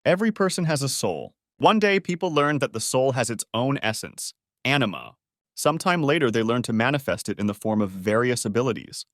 Every person has a soul. One day, people learned that the soul has its own essence, anima. Sometime later, they learned to manifest it in the form of various abilities.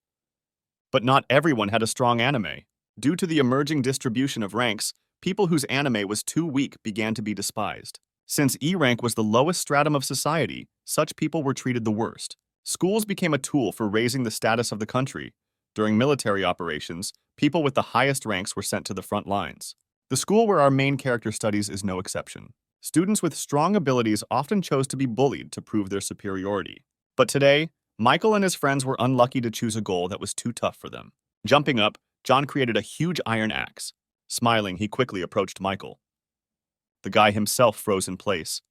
But not everyone had a strong anime. Due to the emerging distribution of ranks, people whose anime was too weak began to be despised. Since E rank was the lowest stratum of society, such people were treated the worst. Schools became a tool for raising the status of the country. During military operations, people with the highest ranks were sent to the front lines. The school where our main character studies is no exception. Students with strong abilities often chose to be bullied to prove their superiority. But today, Michael and his friends were unlucky to choose a goal that was too tough for them. Jumping up, John created a huge iron axe. Smiling, he quickly approached Michael. The guy himself froze in place.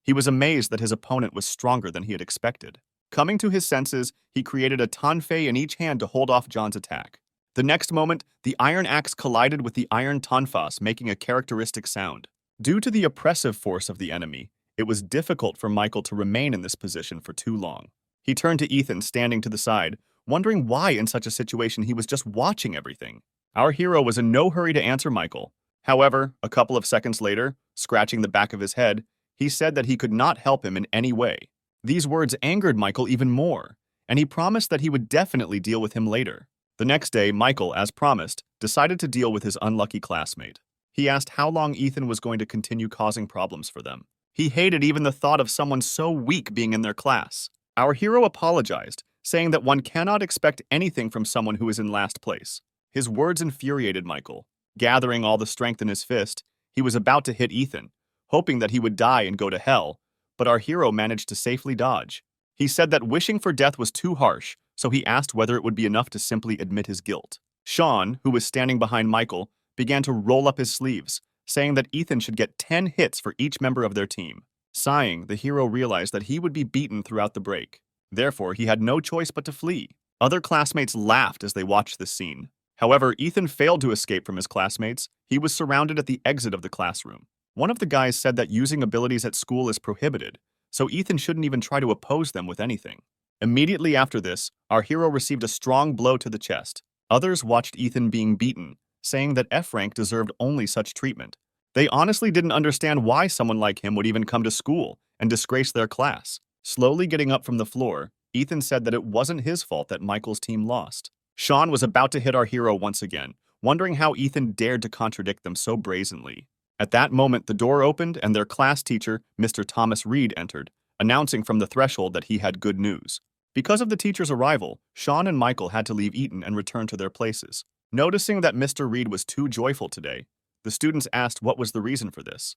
He was amazed that his opponent was stronger than he had expected. Coming to his senses, he created a tanfei in each hand to hold off John's attack. The next moment, the iron axe collided with the iron tanfas, making a characteristic sound. Due to the oppressive force of the enemy, it was difficult for Michael to remain in this position for too long. He turned to Ethan, standing to the side, wondering why in such a situation he was just watching everything. Our hero was in no hurry to answer Michael. However, a couple of seconds later, scratching the back of his head, he said that he could not help him in any way. These words angered Michael even more, and he promised that he would definitely deal with him later. The next day, Michael, as promised, decided to deal with his unlucky classmate. He asked how long Ethan was going to continue causing problems for them. He hated even the thought of someone so weak being in their class. Our hero apologized, saying that one cannot expect anything from someone who is in last place. His words infuriated Michael. Gathering all the strength in his fist, he was about to hit Ethan, hoping that he would die and go to hell, but our hero managed to safely dodge. He said that wishing for death was too harsh, so he asked whether it would be enough to simply admit his guilt. Sean, who was standing behind Michael, began to roll up his sleeves, saying that Ethan should get 10 hits for each member of their team. Sighing, the hero realized that he would be beaten throughout the break. Therefore, he had no choice but to flee. Other classmates laughed as they watched this scene. However, Ethan failed to escape from his classmates. He was surrounded at the exit of the classroom. One of the guys said that using abilities at school is prohibited, so Ethan shouldn't even try to oppose them with anything. Immediately after this, our hero received a strong blow to the chest. Others watched Ethan being beaten, saying that F rank deserved only such treatment. They honestly didn't understand why someone like him would even come to school and disgrace their class. Slowly getting up from the floor, Ethan said that it wasn't his fault that Michael's team lost. Sean was about to hit our hero once again, wondering how Ethan dared to contradict them so brazenly. At that moment, the door opened and their class teacher, Mr. Thomas Reed, entered, announcing from the threshold that he had good news. Because of the teacher's arrival, Sean and Michael had to leave Eton and return to their places. Noticing that Mr. Reed was too joyful today, the students asked what was the reason for this.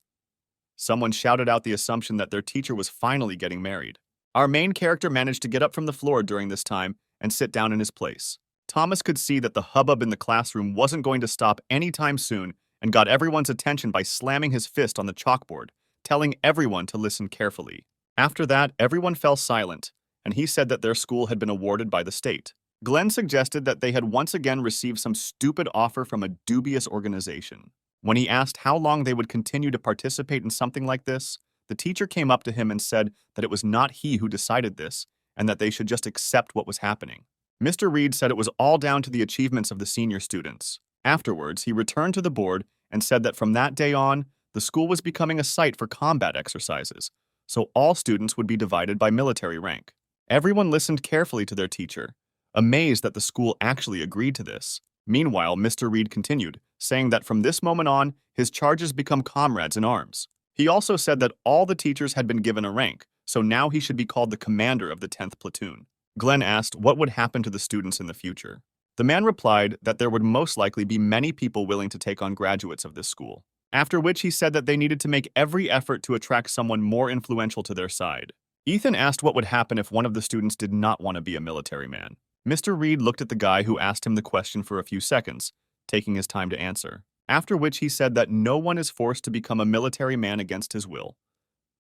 Someone shouted out the assumption that their teacher was finally getting married. Our main character managed to get up from the floor during this time and sit down in his place. Thomas could see that the hubbub in the classroom wasn't going to stop anytime soon and got everyone's attention by slamming his fist on the chalkboard, telling everyone to listen carefully. After that, everyone fell silent, and he said that their school had been awarded by the state. Glenn suggested that they had once again received some stupid offer from a dubious organization. When he asked how long they would continue to participate in something like this, the teacher came up to him and said that it was not he who decided this, and that they should just accept what was happening. Mr. Reed said it was all down to the achievements of the senior students. Afterwards, he returned to the board and said that from that day on, the school was becoming a site for combat exercises, so all students would be divided by military rank. Everyone listened carefully to their teacher, amazed that the school actually agreed to this. Meanwhile, Mr. Reed continued, saying that from this moment on, his charges become comrades in arms. He also said that all the teachers had been given a rank, so now he should be called the commander of the 10th platoon. Glenn asked what would happen to the students in the future. The man replied that there would most likely be many people willing to take on graduates of this school, after which he said that they needed to make every effort to attract someone more influential to their side. Ethan asked what would happen if one of the students did not want to be a military man. Mr. Reed looked at the guy who asked him the question for a few seconds, taking his time to answer, after which he said that no one is forced to become a military man against his will.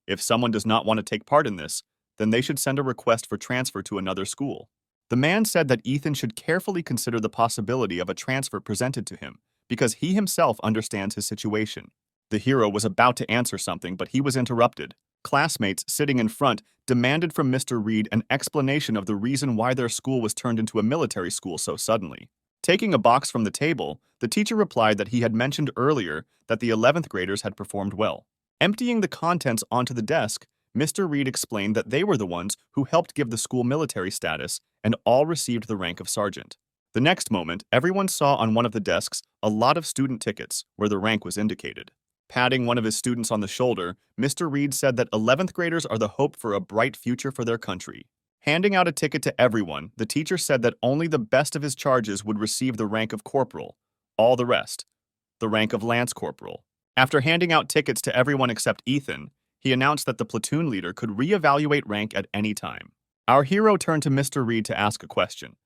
If someone does not want to take part in this, then they should send a request for transfer to another school. The man said that Ethan should carefully consider the possibility of a transfer presented to him, because he himself understands his situation. The hero was about to answer something, but he was interrupted. Classmates sitting in front demanded from Mr. Reed an explanation of the reason why their school was turned into a military school so suddenly. Taking a box from the table, the teacher replied that he had mentioned earlier that the 11th graders had performed well. Emptying the contents onto the desk, Mr. Reed explained that they were the ones who helped give the school military status and all received the rank of sergeant. The next moment, everyone saw on one of the desks a lot of student tickets where the rank was indicated. Patting one of his students on the shoulder, Mr. Reed said that 11th graders are the hope for a bright future for their country. Handing out a ticket to everyone, the teacher said that only the best of his charges would receive the rank of corporal, all the rest, the rank of lance corporal. After handing out tickets to everyone except Ethan, he announced that the platoon leader could re-evaluate rank at any time. Our hero turned to Mr. Reed to ask a question,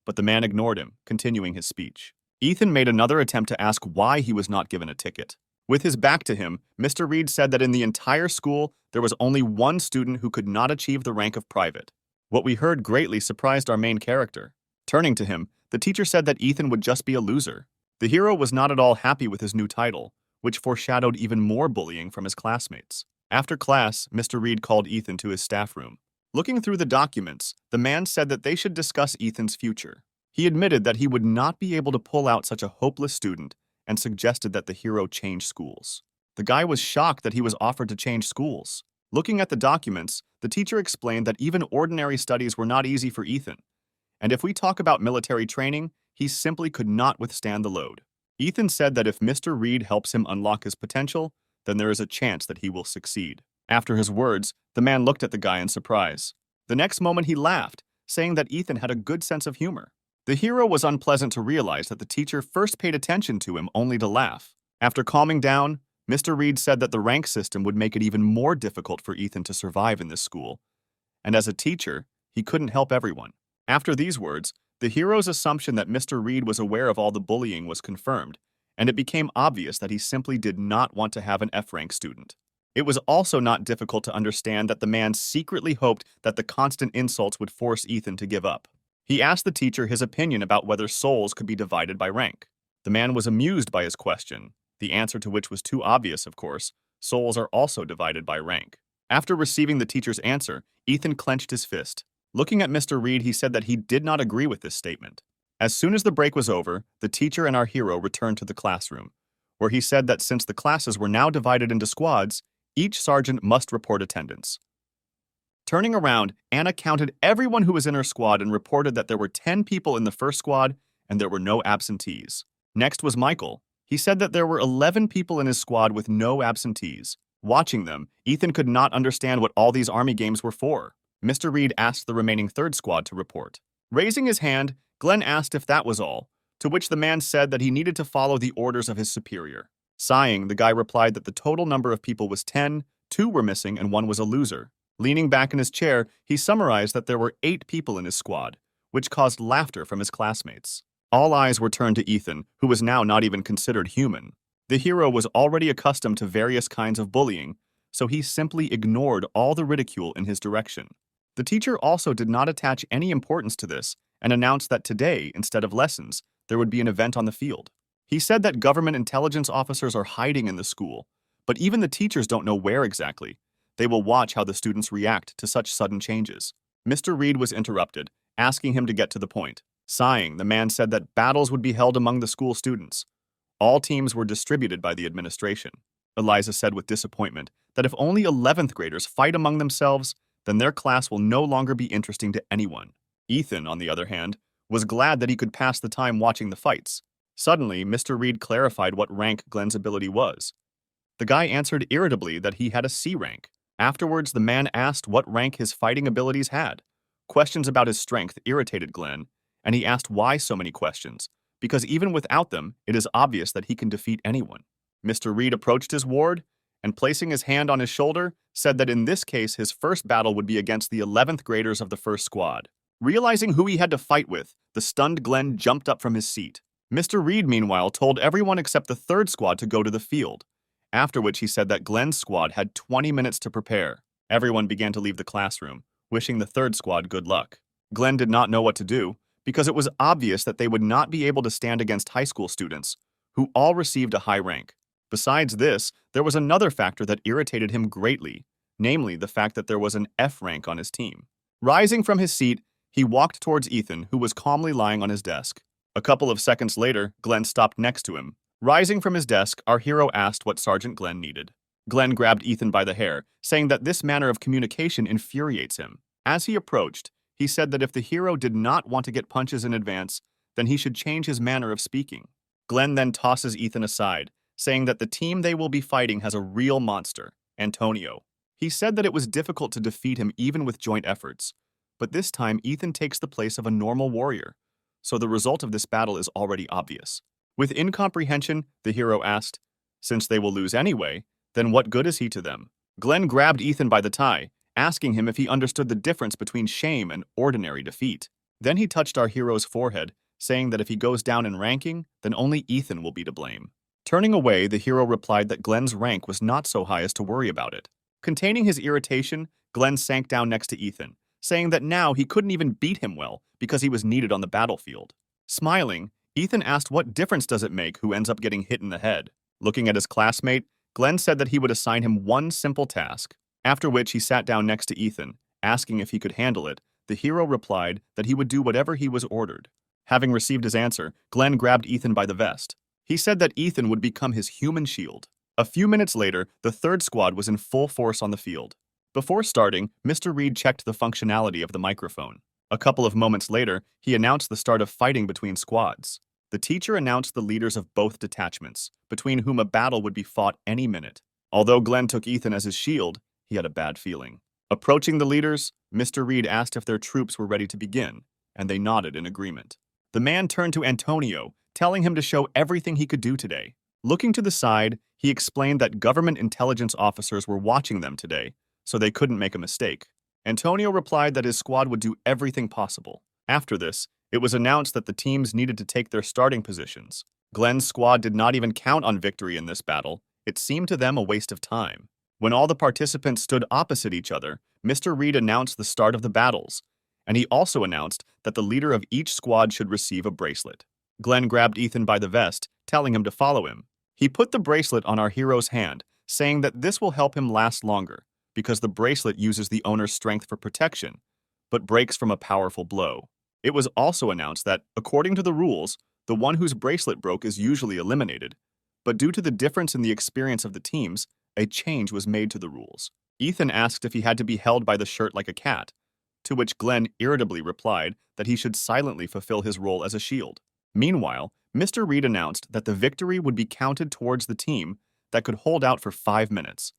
but the man ignored him, continuing his speech. Ethan made another attempt to ask why he was not given a ticket. With his back to him, Mr. Reed said that in the entire school, there was only one student who could not achieve the rank of private. What we heard greatly surprised our main character. Turning to him, the teacher said that Ethan would just be a loser. The hero was not at all happy with his new title, which foreshadowed even more bullying from his classmates. After class, Mr. Reed called Ethan to his staff room. Looking through the documents, the man said that they should discuss Ethan's future. He admitted that he would not be able to pull out such a hopeless student and suggested that the hero change schools. The guy was shocked that he was offered to change schools. Looking at the documents, the teacher explained that even ordinary studies were not easy for Ethan, and if we talk about military training, he simply could not withstand the load. Ethan said that if Mr. Reed helps him unlock his potential, then there is a chance that he will succeed. After his words, the man looked at the guy in surprise. The next moment he laughed, saying that Ethan had a good sense of humor. The hero was unpleasant to realize that the teacher first paid attention to him only to laugh. After calming down, Mr. Reed said that the rank system would make it even more difficult for Ethan to survive in this school, and as a teacher, he couldn't help everyone. After these words, the hero's assumption that Mr. Reed was aware of all the bullying was confirmed, and it became obvious that he simply did not want to have an F-rank student. It was also not difficult to understand that the man secretly hoped that the constant insults would force Ethan to give up. He asked the teacher his opinion about whether souls could be divided by rank. The man was amused by his question, the answer to which was too obvious, of course. Souls are also divided by rank. After receiving the teacher's answer, Ethan clenched his fist. Looking at Mr. Reed, he said that he did not agree with this statement. As soon as the break was over, the teacher and our hero returned to the classroom, where he said that since the classes were now divided into squads, each sergeant must report attendance. Turning around, Anna counted everyone who was in her squad and reported that there were 10 people in the first squad and there were no absentees. Next was Michael. He said that there were 11 people in his squad with no absentees. Watching them, Ethan could not understand what all these army games were for. Mr. Reed asked the remaining third squad to report. Raising his hand, Glenn asked if that was all, to which the man said that he needed to follow the orders of his superior. Sighing, the guy replied that the total number of people was 10, 2 were missing, and 1 was a loser. Leaning back in his chair, he summarized that there were 8 people in his squad, which caused laughter from his classmates. All eyes were turned to Ethan, who was now not even considered human. The hero was already accustomed to various kinds of bullying, so he simply ignored all the ridicule in his direction. The teacher also did not attach any importance to this and announced that today, instead of lessons, there would be an event on the field. He said that government intelligence officers are hiding in the school, but even the teachers don't know where exactly. They will watch how the students react to such sudden changes. Mr. Reed was interrupted, asking him to get to the point. Sighing, the man said that battles would be held among the school students. All teams were distributed by the administration. Eliza said with disappointment that if only 11th graders fight among themselves, then their class will no longer be interesting to anyone. Ethan, on the other hand, was glad that he could pass the time watching the fights. Suddenly, Mr. Reed clarified what rank Glenn's ability was. The guy answered irritably that he had a C rank. Afterwards, the man asked what rank his fighting abilities had. Questions about his strength irritated Glenn, and he asked why so many questions, because even without them, it is obvious that he can defeat anyone. Mr. Reed approached his ward, and placing his hand on his shoulder, said that in this case his first battle would be against the 11th graders of the first squad. Realizing who he had to fight with, the stunned Glenn jumped up from his seat. Mr. Reed, meanwhile, told everyone except the third squad to go to the field, after which he said that Glenn's squad had 20 minutes to prepare. Everyone began to leave the classroom, wishing the third squad good luck. Glenn did not know what to do, because it was obvious that they would not be able to stand against high school students, who all received a high rank. Besides this, there was another factor that irritated him greatly, namely the fact that there was an F rank on his team. Rising from his seat, he walked towards Ethan, who was calmly lying on his desk. A couple of seconds later, Glenn stopped next to him. Rising from his desk, our hero asked what Sergeant Glenn needed. Glenn grabbed Ethan by the hair, saying that this manner of communication infuriates him. As he approached, he said that if the hero did not want to get punches in advance, then he should change his manner of speaking. Glenn then tosses Ethan aside, saying that the team they will be fighting has a real monster, Antonio. He said that it was difficult to defeat him even with joint efforts, but this time Ethan takes the place of a normal warrior, so the result of this battle is already obvious. With incomprehension, the hero asked, "Since they will lose anyway, then what good is he to them?" Glenn grabbed Ethan by the tie, asking him if he understood the difference between shame and ordinary defeat. Then he touched our hero's forehead, saying that if he goes down in ranking, then only Ethan will be to blame. Turning away, the hero replied that Glenn's rank was not so high as to worry about it. Containing his irritation, Glenn sank down next to Ethan, saying that now he couldn't even beat him well because he was needed on the battlefield. Smiling, Ethan asked what difference does it make who ends up getting hit in the head. Looking at his classmate, Glenn said that he would assign him one simple task, after which he sat down next to Ethan, asking if he could handle it. The hero replied that he would do whatever he was ordered. Having received his answer, Glenn grabbed Ethan by the vest. He said that Ethan would become his human shield. A few minutes later, the third squad was in full force on the field. Before starting, Mr. Reed checked the functionality of the microphone. A couple of moments later, he announced the start of fighting between squads. The teacher announced the leaders of both detachments, between whom a battle would be fought any minute. Although Glenn took Ethan as his shield, he had a bad feeling. Approaching the leaders, Mr. Reed asked if their troops were ready to begin, and they nodded in agreement. The man turned to Antonio, telling him to show everything he could do today. Looking to the side, he explained that government intelligence officers were watching them today, so they couldn't make a mistake. Antonio replied that his squad would do everything possible. After this, it was announced that the teams needed to take their starting positions. Glenn's squad did not even count on victory in this battle. It seemed to them a waste of time. When all the participants stood opposite each other, Mr. Reed announced the start of the battles, and he also announced that the leader of each squad should receive a bracelet. Glenn grabbed Ethan by the vest, telling him to follow him. He put the bracelet on our hero's hand, saying that this will help him last longer, because the bracelet uses the owner's strength for protection, but breaks from a powerful blow. It was also announced that, according to the rules, the one whose bracelet broke is usually eliminated, but due to the difference in the experience of the teams, a change was made to the rules. Ethan asked if he had to be held by the shirt like a cat, to which Glenn irritably replied that he should silently fulfill his role as a shield. Meanwhile, Mr. Reed announced that the victory would be counted towards the team that could hold out for 5 minutes.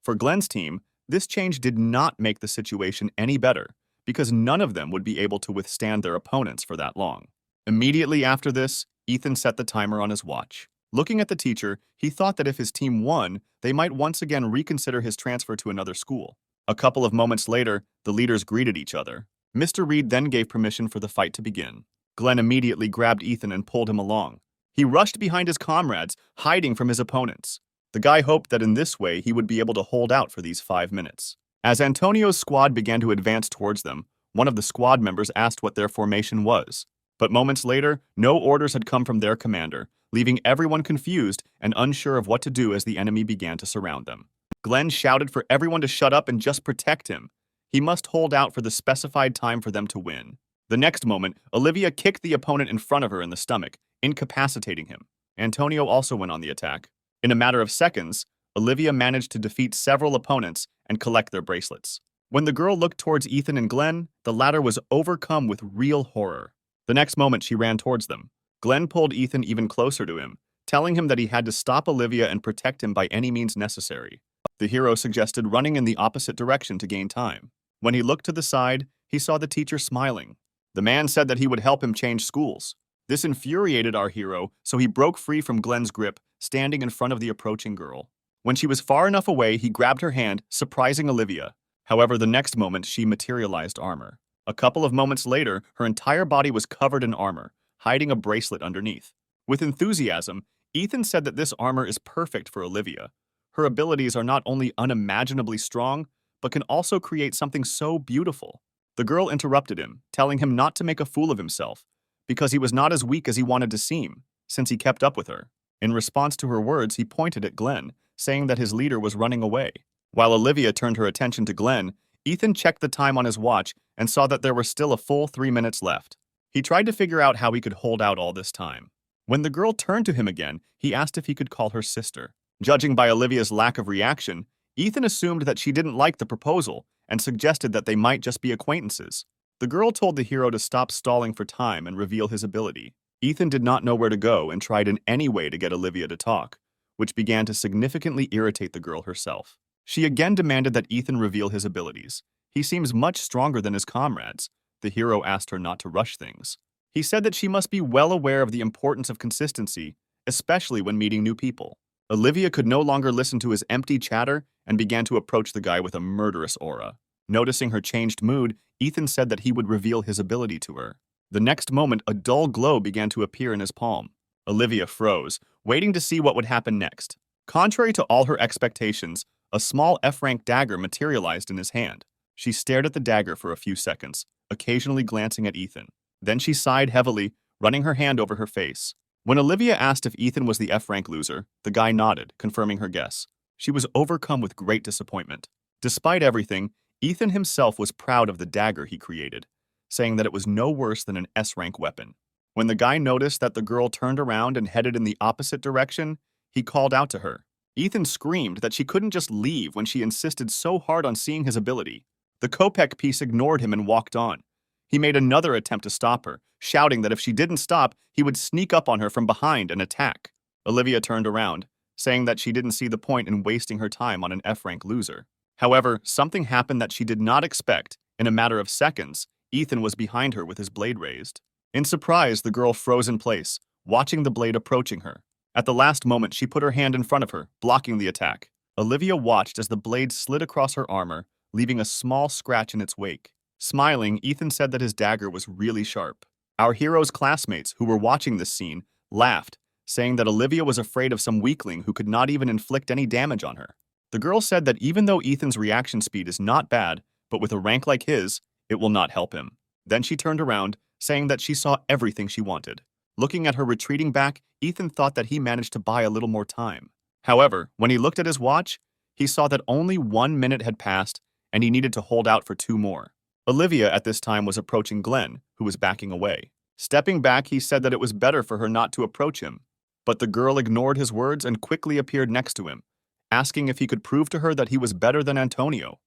For Glenn's team, this change did not make the situation any better, because none of them would be able to withstand their opponents for that long. Immediately after this, Ethan set the timer on his watch. Looking at the teacher, he thought that if his team won, they might once again reconsider his transfer to another school. A couple of moments later, the leaders greeted each other. Mr. Reed then gave permission for the fight to begin. Glenn immediately grabbed Ethan and pulled him along. He rushed behind his comrades, hiding from his opponents. The guy hoped that in this way he would be able to hold out for these 5 minutes. As Antonio's squad began to advance towards them, one of the squad members asked what their formation was. But moments later, no orders had come from their commander, leaving everyone confused and unsure of what to do as the enemy began to surround them. Glenn shouted for everyone to shut up and just protect him. He must hold out for the specified time for them to win. The next moment, Olivia kicked the opponent in front of her in the stomach, incapacitating him. Antonio also went on the attack. In a matter of seconds, Olivia managed to defeat several opponents and collect their bracelets. When the girl looked towards Ethan and Glenn, the latter was overcome with real horror. The next moment, she ran towards them. Glenn pulled Ethan even closer to him, telling him that he had to stop Olivia and protect him by any means necessary. The hero suggested running in the opposite direction to gain time. When he looked to the side, he saw the teacher smiling. The man said that he would help him change schools. This infuriated our hero, so he broke free from Glenn's grip, standing in front of the approaching girl. When she was far enough away, he grabbed her hand, surprising Olivia. However, the next moment, she materialized armor. A couple of moments later, her entire body was covered in armor, hiding a bracelet underneath. With enthusiasm, Ethan said that this armor is perfect for Olivia. Her abilities are not only unimaginably strong, but can also create something so beautiful. The girl interrupted him, telling him not to make a fool of himself, because he was not as weak as he wanted to seem, since he kept up with her. In response to her words, he pointed at Glenn, saying that his leader was running away. While Olivia turned her attention to Glenn, Ethan checked the time on his watch and saw that there were still a full 3 minutes left. He tried to figure out how he could hold out all this time. When the girl turned to him again, he asked if he could call her sister. Judging by Olivia's lack of reaction, Ethan assumed that she didn't like the proposal and suggested that they might just be acquaintances. The girl told the hero to stop stalling for time and reveal his ability. Ethan did not know where to go and tried in any way to get Olivia to talk, which began to significantly irritate the girl herself. She again demanded that Ethan reveal his abilities. He seems much stronger than his comrades. The hero asked her not to rush things. He said that she must be well aware of the importance of consistency, especially when meeting new people. Olivia could no longer listen to his empty chatter and began to approach the guy with a murderous aura. Noticing her changed mood, Ethan said that he would reveal his ability to her. The next moment, a dull glow began to appear in his palm. Olivia froze, waiting to see what would happen next. Contrary to all her expectations, a small F-rank dagger materialized in his hand. She stared at the dagger for a few seconds, occasionally glancing at Ethan. Then she sighed heavily, running her hand over her face. When Olivia asked if Ethan was the F-rank loser, the guy nodded, confirming her guess. She was overcome with great disappointment. Despite everything, Ethan himself was proud of the dagger he created, saying that it was no worse than an S-rank weapon. When the guy noticed that the girl turned around and headed in the opposite direction, he called out to her. Ethan screamed that she couldn't just leave when she insisted so hard on seeing his ability. The Kopek piece ignored him and walked on. He made another attempt to stop her, shouting that if she didn't stop, he would sneak up on her from behind and attack. Olivia turned around, saying that she didn't see the point in wasting her time on an F-rank loser. However, something happened that she did not expect. In a matter of seconds, Ethan was behind her with his blade raised. In surprise, the girl froze in place, watching the blade approaching her. At the last moment, she put her hand in front of her, blocking the attack. Olivia watched as the blade slid across her armor, leaving a small scratch in its wake. Smiling, Ethan said that his dagger was really sharp. Our hero's classmates, who were watching this scene, laughed, saying that Olivia was afraid of some weakling who could not even inflict any damage on her. The girl said that even though Ethan's reaction speed is not bad, but with a rank like his, it will not help him. Then she turned around, saying that she saw everything she wanted. Looking at her retreating back, Ethan thought that he managed to buy a little more time. However, when he looked at his watch, he saw that only 1 minute had passed, and he needed to hold out for 2 more. Olivia at this time was approaching Glenn, who was backing away. Stepping back, he said that it was better for her not to approach him. But the girl ignored his words and quickly appeared next to him, asking if he could prove to her that he was better than Antonio.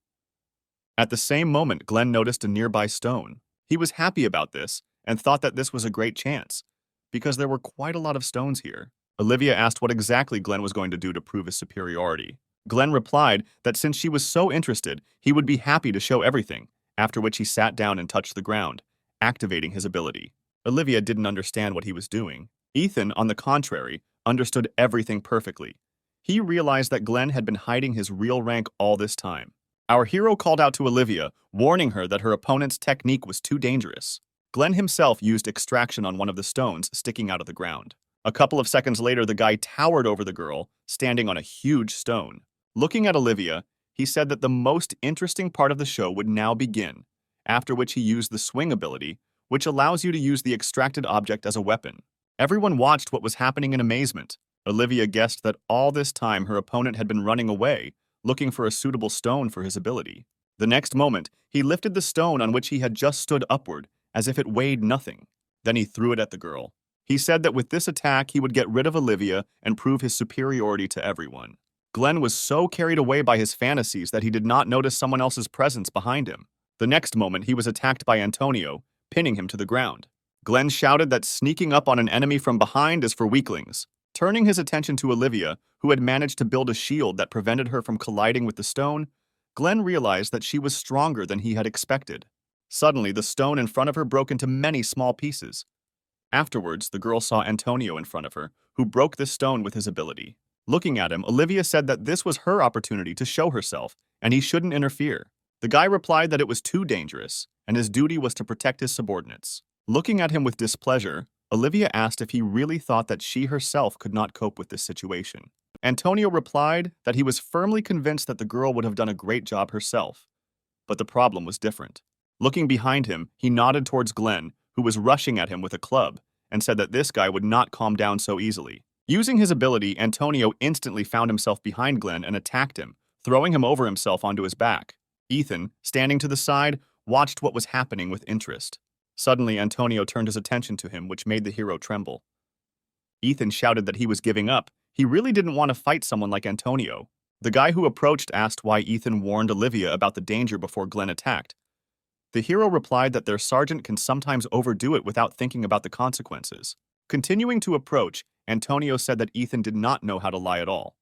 At the same moment, Glenn noticed a nearby stone. He was happy about this and thought that this was a great chance, because there were quite a lot of stones here. Olivia asked what exactly Glenn was going to do to prove his superiority. Glenn replied that since she was so interested, he would be happy to show everything, after which he sat down and touched the ground, activating his ability. Olivia didn't understand what he was doing. Ethan, on the contrary, understood everything perfectly. He realized that Glenn had been hiding his real rank all this time. Our hero called out to Olivia, warning her that her opponent's technique was too dangerous. Glenn himself used extraction on one of the stones sticking out of the ground. A couple of seconds later, the guy towered over the girl, standing on a huge stone. Looking at Olivia, he said that the most interesting part of the show would now begin, after which he used the swing ability, which allows you to use the extracted object as a weapon. Everyone watched what was happening in amazement. Olivia guessed that all this time her opponent had been running away, looking for a suitable stone for his ability. The next moment, he lifted the stone on which he had just stood upward, as if it weighed nothing. Then he threw it at the girl. He said that with this attack, he would get rid of Olivia and prove his superiority to everyone. Glenn was so carried away by his fantasies that he did not notice someone else's presence behind him. The next moment, he was attacked by Antonio, pinning him to the ground. Glenn shouted that sneaking up on an enemy from behind is for weaklings. Turning his attention to Olivia, who had managed to build a shield that prevented her from colliding with the stone, Glenn realized that she was stronger than he had expected. Suddenly, the stone in front of her broke into many small pieces. Afterwards, the girl saw Antonio in front of her, who broke the stone with his ability. Looking at him, Olivia said that this was her opportunity to show herself, and he shouldn't interfere. The guy replied that it was too dangerous, and his duty was to protect his subordinates. Looking at him with displeasure, Olivia asked if he really thought that she herself could not cope with this situation. Antonio replied that he was firmly convinced that the girl would have done a great job herself. But the problem was different. Looking behind him, he nodded towards Glenn, who was rushing at him with a club, and said that this guy would not calm down so easily. Using his ability, Antonio instantly found himself behind Glenn and attacked him, throwing him over himself onto his back. Ethan, standing to the side, watched what was happening with interest. Suddenly, Antonio turned his attention to him, which made the hero tremble. Ethan shouted that he was giving up. He really didn't want to fight someone like Antonio. The guy who approached asked why Ethan warned Olivia about the danger before Glenn attacked. The hero replied that their sergeant can sometimes overdo it without thinking about the consequences. Continuing to approach, Antonio said that Ethan did not know how to lie at all.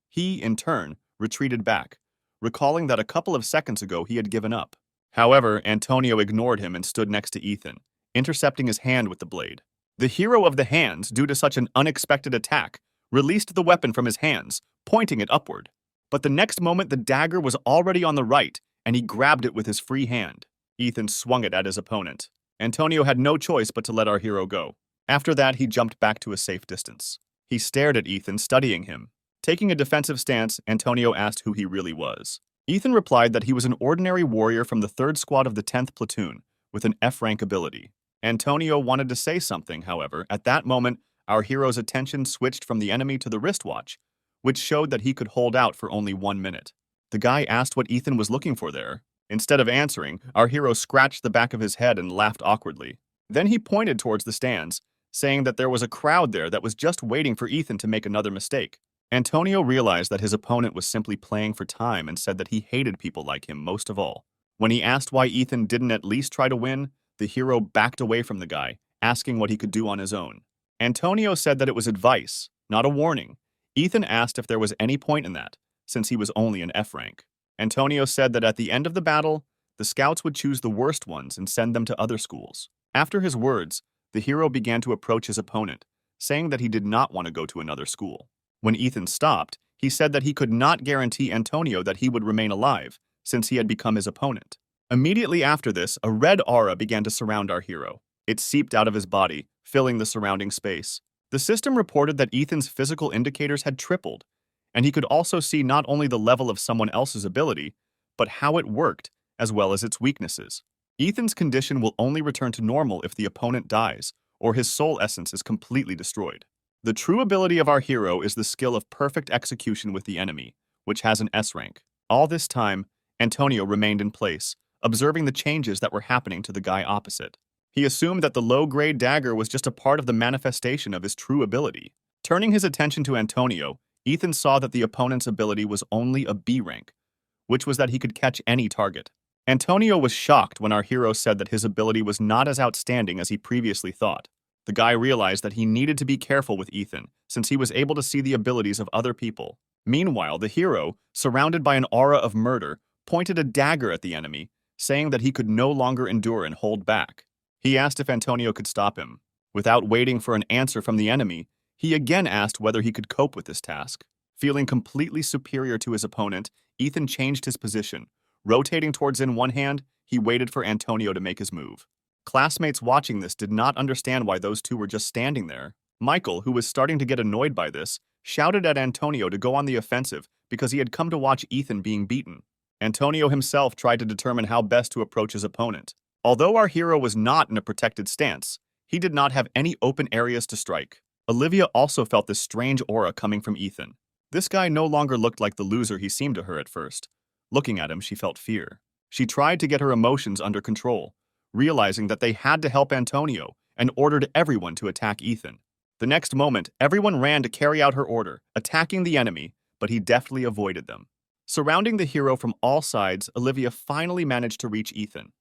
He, in turn, retreated back, recalling that a couple of seconds ago he had given up. However, Antonio ignored him and stood next to Ethan, intercepting his hand with the blade. The hero of the hands, due to such an unexpected attack, released the weapon from his hands, pointing it upward. But the next moment the dagger was already on the right, and he grabbed it with his free hand. Ethan swung it at his opponent. Antonio had no choice but to let our hero go. After that, he jumped back to a safe distance. He stared at Ethan, studying him. Taking a defensive stance, Antonio asked who he really was. Ethan replied that he was an ordinary warrior from the 3rd Squad of the 10th Platoon, with an F-rank ability. Antonio wanted to say something, however. At that moment, our hero's attention switched from the enemy to the wristwatch, which showed that he could hold out for only 1 minute. The guy asked what Ethan was looking for there. Instead of answering, our hero scratched the back of his head and laughed awkwardly. Then he pointed towards the stands, saying that there was a crowd there that was just waiting for Ethan to make another mistake. Antonio realized that his opponent was simply playing for time and said that he hated people like him most of all. When he asked why Ethan didn't at least try to win, the hero backed away from the guy, asking what he could do on his own. Antonio said that it was advice, not a warning. Ethan asked if there was any point in that, since he was only an F rank. Antonio said that at the end of the battle, the scouts would choose the worst ones and send them to other schools. After his words, the hero began to approach his opponent, saying that he did not want to go to another school. When Ethan stopped, he said that he could not guarantee Antonio that he would remain alive, since he had become his opponent. Immediately after this, a red aura began to surround our hero. It seeped out of his body, filling the surrounding space. The system reported that Ethan's physical indicators had tripled, and he could also see not only the level of someone else's ability, but how it worked, as well as its weaknesses. Ethan's condition will only return to normal if the opponent dies, or his soul essence is completely destroyed. The true ability of our hero is the skill of perfect execution with the enemy, which has an S rank. All this time, Antonio remained in place, observing the changes that were happening to the guy opposite. He assumed that the low-grade dagger was just a part of the manifestation of his true ability. Turning his attention to Antonio, Ethan saw that the opponent's ability was only a B rank, which was that he could catch any target. Antonio was shocked when our hero said that his ability was not as outstanding as he previously thought. The guy realized that he needed to be careful with Ethan, since he was able to see the abilities of other people. Meanwhile, the hero, surrounded by an aura of murder, pointed a dagger at the enemy, saying that he could no longer endure and hold back. He asked if Antonio could stop him. Without waiting for an answer from the enemy, he again asked whether he could cope with this task. Feeling completely superior to his opponent, Ethan changed his position. Rotating towards in one hand, he waited for Antonio to make his move. Classmates watching this did not understand why those two were just standing there. Michael, who was starting to get annoyed by this, shouted at Antonio to go on the offensive because he had come to watch Ethan being beaten. Antonio himself tried to determine how best to approach his opponent. Although our hero was not in a protected stance, he did not have any open areas to strike. Olivia also felt this strange aura coming from Ethan. This guy no longer looked like the loser he seemed to her at first. Looking at him, she felt fear. She tried to get her emotions under control, realizing that they had to help Antonio, and ordered everyone to attack Ethan. The next moment, everyone ran to carry out her order, attacking the enemy, but he deftly avoided them. Surrounding the hero from all sides, Olivia finally managed to reach Ethan.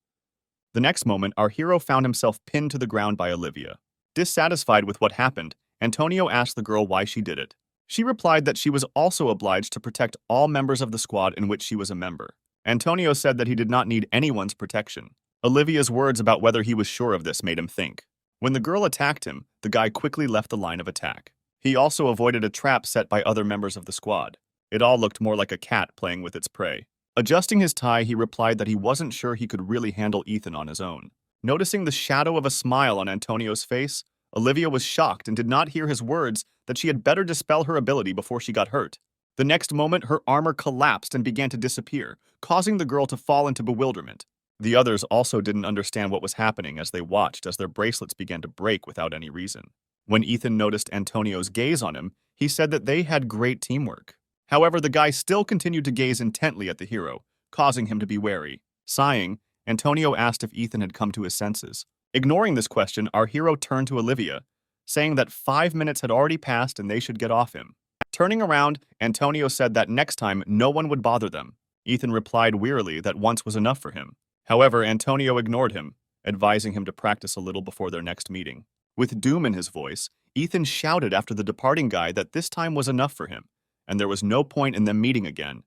The next moment, our hero found himself pinned to the ground by Olivia. Dissatisfied with what happened, Antonio asked the girl why she did it. She replied that she was also obliged to protect all members of the squad in which she was a member. Antonio said that he did not need anyone's protection. Olivia's words about whether he was sure of this made him think. When the girl attacked him, the guy quickly left the line of attack. He also avoided a trap set by other members of the squad. It all looked more like a cat playing with its prey. Adjusting his tie, he replied that he wasn't sure he could really handle Ethan on his own. Noticing the shadow of a smile on Antonio's face, Olivia was shocked and did not hear his words that she had better dispel her ability before she got hurt. The next moment, her armor collapsed and began to disappear, causing the girl to fall into bewilderment. The others also didn't understand what was happening as they watched as their bracelets began to break without any reason. When Ethan noticed Antonio's gaze on him, he said that they had great teamwork. However, the guy still continued to gaze intently at the hero, causing him to be wary. Sighing, Antonio asked if Ethan had come to his senses. Ignoring this question, our hero turned to Olivia, saying that 5 minutes had already passed and they should get off him. Turning around, Antonio said that next time no one would bother them. Ethan replied wearily that once was enough for him. However, Antonio ignored him, advising him to practice a little before their next meeting. With doom in his voice, Ethan shouted after the departing guy that this time was enough for him, and there was no point in them meeting again,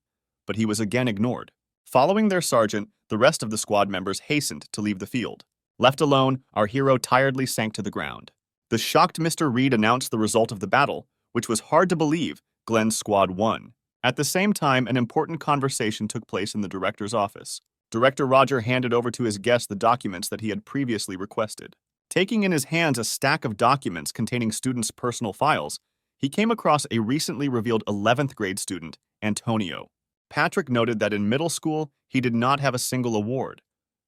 but he was again ignored. Following their sergeant, the rest of the squad members hastened to leave the field. Left alone, our hero tiredly sank to the ground. The shocked Mr. Reed announced the result of the battle, which was hard to believe. Glenn's squad won. At the same time, an important conversation took place in the director's office. Director Roger handed over to his guest the documents that he had previously requested. Taking in his hands a stack of documents containing students' personal files, he came across a recently revealed 11th grade student, Antonio. Patrick noted that in middle school, he did not have a single award,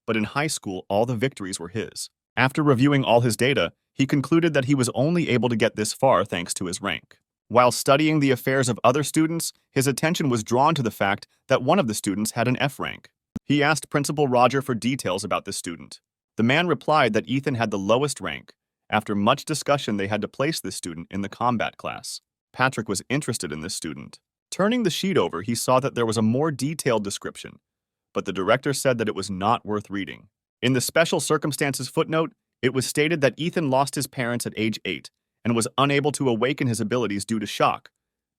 but in high school, all the victories were his. After reviewing all his data, he concluded that he was only able to get this far thanks to his rank. While studying the affairs of other students, his attention was drawn to the fact that one of the students had an F rank. He asked Principal Roger for details about this student. The man replied that Ethan had the lowest rank. After much discussion, they had to place this student in the combat class. Patrick was interested in this student. Turning the sheet over, he saw that there was a more detailed description, but the director said that it was not worth reading. In the special circumstances footnote, it was stated that Ethan lost his parents at age 8 and was unable to awaken his abilities due to shock,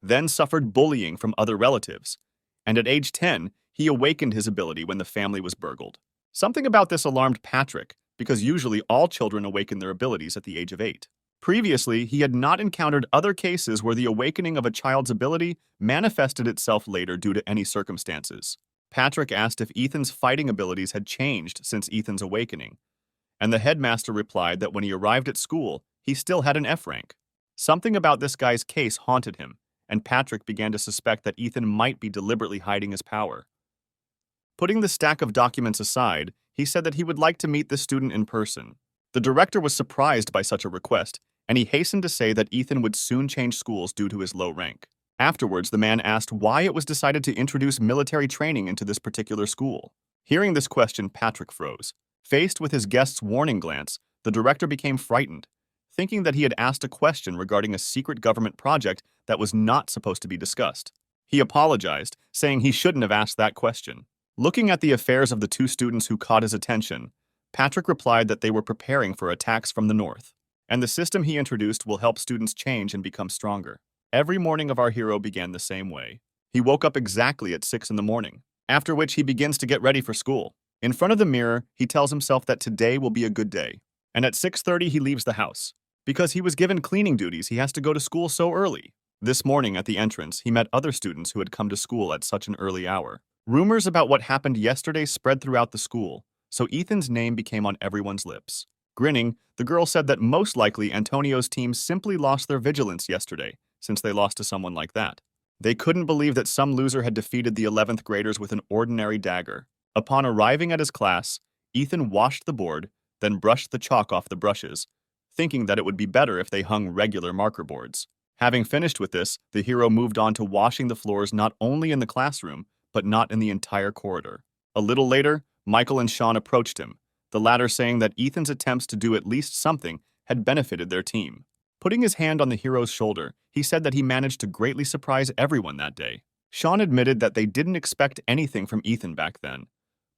then suffered bullying from other relatives, and at age 10, he awakened his ability when the family was burgled. Something about this alarmed Patrick, because usually all children awaken their abilities at the age of 8. Previously, he had not encountered other cases where the awakening of a child's ability manifested itself later due to any circumstances. Patrick asked if Ethan's fighting abilities had changed since Ethan's awakening, and the headmaster replied that when he arrived at school, he still had an F rank. Something about this guy's case haunted him, and Patrick began to suspect that Ethan might be deliberately hiding his power. Putting the stack of documents aside, he said that he would like to meet the student in person. The director was surprised by such a request, and he hastened to say that Ethan would soon change schools due to his low rank. Afterwards, the man asked why it was decided to introduce military training into this particular school. Hearing this question, Patrick froze. Faced with his guest's warning glance, the director became frightened, thinking that he had asked a question regarding a secret government project that was not supposed to be discussed. He apologized, saying he shouldn't have asked that question. Looking at the affairs of the two students who caught his attention, Patrick replied that they were preparing for attacks from the north, and the system he introduced will help students change and become stronger. Every morning of our hero began the same way. He woke up exactly at 6 in the morning, after which he begins to get ready for school. In front of the mirror, he tells himself that today will be a good day, and at 6:30 he leaves the house. Because he was given cleaning duties, he has to go to school so early. This morning at the entrance, he met other students who had come to school at such an early hour. Rumors about what happened yesterday spread throughout the school, so Ethan's name became on everyone's lips. Grinning, the girl said that most likely Antonio's team simply lost their vigilance yesterday, since they lost to someone like that. They couldn't believe that some loser had defeated the 11th graders with an ordinary dagger. Upon arriving at his class, Ethan washed the board, then brushed the chalk off the brushes, thinking that it would be better if they hung regular marker boards. Having finished with this, the hero moved on to washing the floors not only in the classroom, but not in the entire corridor. A little later, Michael and Sean approached him, the latter saying that Ethan's attempts to do at least something had benefited their team. Putting his hand on the hero's shoulder, he said that he managed to greatly surprise everyone that day. Sean admitted that they didn't expect anything from Ethan back then,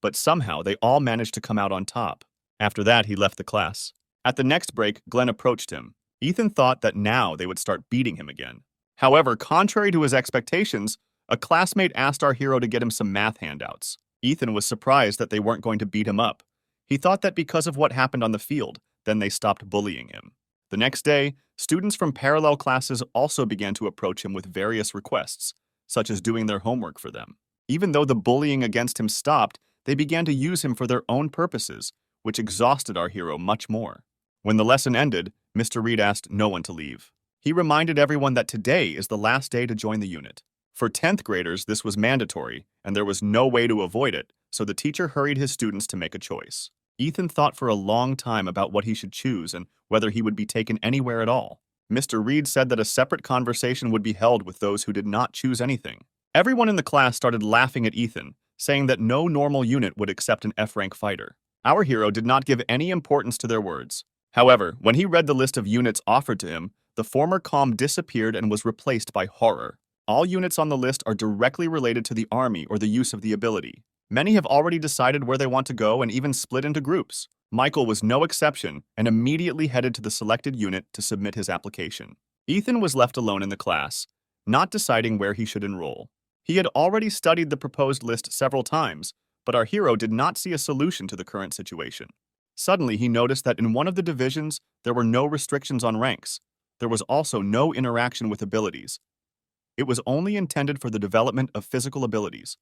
but somehow they all managed to come out on top. After that, he left the class. At the next break, Glenn approached him. Ethan thought that now they would start beating him again. However, contrary to his expectations, a classmate asked our hero to get him some math handouts. Ethan was surprised that they weren't going to beat him up. He thought that because of what happened on the field, then they stopped bullying him. The next day, students from parallel classes also began to approach him with various requests, such as doing their homework for them. Even though the bullying against him stopped, they began to use him for their own purposes, which exhausted our hero much more. When the lesson ended, Mr. Reed asked no one to leave. He reminded everyone that today is the last day to join the unit. For 10th graders, this was mandatory, and there was no way to avoid it, so the teacher hurried his students to make a choice. Ethan thought for a long time about what he should choose and whether he would be taken anywhere at all. Mr. Reed said that a separate conversation would be held with those who did not choose anything. Everyone in the class started laughing at Ethan, saying that no normal unit would accept an F-rank fighter. Our hero did not give any importance to their words. However, when he read the list of units offered to him, the former calm disappeared and was replaced by horror. All units on the list are directly related to the army or the use of the ability. Many have already decided where they want to go and even split into groups. Michael was no exception and immediately headed to the selected unit to submit his application. Ethan was left alone in the class, not deciding where he should enroll. He had already studied the proposed list several times, but our hero did not see a solution to the current situation. Suddenly, he noticed that in one of the divisions, there were no restrictions on ranks. There was also no interaction with abilities. It was only intended for the development of physical abilities.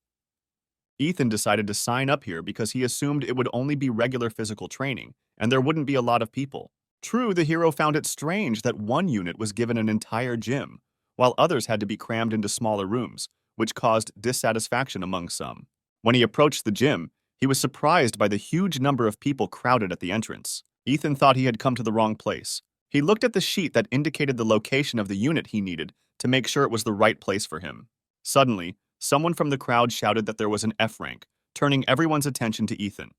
Ethan decided to sign up here because he assumed it would only be regular physical training, and there wouldn't be a lot of people. True, the hero found it strange that one unit was given an entire gym, while others had to be crammed into smaller rooms, which caused dissatisfaction among some. When he approached the gym, he was surprised by the huge number of people crowded at the entrance. Ethan thought he had come to the wrong place. He looked at the sheet that indicated the location of the unit he needed to make sure it was the right place for him. Suddenly, someone from the crowd shouted that there was an F rank, turning everyone's attention to Ethan.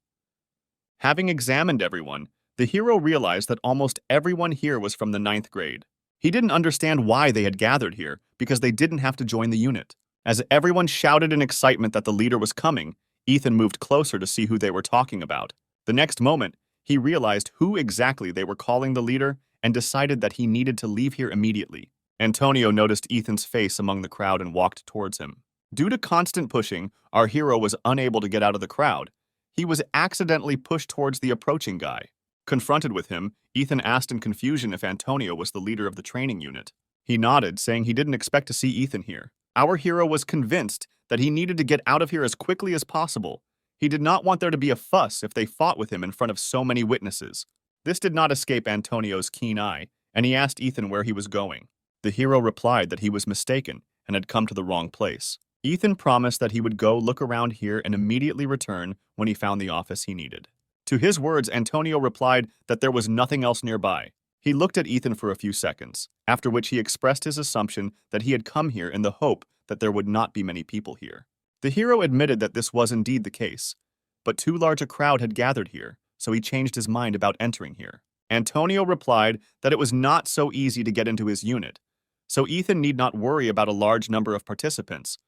Having examined everyone, the hero realized that almost everyone here was from the 9th grade. He didn't understand why they had gathered here because they didn't have to join the unit. As everyone shouted in excitement that the leader was coming, Ethan moved closer to see who they were talking about. The next moment, he realized who exactly they were calling the leader and decided that he needed to leave here immediately. Antonio noticed Ethan's face among the crowd and walked towards him. Due to constant pushing, our hero was unable to get out of the crowd. He was accidentally pushed towards the approaching guy. Confronted with him, Ethan asked in confusion if Antonio was the leader of the training unit. He nodded, saying he didn't expect to see Ethan here. Our hero was convinced that he needed to get out of here as quickly as possible. He did not want there to be a fuss if they fought with him in front of so many witnesses. This did not escape Antonio's keen eye, and he asked Ethan where he was going. The hero replied that he was mistaken and had come to the wrong place. Ethan promised that he would go look around here and immediately return when he found the office he needed. To his words, Antonio replied that there was nothing else nearby. He looked at Ethan for a few seconds, after which he expressed his assumption that he had come here in the hope that there would not be many people here. The hero admitted that this was indeed the case, but too large a crowd had gathered here, so he changed his mind about entering here. Antonio replied that it was not so easy to get into his unit, so Ethan need not worry about a large number of participants.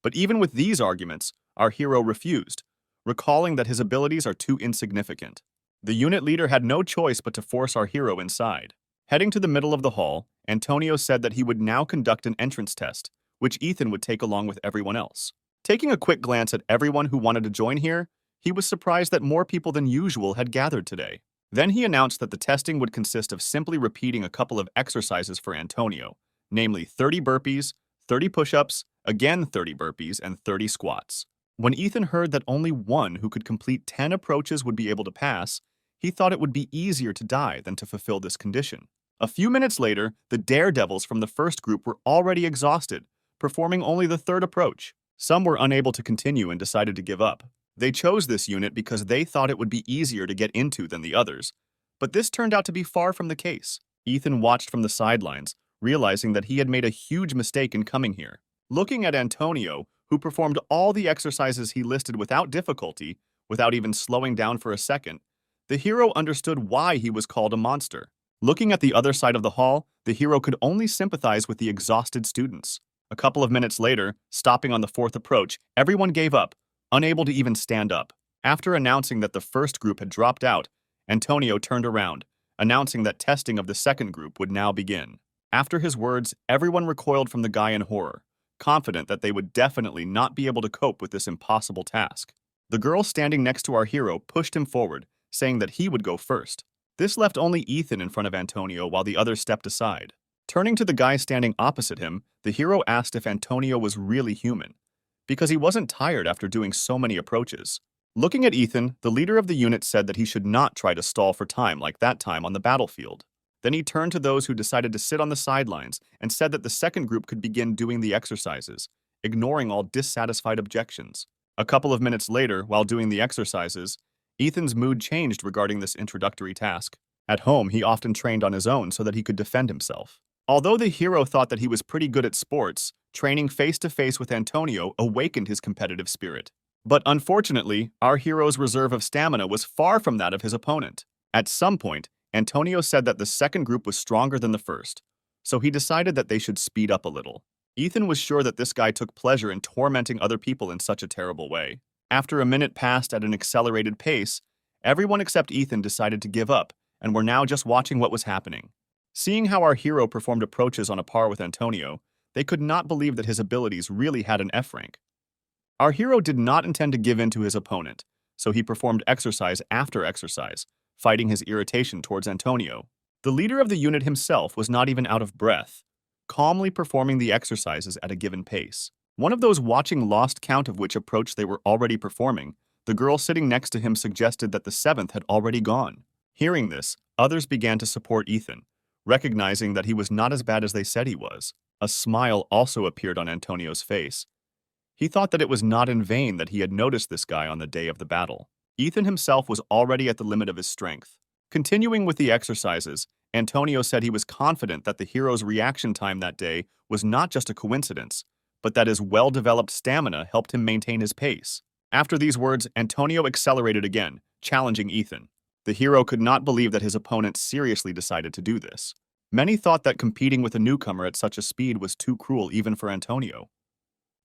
But even with these arguments, our hero refused, recalling that his abilities are too insignificant. The unit leader had no choice but to force our hero inside. Heading to the middle of the hall, Antonio said that he would now conduct an entrance test, which Ethan would take along with everyone else. Taking a quick glance at everyone who wanted to join here, he was surprised that more people than usual had gathered today. Then he announced that the testing would consist of simply repeating a couple of exercises for Antonio, namely 30 burpees, 30 push-ups, again 30 burpees, and 30 squats. When Ethan heard that only one who could complete 10 approaches would be able to pass, he thought it would be easier to die than to fulfill this condition. A few minutes later, the daredevils from the first group were already exhausted, performing only the third approach. Some were unable to continue and decided to give up. They chose this unit because they thought it would be easier to get into than the others, but this turned out to be far from the case. Ethan watched from the sidelines, realizing that he had made a huge mistake in coming here. Looking at Antonio, who performed all the exercises he listed without difficulty, without even slowing down for a second, the hero understood why he was called a monster. Looking at the other side of the hall, the hero could only sympathize with the exhausted students. A couple of minutes later, stopping on the fourth approach, everyone gave up, unable to even stand up. After announcing that the first group had dropped out, Antonio turned around, announcing that testing of the second group would now begin. After his words, everyone recoiled from the guy in horror, confident that they would definitely not be able to cope with this impossible task. The girl standing next to our hero pushed him forward, saying that he would go first. This left only Ethan in front of Antonio while the others stepped aside. Turning to the guy standing opposite him, the hero asked if Antonio was really human, because he wasn't tired after doing so many approaches. Looking at Ethan, the leader of the unit said that he should not try to stall for time like that time on the battlefield. Then he turned to those who decided to sit on the sidelines and said that the second group could begin doing the exercises, ignoring all dissatisfied objections. A couple of minutes later, while doing the exercises, Ethan's mood changed regarding this introductory task. At home, he often trained on his own so that he could defend himself. Although the hero thought that he was pretty good at sports, training face-to-face with Antonio awakened his competitive spirit. But unfortunately, our hero's reserve of stamina was far from that of his opponent. At some point, Antonio said that the second group was stronger than the first, so he decided that they should speed up a little. Ethan was sure that this guy took pleasure in tormenting other people in such a terrible way. After a minute passed at an accelerated pace, everyone except Ethan decided to give up and were now just watching what was happening. Seeing how our hero performed approaches on a par with Antonio, they could not believe that his abilities really had an F rank. Our hero did not intend to give in to his opponent, so he performed exercise after exercise, fighting his irritation towards Antonio. The leader of the unit himself was not even out of breath, calmly performing the exercises at a given pace. One of those watching lost count of which approach they were already performing. The girl sitting next to him suggested that the seventh had already gone. Hearing this, others began to support Ethan, recognizing that he was not as bad as they said he was. A smile also appeared on Antonio's face. He thought that it was not in vain that he had noticed this guy on the day of the battle. Ethan himself was already at the limit of his strength. Continuing with the exercises, Antonio said he was confident that the hero's reaction time that day was not just a coincidence, but that his well-developed stamina helped him maintain his pace. After these words, Antonio accelerated again, challenging Ethan. The hero could not believe that his opponent seriously decided to do this. Many thought that competing with a newcomer at such a speed was too cruel even for Antonio.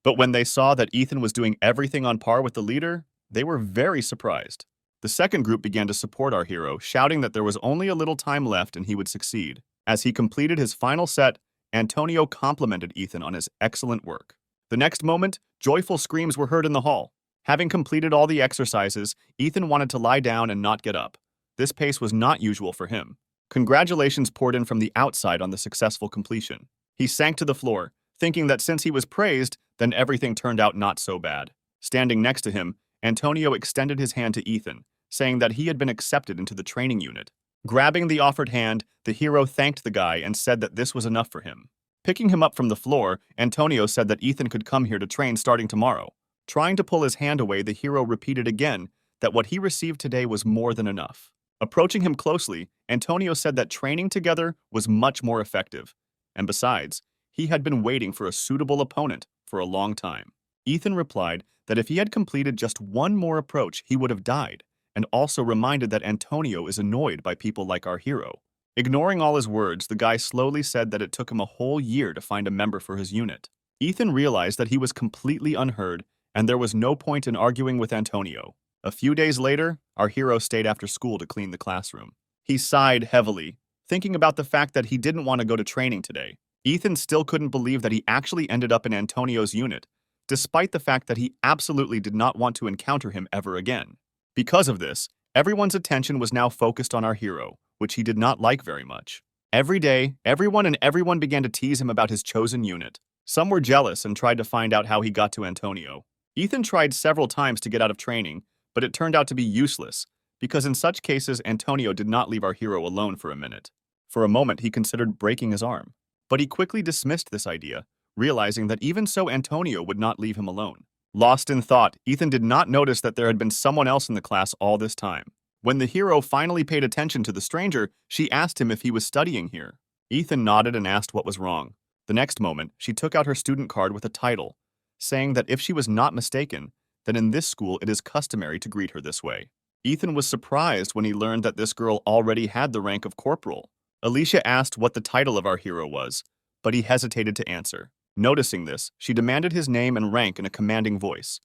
But when they saw that Ethan was doing everything on par with the leader, they were very surprised. The second group began to support our hero, shouting that there was only a little time left and he would succeed. As he completed his final set, Antonio complimented Ethan on his excellent work. The next moment, joyful screams were heard in the hall. Having completed all the exercises, Ethan wanted to lie down and not get up. This pace was not usual for him. Congratulations poured in from the outside on the successful completion. He sank to the floor, thinking that since he was praised, then everything turned out not so bad. Standing next to him, Antonio extended his hand to Ethan, saying that he had been accepted into the training unit. Grabbing the offered hand, the hero thanked the guy and said that this was enough for him. Picking him up from the floor, Antonio said that Ethan could come here to train starting tomorrow. Trying to pull his hand away, the hero repeated again that what he received today was more than enough. Approaching him closely, Antonio said that training together was much more effective, and besides, he had been waiting for a suitable opponent for a long time. Ethan replied that if he had completed just one more approach, he would have died, and also reminded that Antonio is annoyed by people like our hero. Ignoring all his words, the guy slowly said that it took him a whole year to find a member for his unit. Ethan realized that he was completely unheard, and there was no point in arguing with Antonio. A few days later, our hero stayed after school to clean the classroom. He sighed heavily, thinking about the fact that he didn't want to go to training today. Ethan still couldn't believe that he actually ended up in Antonio's unit, despite the fact that he absolutely did not want to encounter him ever again. Because of this, everyone's attention was now focused on our hero, which he did not like very much. Every day, everyone began to tease him about his chosen unit. Some were jealous and tried to find out how he got to Antonio. Ethan tried several times to get out of training, but it turned out to be useless, because in such cases, Antonio did not leave our hero alone for a minute. For a moment, he considered breaking his arm, but he quickly dismissed this idea, realizing that even so, Antonio would not leave him alone. Lost in thought, Ethan did not notice that there had been someone else in the class all this time. When the hero finally paid attention to the stranger, she asked him if he was studying here. Ethan nodded and asked what was wrong. The next moment, she took out her student card with a title, saying that if she was not mistaken, then in this school it is customary to greet her this way. Ethan was surprised when he learned that this girl already had the rank of corporal. Alicia asked what the title of our hero was, but he hesitated to answer. Noticing this, she demanded his name and rank in a commanding voice.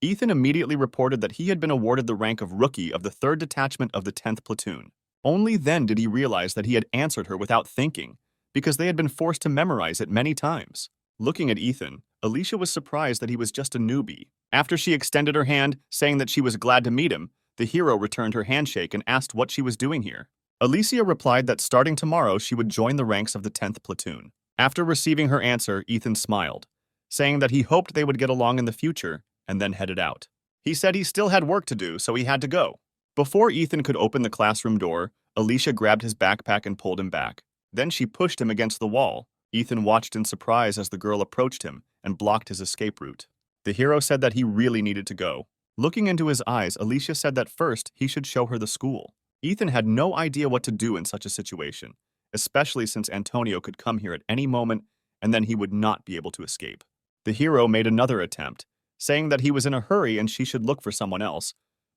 Ethan immediately reported that he had been awarded the rank of Rookie of the 3rd Detachment of the 10th Platoon. Only then did he realize that he had answered her without thinking, because they had been forced to memorize it many times. Looking at Ethan, Alicia was surprised that he was just a newbie. After she extended her hand, saying that she was glad to meet him, the hero returned her handshake and asked what she was doing here. Alicia replied that starting tomorrow she would join the ranks of the 10th Platoon. After receiving her answer, Ethan smiled, saying that he hoped they would get along in the future, and then headed out. He said he still had work to do, so he had to go. Before Ethan could open the classroom door, Alicia grabbed his backpack and pulled him back. Then she pushed him against the wall. Ethan watched in surprise as the girl approached him and blocked his escape route. The hero said that he really needed to go. Looking into his eyes, Alicia said that first he should show her the school. Ethan had no idea what to do in such a situation, especially since Antonio could come here at any moment and then he would not be able to escape. The hero made another attempt, saying that he was in a hurry and she should look for someone else,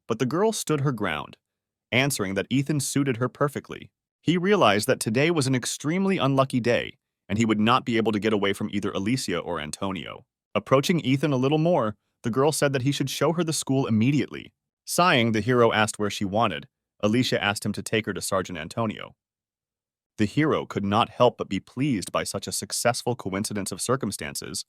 but the girl stood her ground, answering that Ethan suited her perfectly. He realized that today was an extremely unlucky day, and he would not be able to get away from either Alicia or Antonio. Approaching Ethan a little more, the girl said that he should show her the school immediately. Sighing, the hero asked where she wanted. Alicia asked him to take her to Sergeant Antonio. The hero could not help but be pleased by such a successful coincidence of circumstances.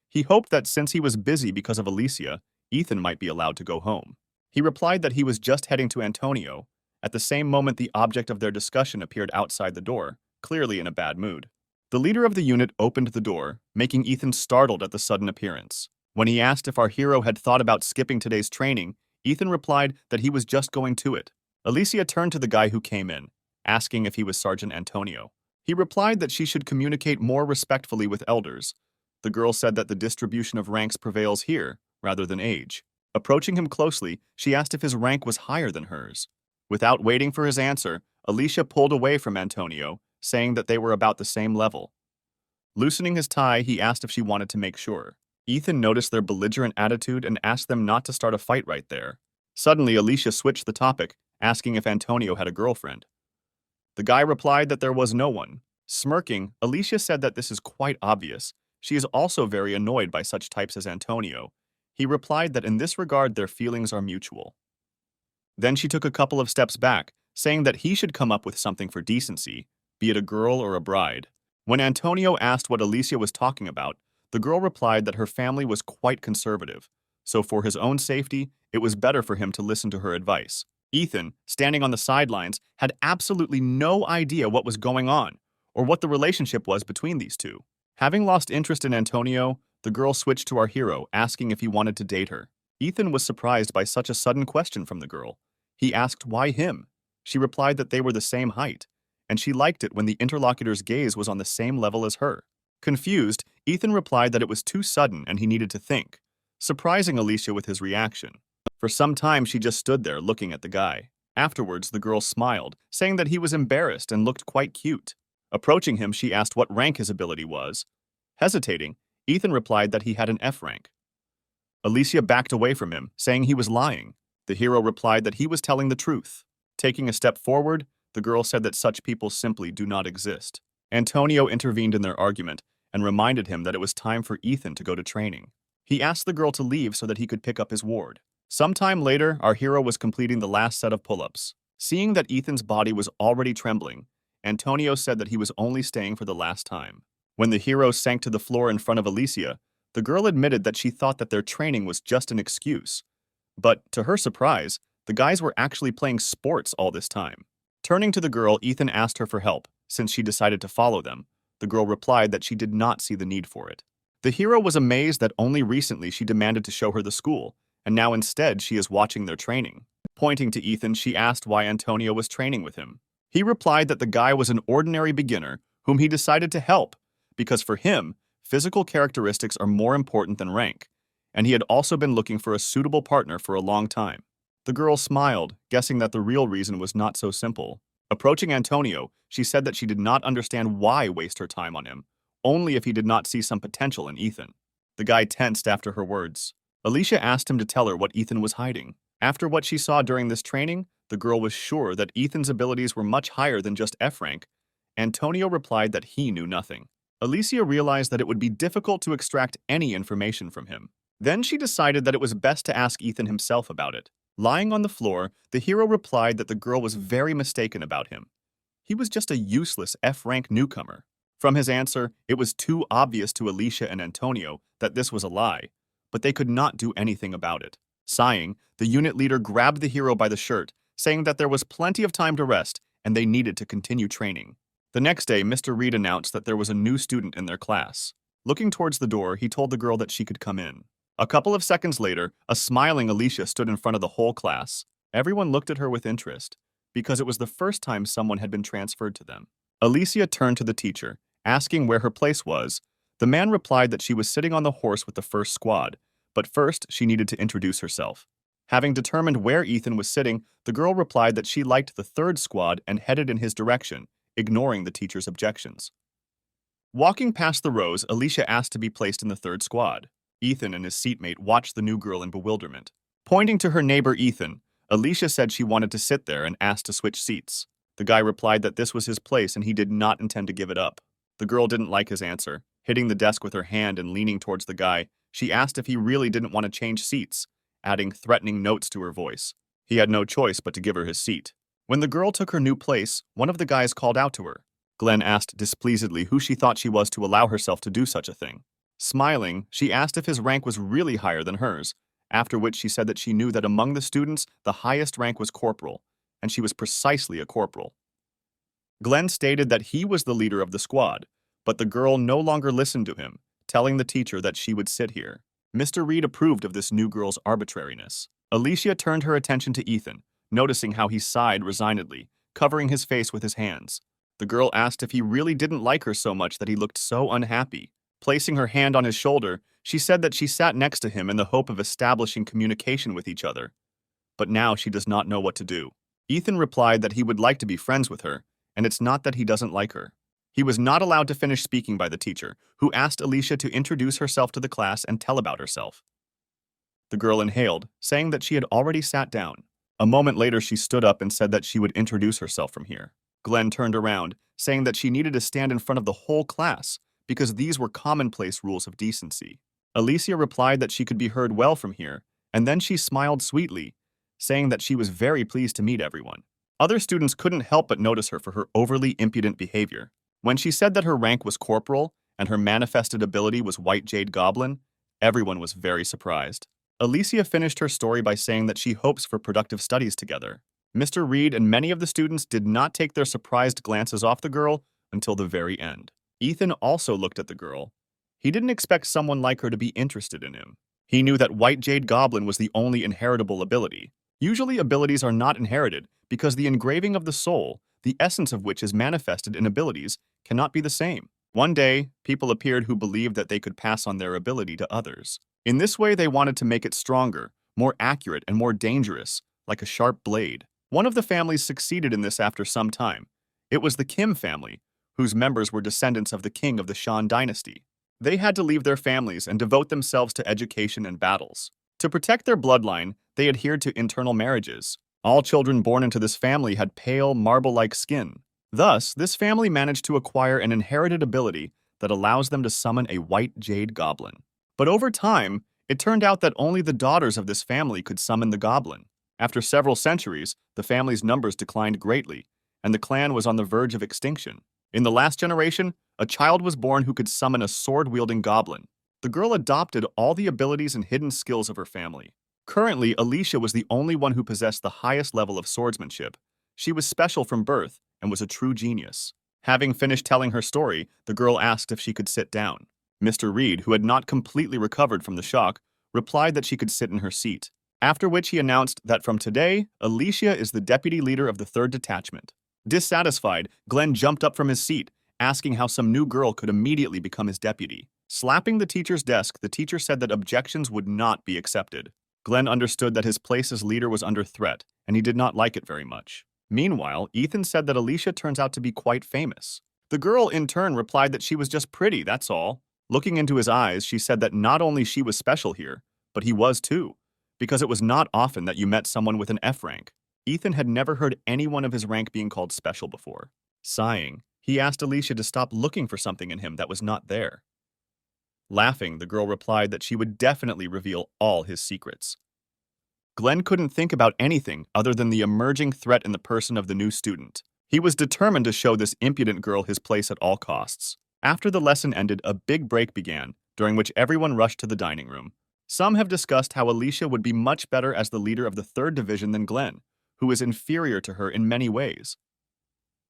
He hoped that since he was busy because of Alicia, Ethan might be allowed to go home. He replied that he was just heading to Antonio. At the same moment, the object of their discussion appeared outside the door, clearly in a bad mood. The leader of the unit opened the door, making Ethan startled at the sudden appearance. When he asked if our hero had thought about skipping today's training, Ethan replied that he was just going to it. Alicia turned to the guy who came in, asking if he was Sergeant Antonio. He replied that she should communicate more respectfully with elders. The girl said that the distribution of ranks prevails here, rather than age. Approaching him closely, she asked if his rank was higher than hers. Without waiting for his answer, Alicia pulled away from Antonio, saying that they were about the same level. Loosening his tie, he asked if she wanted to make sure. Ethan noticed their belligerent attitude and asked them not to start a fight right there. Suddenly, Alicia switched the topic, asking if Antonio had a girlfriend. The guy replied that there was no one. Smirking, Alicia said that this is quite obvious. She is also very annoyed by such types as Antonio. He replied that in this regard their feelings are mutual. Then she took a couple of steps back, saying that he should come up with something for decency, be it a girl or a bride. When Antonio asked what Alicia was talking about, the girl replied that her family was quite conservative, so for his own safety, it was better for him to listen to her advice. Ethan, standing on the sidelines, had absolutely no idea what was going on, or what the relationship was between these two. Having lost interest in Antonio, the girl switched to our hero, asking if he wanted to date her. Ethan was surprised by such a sudden question from the girl. He asked why him. She replied that they were the same height, and she liked it when the interlocutor's gaze was on the same level as her. Confused, Ethan replied that it was too sudden and he needed to think, surprising Alicia with his reaction. For some time, she just stood there looking at the guy. Afterwards, the girl smiled, saying that he was embarrassed and looked quite cute. Approaching him, she asked what rank his ability was. Hesitating, Ethan replied that he had an F rank. Alicia backed away from him, saying he was lying. The hero replied that he was telling the truth. Taking a step forward, the girl said that such people simply do not exist. Antonio intervened in their argument and reminded him that it was time for Ethan to go to training. He asked the girl to leave so that he could pick up his ward. Sometime later, our hero was completing the last set of pull-ups. Seeing that Ethan's body was already trembling, Antonio said that he was only staying for the last time. When the hero sank to the floor in front of Alicia, the girl admitted that she thought that their training was just an excuse. But, to her surprise, the guys were actually playing sports all this time. Turning to the girl, Ethan asked her for help, since she decided to follow them. The girl replied that she did not see the need for it. The hero was amazed that only recently she demanded to show her the school, and now instead she is watching their training. Pointing to Ethan, she asked why Antonio was training with him. He replied that the guy was an ordinary beginner whom he decided to help, because for him, physical characteristics are more important than rank, and he had also been looking for a suitable partner for a long time. The girl smiled, guessing that the real reason was not so simple. Approaching Antonio, she said that she did not understand why waste her time on him, only if he did not see some potential in Ethan. The guy tensed after her words. Alicia asked him to tell her what Ethan was hiding. After what she saw during this training, the girl was sure that Ethan's abilities were much higher than just F rank. Antonio replied that he knew nothing. Alicia realized that it would be difficult to extract any information from him. Then she decided that it was best to ask Ethan himself about it. Lying on the floor, the hero replied that the girl was very mistaken about him. He was just a useless F-rank newcomer. From his answer, it was too obvious to Alicia and Antonio that this was a lie, but they could not do anything about it. Sighing, the unit leader grabbed the hero by the shirt, saying that there was plenty of time to rest and they needed to continue training. The next day, Mr. Reed announced that there was a new student in their class. Looking towards the door, he told the girl that she could come in. A couple of seconds later, a smiling Alicia stood in front of the whole class. Everyone looked at her with interest, because it was the first time someone had been transferred to them. Alicia turned to the teacher, asking where her place was. The man replied that she was sitting on the horse with the first squad, but first she needed to introduce herself. Having determined where Ethan was sitting, the girl replied that she liked the third squad and headed in his direction, ignoring the teacher's objections. Walking past the rows, Alicia asked to be placed in the third squad. Ethan and his seatmate watched the new girl in bewilderment. Pointing to her neighbor Ethan, Alicia said she wanted to sit there and asked to switch seats. The guy replied that this was his place and he did not intend to give it up. The girl didn't like his answer. Hitting the desk with her hand and leaning towards the guy, she asked if he really didn't want to change seats, adding threatening notes to her voice. He had no choice but to give her his seat. When the girl took her new place, one of the guys called out to her. Glenn asked displeasedly who she thought she was to allow herself to do such a thing. Smiling, she asked if his rank was really higher than hers, after which she said that she knew that among the students, the highest rank was corporal, and she was precisely a corporal. Glenn stated that he was the leader of the squad, but the girl no longer listened to him, telling the teacher that she would sit here. Mr. Reed approved of this new girl's arbitrariness. Alicia turned her attention to Ethan, noticing how he sighed resignedly, covering his face with his hands. The girl asked if he really didn't like her so much that he looked so unhappy. Placing her hand on his shoulder, she said that she sat next to him in the hope of establishing communication with each other. But now she does not know what to do. Ethan replied that he would like to be friends with her, and it's not that he doesn't like her. He was not allowed to finish speaking by the teacher, who asked Alicia to introduce herself to the class and tell about herself. The girl inhaled, saying that she had already sat down. A moment later, she stood up and said that she would introduce herself from here. Glenn turned around, saying that she needed to stand in front of the whole class, because these were commonplace rules of decency. Alicia replied that she could be heard well from here, and then she smiled sweetly, saying that she was very pleased to meet everyone. Other students couldn't help but notice her for her overly impudent behavior. When she said that her rank was corporal and her manifested ability was White Jade Goblin, everyone was very surprised. Alicia finished her story by saying that she hopes for productive studies together. Mr. Reed and many of the students did not take their surprised glances off the girl until the very end. Ethan also looked at the girl. He didn't expect someone like her to be interested in him. He knew that White Jade Goblin was the only inheritable ability. Usually abilities are not inherited because the engraving of the soul, the essence of which is manifested in abilities, cannot be the same. One day, people appeared who believed that they could pass on their ability to others. In this way, they wanted to make it stronger, more accurate, and more dangerous, like a sharp blade. One of the families succeeded in this after some time. It was the Kim family, whose members were descendants of the king of the Shan dynasty. They had to leave their families and devote themselves to education and battles. To protect their bloodline, they adhered to internal marriages. All children born into this family had pale, marble-like skin. Thus, this family managed to acquire an inherited ability that allows them to summon a White Jade Goblin. But over time, it turned out that only the daughters of this family could summon the goblin. After several centuries, the family's numbers declined greatly, and the clan was on the verge of extinction. In the last generation, a child was born who could summon a sword-wielding goblin. The girl adopted all the abilities and hidden skills of her family. Currently, Alicia was the only one who possessed the highest level of swordsmanship. She was special from birth and was a true genius. Having finished telling her story, the girl asked if she could sit down. Mr. Reed, who had not completely recovered from the shock, replied that she could sit in her seat. After which he announced that from today, Alicia is the deputy leader of the 3rd Detachment. Dissatisfied, Glenn jumped up from his seat, asking how some new girl could immediately become his deputy. Slapping the teacher's desk, the teacher said that objections would not be accepted. Glenn understood that his place as leader was under threat, and he did not like it very much. Meanwhile, Ethan said that Alicia turns out to be quite famous. The girl, in turn, replied that she was just pretty, that's all. Looking into his eyes, she said that not only she was special here, but he was too, because it was not often that you met someone with an F rank. Ethan had never heard anyone of his rank being called special before. Sighing, he asked Alicia to stop looking for something in him that was not there. Laughing, the girl replied that she would definitely reveal all his secrets. Glenn couldn't think about anything other than the emerging threat in the person of the new student. He was determined to show this impudent girl his place at all costs. After the lesson ended, a big break began, during which everyone rushed to the dining room. Some have discussed how Alicia would be much better as the leader of the 3rd Division than Glenn, who is inferior to her in many ways.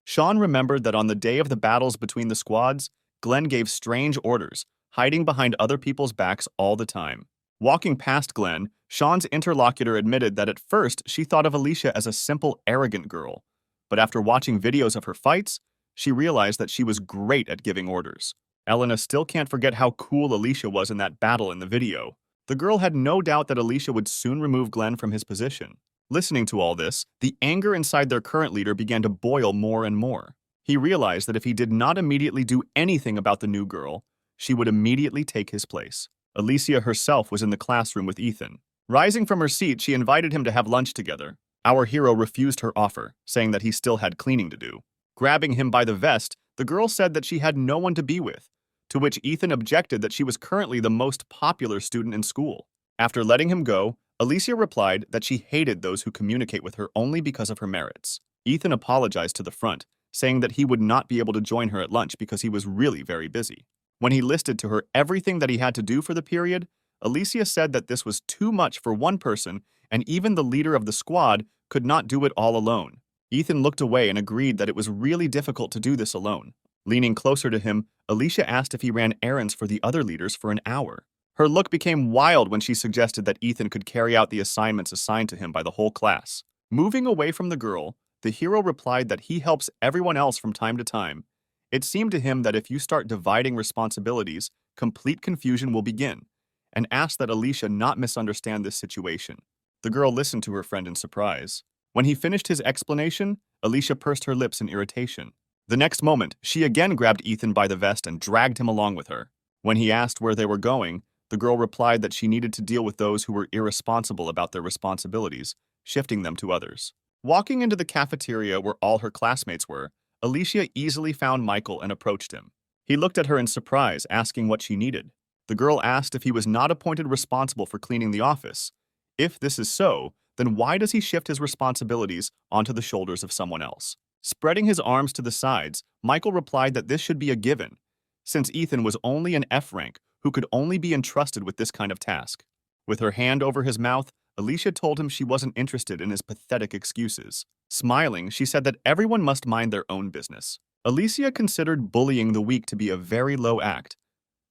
Sean remembered that on the day of the battles between the squads, Glenn gave strange orders, hiding behind other people's backs all the time. Walking past Glenn, Sean's interlocutor admitted that at first she thought of Alicia as a simple, arrogant girl, but after watching videos of her fights, she realized that she was great at giving orders. Elena still can't forget how cool Alicia was in that battle in the video. The girl had no doubt that Alicia would soon remove Glenn from his position. Listening to all this, the anger inside their current leader began to boil more and more. He realized that if he did not immediately do anything about the new girl, she would immediately take his place. Alicia herself was in the classroom with Ethan. Rising from her seat, she invited him to have lunch together. Our hero refused her offer, saying that he still had cleaning to do. Grabbing him by the vest, the girl said that she had no one to be with, to which Ethan objected that she was currently the most popular student in school. After letting him go, Alicia replied that she hated those who communicate with her only because of her merits. Ethan apologized to the front, saying that he would not be able to join her at lunch because he was really very busy. When he listed to her everything that he had to do for the period, Alicia said that this was too much for one person, and even the leader of the squad could not do it all alone. Ethan looked away and agreed that it was really difficult to do this alone. Leaning closer to him, Alicia asked if he ran errands for the other leaders for an hour. Her look became wild when she suggested that Ethan could carry out the assignments assigned to him by the whole class. Moving away from the girl, the hero replied that he helps everyone else from time to time. It seemed to him that if you start dividing responsibilities, complete confusion will begin, and asked that Alicia not misunderstand this situation. The girl listened to her friend in surprise. When he finished his explanation, Alicia pursed her lips in irritation. The next moment, she again grabbed Ethan by the vest and dragged him along with her. When he asked where they were going, the girl replied that she needed to deal with those who were irresponsible about their responsibilities, shifting them to others. Walking into the cafeteria where all her classmates were, Alicia easily found Michael and approached him. He looked at her in surprise, asking what she needed. The girl asked if he was not appointed responsible for cleaning the office. If this is so, then why does he shift his responsibilities onto the shoulders of someone else? Spreading his arms to the sides, Michael replied that this should be a given, since Ethan was only an F rank who could only be entrusted with this kind of task. With her hand over his mouth, Alicia told him she wasn't interested in his pathetic excuses. Smiling, she said that everyone must mind their own business. Alicia considered bullying the weak to be a very low act.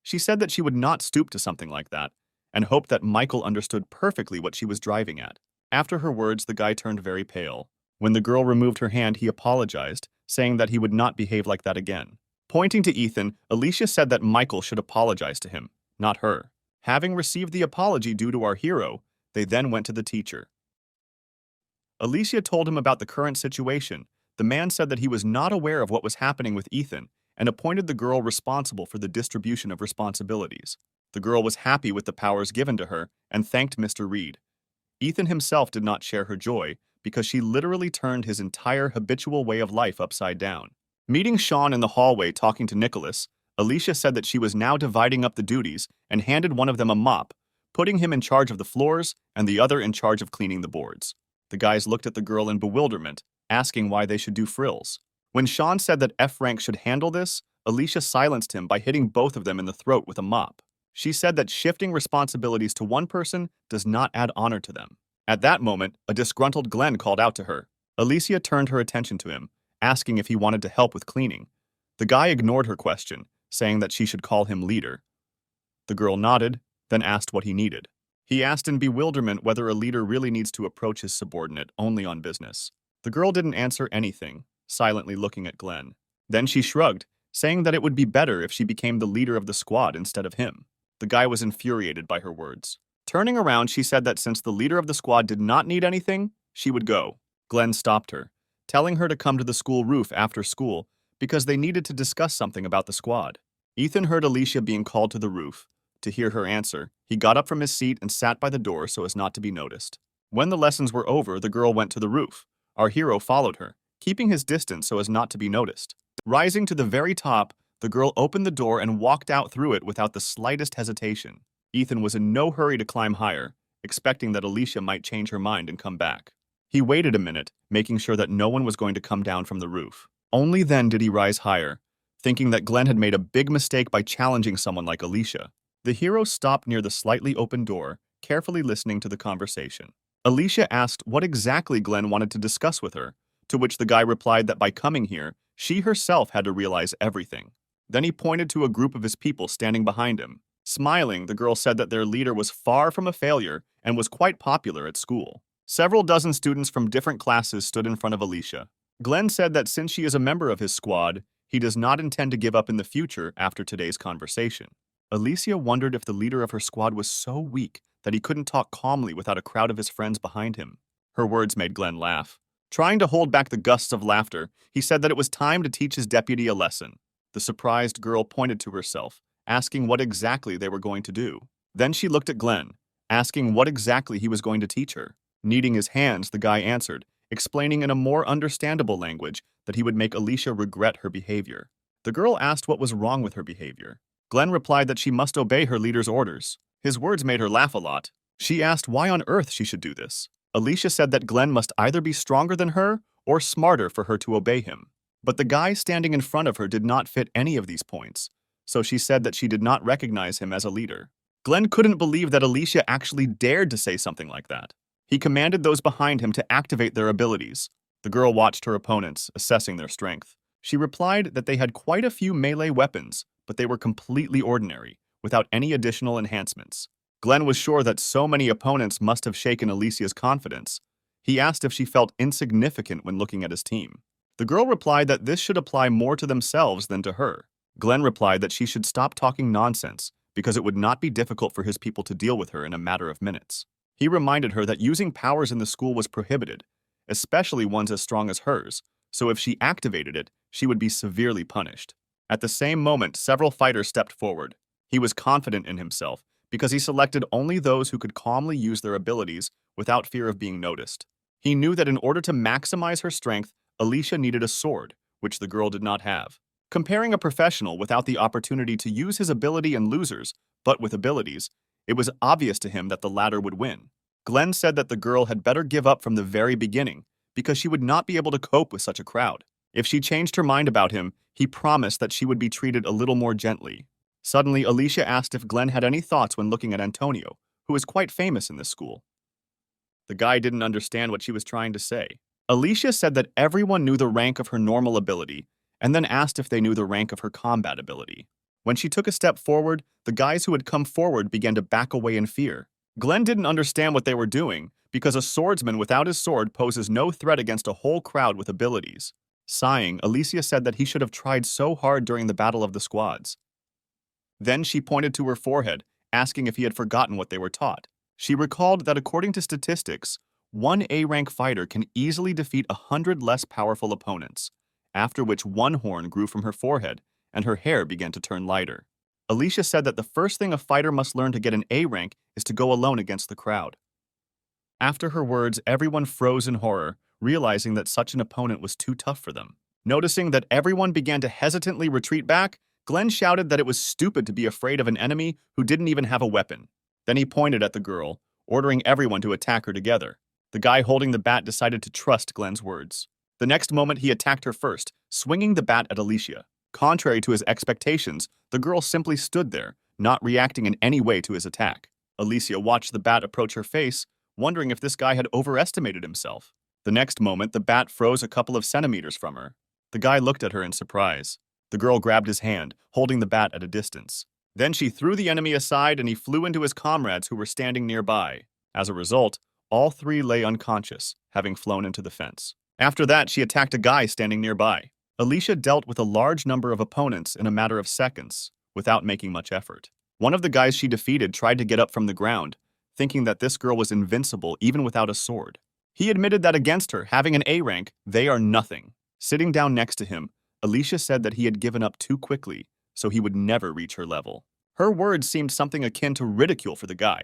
She said that she would not stoop to something like that, and hoped that Michael understood perfectly what she was driving at. After her words, the guy turned very pale. When the girl removed her hand, he apologized, saying that he would not behave like that again. Pointing to Ethan, Alicia said that Michael should apologize to him, not her. Having received the apology due to our hero, they then went to the teacher. Alicia told him about the current situation. The man said that he was not aware of what was happening with Ethan and appointed the girl responsible for the distribution of responsibilities. The girl was happy with the powers given to her and thanked Mr. Reed. Ethan himself did not share her joy because she literally turned his entire habitual way of life upside down. Meeting Sean in the hallway talking to Nicholas, Alicia said that she was now dividing up the duties and handed one of them a mop, putting him in charge of the floors and the other in charge of cleaning the boards. The guys looked at the girl in bewilderment, asking why they should do frills. When Sean said that F rank should handle this, Alicia silenced him by hitting both of them in the throat with a mop. She said that shifting responsibilities to one person does not add honor to them. At that moment, a disgruntled Glenn called out to her. Alicia turned her attention to him, asking if he wanted to help with cleaning. The guy ignored her question, saying that she should call him leader. The girl nodded, then asked what he needed. He asked in bewilderment whether a leader really needs to approach his subordinate only on business. The girl didn't answer anything, silently looking at Glenn. Then she shrugged, saying that it would be better if she became the leader of the squad instead of him. The guy was infuriated by her words. Turning around, she said that since the leader of the squad did not need anything, she would go. Glenn stopped her, telling her to come to the school roof after school because they needed to discuss something about the squad. Ethan heard Alicia being called to the roof. To hear her answer, he got up from his seat and sat by the door so as not to be noticed. When the lessons were over, the girl went to the roof. Our hero followed her, keeping his distance so as not to be noticed. Rising to the very top, the girl opened the door and walked out through it without the slightest hesitation. Ethan was in no hurry to climb higher, expecting that Alicia might change her mind and come back. He waited a minute, making sure that no one was going to come down from the roof. Only then did he rise higher, thinking that Glenn had made a big mistake by challenging someone like Alicia. The hero stopped near the slightly open door, carefully listening to the conversation. Alicia asked what exactly Glenn wanted to discuss with her, to which the guy replied that by coming here, she herself had to realize everything. Then he pointed to a group of his people standing behind him. Smiling, the girl said that their leader was far from a failure and was quite popular at school. Several dozen students from different classes stood in front of Alicia. Glenn said that since she is a member of his squad, he does not intend to give up in the future after today's conversation. Alicia wondered if the leader of her squad was so weak that he couldn't talk calmly without a crowd of his friends behind him. Her words made Glenn laugh. Trying to hold back the gusts of laughter, he said that it was time to teach his deputy a lesson. The surprised girl pointed to herself, asking what exactly they were going to do. Then she looked at Glenn, asking what exactly he was going to teach her. Kneading his hands, the guy answered, explaining in a more understandable language that he would make Alicia regret her behavior. The girl asked what was wrong with her behavior. Glenn replied that she must obey her leader's orders. His words made her laugh a lot. She asked why on earth she should do this. Alicia said that Glenn must either be stronger than her or smarter for her to obey him. But the guy standing in front of her did not fit any of these points, so she said that she did not recognize him as a leader. Glenn couldn't believe that Alicia actually dared to say something like that. He commanded those behind him to activate their abilities. The girl watched her opponents, assessing their strength. She replied that they had quite a few melee weapons, but they were completely ordinary, without any additional enhancements. Glenn was sure that so many opponents must have shaken Alicia's confidence. He asked if she felt insignificant when looking at his team. The girl replied that this should apply more to themselves than to her. Glenn replied that she should stop talking nonsense, because it would not be difficult for his people to deal with her in a matter of minutes. He reminded her that using powers in the school was prohibited, especially ones as strong as hers, so if she activated it, she would be severely punished. At the same moment, several fighters stepped forward. He was confident in himself, because he selected only those who could calmly use their abilities without fear of being noticed. He knew that in order to maximize her strength, Alicia needed a sword, which the girl did not have. Comparing a professional without the opportunity to use his ability and losers, but with abilities, it was obvious to him that the latter would win. Glenn said that the girl had better give up from the very beginning, because she would not be able to cope with such a crowd. If she changed her mind about him, he promised that she would be treated a little more gently. Suddenly, Alicia asked if Glenn had any thoughts when looking at Antonio, who is quite famous in this school. The guy didn't understand what she was trying to say. Alicia said that everyone knew the rank of her normal ability, and then asked if they knew the rank of her combat ability. When she took a step forward, the guys who had come forward began to back away in fear. Glenn didn't understand what they were doing, because a swordsman without his sword poses no threat against a whole crowd with abilities. Sighing, Alicia said that he should have tried so hard during the battle of the squads. Then she pointed to her forehead, asking if he had forgotten what they were taught. She recalled that according to statistics, one A-rank fighter can easily defeat 100 less powerful opponents, after which one horn grew from her forehead and her hair began to turn lighter. Alicia said that the first thing a fighter must learn to get an A rank is to go alone against the crowd. After her words, everyone froze in horror, realizing that such an opponent was too tough for them. Noticing that everyone began to hesitantly retreat back, Glenn shouted that it was stupid to be afraid of an enemy who didn't even have a weapon. Then he pointed at the girl, ordering everyone to attack her together. The guy holding the bat decided to trust Glenn's words. The next moment, he attacked her first, swinging the bat at Alicia. Contrary to his expectations, the girl simply stood there, not reacting in any way to his attack. Alicia watched the bat approach her face, wondering if this guy had overestimated himself. The next moment, the bat froze a couple of centimeters from her. The guy looked at her in surprise. The girl grabbed his hand, holding the bat at a distance. Then she threw the enemy aside and he flew into his comrades who were standing nearby. As a result, all three lay unconscious, having flown into the fence. After that, she attacked a guy standing nearby. Alicia dealt with a large number of opponents in a matter of seconds, without making much effort. One of the guys she defeated tried to get up from the ground, thinking that this girl was invincible even without a sword. He admitted that against her, having an A rank, they are nothing. Sitting down next to him, Alicia said that he had given up too quickly, so he would never reach her level. Her words seemed something akin to ridicule for the guy.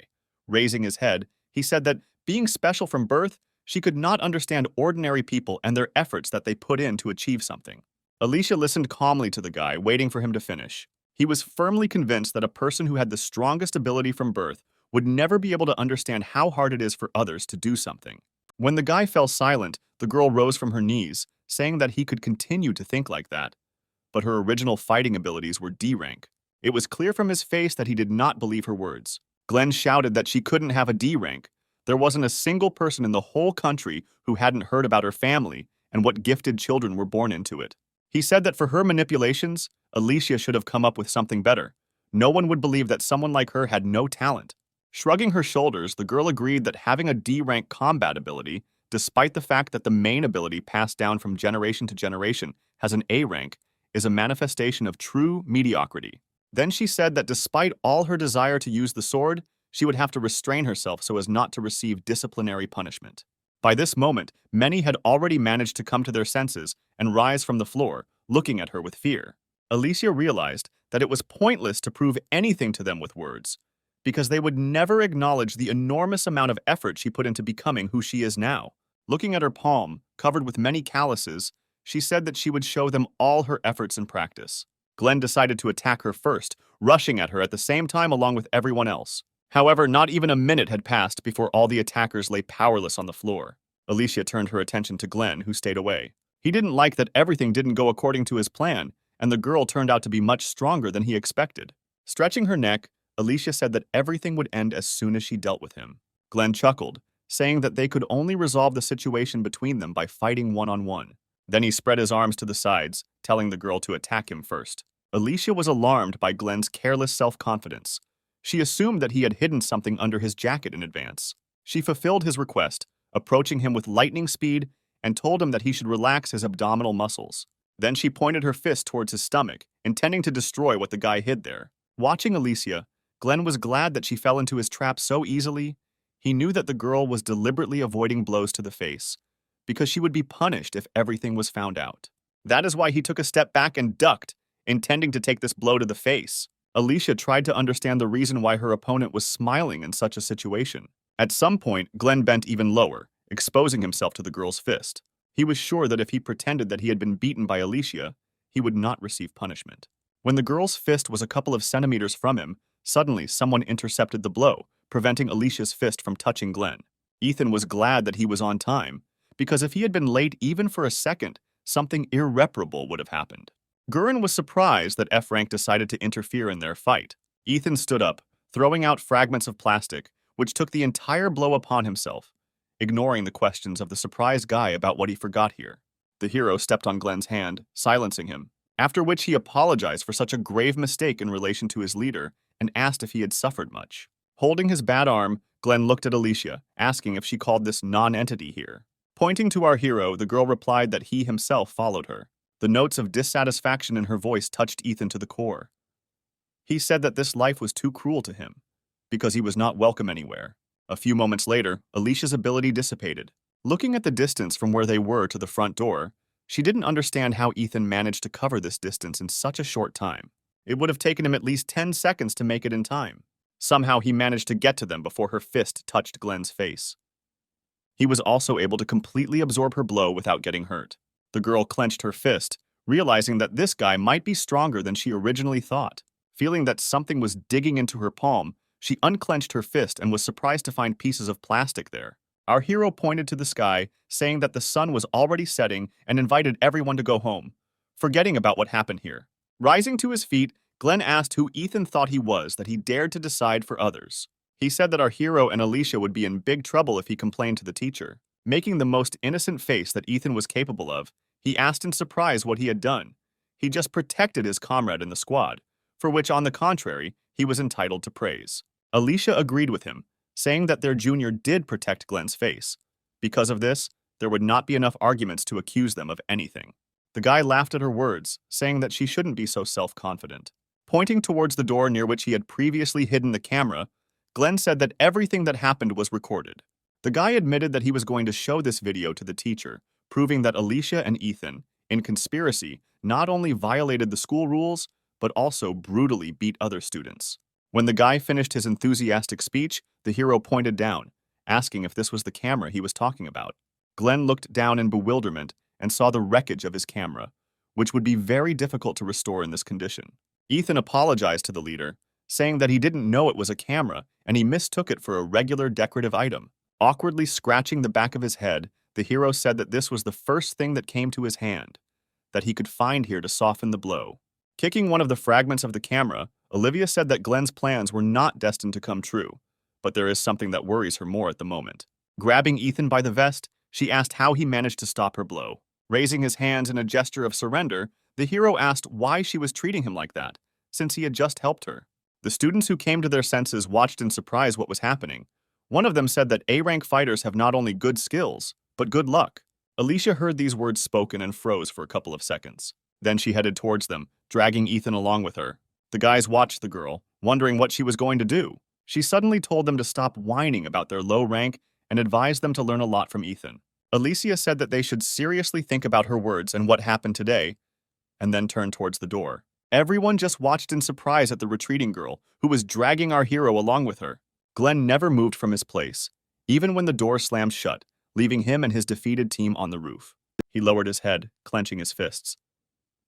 Raising his head, he said that, being special from birth, she could not understand ordinary people and their efforts that they put in to achieve something. Alicia listened calmly to the guy, waiting for him to finish. He was firmly convinced that a person who had the strongest ability from birth would never be able to understand how hard it is for others to do something. When the guy fell silent, the girl rose from her knees, saying that he could continue to think like that. But her original fighting abilities were D rank. It was clear from his face that he did not believe her words. Glenn shouted that she couldn't have a D rank. There wasn't a single person in the whole country who hadn't heard about her family and what gifted children were born into it. He said that for her manipulations, Alicia should have come up with something better. No one would believe that someone like her had no talent. Shrugging her shoulders, the girl agreed that having a D-rank combat ability, despite the fact that the main ability passed down from generation to generation has an A rank, is a manifestation of true mediocrity. Then she said that despite all her desire to use the sword, she would have to restrain herself so as not to receive disciplinary punishment. By this moment, many had already managed to come to their senses and rise from the floor, looking at her with fear. Alicia realized that it was pointless to prove anything to them with words, because they would never acknowledge the enormous amount of effort she put into becoming who she is now. Looking at her palm, covered with many calluses, she said that she would show them all her efforts in practice. Glenn decided to attack her first, rushing at her at the same time along with everyone else. However, not even a minute had passed before all the attackers lay powerless on the floor. Alicia turned her attention to Glenn, who stayed away. He didn't like that everything didn't go according to his plan, and the girl turned out to be much stronger than he expected. Stretching her neck, Alicia said that everything would end as soon as she dealt with him. Glenn chuckled, saying that they could only resolve the situation between them by fighting one-on-one. Then he spread his arms to the sides, telling the girl to attack him first. Alicia was alarmed by Glenn's careless self-confidence. She assumed that he had hidden something under his jacket in advance. She fulfilled his request, approaching him with lightning speed, and told him that he should relax his abdominal muscles. Then she pointed her fist towards his stomach, intending to destroy what the guy hid there. Watching Alicia, Glenn was glad that she fell into his trap so easily. He knew that the girl was deliberately avoiding blows to the face, because she would be punished if everything was found out. That is why he took a step back and ducked, intending to take this blow to the face. Alicia tried to understand the reason why her opponent was smiling in such a situation. At some point, Glenn bent even lower, exposing himself to the girl's fist. He was sure that if he pretended that he had been beaten by Alicia, he would not receive punishment. When the girl's fist was a couple of centimeters from him, suddenly someone intercepted the blow, preventing Alicia's fist from touching Glenn. Ethan was glad that he was on time, because if he had been late even for a second, something irreparable would have happened. Gurren was surprised that F-Rank decided to interfere in their fight. Ethan stood up, throwing out fragments of plastic, which took the entire blow upon himself, ignoring the questions of the surprised guy about what he forgot here. The hero stepped on Glenn's hand, silencing him, after which he apologized for such a grave mistake in relation to his leader and asked if he had suffered much. Holding his bad arm, Glenn looked at Alicia, asking if she called this non-entity here. Pointing to our hero, the girl replied that he himself followed her. The notes of dissatisfaction in her voice touched Ethan to the core. He said that this life was too cruel to him, because he was not welcome anywhere. A few moments later, Alicia's ability dissipated. Looking at the distance from where they were to the front door, she didn't understand how Ethan managed to cover this distance in such a short time. It would have taken him at least 10 seconds to make it in time. Somehow he managed to get to them before her fist touched Glenn's face. He was also able to completely absorb her blow without getting hurt. The girl clenched her fist, realizing that this guy might be stronger than she originally thought. Feeling that something was digging into her palm, she unclenched her fist and was surprised to find pieces of plastic there. Our hero pointed to the sky, saying that the sun was already setting and invited everyone to go home, forgetting about what happened here. Rising to his feet, Glenn asked who Ethan thought he was that he dared to decide for others. He said that our hero and Alicia would be in big trouble if he complained to the teacher. Making the most innocent face that Ethan was capable of, he asked in surprise what he had done. He just protected his comrade in the squad, for which, on the contrary, he was entitled to praise. Alicia agreed with him, saying that their junior did protect Glenn's face. Because of this, there would not be enough arguments to accuse them of anything. The guy laughed at her words, saying that she shouldn't be so self-confident. Pointing towards the door near which he had previously hidden the camera, Glenn said that everything that happened was recorded. The guy admitted that he was going to show this video to the teacher, proving that Alicia and Ethan, in conspiracy, not only violated the school rules, but also brutally beat other students. When the guy finished his enthusiastic speech, the hero pointed down, asking if this was the camera he was talking about. Glenn looked down in bewilderment and saw the wreckage of his camera, which would be very difficult to restore in this condition. Ethan apologized to the leader, saying that he didn't know it was a camera and he mistook it for a regular decorative item. Awkwardly scratching the back of his head, the hero said that this was the first thing that came to his hand, that he could find here to soften the blow. Kicking one of the fragments of the camera, Olivia said that Glenn's plans were not destined to come true, but there is something that worries her more at the moment. Grabbing Ethan by the vest, she asked how he managed to stop her blow. Raising his hands in a gesture of surrender, the hero asked why she was treating him like that, since he had just helped her. The students who came to their senses watched in surprise what was happening. One of them said that A-rank fighters have not only good skills, but good luck. Alicia heard these words spoken and froze for a couple of seconds. Then she headed towards them, dragging Ethan along with her. The guys watched the girl, wondering what she was going to do. She suddenly told them to stop whining about their low rank and advised them to learn a lot from Ethan. Alicia said that they should seriously think about her words and what happened today, and then turned towards the door. Everyone just watched in surprise at the retreating girl, who was dragging our hero along with her. Glenn never moved from his place, even when the door slammed shut, leaving him and his defeated team on the roof. He lowered his head, clenching his fists.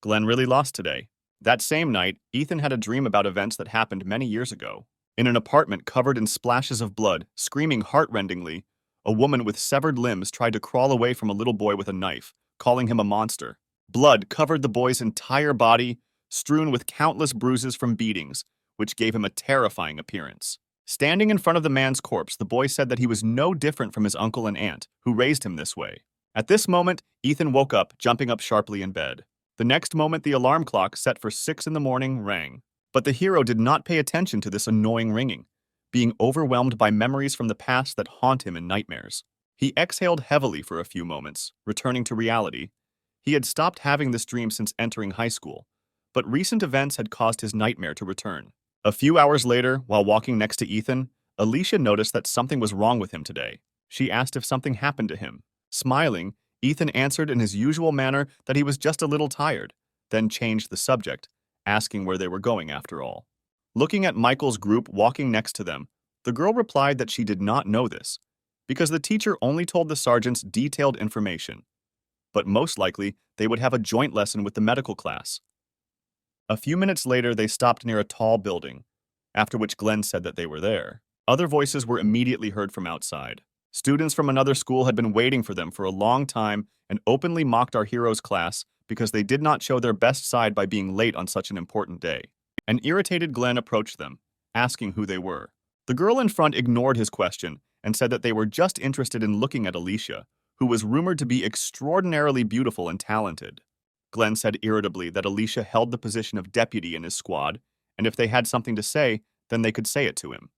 Glenn really lost today. That same night, Ethan had a dream about events that happened many years ago. In an apartment covered in splashes of blood, screaming heart-rendingly, a woman with severed limbs tried to crawl away from a little boy with a knife, calling him a monster. Blood covered the boy's entire body, strewn with countless bruises from beatings, which gave him a terrifying appearance. Standing in front of the man's corpse, the boy said that he was no different from his uncle and aunt, who raised him this way. At this moment, Ethan woke up, jumping up sharply in bed. The next moment, the alarm clock, set for 6 in the morning, rang. But the hero did not pay attention to this annoying ringing, being overwhelmed by memories from the past that haunt him in nightmares. He exhaled heavily for a few moments, returning to reality. He had stopped having this dream since entering high school, but recent events had caused his nightmare to return. A few hours later, while walking next to Ethan, Alicia noticed that something was wrong with him today. She asked if something happened to him. Smiling, Ethan answered in his usual manner that he was just a little tired, then changed the subject, asking where they were going after all. Looking at Michael's group walking next to them, the girl replied that she did not know this, because the teacher only told the sergeants detailed information. But most likely, they would have a joint lesson with the medical class. A few minutes later, they stopped near a tall building, after which Glenn said that they were there. Other voices were immediately heard from outside. Students from another school had been waiting for them for a long time and openly mocked our hero's class because they did not show their best side by being late on such an important day. An irritated Glenn approached them, asking who they were. The girl in front ignored his question and said that they were just interested in looking at Alicia, who was rumored to be extraordinarily beautiful and talented. Glenn said irritably that Alicia held the position of deputy in his squad, and if they had something to say, then they could say it to him.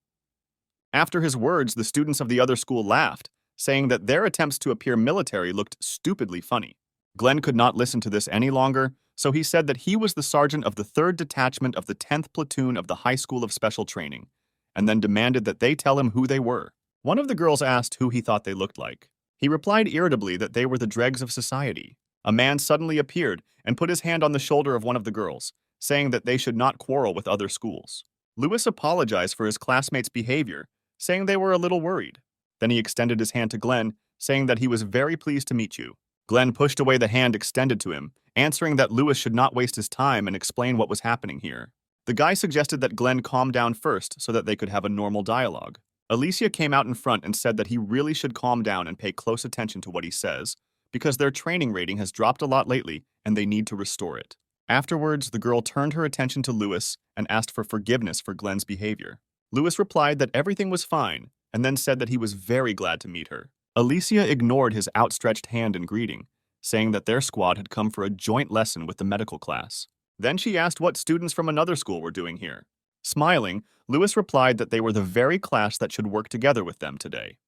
After his words, the students of the other school laughed, saying that their attempts to appear military looked stupidly funny. Glenn could not listen to this any longer, so he said that he was the sergeant of the 3rd Detachment of the 10th Platoon of the High School of Special Training, and then demanded that they tell him who they were. One of the girls asked who he thought they looked like. He replied irritably that they were the dregs of society. A man suddenly appeared and put his hand on the shoulder of one of the girls, saying that they should not quarrel with other schools. Lewis apologized for his classmates' behavior, saying they were a little worried. Then he extended his hand to Glenn, saying that he was very pleased to meet you. Glenn pushed away the hand extended to him, answering that Lewis should not waste his time and explain what was happening here. The guy suggested that Glenn calm down first so that they could have a normal dialogue. Alicia came out in front and said that he really should calm down and pay close attention to what he says, because their training rating has dropped a lot lately and they need to restore it. Afterwards, the girl turned her attention to Lewis and asked for forgiveness for Glenn's behavior. Lewis replied that everything was fine and then said that he was very glad to meet her. Alicia ignored his outstretched hand in greeting, saying that their squad had come for a joint lesson with the medical class. Then she asked what students from another school were doing here. Smiling, Lewis replied that they were the very class that should work together with them today.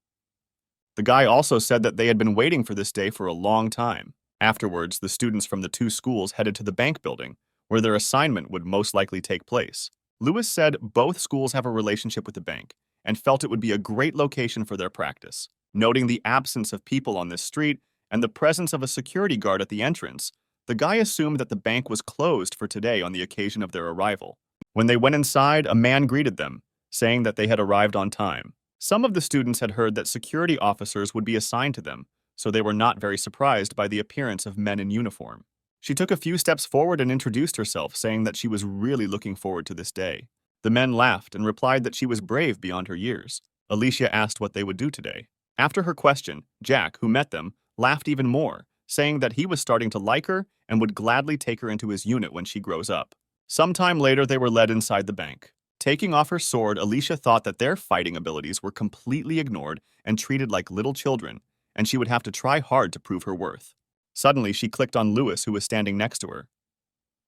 The guy also said that they had been waiting for this day for a long time. Afterwards, the students from the 2 schools headed to the bank building, where their assignment would most likely take place. Lewis said both schools have a relationship with the bank and felt it would be a great location for their practice. Noting the absence of people on this street and the presence of a security guard at the entrance, the guy assumed that the bank was closed for today on the occasion of their arrival. When they went inside, a man greeted them, saying that they had arrived on time. Some of the students had heard that security officers would be assigned to them, so they were not very surprised by the appearance of men in uniform. She took a few steps forward and introduced herself, saying that she was really looking forward to this day. The men laughed and replied that she was brave beyond her years. Alicia asked what they would do today. After her question, Jack, who met them, laughed even more, saying that he was starting to like her and would gladly take her into his unit when she grows up. Sometime later, they were led inside the bank. Taking off her sword, Alicia thought that their fighting abilities were completely ignored and treated like little children, and she would have to try hard to prove her worth. Suddenly, she clicked on Lewis, who was standing next to her.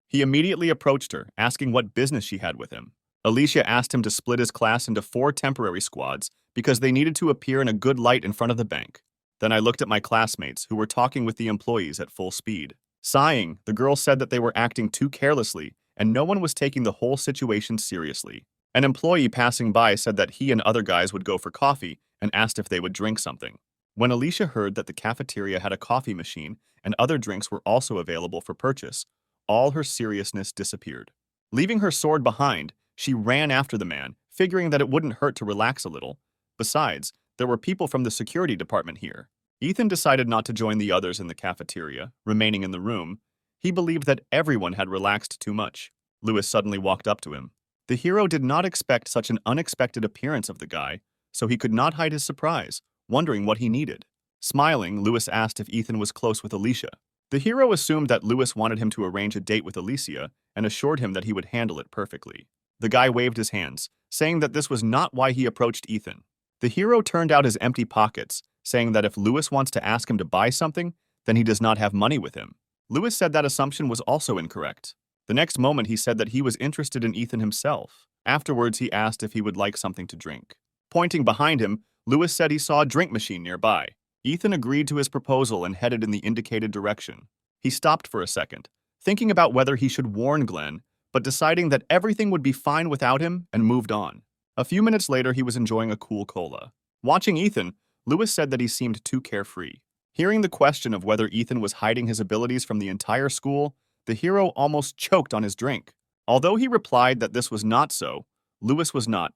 He immediately approached her, asking what business she had with him. Alicia asked him to split his class into 4 temporary squads because they needed to appear in a good light in front of the bank. Then I looked at my classmates, who were talking with the employees at full speed. Sighing, the girl said that they were acting too carelessly and no one was taking the whole situation seriously. An employee passing by said that he and other guys would go for coffee and asked if they would drink something. When Alicia heard that the cafeteria had a coffee machine and other drinks were also available for purchase, all her seriousness disappeared. Leaving her sword behind, she ran after the man, figuring that it wouldn't hurt to relax a little. Besides, there were people from the security department here. Ethan decided not to join the others in the cafeteria, remaining in the room. He believed that everyone had relaxed too much. Lewis suddenly walked up to him. The hero did not expect such an unexpected appearance of the guy, so he could not hide his surprise, wondering what he needed. Smiling, Lewis asked if Ethan was close with Alicia. The hero assumed that Lewis wanted him to arrange a date with Alicia and assured him that he would handle it perfectly. The guy waved his hands, saying that this was not why he approached Ethan. The hero turned out his empty pockets, saying that if Lewis wants to ask him to buy something, then he does not have money with him. Lewis said that assumption was also incorrect. The next moment he said that he was interested in Ethan himself. Afterwards, he asked if he would like something to drink. Pointing behind him, Lewis said he saw a drink machine nearby. Ethan agreed to his proposal and headed in the indicated direction. He stopped for a second, thinking about whether he should warn Glenn, but deciding that everything would be fine without him and moved on. A few minutes later, he was enjoying a cool cola. Watching Ethan, Lewis said that he seemed too carefree. Hearing the question of whether Ethan was hiding his abilities from the entire school, the hero almost choked on his drink. Although he replied that this was not so, Lewis was not.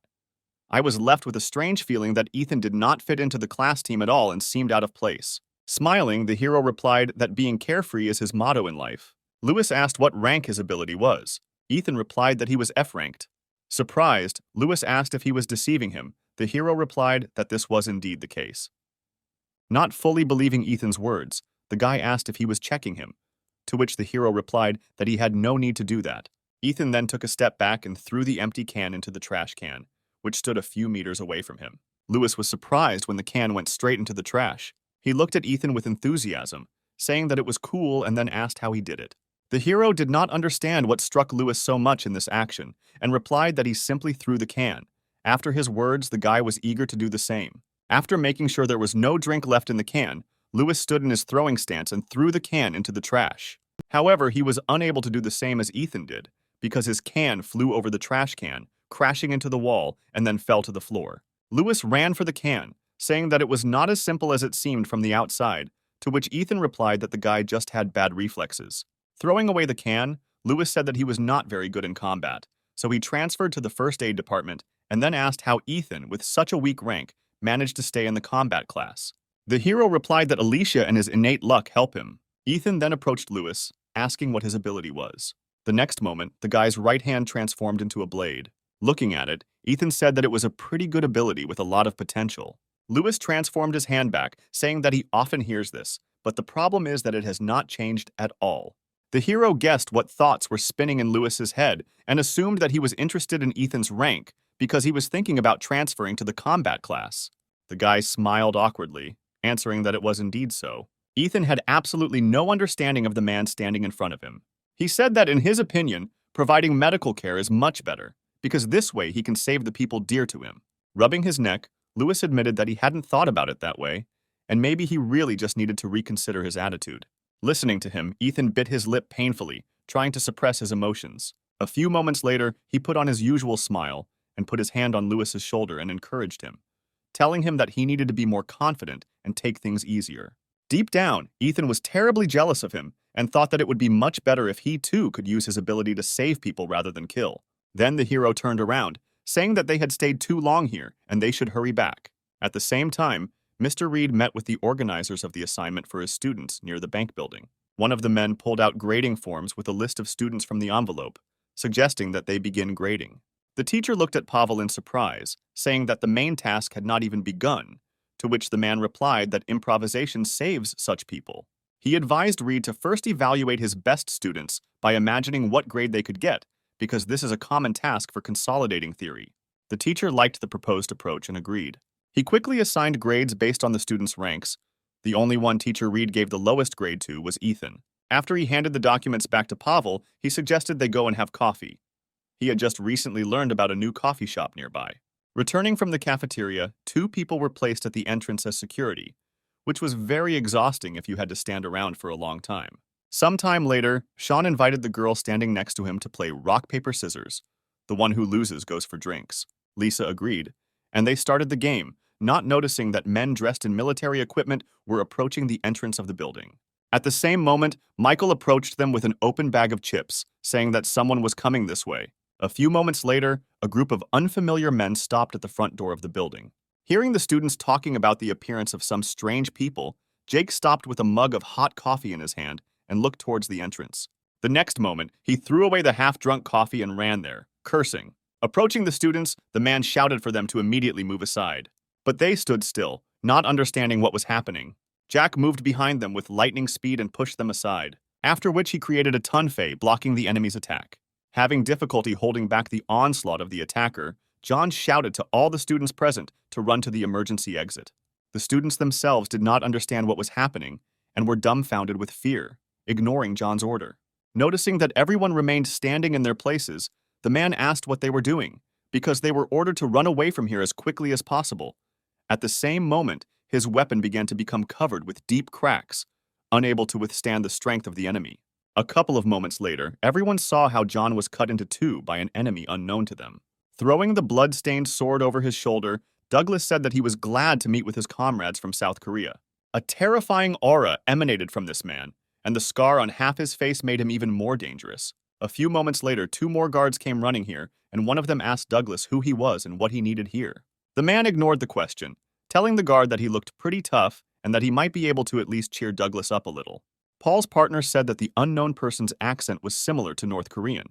I was left with a strange feeling that Ethan did not fit into the class team at all and seemed out of place. Smiling, the hero replied that being carefree is his motto in life. Lewis asked what rank his ability was. Ethan replied that he was F-ranked. Surprised, Lewis asked if he was deceiving him. The hero replied that this was indeed the case. Not fully believing Ethan's words, the guy asked if he was checking him, to which the hero replied that he had no need to do that. Ethan then took a step back and threw the empty can into the trash can, which stood a few meters away from him. Lewis was surprised when the can went straight into the trash. He looked at Ethan with enthusiasm, saying that it was cool and then asked how he did it. The hero did not understand what struck Lewis so much in this action and replied that he simply threw the can. After his words, the guy was eager to do the same. After making sure there was no drink left in the can, Lewis stood in his throwing stance and threw the can into the trash. However, he was unable to do the same as Ethan did, because his can flew over the trash can, crashing into the wall, and then fell to the floor. Lewis ran for the can, saying that it was not as simple as it seemed from the outside, to which Ethan replied that the guy just had bad reflexes. Throwing away the can, Lewis said that he was not very good in combat, so he transferred to the first aid department and then asked how Ethan, with such a weak rank, managed to stay in the combat class. The hero replied that Alicia and his innate luck help him. Ethan then approached Lewis, asking what his ability was. The next moment, the guy's right hand transformed into a blade. Looking at it, Ethan said that it was a pretty good ability with a lot of potential. Lewis transformed his hand back, saying that he often hears this, but the problem is that it has not changed at all. The hero guessed what thoughts were spinning in Lewis's head and assumed that he was interested in Ethan's rank because he was thinking about transferring to the combat class. The guy smiled awkwardly, answering that it was indeed so. Ethan had absolutely no understanding of the man standing in front of him. He said that in his opinion, providing medical care is much better, because this way he can save the people dear to him. Rubbing his neck, Lewis admitted that he hadn't thought about it that way, and maybe he really just needed to reconsider his attitude. Listening to him, Ethan bit his lip painfully, trying to suppress his emotions. A few moments later, he put on his usual smile and put his hand on Lewis's shoulder and encouraged him, telling him that he needed to be more confident and take things easier. Deep down, Ethan was terribly jealous of him and thought that it would be much better if he too could use his ability to save people rather than kill. Then the hero turned around, saying that they had stayed too long here and they should hurry back. At the same time, Mr. Reed met with the organizers of the assignment for his students near the bank building. One of the men pulled out grading forms with a list of students from the envelope, suggesting that they begin grading. The teacher looked at Pavel in surprise, saying that the main task had not even begun, to which the man replied that improvisation saves such people. He advised Reed to first evaluate his best students by imagining what grade they could get, because this is a common task for consolidating theory. The teacher liked the proposed approach and agreed. He quickly assigned grades based on the students' ranks. The only one teacher Reed gave the lowest grade to was Ethan. After he handed the documents back to Pavel, he suggested they go and have coffee. He had just recently learned about a new coffee shop nearby. Returning from the cafeteria, 2 people were placed at the entrance as security, which was very exhausting if you had to stand around for a long time. Sometime later, Sean invited the girl standing next to him to play rock, paper, scissors. The one who loses goes for drinks. Lisa agreed, and they started the game, not noticing that men dressed in military equipment were approaching the entrance of the building. At the same moment, Michael approached them with an open bag of chips, saying that someone was coming this way. A few moments later, a group of unfamiliar men stopped at the front door of the building. Hearing the students talking about the appearance of some strange people, Jake stopped with a mug of hot coffee in his hand and looked towards the entrance. The next moment, he threw away the half-drunk coffee and ran there, cursing. Approaching the students, the man shouted for them to immediately move aside. But they stood still, not understanding what was happening. Jack moved behind them with lightning speed and pushed them aside, after which he created a tunfei blocking the enemy's attack. Having difficulty holding back the onslaught of the attacker, John shouted to all the students present to run to the emergency exit. The students themselves did not understand what was happening and were dumbfounded with fear, ignoring John's order. Noticing that everyone remained standing in their places, the man asked what they were doing, because they were ordered to run away from here as quickly as possible. At the same moment, his weapon began to become covered with deep cracks, unable to withstand the strength of the enemy. A couple of moments later, everyone saw how John was cut into two by an enemy unknown to them. Throwing the blood-stained sword over his shoulder, Douglas said that he was glad to meet with his comrades from South Korea. A terrifying aura emanated from this man, and the scar on half his face made him even more dangerous. A few moments later, two more guards came running here, and one of them asked Douglas who he was and what he needed here. The man ignored the question, telling the guard that he looked pretty tough and that he might be able to at least cheer Douglas up a little. Paul's partner said that the unknown person's accent was similar to North Korean.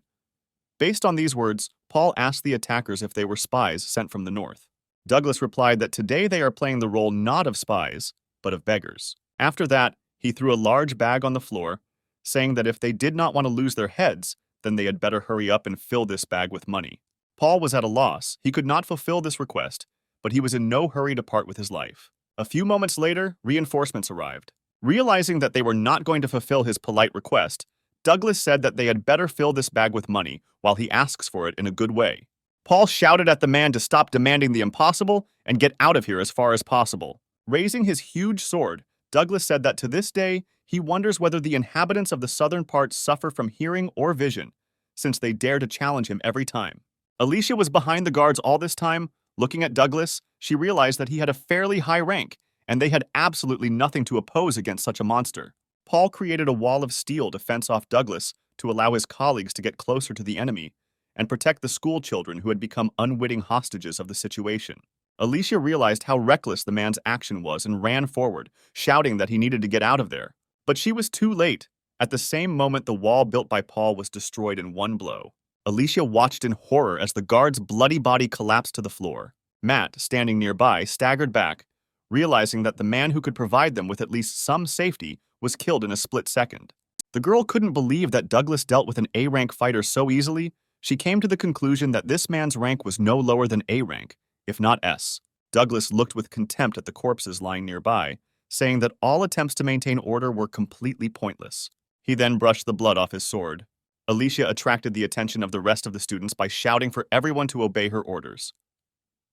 Based on these words, Paul asked the attackers if they were spies sent from the north. Douglas replied that today they are playing the role not of spies, but of beggars. After that, he threw a large bag on the floor, saying that if they did not want to lose their heads, then they had better hurry up and fill this bag with money. Paul was at a loss. He could not fulfill this request, but he was in no hurry to part with his life. A few moments later, reinforcements arrived. Realizing that they were not going to fulfill his polite request, Douglas said that they had better fill this bag with money while he asks for it in a good way. Paul shouted at the man to stop demanding the impossible and get out of here as far as possible. Raising his huge sword, Douglas said that to this day, he wonders whether the inhabitants of the southern part suffer from hearing or vision, since they dare to challenge him every time. Alicia was behind the guards all this time. Looking at Douglas, she realized that he had a fairly high rank, and they had absolutely nothing to oppose against such a monster. Paul created a wall of steel to fence off Douglas to allow his colleagues to get closer to the enemy and protect the school children who had become unwitting hostages of the situation. Alicia realized how reckless the man's action was and ran forward, shouting that he needed to get out of there. But she was too late. At the same moment, the wall built by Paul was destroyed in one blow. Alicia watched in horror as the guard's bloody body collapsed to the floor. Matt, standing nearby, staggered back, realizing that the man who could provide them with at least some safety was killed in a split second. The girl couldn't believe that Douglas dealt with an A-rank fighter so easily. She came to the conclusion that this man's rank was no lower than A rank, if not S. Douglas looked with contempt at the corpses lying nearby, saying that all attempts to maintain order were completely pointless. He then brushed the blood off his sword. Alicia attracted the attention of the rest of the students by shouting for everyone to obey her orders.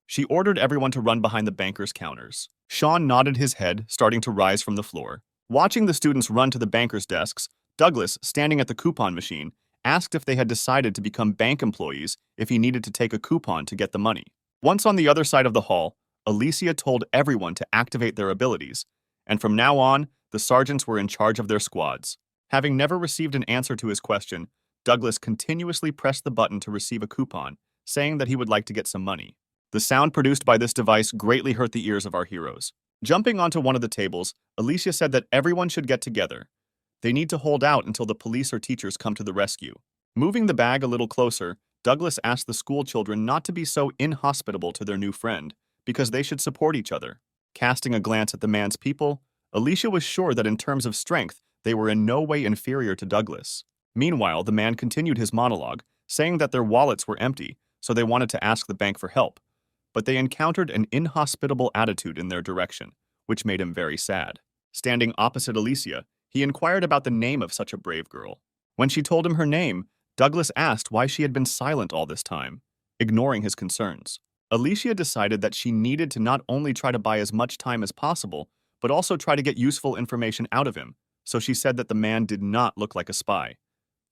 She ordered everyone to run behind the banker's counters. Sean nodded his head, starting to rise from the floor. Watching the students run to the banker's desks, Douglas, standing at the coupon machine, asked if they had decided to become bank employees if he needed to take a coupon to get the money. Once on the other side of the hall, Alicia told everyone to activate their abilities, and from now on, the sergeants were in charge of their squads. Having never received an answer to his question, Douglas continuously pressed the button to receive a coupon, saying that he would like to get some money. The sound produced by this device greatly hurt the ears of our heroes. Jumping onto one of the tables, Alicia said that everyone should get together. They need to hold out until the police or teachers come to the rescue. Moving the bag a little closer, Douglas asked the school children not to be so inhospitable to their new friend, because they should support each other. Casting a glance at the man's people, Alicia was sure that in terms of strength, they were in no way inferior to Douglas. Meanwhile, the man continued his monologue, saying that their wallets were empty, so they wanted to ask the bank for help. But they encountered an inhospitable attitude in their direction, which made him very sad. Standing opposite Alicia, he inquired about the name of such a brave girl. When she told him her name, Douglas asked why she had been silent all this time, ignoring his concerns. Alicia decided that she needed to not only try to buy as much time as possible, but also try to get useful information out of him, so she said that the man did not look like a spy.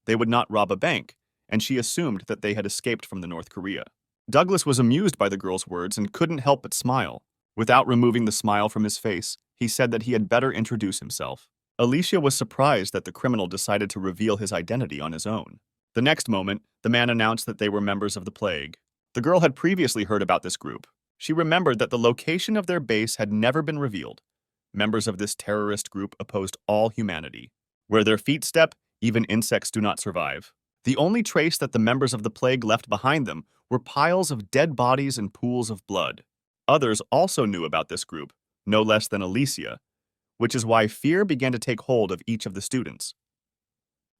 They would not rob a bank, and she assumed that they had escaped from the North Korea. Douglas was amused by the girl's words and couldn't help but smile. Without removing the smile from his face, he said that he had better introduce himself. Alicia was surprised that the criminal decided to reveal his identity on his own. The next moment, the man announced that they were members of the Plague. The girl had previously heard about this group. She remembered that the location of their base had never been revealed. Members of this terrorist group opposed all humanity. Where their feet step, even insects do not survive. The only trace that the members of the Plague left behind them were piles of dead bodies and pools of blood. Others also knew about this group, no less than Alicia, which is why fear began to take hold of each of the students.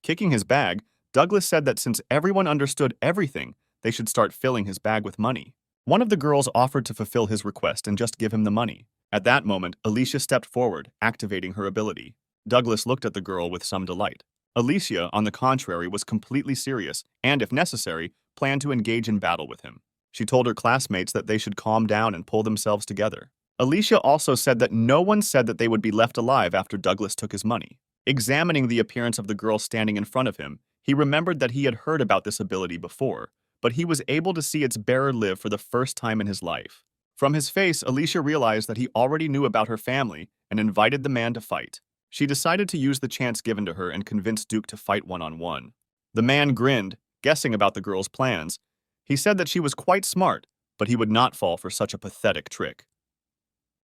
Kicking his bag, Douglas said that since everyone understood everything, they should start filling his bag with money. One of the girls offered to fulfill his request and just give him the money. At that moment, Alicia stepped forward, activating her ability. Douglas looked at the girl with some delight. Alicia, on the contrary, was completely serious and, if necessary, planned to engage in battle with him. She told her classmates that they should calm down and pull themselves together. Alicia also said that no one said that they would be left alive after Douglas took his money. Examining the appearance of the girl standing in front of him, he remembered that he had heard about this ability before, but he was able to see its bearer live for the first time in his life. From his face, Alicia realized that he already knew about her family and invited the man to fight. She decided to use the chance given to her and convince Duke to fight one-on-one. The man grinned, guessing about the girl's plans. He said that she was quite smart, but he would not fall for such a pathetic trick.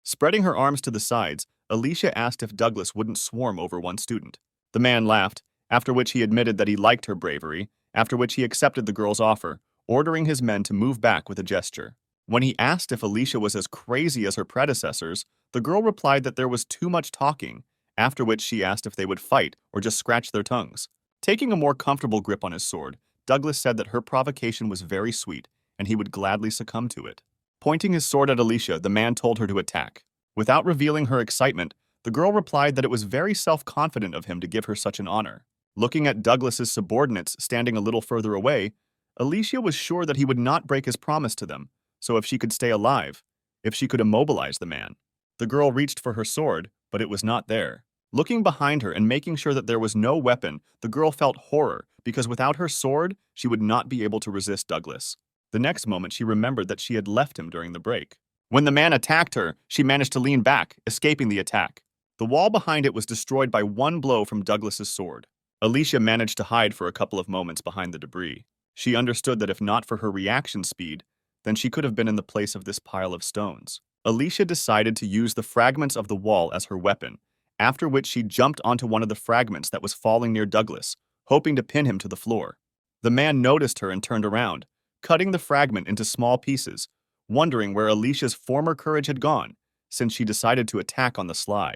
Spreading her arms to the sides, Alicia asked if Douglas wouldn't swarm over one student. The man laughed, after which he admitted that he liked her bravery, after which he accepted the girl's offer, ordering his men to move back with a gesture. When he asked if Alicia was as crazy as her predecessors, the girl replied that there was too much talking, after which she asked if they would fight or just scratch their tongues. Taking a more comfortable grip on his sword, Douglas said that her provocation was very sweet and he would gladly succumb to it. Pointing his sword at Alicia, the man told her to attack. Without revealing her excitement, the girl replied that it was very self-confident of him to give her such an honor. Looking at Douglas's subordinates standing a little further away, Alicia was sure that he would not break his promise to them, so if she could stay alive, if she could immobilize the man. The girl reached for her sword, but it was not there. Looking behind her and making sure that there was no weapon, the girl felt horror because without her sword, she would not be able to resist Douglas. The next moment, she remembered that she had left him during the break. When the man attacked her, she managed to lean back, escaping the attack. The wall behind it was destroyed by one blow from Douglas's sword. Alicia managed to hide for a couple of moments behind the debris. She understood that if not for her reaction speed, then she could have been in the place of this pile of stones. Alicia decided to use the fragments of the wall as her weapon, after which she jumped onto one of the fragments that was falling near Douglas, hoping to pin him to the floor. The man noticed her and turned around, cutting the fragment into small pieces, wondering where Alicia's former courage had gone, since she decided to attack on the sly.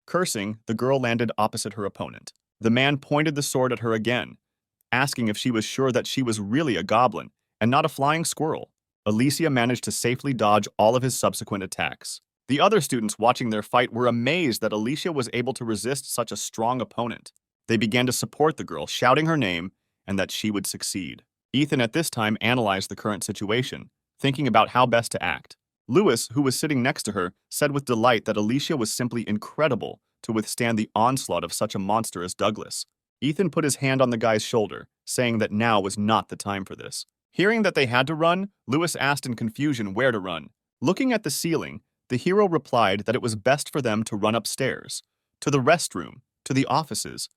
Cursing, the girl landed opposite her opponent. The man pointed the sword at her again, asking if she was sure that she was really a goblin and not a flying squirrel. Alicia managed to safely dodge all of his subsequent attacks. The other students watching their fight were amazed that Alicia was able to resist such a strong opponent. They began to support the girl, shouting her name and that she would succeed. Ethan at this time analyzed the current situation, thinking about how best to act. Lewis, who was sitting next to her, said with delight that Alicia was simply incredible to withstand the onslaught of such a monster as Douglas. Ethan put his hand on the guy's shoulder, saying that now was not the time for this. Hearing that they had to run, Lewis asked in confusion where to run. Looking at the ceiling, the hero replied that it was best for them to run upstairs, to the restroom, to the offices.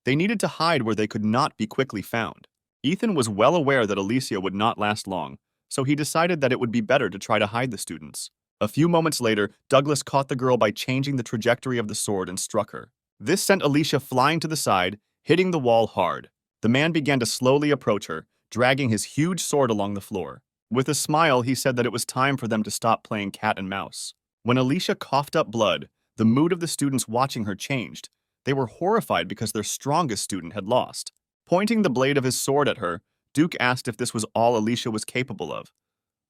They needed to hide where they could not be quickly found. Ethan was well aware that Alicia would not last long, so he decided that it would be better to try to hide the students. A few moments later, Douglas caught the girl by changing the trajectory of the sword and struck her. This sent Alicia flying to the side, hitting the wall hard. The man began to slowly approach her, dragging his huge sword along the floor. With a smile, he said that it was time for them to stop playing cat and mouse. When Alicia coughed up blood, the mood of the students watching her changed. They were horrified because their strongest student had lost. Pointing the blade of his sword at her, Duke asked if this was all Alicia was capable of.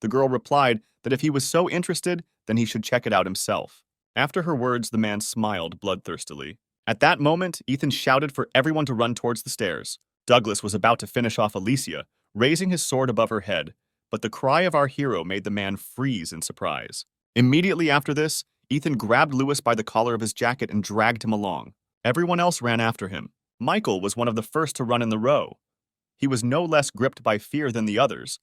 The girl replied that if he was so interested, then he should check it out himself. After her words, the man smiled bloodthirstily. At that moment, Ethan shouted for everyone to run towards the stairs. Douglas was about to finish off Alicia, raising his sword above her head, but the cry of our hero made the man freeze in surprise. Immediately after this, Ethan grabbed Lewis by the collar of his jacket and dragged him along. Everyone else ran after him. Michael was one of the first to run in the row. He was no less gripped by fear than the others.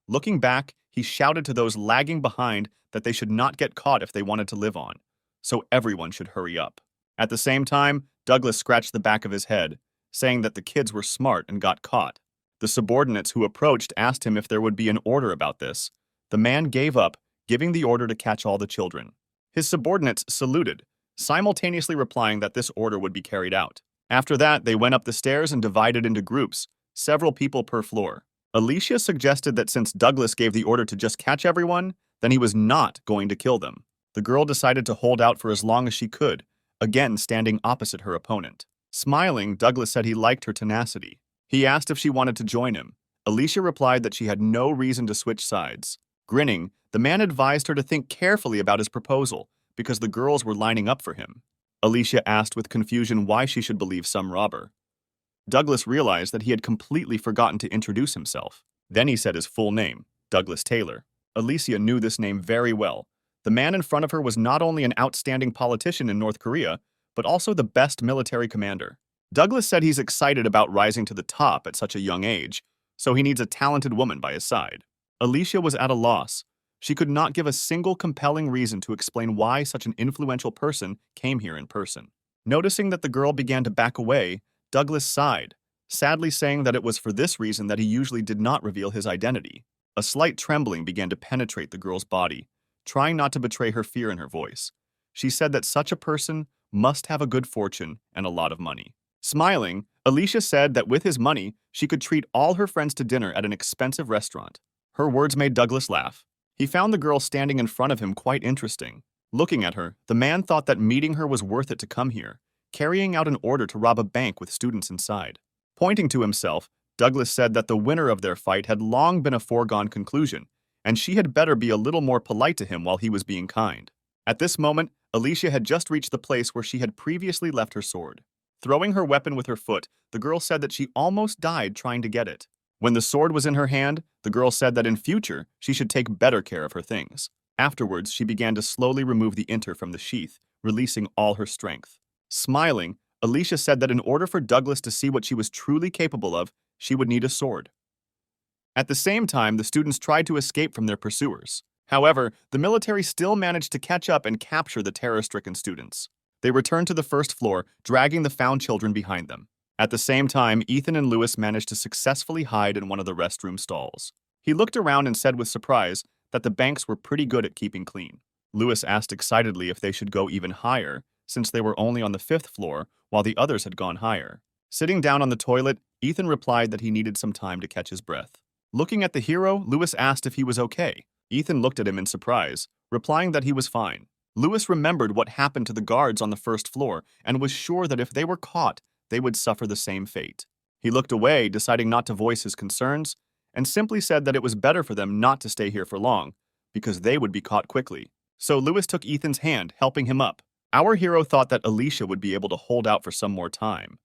Looking back, he shouted to those lagging behind that they should not get caught if they wanted to live on, so everyone should hurry up. At the same time, Douglas scratched the back of his head, saying that the kids were smart and got caught. The subordinates who approached asked him if there would be an order about this. The man gave up, giving the order to catch all the children. His subordinates saluted, simultaneously replying that this order would be carried out. After that, they went up the stairs and divided into groups, several people per floor. Alicia suggested that since Douglas gave the order to just catch everyone, then he was not going to kill them. The girl decided to hold out for as long as she could, again standing opposite her opponent. Smiling, Douglas said he liked her tenacity. He asked if she wanted to join him. Alicia replied that she had no reason to switch sides. Grinning, the man advised her to think carefully about his proposal, because the girls were lining up for him. Alicia asked with confusion why she should believe some robber. Douglas realized that he had completely forgotten to introduce himself. Then he said his full name, Douglas Taylor. Alicia knew this name very well. The man in front of her was not only an outstanding politician in North Korea, but also the best military commander. Douglas said he's excited about rising to the top at such a young age, so he needs a talented woman by his side. Alicia was at a loss. She could not give a single compelling reason to explain why such an influential person came here in person. Noticing that the girl began to back away, Douglas sighed, sadly saying that it was for this reason that he usually did not reveal his identity. A slight trembling began to penetrate the girl's body, trying not to betray her fear in her voice. She said that such a person must have a good fortune and a lot of money. Smiling, Alicia said that with his money, she could treat all her friends to dinner at an expensive restaurant. Her words made Douglas laugh. He found the girl standing in front of him quite interesting. Looking at her, the man thought that meeting her was worth it to come here, carrying out an order to rob a bank with students inside. Pointing to himself, Douglas said that the winner of their fight had long been a foregone conclusion, and she had better be a little more polite to him while he was being kind. At this moment, Alicia had just reached the place where she had previously left her sword. Throwing her weapon with her foot, the girl said that she almost died trying to get it. When the sword was in her hand, the girl said that in future, she should take better care of her things. Afterwards, she began to slowly remove the inter from the sheath, releasing all her strength. Smiling, Alicia said that in order for Douglas to see what she was truly capable of, she would need a sword. At the same time, the students tried to escape from their pursuers. However, the military still managed to catch up and capture the terror-stricken students. They returned to the first floor, dragging the found children behind them. At the same time, Ethan and Lewis managed to successfully hide in one of the restroom stalls. He looked around and said with surprise that the banks were pretty good at keeping clean. Lewis asked excitedly if they should go even higher, since they were only on the 5th floor, while the others had gone higher. Sitting down on the toilet, Ethan replied that he needed some time to catch his breath. Looking at the hero, Lewis asked if he was okay. Ethan looked at him in surprise, replying that he was fine. Lewis remembered what happened to the guards on the 1st floor and was sure that if they were caught, they would suffer the same fate. He looked away, deciding not to voice his concerns, and simply said that it was better for them not to stay here for long, because they would be caught quickly. So Lewis took Ethan's hand, helping him up. Our hero thought that Alicia would be able to hold out for some more time.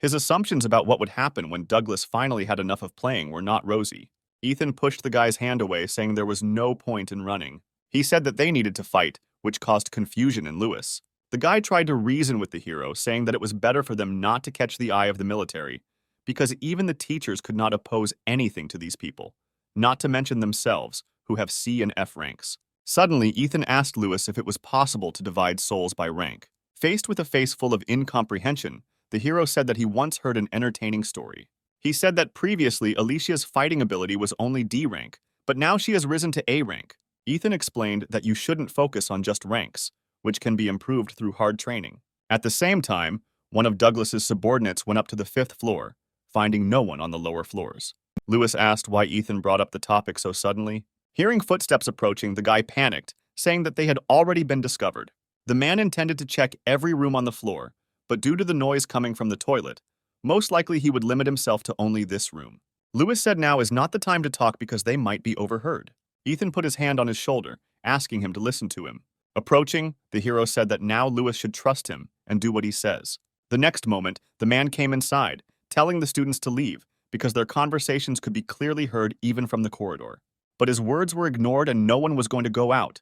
His assumptions about what would happen when Douglas finally had enough of playing were not rosy. Ethan pushed the guy's hand away, saying there was no point in running. He said that they needed to fight, which caused confusion in Lewis. The guy tried to reason with the hero, saying that it was better for them not to catch the eye of the military, because even the teachers could not oppose anything to these people, not to mention themselves, who have C and F ranks. Suddenly, Ethan asked Lewis if it was possible to divide souls by rank. Faced with a face full of incomprehension, the hero said that he once heard an entertaining story. He said that previously Alicia's fighting ability was only D rank, but now she has risen to A rank. Ethan explained that you shouldn't focus on just ranks, which can be improved through hard training. At the same time, one of Douglas's subordinates went up to the 5th floor, finding no one on the lower floors. Lewis asked why Ethan brought up the topic so suddenly. Hearing footsteps approaching, the guy panicked, saying that they had already been discovered. The man intended to check every room on the floor, but due to the noise coming from the toilet, most likely he would limit himself to only this room. Lewis said now is not the time to talk because they might be overheard. Ethan put his hand on his shoulder, asking him to listen to him. Approaching, the hero said that now Lewis should trust him and do what he says. The next moment, the man came inside, telling the students to leave because their conversations could be clearly heard even from the corridor. But his words were ignored and no one was going to go out.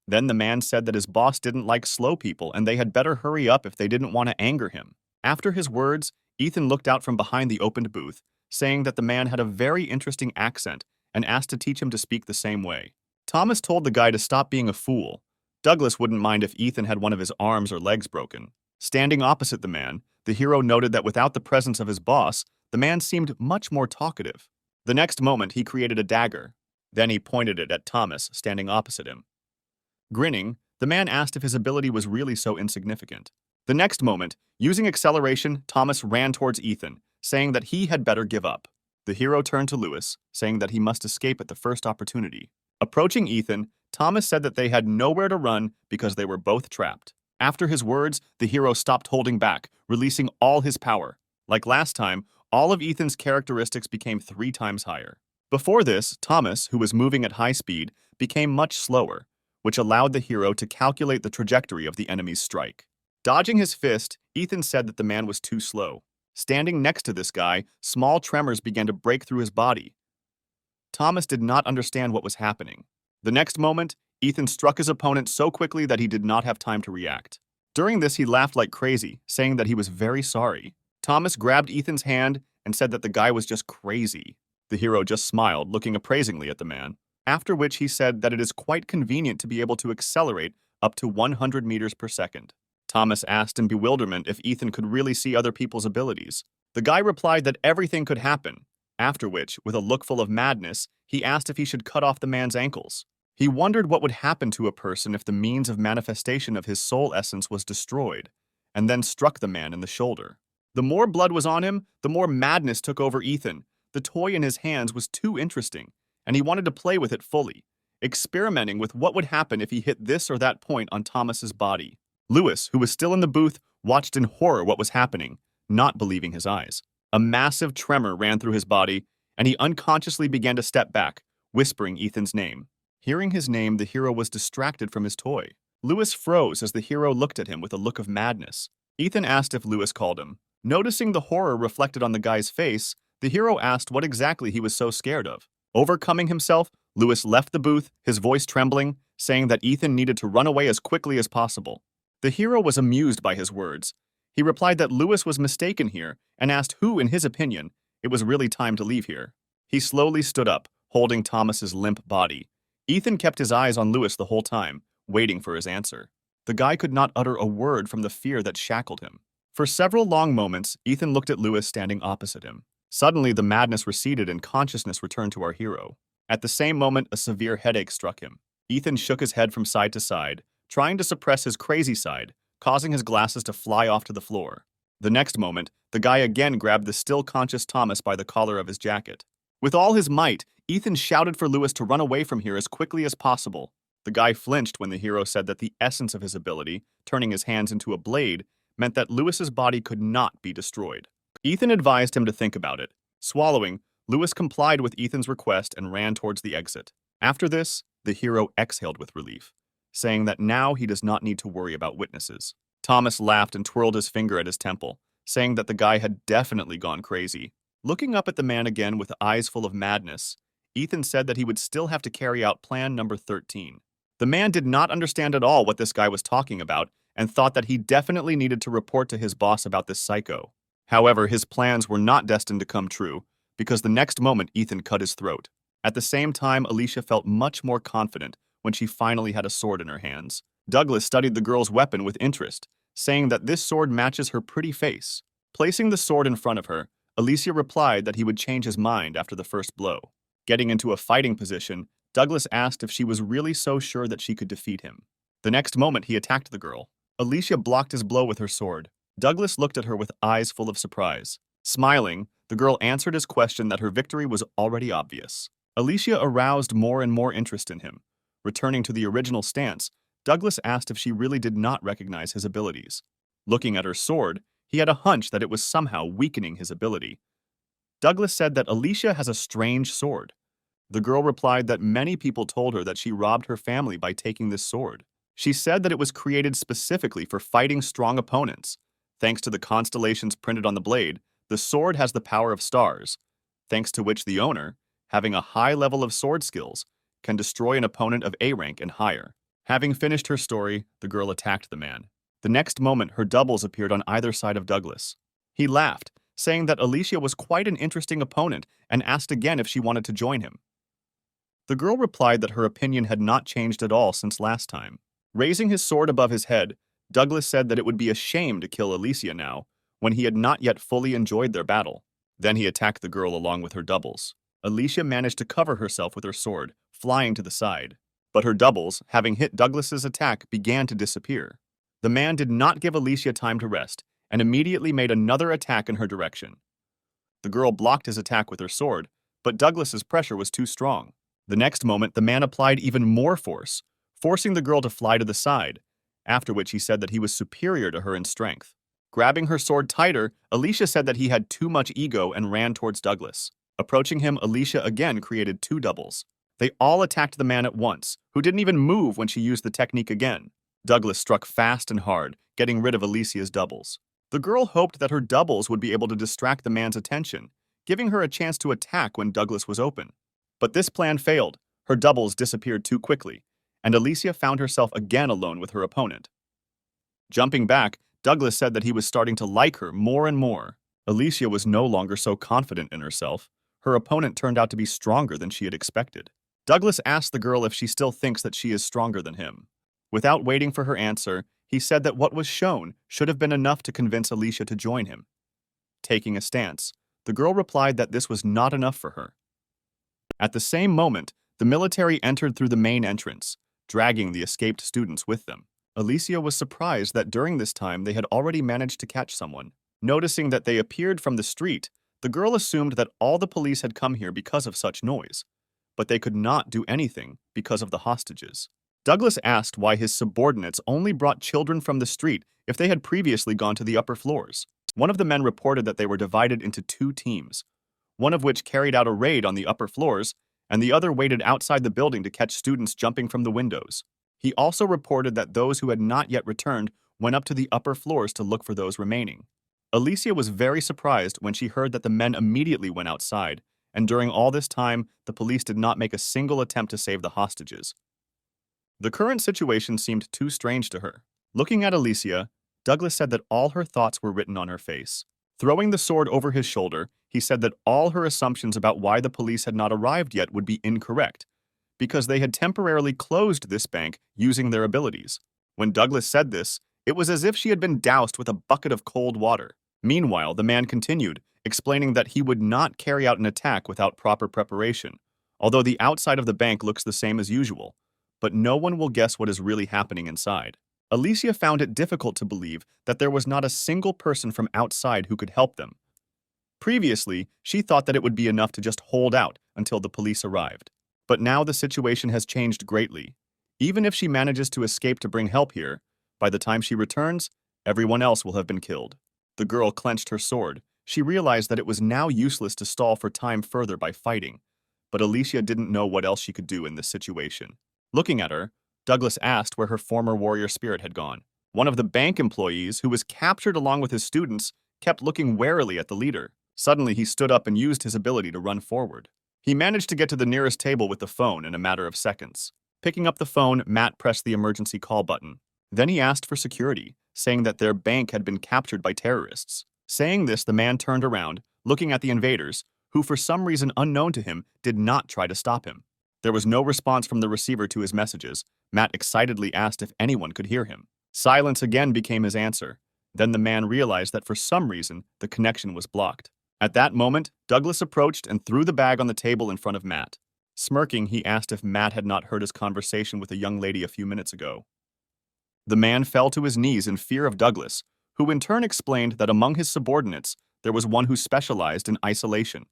Then the man said that his boss didn't like slow people and they had better hurry up if they didn't want to anger him. After his words, Ethan looked out from behind the opened booth, saying that the man had a very interesting accent and asked to teach him to speak the same way. Thomas told the guy to stop being a fool. Douglas wouldn't mind if Ethan had one of his arms or legs broken. Standing opposite the man, the hero noted that without the presence of his boss, the man seemed much more talkative. The next moment, he created a dagger. Then he pointed it at Thomas, standing opposite him. Grinning, the man asked if his ability was really so insignificant. The next moment, using acceleration, Thomas ran towards Ethan, saying that he had better give up. The hero turned to Lewis, saying that he must escape at the first opportunity. Approaching Ethan, Thomas said that they had nowhere to run because they were both trapped. After his words, the hero stopped holding back, releasing all his power. Like last time, all of Ethan's characteristics became 3 times higher. Before this, Thomas, who was moving at high speed, became much slower, which allowed the hero to calculate the trajectory of the enemy's strike. Dodging his fist, Ethan said that the man was too slow. Standing next to this guy, small tremors began to break through his body. Thomas did not understand what was happening. The next moment, Ethan struck his opponent so quickly that he did not have time to react. During this, he laughed like crazy, saying that he was very sorry. Thomas grabbed Ethan's hand and said that the guy was just crazy. The hero just smiled, looking appraisingly at the man, after which he said that it is quite convenient to be able to accelerate up to 100 meters per second. Thomas asked in bewilderment if Ethan could really see other people's abilities. The guy replied that everything could happen, after which, with a look full of madness, he asked if he should cut off the man's ankles. He wondered what would happen to a person if the means of manifestation of his soul essence was destroyed, and then struck the man in the shoulder. The more blood was on him, the more madness took over Ethan. The toy in his hands was too interesting, and he wanted to play with it fully, experimenting with what would happen if he hit this or that point on Thomas's body. Lewis, who was still in the booth, watched in horror what was happening, not believing his eyes. A massive tremor ran through his body, and he unconsciously began to step back, whispering Ethan's name. Hearing his name, the hero was distracted from his toy. Lewis froze as the hero looked at him with a look of madness. Ethan asked if Lewis called him. Noticing the horror reflected on the guy's face, the hero asked what exactly he was so scared of. Overcoming himself, Lewis left the booth, his voice trembling, saying that Ethan needed to run away as quickly as possible. The hero was amused by his words. He replied that Lewis was mistaken here and asked who, in his opinion, it was really time to leave here. He slowly stood up, holding Thomas's limp body. Ethan kept his eyes on Lewis the whole time, waiting for his answer. The guy could not utter a word from the fear that shackled him. For several long moments, Ethan looked at Lewis standing opposite him. Suddenly, the madness receded and consciousness returned to our hero. At the same moment, a severe headache struck him. Ethan shook his head from side to side, trying to suppress his crazy side, causing his glasses to fly off to the floor. The next moment, the guy again grabbed the still conscious Thomas by the collar of his jacket. With all his might, Ethan shouted for Lewis to run away from here as quickly as possible. The guy flinched when the hero said that the essence of his ability, turning his hands into a blade, meant that Lewis's body could not be destroyed. Ethan advised him to think about it. Swallowing, Lewis complied with Ethan's request and ran towards the exit. After this, the hero exhaled with relief, saying that now he does not need to worry about witnesses. Thomas laughed and twirled his finger at his temple, saying that the guy had definitely gone crazy. Looking up at the man again with eyes full of madness, Ethan said that he would still have to carry out plan number 13. The man did not understand at all what this guy was talking about and thought that he definitely needed to report to his boss about this psycho. However, his plans were not destined to come true because the next moment Ethan cut his throat. At the same time, Alicia felt much more confident when she finally had a sword in her hands. Douglas studied the girl's weapon with interest, saying that this sword matches her pretty face. Placing the sword in front of her, Alicia replied that he would change his mind after the first blow. Getting into a fighting position, Douglas asked if she was really so sure that she could defeat him. The next moment, he attacked the girl. Alicia blocked his blow with her sword. Douglas looked at her with eyes full of surprise. Smiling, the girl answered his question that her victory was already obvious. Alicia aroused more and more interest in him. Returning to the original stance, Douglas asked if she really did not recognize his abilities. Looking at her sword, he had a hunch that it was somehow weakening his ability. Douglas said that Alicia has a strange sword. The girl replied that many people told her that she robbed her family by taking this sword. She said that it was created specifically for fighting strong opponents. Thanks to the constellations printed on the blade, the sword has the power of stars, thanks to which the owner, having a high level of sword skills, can destroy an opponent of A rank and higher. Having finished her story, the girl attacked the man. The next moment, her doubles appeared on either side of Douglas. He laughed, saying that Alicia was quite an interesting opponent and asked again if she wanted to join him. The girl replied that her opinion had not changed at all since last time. Raising his sword above his head, Douglas said that it would be a shame to kill Alicia now, when he had not yet fully enjoyed their battle. Then he attacked the girl along with her doubles. Alicia managed to cover herself with her sword, flying to the side. But her doubles, having hit Douglas's attack, began to disappear. The man did not give Alicia time to rest, and immediately made another attack in her direction. The girl blocked his attack with her sword, but Douglas's pressure was too strong. The next moment, the man applied even more force, forcing the girl to fly to the side, after which he said that he was superior to her in strength. Grabbing her sword tighter, Alicia said that he had too much ego and ran towards Douglas. Approaching him, Alicia again created two doubles. They all attacked the man at once, who didn't even move when she used the technique again. Douglas struck fast and hard, getting rid of Alicia's doubles. The girl hoped that her doubles would be able to distract the man's attention, giving her a chance to attack when Douglas was open. But this plan failed. Her doubles disappeared too quickly, and Alicia found herself again alone with her opponent. Jumping back, Douglas said that he was starting to like her more and more. Alicia was no longer so confident in herself. Her opponent turned out to be stronger than she had expected. Douglas asked the girl if she still thinks that she is stronger than him. Without waiting for her answer, he said that what was shown should have been enough to convince Alicia to join him. Taking a stance, the girl replied that this was not enough for her. At the same moment, the military entered through the main entrance, dragging the escaped students with them. Alicia was surprised that during this time they had already managed to catch someone. Noticing that they appeared from the street, the girl assumed that all the police had come here because of such noise, but they could not do anything because of the hostages. Douglas asked why his subordinates only brought children from the street if they had previously gone to the upper floors. One of the men reported that they were divided into two teams, one of which carried out a raid on the upper floors, and the other waited outside the building to catch students jumping from the windows. He also reported that those who had not yet returned went up to the upper floors to look for those remaining. Alicia was very surprised when she heard that the men immediately went outside, and during all this time, the police did not make a single attempt to save the hostages. The current situation seemed too strange to her. Looking at Alicia, Douglas said that all her thoughts were written on her face. Throwing the sword over his shoulder, he said that all her assumptions about why the police had not arrived yet would be incorrect, because they had temporarily closed this bank using their abilities. When Douglas said this, it was as if she had been doused with a bucket of cold water. Meanwhile, the man continued, explaining that he would not carry out an attack without proper preparation, although the outside of the bank looks the same as usual, but no one will guess what is really happening inside. Alicia found it difficult to believe that there was not a single person from outside who could help them. Previously, she thought that it would be enough to just hold out until the police arrived. But now the situation has changed greatly. Even if she manages to escape to bring help here, by the time she returns, everyone else will have been killed. The girl clenched her sword. She realized that it was now useless to stall for time further by fighting, but Alicia didn't know what else she could do in this situation. Looking at her, Douglas asked where her former warrior spirit had gone. One of the bank employees, who was captured along with his students, kept looking warily at the leader. Suddenly, he stood up and used his ability to run forward. He managed to get to the nearest table with the phone in a matter of seconds. Picking up the phone, Matt pressed the emergency call button. Then he asked for security, saying that their bank had been captured by terrorists. Saying this, the man turned around, looking at the invaders, who for some reason unknown to him did not try to stop him. There was no response from the receiver to his messages. Matt excitedly asked if anyone could hear him. Silence again became his answer. Then the man realized that for some reason, the connection was blocked. At that moment, Douglas approached and threw the bag on the table in front of Matt. Smirking, he asked if Matt had not heard his conversation with a young lady a few minutes ago. The man fell to his knees in fear of Douglas, who in turn explained that among his subordinates, there was one who specialized in isolation,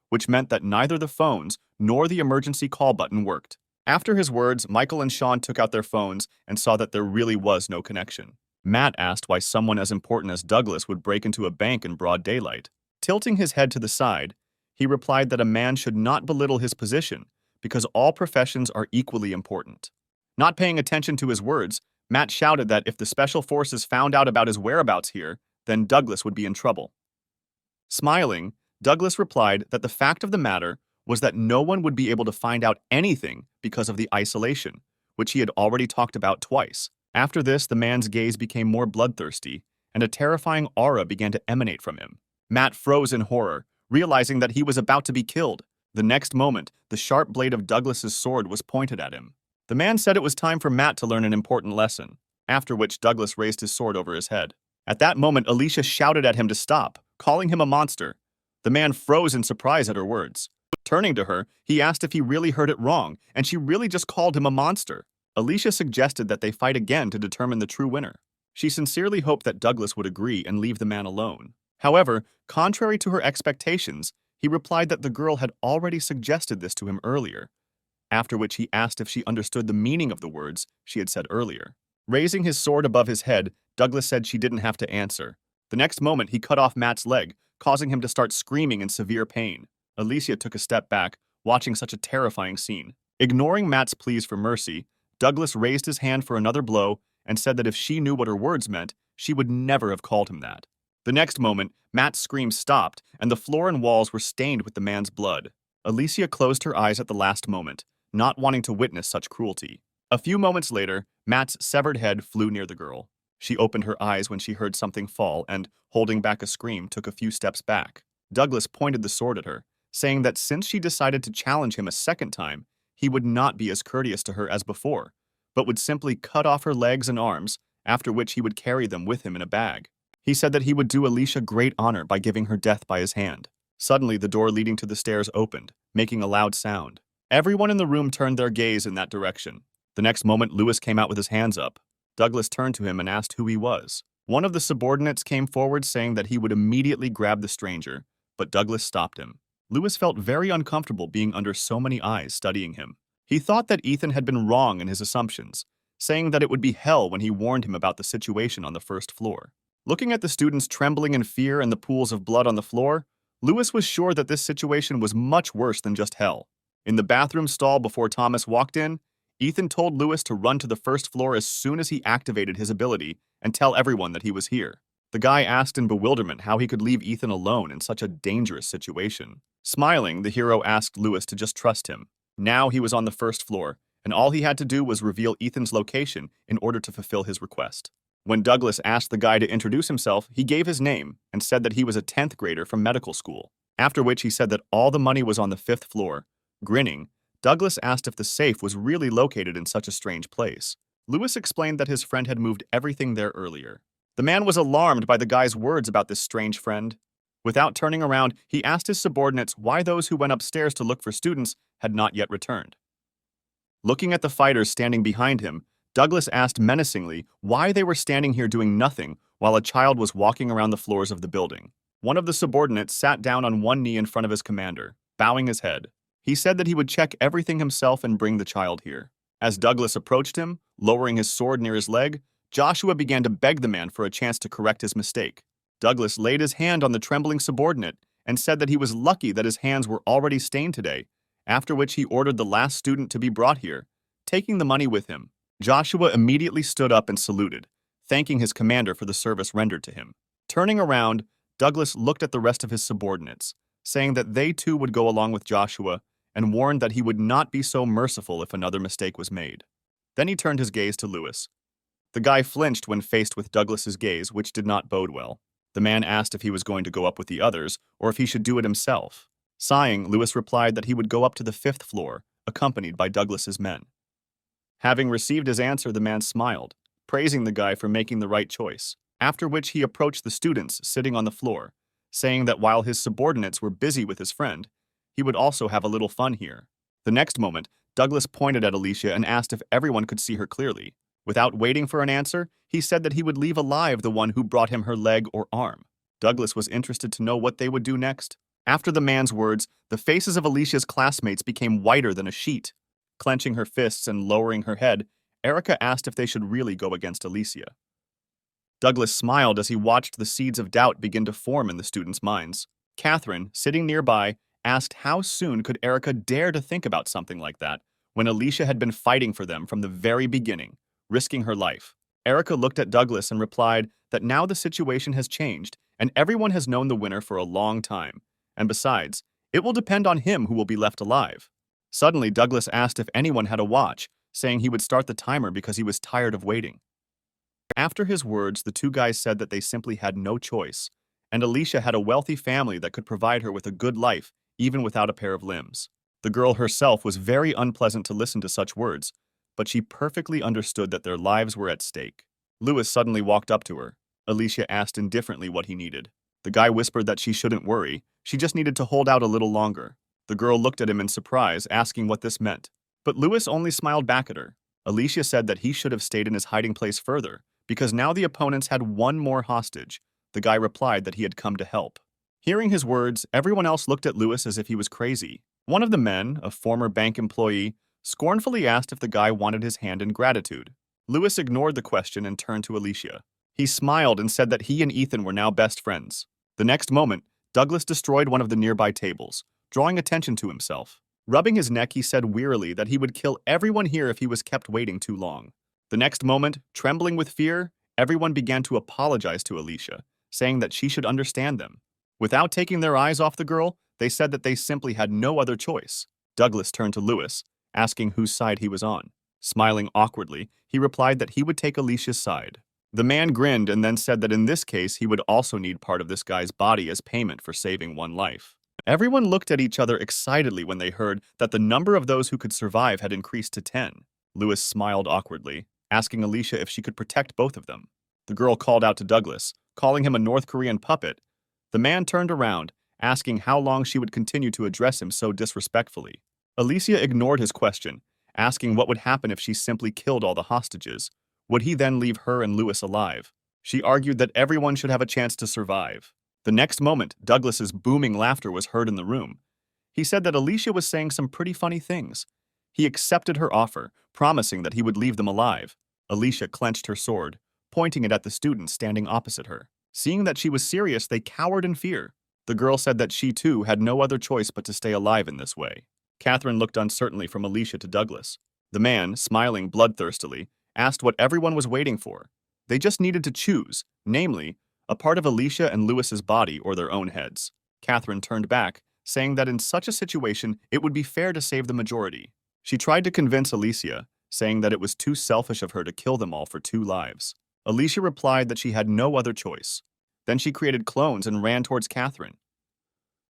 which meant that neither the phones nor the emergency call button worked. After his words, Michael and Sean took out their phones and saw that there really was no connection. Matt asked why someone as important as Douglas would break into a bank in broad daylight. Tilting his head to the side, he replied that a man should not belittle his position because all professions are equally important. Not paying attention to his words, Matt shouted that if the special forces found out about his whereabouts here, then Douglas would be in trouble. Smiling, Douglas replied that the fact of the matter was that no one would be able to find out anything because of the isolation, which he had already talked about twice. After this, the man's gaze became more bloodthirsty, and a terrifying aura began to emanate from him. Matt froze in horror, realizing that he was about to be killed. The next moment, the sharp blade of Douglas's sword was pointed at him. The man said it was time for Matt to learn an important lesson. after which Douglas raised his sword over his head. At that moment, Alicia shouted at him to stop, calling him a monster. The man froze in surprise at her words. Turning to her, he asked if he really heard it wrong, and she really just called him a monster. Alicia suggested that they fight again to determine the true winner. She sincerely hoped that Douglas would agree and leave the man alone. However, contrary to her expectations, he replied that the girl had already suggested this to him earlier, after which he asked if she understood the meaning of the words she had said earlier. Raising his sword above his head, Douglas said she didn't have to answer. The next moment, he cut off Matt's leg, causing him to start screaming in severe pain. Alicia took a step back, watching such a terrifying scene. Ignoring Matt's pleas for mercy, Douglas raised his hand for another blow and said that if she knew what her words meant, she would never have called him that. The next moment, Matt's screams stopped, and the floor and walls were stained with the man's blood. Alicia closed her eyes at the last moment, not wanting to witness such cruelty. A few moments later, Matt's severed head flew near the girl. She opened her eyes when she heard something fall and, holding back a scream, took a few steps back. Douglas pointed the sword at her, saying that since she decided to challenge him a second time, he would not be as courteous to her as before, but would simply cut off her legs and arms, after which he would carry them with him in a bag. He said that he would do Alicia great honor by giving her death by his hand. Suddenly, the door leading to the stairs opened, making a loud sound. Everyone in the room turned their gaze in that direction. The next moment, Lewis came out with his hands up. Douglas turned to him and asked who he was. One of the subordinates came forward saying that he would immediately grab the stranger, but Douglas stopped him. Lewis felt very uncomfortable being under so many eyes studying him. He thought that Ethan had been wrong in his assumptions, saying that it would be hell when he warned him about the situation on the first floor. Looking at the students trembling in fear and the pools of blood on the floor, Lewis was sure that this situation was much worse than just hell. In the bathroom stall before Thomas walked in, Ethan told Lewis to run to the first floor as soon as he activated his ability and tell everyone that he was here. The guy asked in bewilderment how he could leave Ethan alone in such a dangerous situation. Smiling, the hero asked Lewis to just trust him. Now he was on the first floor, and all he had to do was reveal Ethan's location in order to fulfill his request. When Douglas asked the guy to introduce himself, he gave his name and said that he was a 10th grader from medical school, after which he said that all the money was on the 5th floor. Grinning, Douglas asked if the safe was really located in such a strange place. Lewis explained that his friend had moved everything there earlier. The man was alarmed by the guy's words about this strange friend. Without turning around, he asked his subordinates why those who went upstairs to look for students had not yet returned. Looking at the fighters standing behind him, Douglas asked menacingly why they were standing here doing nothing while a child was walking around the floors of the building. One of the subordinates sat down on one knee in front of his commander, bowing his head. He said that he would check everything himself and bring the child here. As Douglas approached him, lowering his sword near his leg, Joshua began to beg the man for a chance to correct his mistake. Douglas laid his hand on the trembling subordinate and said that he was lucky that his hands were already stained today, after which he ordered the last student to be brought here, taking the money with him. Joshua immediately stood up and saluted, thanking his commander for the service rendered to him. Turning around, Douglas looked at the rest of his subordinates, saying that they too would go along with Joshua and warned that he would not be so merciful if another mistake was made. Then he turned his gaze to Lewis. The guy flinched when faced with Douglas's gaze, which did not bode well. The man asked if he was going to go up with the others or if he should do it himself. Sighing, Lewis replied that he would go up to the 5th floor, accompanied by Douglas's men. Having received his answer, the man smiled, praising the guy for making the right choice, after which he approached the students sitting on the floor, saying that while his subordinates were busy with his friend, he would also have a little fun here. The next moment, Douglas pointed at Alicia and asked if everyone could see her clearly. Without waiting for an answer, he said that he would leave alive the one who brought him her leg or arm. Douglas was interested to know what they would do next. After the man's words, the faces of Alicia's classmates became whiter than a sheet. Clenching her fists and lowering her head, Erica asked if they should really go against Alicia. Douglas smiled as he watched the seeds of doubt begin to form in the students' minds. Catherine, sitting nearby, asked how soon could Erica dare to think about something like that when Alicia had been fighting for them from the very beginning, risking her life. Erica looked at Douglas and replied that now the situation has changed and everyone has known the winner for a long time, and besides, it will depend on him who will be left alive. Suddenly, Douglas asked if anyone had a watch, saying he would start the timer because he was tired of waiting. After his words, the two guys said that they simply had no choice, and Alicia had a wealthy family that could provide her with a good life even without a pair of limbs. The girl herself was very unpleasant to listen to such words, but she perfectly understood that their lives were at stake. Lewis suddenly walked up to her. Alicia asked indifferently what he needed. The guy whispered that she shouldn't worry, she just needed to hold out a little longer. The girl looked at him in surprise, asking what this meant. But Lewis only smiled back at her. Alicia said that he should have stayed in his hiding place further, because now the opponents had one more hostage. The guy replied that he had come to help. Hearing his words, everyone else looked at Lewis as if he was crazy. One of the men, a former bank employee, scornfully asked if the guy wanted his hand in gratitude. Lewis ignored the question and turned to Alicia. He smiled and said that he and Ethan were now best friends. The next moment, Douglas destroyed one of the nearby tables, drawing attention to himself. Rubbing his neck, he said wearily that he would kill everyone here if he was kept waiting too long. The next moment, trembling with fear, everyone began to apologize to Alicia, saying that she should understand them. Without taking their eyes off the girl, they said that they simply had no other choice. Douglas turned to Lewis, asking whose side he was on. Smiling awkwardly, he replied that he would take Alicia's side. The man grinned and then said that in this case he would also need part of this guy's body as payment for saving one life. Everyone looked at each other excitedly when they heard that the number of those who could survive had increased to 10. Lewis smiled awkwardly, asking Alicia if she could protect both of them. The girl called out to Douglas, calling him a North Korean puppet. The man turned around, asking how long she would continue to address him so disrespectfully. Alicia ignored his question, asking what would happen if she simply killed all the hostages. Would he then leave her and Lewis alive? She argued that everyone should have a chance to survive. The next moment, Douglas's booming laughter was heard in the room. He said that Alicia was saying some pretty funny things. He accepted her offer, promising that he would leave them alive. Alicia clenched her sword, pointing it at the students standing opposite her. Seeing that she was serious, they cowered in fear. The girl said that she too had no other choice but to stay alive in this way. Catherine looked uncertainly from Alicia to Douglas. The man, smiling bloodthirstily, asked what everyone was waiting for. They just needed to choose, namely, a part of Alicia and Lewis's body or their own heads. Catherine turned back, saying that in such a situation, it would be fair to save the majority. She tried to convince Alicia, saying that it was too selfish of her to kill them all for 2 lives. Alicia replied that she had no other choice. Then she created clones and ran towards Catherine.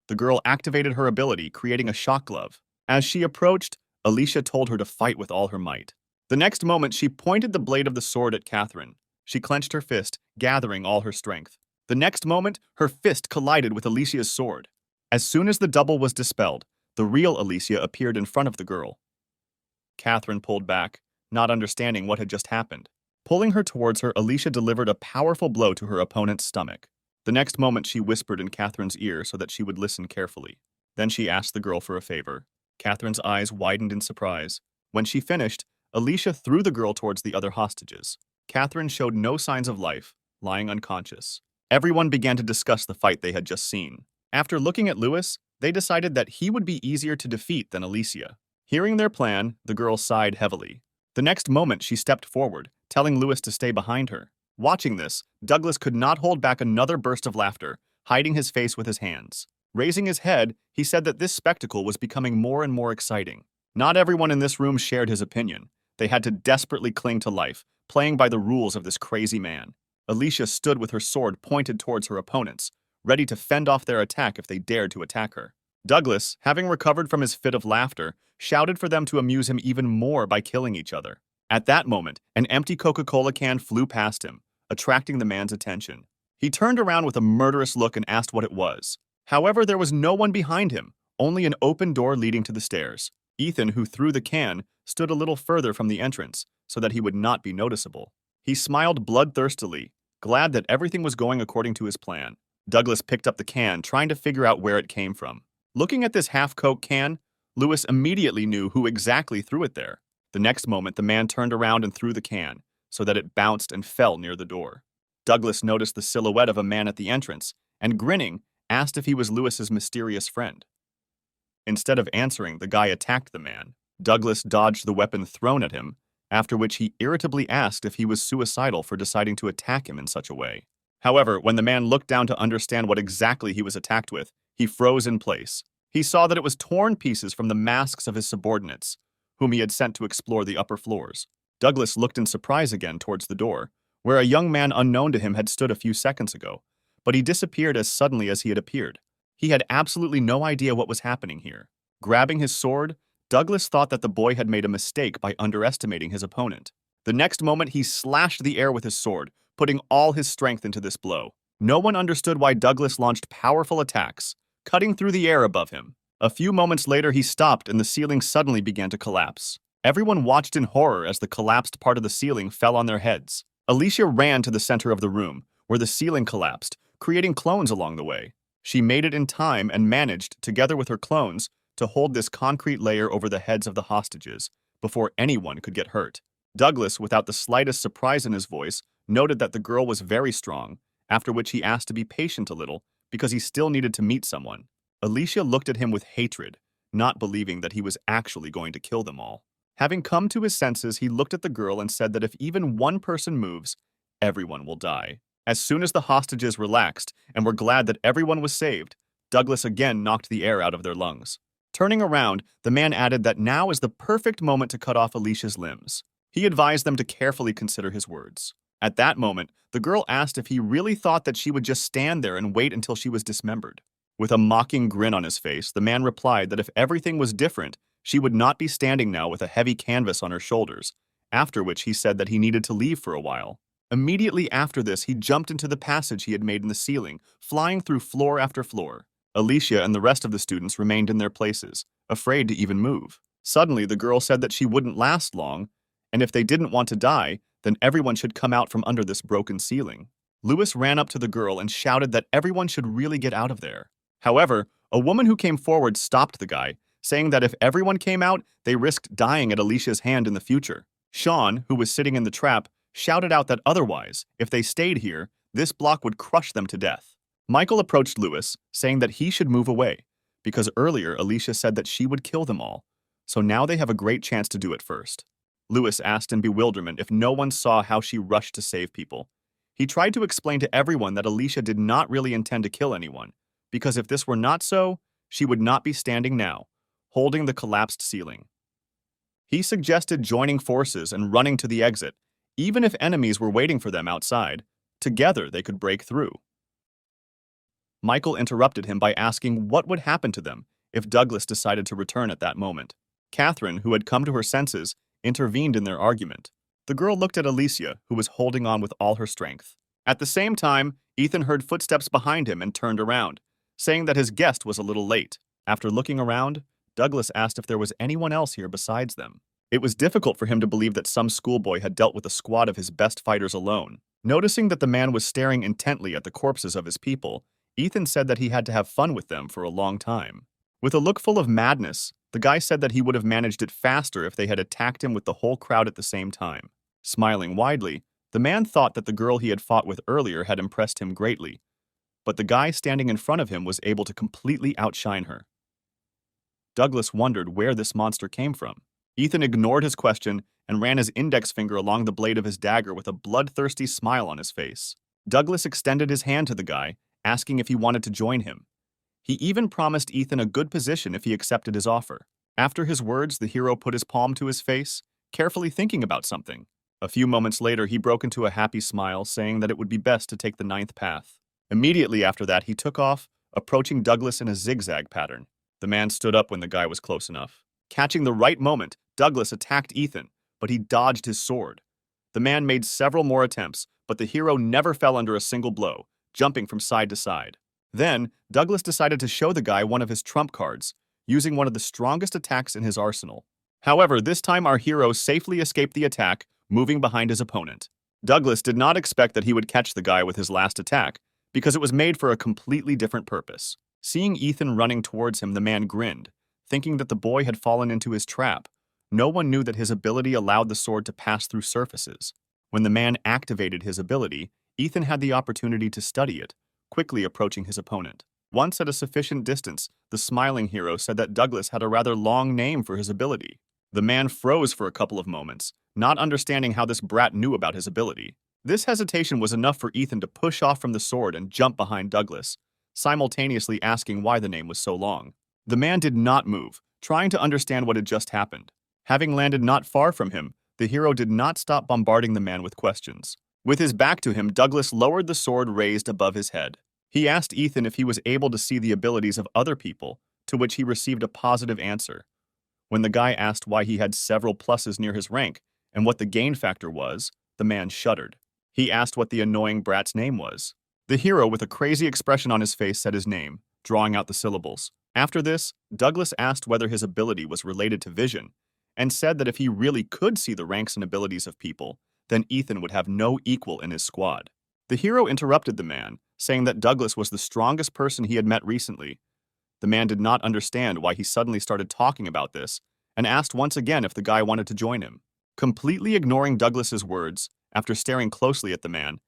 The girl activated her ability, creating a shock glove. As she approached, Alicia told her to fight with all her might. The next moment, she pointed the blade of the sword at Catherine. She clenched her fist, gathering all her strength. The next moment, her fist collided with Alicia's sword. As soon as the double was dispelled, the real Alicia appeared in front of the girl. Catherine pulled back, not understanding what had just happened. Pulling her towards her, Alicia delivered a powerful blow to her opponent's stomach. The next moment, she whispered in Catherine's ear so that she would listen carefully. Then she asked the girl for a favor. Catherine's eyes widened in surprise. When she finished, Alicia threw the girl towards the other hostages. Catherine showed no signs of life, lying unconscious. Everyone began to discuss the fight they had just seen. After looking at Lewis, they decided that he would be easier to defeat than Alicia. Hearing their plan, the girl sighed heavily. The next moment, she stepped forward, telling Lewis to stay behind her. Watching this, Douglas could not hold back another burst of laughter, hiding his face with his hands. Raising his head, he said that this spectacle was becoming more and more exciting. Not everyone in this room shared his opinion. They had to desperately cling to life, playing by the rules of this crazy man. Alicia stood with her sword pointed towards her opponents, ready to fend off their attack if they dared to attack her. Douglas, having recovered from his fit of laughter, shouted for them to amuse him even more by killing each other. At that moment, an empty Coca-Cola can flew past him, attracting the man's attention. He turned around with a murderous look and asked what it was. However, there was no one behind him, only an open door leading to the stairs. Ethan, who threw the can, stood a little further from the entrance, so that he would not be noticeable. He smiled bloodthirstily, glad that everything was going according to his plan. Douglas picked up the can, trying to figure out where it came from. Looking at this half-Coke can, Lewis immediately knew who exactly threw it there. The next moment, the man turned around and threw the can, so that it bounced and fell near the door. Douglas noticed the silhouette of a man at the entrance, and grinning, asked if he was Lewis's mysterious friend. Instead of answering, the guy attacked the man. Douglas dodged the weapon thrown at him, after which he irritably asked if he was suicidal for deciding to attack him in such a way. However, when the man looked down to understand what exactly he was attacked with, he froze in place. He saw that it was torn pieces from the masks of his subordinates, whom he had sent to explore the upper floors. Douglas looked in surprise again towards the door, where a young man unknown to him had stood a few seconds ago, but he disappeared as suddenly as he had appeared. He had absolutely no idea what was happening here. Grabbing his sword, Douglas thought that the boy had made a mistake by underestimating his opponent. The next moment, he slashed the air with his sword, putting all his strength into this blow. No one understood why Douglas launched powerful attacks, cutting through the air above him. A few moments later, he stopped and the ceiling suddenly began to collapse. Everyone watched in horror as the collapsed part of the ceiling fell on their heads. Alicia ran to the center of the room, where the ceiling collapsed, creating clones along the way. She made it in time and managed, together with her clones, to hold this concrete layer over the heads of the hostages, before anyone could get hurt. Douglas, without the slightest surprise in his voice, noted that the girl was very strong, after which he asked to be patient a little, because he still needed to meet someone. Alicia looked at him with hatred, not believing that he was actually going to kill them all. Having come to his senses, he looked at the girl and said that if even one person moves, everyone will die. As soon as the hostages relaxed and were glad that everyone was saved, Douglas again knocked the air out of their lungs. Turning around, the man added that now is the perfect moment to cut off Alicia's limbs. He advised them to carefully consider his words. At that moment, the girl asked if he really thought that she would just stand there and wait until she was dismembered. With a mocking grin on his face, the man replied that if everything was different, she would not be standing now with a heavy canvas on her shoulders, after which he said that he needed to leave for a while. Immediately after this, he jumped into the passage he had made in the ceiling, flying through floor after floor. Alicia and the rest of the students remained in their places, afraid to even move. Suddenly, the girl said that she wouldn't last long, and if they didn't want to die, then everyone should come out from under this broken ceiling. Lewis ran up to the girl and shouted that everyone should really get out of there. However, a woman who came forward stopped the guy, saying that if everyone came out, they risked dying at Alicia's hand in the future. Sean, who was sitting in the trap, shouted out that otherwise, if they stayed here, this block would crush them to death. Michael approached Lewis, saying that he should move away, because earlier Alicia said that she would kill them all, so now they have a great chance to do it first. Lewis asked in bewilderment if no one saw how she rushed to save people. He tried to explain to everyone that Alicia did not really intend to kill anyone, because if this were not so, she would not be standing now, holding the collapsed ceiling. He suggested joining forces and running to the exit, even if enemies were waiting for them outside. Together they could break through. Michael interrupted him by asking what would happen to them if Douglas decided to return at that moment. Catherine, who had come to her senses, intervened in their argument. The girl looked at Alicia, who was holding on with all her strength. At the same time, Ethan heard footsteps behind him and turned around, saying that his guest was a little late. After looking around, Douglas asked if there was anyone else here besides them. It was difficult for him to believe that some schoolboy had dealt with a squad of his best fighters alone. Noticing that the man was staring intently at the corpses of his people, Ethan said that he had to have fun with them for a long time. With a look full of madness, the guy said that he would have managed it faster if they had attacked him with the whole crowd at the same time. Smiling widely, the man thought that the girl he had fought with earlier had impressed him greatly, but the guy standing in front of him was able to completely outshine her. Douglas wondered where this monster came from. Ethan ignored his question and ran his index finger along the blade of his dagger with a bloodthirsty smile on his face. Douglas extended his hand to the guy, asking if he wanted to join him. He even promised Ethan a good position if he accepted his offer. After his words, the hero put his palm to his face, carefully thinking about something. A few moments later, he broke into a happy smile, saying that it would be best to take the ninth path. Immediately after that, he took off, approaching Douglas in a zigzag pattern. The man stood up when the guy was close enough. Catching the right moment, Douglas attacked Ethan, but he dodged his sword. The man made several more attempts, but the hero never fell under a single blow, jumping from side to side. Then, Douglas decided to show the guy one of his trump cards, using one of the strongest attacks in his arsenal. However, this time our hero safely escaped the attack, moving behind his opponent. Douglas did not expect that he would catch the guy with his last attack, because it was made for a completely different purpose. Seeing Ethan running towards him, the man grinned, thinking that the boy had fallen into his trap. No one knew that his ability allowed the sword to pass through surfaces. When the man activated his ability, Ethan had the opportunity to study it, quickly approaching his opponent. Once at a sufficient distance, the smiling hero said that Douglas had a rather long name for his ability. The man froze for a couple of moments, not understanding how this brat knew about his ability. This hesitation was enough for Ethan to push off from the sword and jump behind Douglas, simultaneously asking why the name was so long. The man did not move, trying to understand what had just happened. Having landed not far from him, the hero did not stop bombarding the man with questions. With his back to him, Douglas lowered the sword raised above his head. He asked Ethan if he was able to see the abilities of other people, to which he received a positive answer. When the guy asked why he had several pluses near his rank, and what the gain factor was, the man shuddered. He asked what the annoying brat's name was. The hero, with a crazy expression on his face, said his name, drawing out the syllables. After this, Douglas asked whether his ability was related to vision, and said that if he really could see the ranks and abilities of people, then Ethan would have no equal in his squad. The hero interrupted the man, saying that Douglas was the strongest person he had met recently. The man did not understand why he suddenly started talking about this, and asked once again if the guy wanted to join him. Completely ignoring Douglas's words, after staring closely at the man,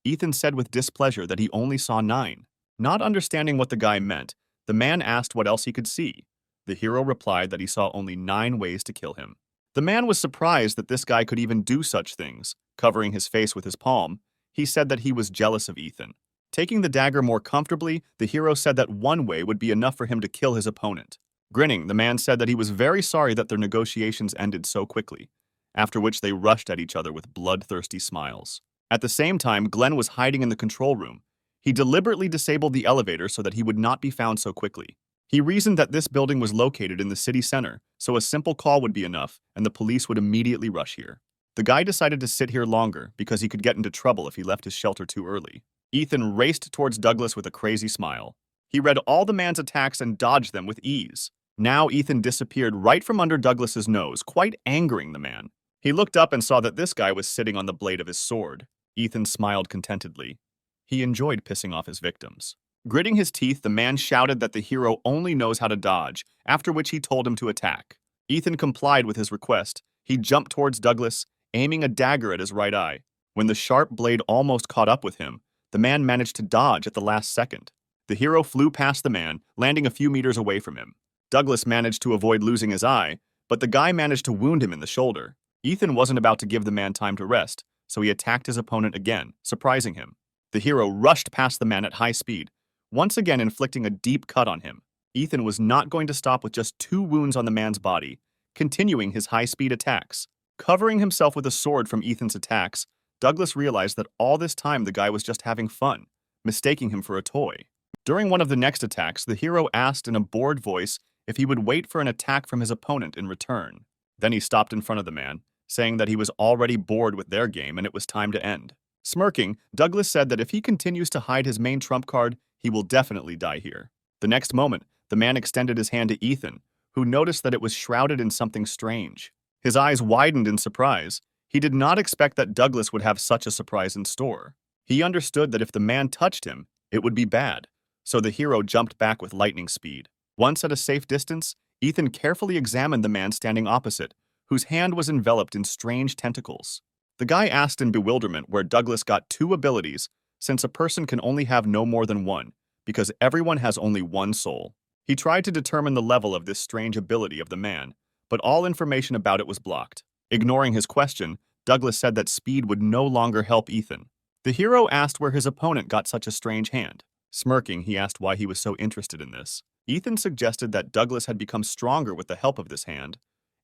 Ethan said with displeasure that he only saw 9. Not understanding what the guy meant, the man asked what else he could see. The hero replied that he saw only 9 ways to kill him. The man was surprised that this guy could even do such things. Covering his face with his palm, he said that he was jealous of Ethan. Taking the dagger more comfortably, the hero said that 1 way would be enough for him to kill his opponent. Grinning, the man said that he was very sorry that their negotiations ended so quickly, after which they rushed at each other with bloodthirsty smiles. At the same time, Glenn was hiding in the control room. He deliberately disabled the elevator so that he would not be found so quickly. He reasoned that this building was located in the city center, so a simple call would be enough, and the police would immediately rush here. The guy decided to sit here longer because he could get into trouble if he left his shelter too early. Ethan raced towards Douglas with a crazy smile. He read all the man's attacks and dodged them with ease. Now Ethan disappeared right from under Douglas's nose, quite angering the man. He looked up and saw that this guy was sitting on the blade of his sword. Ethan smiled contentedly. He enjoyed pissing off his victims. Gritting his teeth, the man shouted that the hero only knows how to dodge, after which he told him to attack. Ethan complied with his request. He jumped towards Douglas, aiming a dagger at his right eye. When the sharp blade almost caught up with him, the man managed to dodge at the last second. The hero flew past the man, landing a few meters away from him. Douglas managed to avoid losing his eye, but the guy managed to wound him in the shoulder. Ethan wasn't about to give the man time to rest, so he attacked his opponent again, surprising him. The hero rushed past the man at high speed, once again inflicting a deep cut on him. Ethan was not going to stop with just 2 wounds on the man's body, continuing his high-speed attacks. Covering himself with a sword from Ethan's attacks, Douglas realized that all this time the guy was just having fun, mistaking him for a toy. During one of the next attacks, the hero asked in a bored voice if he would wait for an attack from his opponent in return. Then he stopped in front of the man, saying that he was already bored with their game and it was time to end. Smirking, Douglas said that if he continues to hide his main trump card, he will definitely die here. The next moment, the man extended his hand to Ethan, who noticed that it was shrouded in something strange. His eyes widened in surprise. He did not expect that Douglas would have such a surprise in store. He understood that if the man touched him, it would be bad, so the hero jumped back with lightning speed. Once at a safe distance, Ethan carefully examined the man standing opposite, whose hand was enveloped in strange tentacles. The guy asked in bewilderment where Douglas got 2 abilities, since a person can only have no more than 1, because everyone has only 1 soul. He tried to determine the level of this strange ability of the man, but all information about it was blocked. Ignoring his question, Douglas said that speed would no longer help Ethan. The hero asked where his opponent got such a strange hand. Smirking, he asked why he was so interested in this. Ethan suggested that Douglas had become stronger with the help of this hand,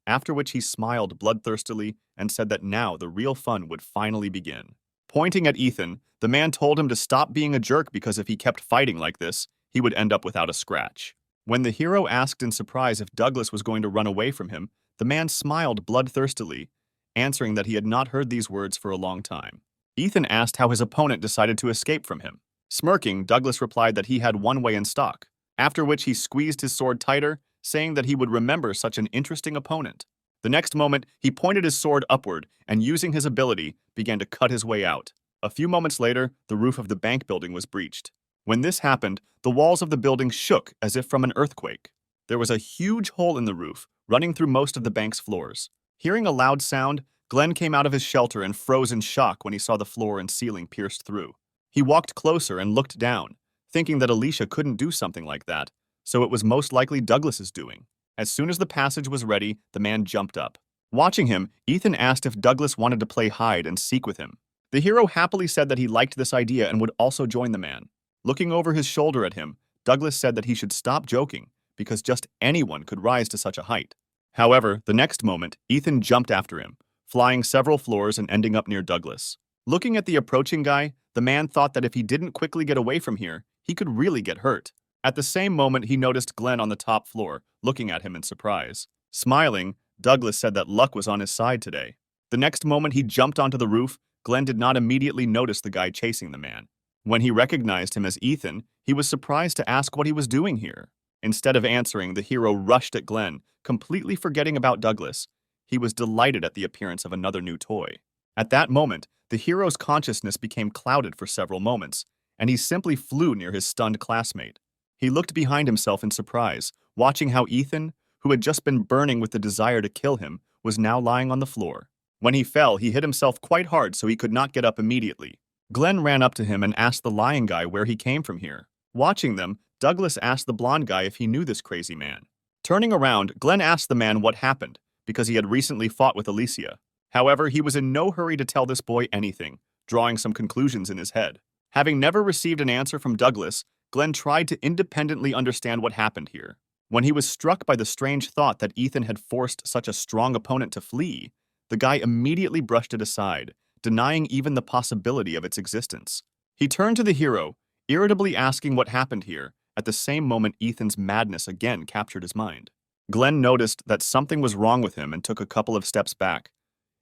after which he smiled bloodthirstily and said that now the real fun would finally begin. Pointing at Ethan, the man told him to stop being a jerk because if he kept fighting like this, he would end up without a scratch. When the hero asked in surprise if Douglas was going to run away from him, the man smiled bloodthirstily, answering that he had not heard these words for a long time. Ethan asked how his opponent decided to escape from him. Smirking, Douglas replied that he had 1 way in stock, after which he squeezed his sword tighter, saying that he would remember such an interesting opponent. The next moment, he pointed his sword upward and, using his ability, began to cut his way out. A few moments later, the roof of the bank building was breached. When this happened, the walls of the building shook as if from an earthquake. There was a huge hole in the roof, running through most of the bank's floors. Hearing a loud sound, Glenn came out of his shelter and froze in shock when he saw the floor and ceiling pierced through. He walked closer and looked down, thinking that Alicia couldn't do something like that, so it was most likely Douglas's doing. As soon as the passage was ready, the man jumped up. Watching him, Ethan asked if Douglas wanted to play hide and seek with him. The hero happily said that he liked this idea and would also join the man. Looking over his shoulder at him, Douglas said that he should stop joking, because just anyone could rise to such a height. However, the next moment, Ethan jumped after him, flying several floors and ending up near Douglas. Looking at the approaching guy, the man thought that if he didn't quickly get away from here, he could really get hurt. At the same moment, he noticed Glenn on the top floor, looking at him in surprise. Smiling, Douglas said that luck was on his side today. The next moment he jumped onto the roof, Glenn did not immediately notice the guy chasing the man. When he recognized him as Ethan, he was surprised to ask what he was doing here. Instead of answering, the hero rushed at Glenn, completely forgetting about Douglas. He was delighted at the appearance of another new toy. At that moment, the hero's consciousness became clouded for several moments, and he simply flew near his stunned classmate. He looked behind himself in surprise, watching how Ethan, who had just been burning with the desire to kill him, was now lying on the floor. When he fell, he hit himself quite hard so he could not get up immediately. Glenn ran up to him and asked the lying guy where he came from here. Watching them, Douglas asked the blonde guy if he knew this crazy man. Turning around, Glenn asked the man what happened, because he had recently fought with Alicia. However, he was in no hurry to tell this boy anything, drawing some conclusions in his head. Having never received an answer from Douglas, Glenn tried to independently understand what happened here. When he was struck by the strange thought that Ethan had forced such a strong opponent to flee, the guy immediately brushed it aside, denying even the possibility of its existence. He turned to the hero, irritably asking what happened here. At the same moment, Ethan's madness again captured his mind. Glenn noticed that something was wrong with him and took a couple of steps back.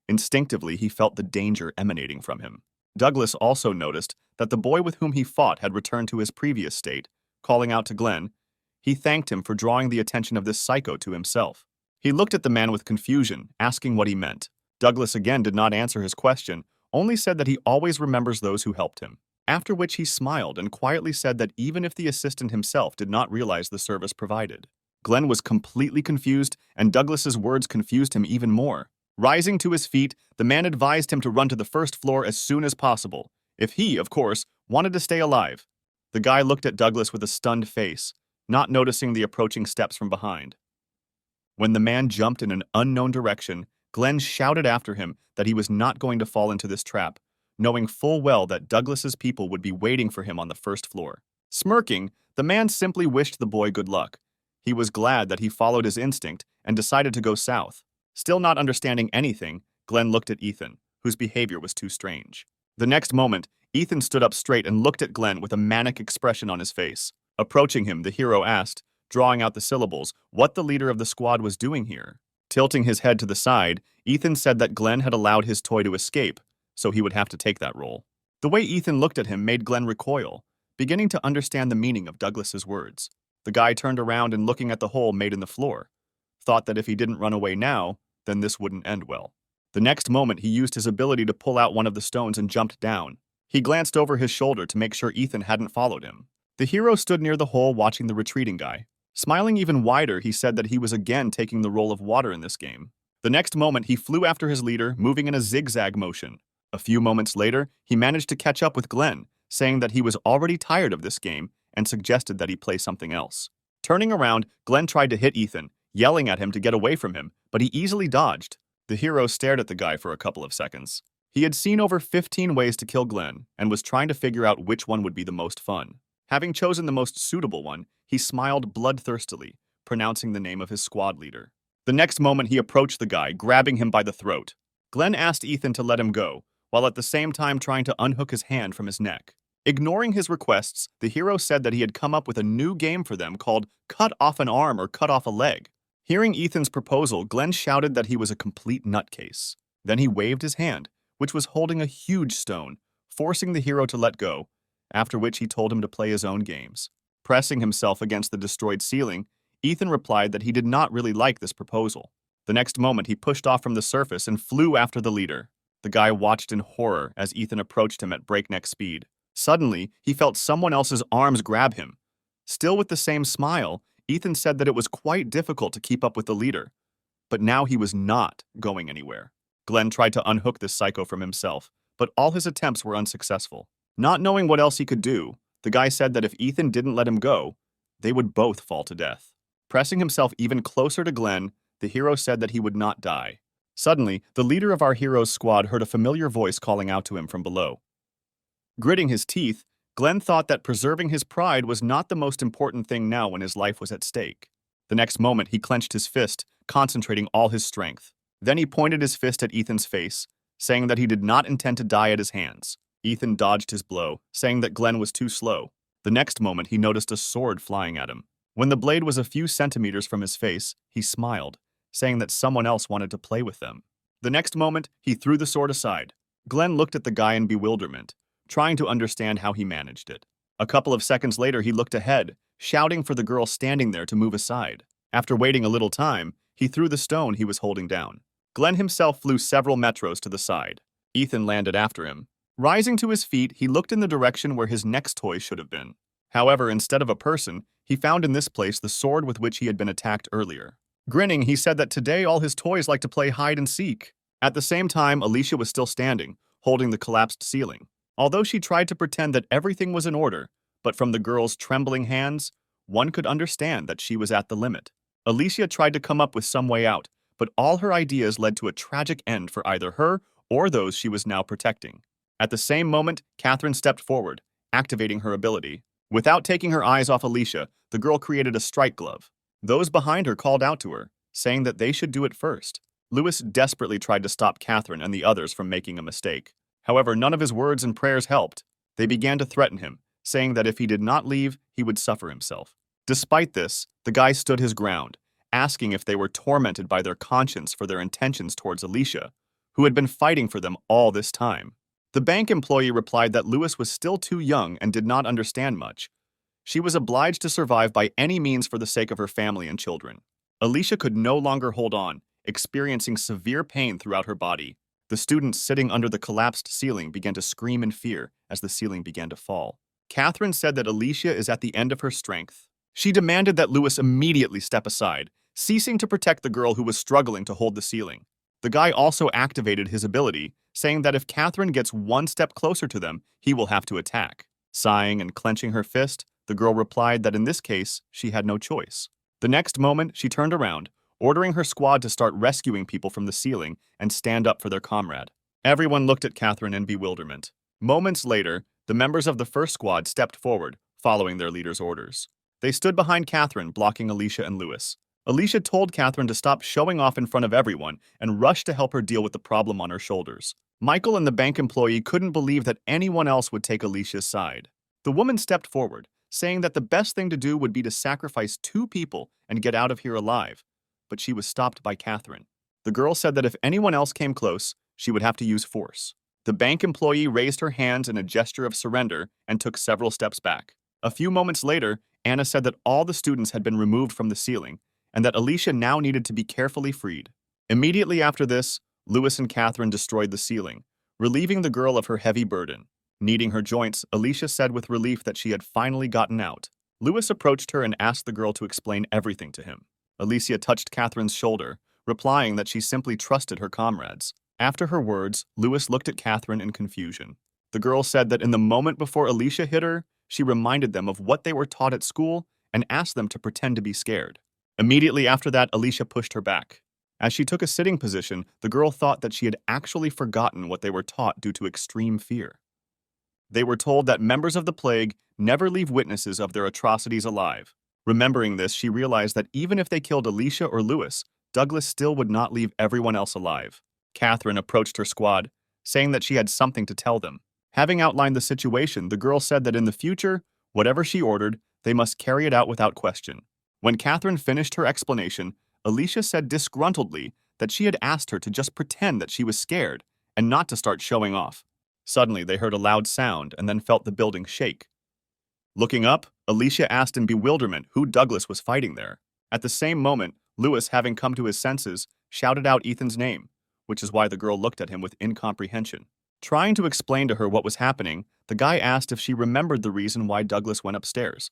Instinctively, he felt the danger emanating from him. Douglas also noticed that the boy with whom he fought had returned to his previous state. Calling out to Glenn, he thanked him for drawing the attention of this psycho to himself. He looked at the man with confusion, asking what he meant. Douglas again did not answer his question, only said that he always remembers those who helped him. After which he smiled and quietly said that even if the assistant himself did not realize the service provided. Glenn was completely confused, and Douglas's words confused him even more. Rising to his feet, the man advised him to run to the first floor as soon as possible, if he, of course, wanted to stay alive. The guy looked at Douglas with a stunned face, not noticing the approaching steps from behind. When the man jumped in an unknown direction, Glenn shouted after him that he was not going to fall into this trap, knowing full well that Douglas's people would be waiting for him on the first floor. Smirking, the man simply wished the boy good luck. He was glad that he followed his instinct and decided to go south. Still not understanding anything, Glenn looked at Ethan, whose behavior was too strange. The next moment, Ethan stood up straight and looked at Glenn with a manic expression on his face. Approaching him, the hero asked, drawing out the syllables, what the leader of the squad was doing here. Tilting his head to the side, Ethan said that Glenn had allowed his toy to escape, so he would have to take that role. The way Ethan looked at him made Glenn recoil, beginning to understand the meaning of Douglas's words. The guy turned around and looking at the hole made in the floor, thought that if he didn't run away now, then this wouldn't end well. The next moment, he used his ability to pull out one of the stones and jumped down. He glanced over his shoulder to make sure Ethan hadn't followed him. The hero stood near the hole watching the retreating guy. Smiling even wider, he said that he was again taking the role of water in this game. The next moment, he flew after his leader, moving in a zigzag motion. A few moments later, he managed to catch up with Glenn, saying that he was already tired of this game and suggested that he play something else. Turning around, Glenn tried to hit Ethan, yelling at him to get away from him, but he easily dodged. The hero stared at the guy for a couple of seconds. He had seen over 15 ways to kill Glenn and was trying to figure out which one would be the most fun. Having chosen the most suitable one, he smiled bloodthirstily, pronouncing the name of his squad leader. The next moment, he approached the guy, grabbing him by the throat. Glenn asked Ethan to let him go, while at the same time trying to unhook his hand from his neck. Ignoring his requests, the hero said that he had come up with a new game for them called Cut Off an Arm or Cut Off a Leg. Hearing Ethan's proposal, Glenn shouted that he was a complete nutcase. Then he waved his hand, which was holding a huge stone, forcing the hero to let go, after which he told him to play his own games. Pressing himself against the destroyed ceiling, Ethan replied that he did not really like this proposal. The next moment, he pushed off from the surface and flew after the leader. The guy watched in horror as Ethan approached him at breakneck speed. Suddenly, he felt someone else's arms grab him. Still with the same smile, Ethan said that it was quite difficult to keep up with the leader. But now he was not going anywhere. Glenn tried to unhook this psycho from himself, but all his attempts were unsuccessful. Not knowing what else he could do, the guy said that if Ethan didn't let him go, they would both fall to death. Pressing himself even closer to Glenn, the hero said that he would not die. Suddenly, the leader of our hero's squad heard a familiar voice calling out to him from below. Gritting his teeth, Glenn thought that preserving his pride was not the most important thing now when his life was at stake. The next moment, he clenched his fist, concentrating all his strength. Then he pointed his fist at Ethan's face, saying that he did not intend to die at his hands. Ethan dodged his blow, saying that Glenn was too slow. The next moment, he noticed a sword flying at him. When the blade was a few centimeters from his face, he smiled, saying that someone else wanted to play with them. The next moment, he threw the sword aside. Glenn looked at the guy in bewilderment, trying to understand how he managed it. A couple of seconds later, he looked ahead, shouting for the girl standing there to move aside. After waiting a little time, he threw the stone he was holding down. Glenn himself flew several metros to the side. Ethan landed after him. Rising to his feet, he looked in the direction where his next toy should have been. However, instead of a person, he found in this place the sword with which he had been attacked earlier. Grinning, he said that today all his toys like to play hide and seek. At the same time, Alicia was still standing, holding the collapsed ceiling. Although she tried to pretend that everything was in order, but from the girl's trembling hands, one could understand that she was at the limit. Alicia tried to come up with some way out, but all her ideas led to a tragic end for either her or those she was now protecting. At the same moment, Catherine stepped forward, activating her ability. Without taking her eyes off Alicia, the girl created a strike glove. Those behind her called out to her, saying that they should do it first. Lewis desperately tried to stop Catherine and the others from making a mistake. However, none of his words and prayers helped. They began to threaten him, saying that if he did not leave, he would suffer himself. Despite this, the guy stood his ground, asking if they were tormented by their conscience for their intentions towards Alicia, who had been fighting for them all this time. The bank employee replied that Lewis was still too young and did not understand much. She was obliged to survive by any means for the sake of her family and children. Alicia could no longer hold on, experiencing severe pain throughout her body. The students sitting under the collapsed ceiling began to scream in fear as the ceiling began to fall. Catherine said that Alicia is at the end of her strength. She demanded that Lewis immediately step aside, ceasing to protect the girl who was struggling to hold the ceiling. The guy also activated his ability, saying that if Catherine gets one step closer to them, he will have to attack. Sighing and clenching her fist, the girl replied that in this case, she had no choice. The next moment, she turned around, ordering her squad to start rescuing people from the ceiling and stand up for their comrade. Everyone looked at Catherine in bewilderment. Moments later, the members of the first squad stepped forward, following their leader's orders. They stood behind Catherine, blocking Alicia and Lewis. Alicia told Catherine to stop showing off in front of everyone and rushed to help her deal with the problem on her shoulders. Michael and the bank employee couldn't believe that anyone else would take Alicia's side. The woman stepped forward, saying that the best thing to do would be to sacrifice 2 people and get out of here alive, but she was stopped by Catherine. The girl said that if anyone else came close, she would have to use force. The bank employee raised her hands in a gesture of surrender and took several steps back. A few moments later, Anna said that all the students had been removed from the ceiling and that Alicia now needed to be carefully freed. Immediately after this, Lewis and Catherine destroyed the ceiling, relieving the girl of her heavy burden. Kneading her joints, Alicia said with relief that she had finally gotten out. Lewis approached her and asked the girl to explain everything to him. Alicia touched Catherine's shoulder, replying that she simply trusted her comrades. After her words, Lewis looked at Catherine in confusion. The girl said that in the moment before Alicia hit her, she reminded them of what they were taught at school and asked them to pretend to be scared. Immediately after that, Alicia pushed her back. As she took a sitting position, the girl thought that she had actually forgotten what they were taught due to extreme fear. They were told that members of the plague never leave witnesses of their atrocities alive. Remembering this, she realized that even if they killed Alicia or Lewis, Douglas still would not leave everyone else alive. Catherine approached her squad, saying that she had something to tell them. Having outlined the situation, the girl said that in the future, whatever she ordered, they must carry it out without question. When Catherine finished her explanation, Alicia said disgruntledly that she had asked her to just pretend that she was scared and not to start showing off. Suddenly, they heard a loud sound and then felt the building shake. Looking up, Alicia asked in bewilderment who Douglas was fighting there. At the same moment, Lewis, having come to his senses, shouted out Ethan's name, which is why the girl looked at him with incomprehension. Trying to explain to her what was happening, the guy asked if she remembered the reason why Douglas went upstairs.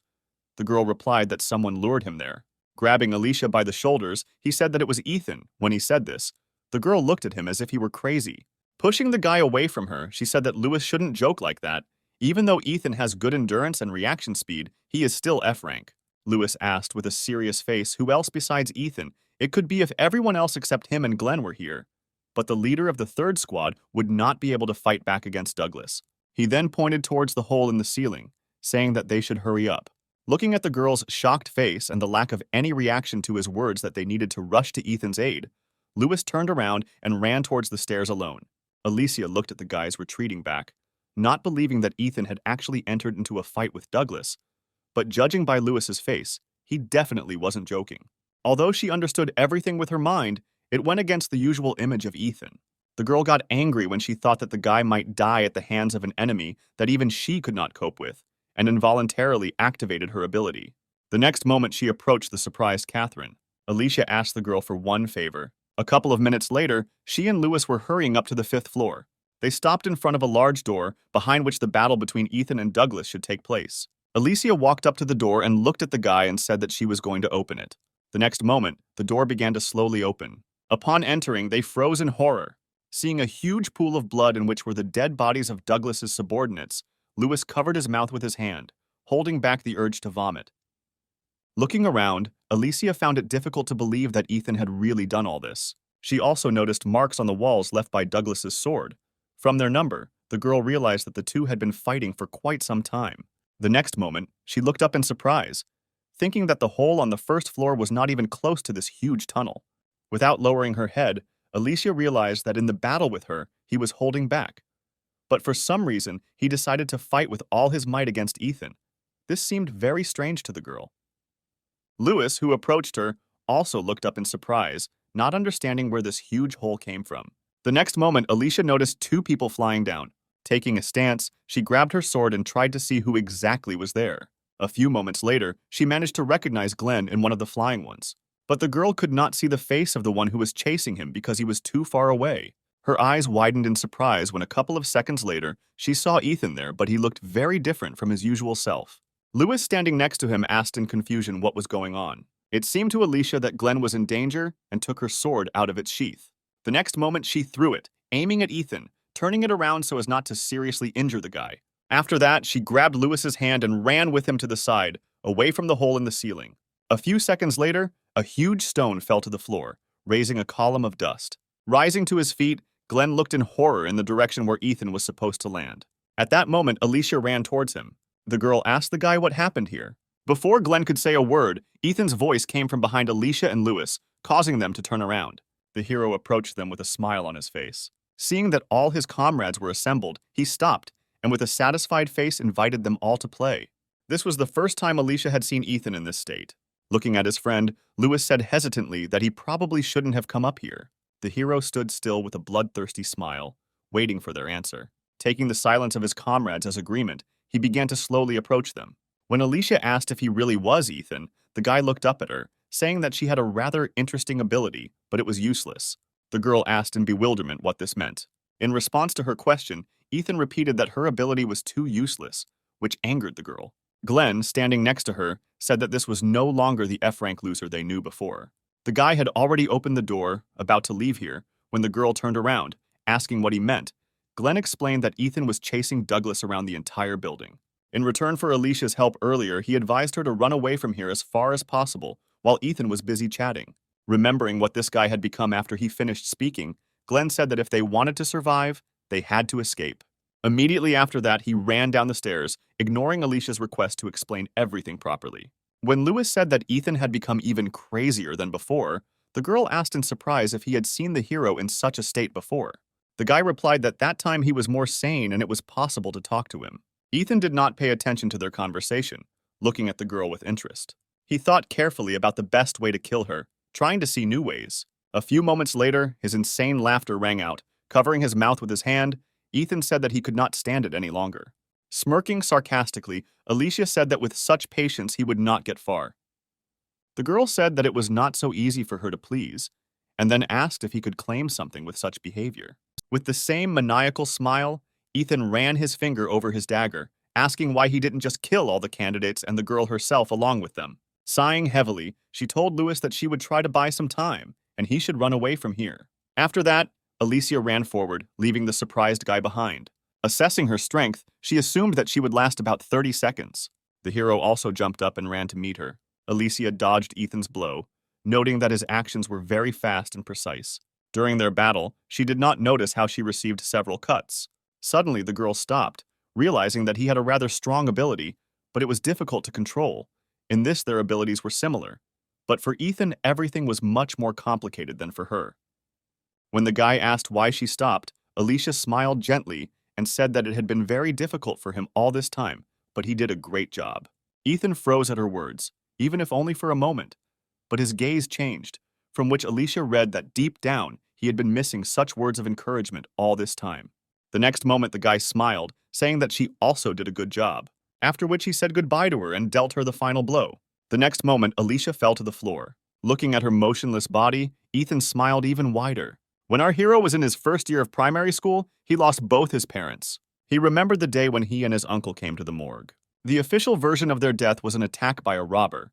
The girl replied that someone lured him there. Grabbing Alicia by the shoulders, he said that it was Ethan. When he said this, the girl looked at him as if he were crazy. Pushing the guy away from her, she said that Lewis shouldn't joke like that. Even though Ethan has good endurance and reaction speed, he is still F rank. Lewis asked with a serious face who else besides Ethan. It could be if everyone else except him and Glenn were here. But the leader of the third squad would not be able to fight back against Douglas. He then pointed towards the hole in the ceiling, saying that they should hurry up. Looking at the girl's shocked face and the lack of any reaction to his words that they needed to rush to Ethan's aid, Lewis turned around and ran towards the stairs alone. Alicia looked at the guys retreating back, not believing that Ethan had actually entered into a fight with Douglas, but judging by Lewis's face, he definitely wasn't joking. Although she understood everything with her mind, It went against the usual image of Ethan. The girl got angry when she thought that the guy might die at the hands of an enemy that even she could not cope with, and involuntarily activated her ability. The next moment she approached the surprised Catherine. Alicia asked the girl for one favor. A couple of minutes later, she and Lewis were hurrying up to the 5th floor. They stopped in front of a large door, behind which the battle between Ethan and Douglas should take place. Alicia walked up to the door and looked at the guy and said that she was going to open it. The next moment, the door began to slowly open. Upon entering, they froze in horror. Seeing a huge pool of blood in which were the dead bodies of Douglas's subordinates, Lewis covered his mouth with his hand, holding back the urge to vomit. Looking around, Alicia found it difficult to believe that Ethan had really done all this. She also noticed marks on the walls left by Douglas's sword. From their number, the girl realized that the two had been fighting for quite some time. The next moment, she looked up in surprise, thinking that the hole on the 1st floor was not even close to this huge tunnel. Without lowering her head, Alicia realized that in the battle with her, he was holding back. But for some reason, he decided to fight with all his might against Ethan. This seemed very strange to the girl. Lewis, who approached her, also looked up in surprise, not understanding where this huge hole came from. The next moment, Alicia noticed 2 people flying down. Taking a stance, she grabbed her sword and tried to see who exactly was there. A few moments later, she managed to recognize Glenn in one of the flying ones. But the girl could not see the face of the one who was chasing him because he was too far away. Her eyes widened in surprise when a couple of seconds later, she saw Ethan there, but he looked very different from his usual self. Lewis, standing next to him, asked in confusion what was going on. It seemed to Alicia that Glenn was in danger and took her sword out of its sheath. The next moment, she threw it, aiming at Ethan, turning it around so as not to seriously injure the guy. After that, she grabbed Lewis's hand and ran with him to the side, away from the hole in the ceiling. A few seconds later, a huge stone fell to the floor, raising a column of dust. Rising to his feet, Glenn looked in horror in the direction where Ethan was supposed to land. At that moment, Alicia ran towards him. The girl asked the guy what happened here. Before Glenn could say a word, Ethan's voice came from behind Alicia and Lewis, causing them to turn around. The hero approached them with a smile on his face. Seeing that all his comrades were assembled, he stopped, and with a satisfied face invited them all to play. This was the first time Alicia had seen Ethan in this state. Looking at his friend, Lewis said hesitantly that he probably shouldn't have come up here. The hero stood still with a bloodthirsty smile, waiting for their answer. Taking the silence of his comrades as agreement, he began to slowly approach them. When Alicia asked if he really was Ethan, the guy looked up at her, saying that she had a rather interesting ability, but it was useless. The girl asked in bewilderment what this meant. In response to her question, Ethan repeated that her ability was too useless, which angered the girl. Glenn, standing next to her, said that this was no longer the F-rank loser they knew before. The guy had already opened the door, about to leave here, when the girl turned around, asking what he meant. Glenn explained that Ethan was chasing Douglas around the entire building. In return for Alicia's help earlier, he advised her to run away from here as far as possible, while Ethan was busy chatting. Remembering what this guy had become after he finished speaking, Glenn said that if they wanted to survive, they had to escape. Immediately after that, he ran down the stairs, ignoring Alicia's request to explain everything properly. When Lewis said that Ethan had become even crazier than before, the girl asked in surprise if he had seen the hero in such a state before. The guy replied that that time he was more sane and it was possible to talk to him. Ethan did not pay attention to their conversation, looking at the girl with interest. He thought carefully about the best way to kill her, trying to see new ways. A few moments later, his insane laughter rang out. Covering his mouth with his hand, Ethan said that he could not stand it any longer. Smirking sarcastically, Alicia said that with such patience he would not get far. The girl said that it was not so easy for her to please, and then asked if he could claim something with such behavior. With the same maniacal smile, Ethan ran his finger over his dagger, asking why he didn't just kill all the candidates and the girl herself along with them. Sighing heavily, she told Lewis that she would try to buy some time, and he should run away from here. After that, Alicia ran forward, leaving the surprised guy behind. Assessing her strength, she assumed that she would last about 30 seconds. The hero also jumped up and ran to meet her. Alicia dodged Ethan's blow, noting that his actions were very fast and precise. During their battle, she did not notice how she received several cuts. Suddenly, the girl stopped, realizing that he had a rather strong ability, but it was difficult to control. In this, their abilities were similar. But for Ethan, everything was much more complicated than for her. When the guy asked why she stopped, Alicia smiled gently and said that it had been very difficult for him all this time, but he did a great job. Ethan froze at her words, even if only for a moment. But his gaze changed. from which Alicia read that deep down he had been missing such words of encouragement all this time. The next moment the guy smiled, saying that she also did a good job, after which he said goodbye to her and dealt her the final blow. The next moment Alicia fell to the floor. Looking at her motionless body, Ethan smiled even wider. When our hero was in his first year of primary school, he lost both his parents. He remembered the day when he and his uncle came to the morgue. The official version of their death was an attack by a robber.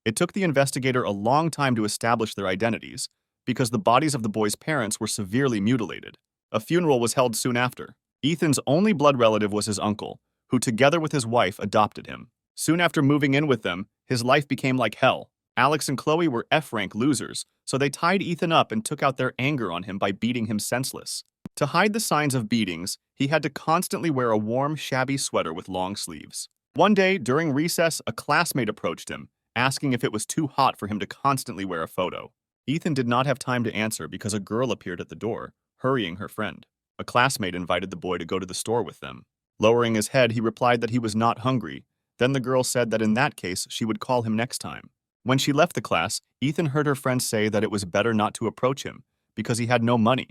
It took the investigator a long time to establish their identities, because the bodies of the boys' parents were severely mutilated. A funeral was held soon after. Ethan's only blood relative was his uncle, who together with his wife adopted him. Soon after moving in with them, his life became like hell. Alex and Chloe were F-rank losers, so they tied Ethan up and took out their anger on him by beating him senseless. To hide the signs of beatings, he had to constantly wear a warm, shabby sweater with long sleeves. One day, during recess, a classmate approached him, asking if it was too hot for him to constantly wear a photo. Ethan did not have time to answer because a girl appeared at the door, hurrying her friend. A classmate invited the boy to go to the store with them. Lowering his head, he replied that he was not hungry. Then the girl said that in that case, she would call him next time. When she left the class, Ethan heard her friend say that it was better not to approach him because he had no money,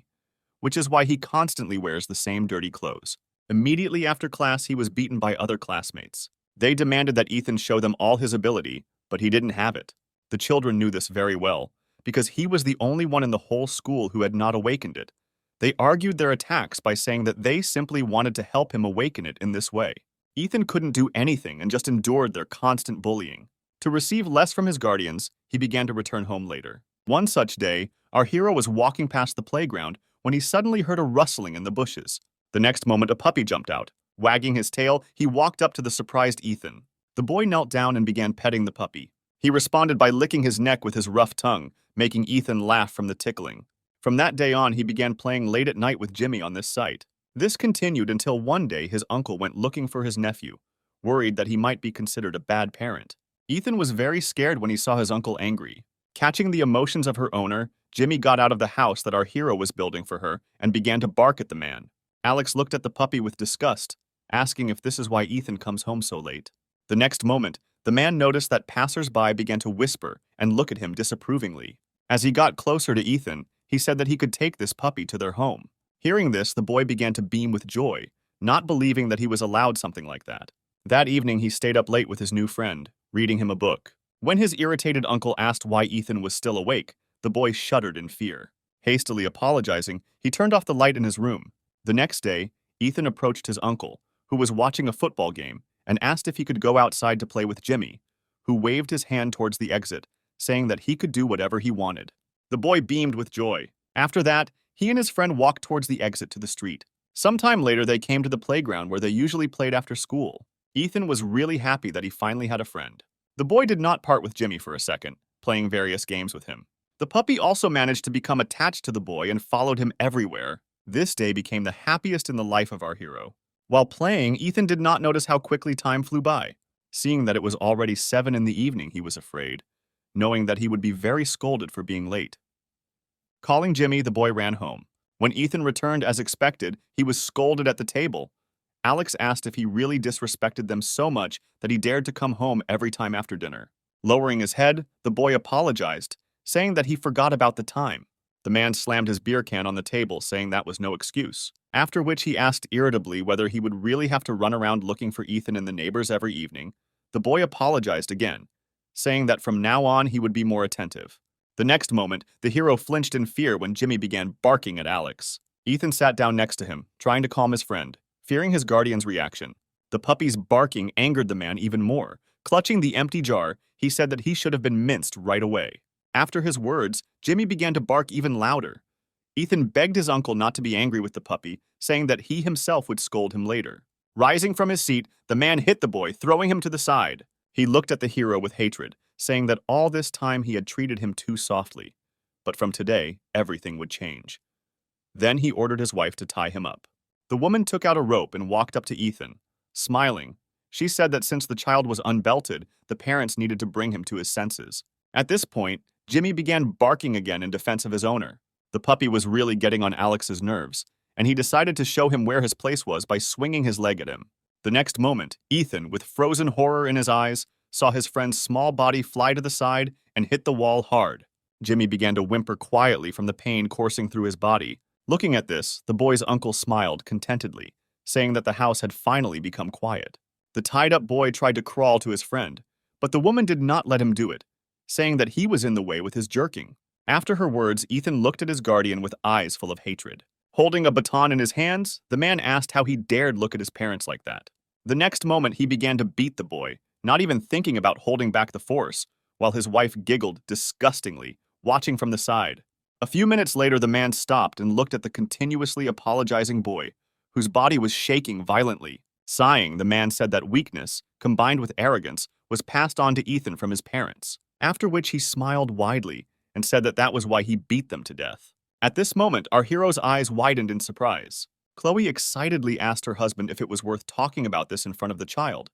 which is why he constantly wears the same dirty clothes. Immediately after class, he was beaten by other classmates. They demanded that Ethan show them all his ability, but he didn't have it. The children knew this very well, because he was the only one in the whole school who had not awakened it. They argued their attacks by saying that they simply wanted to help him awaken it in this way. Ethan couldn't do anything and just endured their constant bullying. To receive less from his guardians, he began to return home later. One such day, our hero was walking past the playground when he suddenly heard a rustling in the bushes. The next moment, a puppy jumped out. Wagging his tail, he walked up to the surprised Ethan. The boy knelt down and began petting the puppy. He responded by licking his neck with his rough tongue, making Ethan laugh from the tickling. From that day on, he began playing late at night with Jimmy on this site. This continued until one day his uncle went looking for his nephew, worried that he might be considered a bad parent. Ethan was very scared when he saw his uncle angry. Catching the emotions of her owner, Jimmy got out of the house that our hero was building for her and began to bark at the man. Alex looked at the puppy with disgust, asking if this is why Ethan comes home so late. The next moment, the man noticed that passers-by began to whisper and look at him disapprovingly. As he got closer to Ethan, he said that he could take this puppy to their home. Hearing this, the boy began to beam with joy, not believing that he was allowed something like that. That evening, he stayed up late with his new friend, reading him a book. When his irritated uncle asked why Ethan was still awake, the boy shuddered in fear. Hastily apologizing, he turned off the light in his room. The next day, Ethan approached his uncle, who was watching a football game, and asked if he could go outside to play with Jimmy, who waved his hand towards the exit, saying that he could do whatever he wanted. The boy beamed with joy. After that, he and his friend walked towards the exit to the street. Sometime later, they came to the playground where they usually played after school. Ethan was really happy that he finally had a friend. The boy did not part with Jimmy for a second, playing various games with him. The puppy also managed to become attached to the boy and followed him everywhere. This day became the happiest in the life of our hero. While playing, Ethan did not notice how quickly time flew by. Seeing that it was already 7 in the evening, he was afraid, knowing that he would be very scolded for being late. Calling Jimmy, the boy ran home. When Ethan returned as expected, he was scolded at the table. Alex asked if he really disrespected them so much that he dared to come home every time after dinner. Lowering his head, the boy apologized, saying that he forgot about the time. The man slammed his beer can on the table, saying that was no excuse. After which he asked irritably whether he would really have to run around looking for Ethan and the neighbors every evening. The boy apologized again, saying that from now on he would be more attentive. The next moment, the hero flinched in fear when Jimmy began barking at Alex. Ethan sat down next to him, trying to calm his friend, fearing his guardian's reaction. The puppy's barking angered the man even more. Clutching the empty jar, he said that he should have been minced right away. After his words, Jimmy began to bark even louder. Ethan begged his uncle not to be angry with the puppy, saying that he himself would scold him later. Rising from his seat, the man hit the boy, throwing him to the side. He looked at the hero with hatred, saying that all this time he had treated him too softly. But from today, everything would change. Then he ordered his wife to tie him up. The woman took out a rope and walked up to Ethan. Smiling, she said that since the child was unbelted, the parents needed to bring him to his senses. At this point, Jimmy began barking again in defense of his owner. The puppy was really getting on Alex's nerves, and he decided to show him where his place was by swinging his leg at him. The next moment, Ethan, with frozen horror in his eyes, saw his friend's small body fly to the side and hit the wall hard. Jimmy began to whimper quietly from the pain coursing through his body. Looking at this, the boy's uncle smiled contentedly, saying that the house had finally become quiet. The tied-up boy tried to crawl to his friend, but the woman did not let him do it, saying that he was in the way with his jerking. After her words, Ethan looked at his guardian with eyes full of hatred. Holding a baton in his hands, the man asked how he dared look at his parents like that. The next moment, he began to beat the boy, not even thinking about holding back the force, while his wife giggled disgustingly, watching from the side. A few minutes later, the man stopped and looked at the continuously apologizing boy, whose body was shaking violently. Sighing, the man said that weakness, combined with arrogance, was passed on to Ethan from his parents, after which he smiled widely and said that was why he beat them to death. At this moment, our hero's eyes widened in surprise. Chloe excitedly asked her husband if it was worth talking about this in front of the child.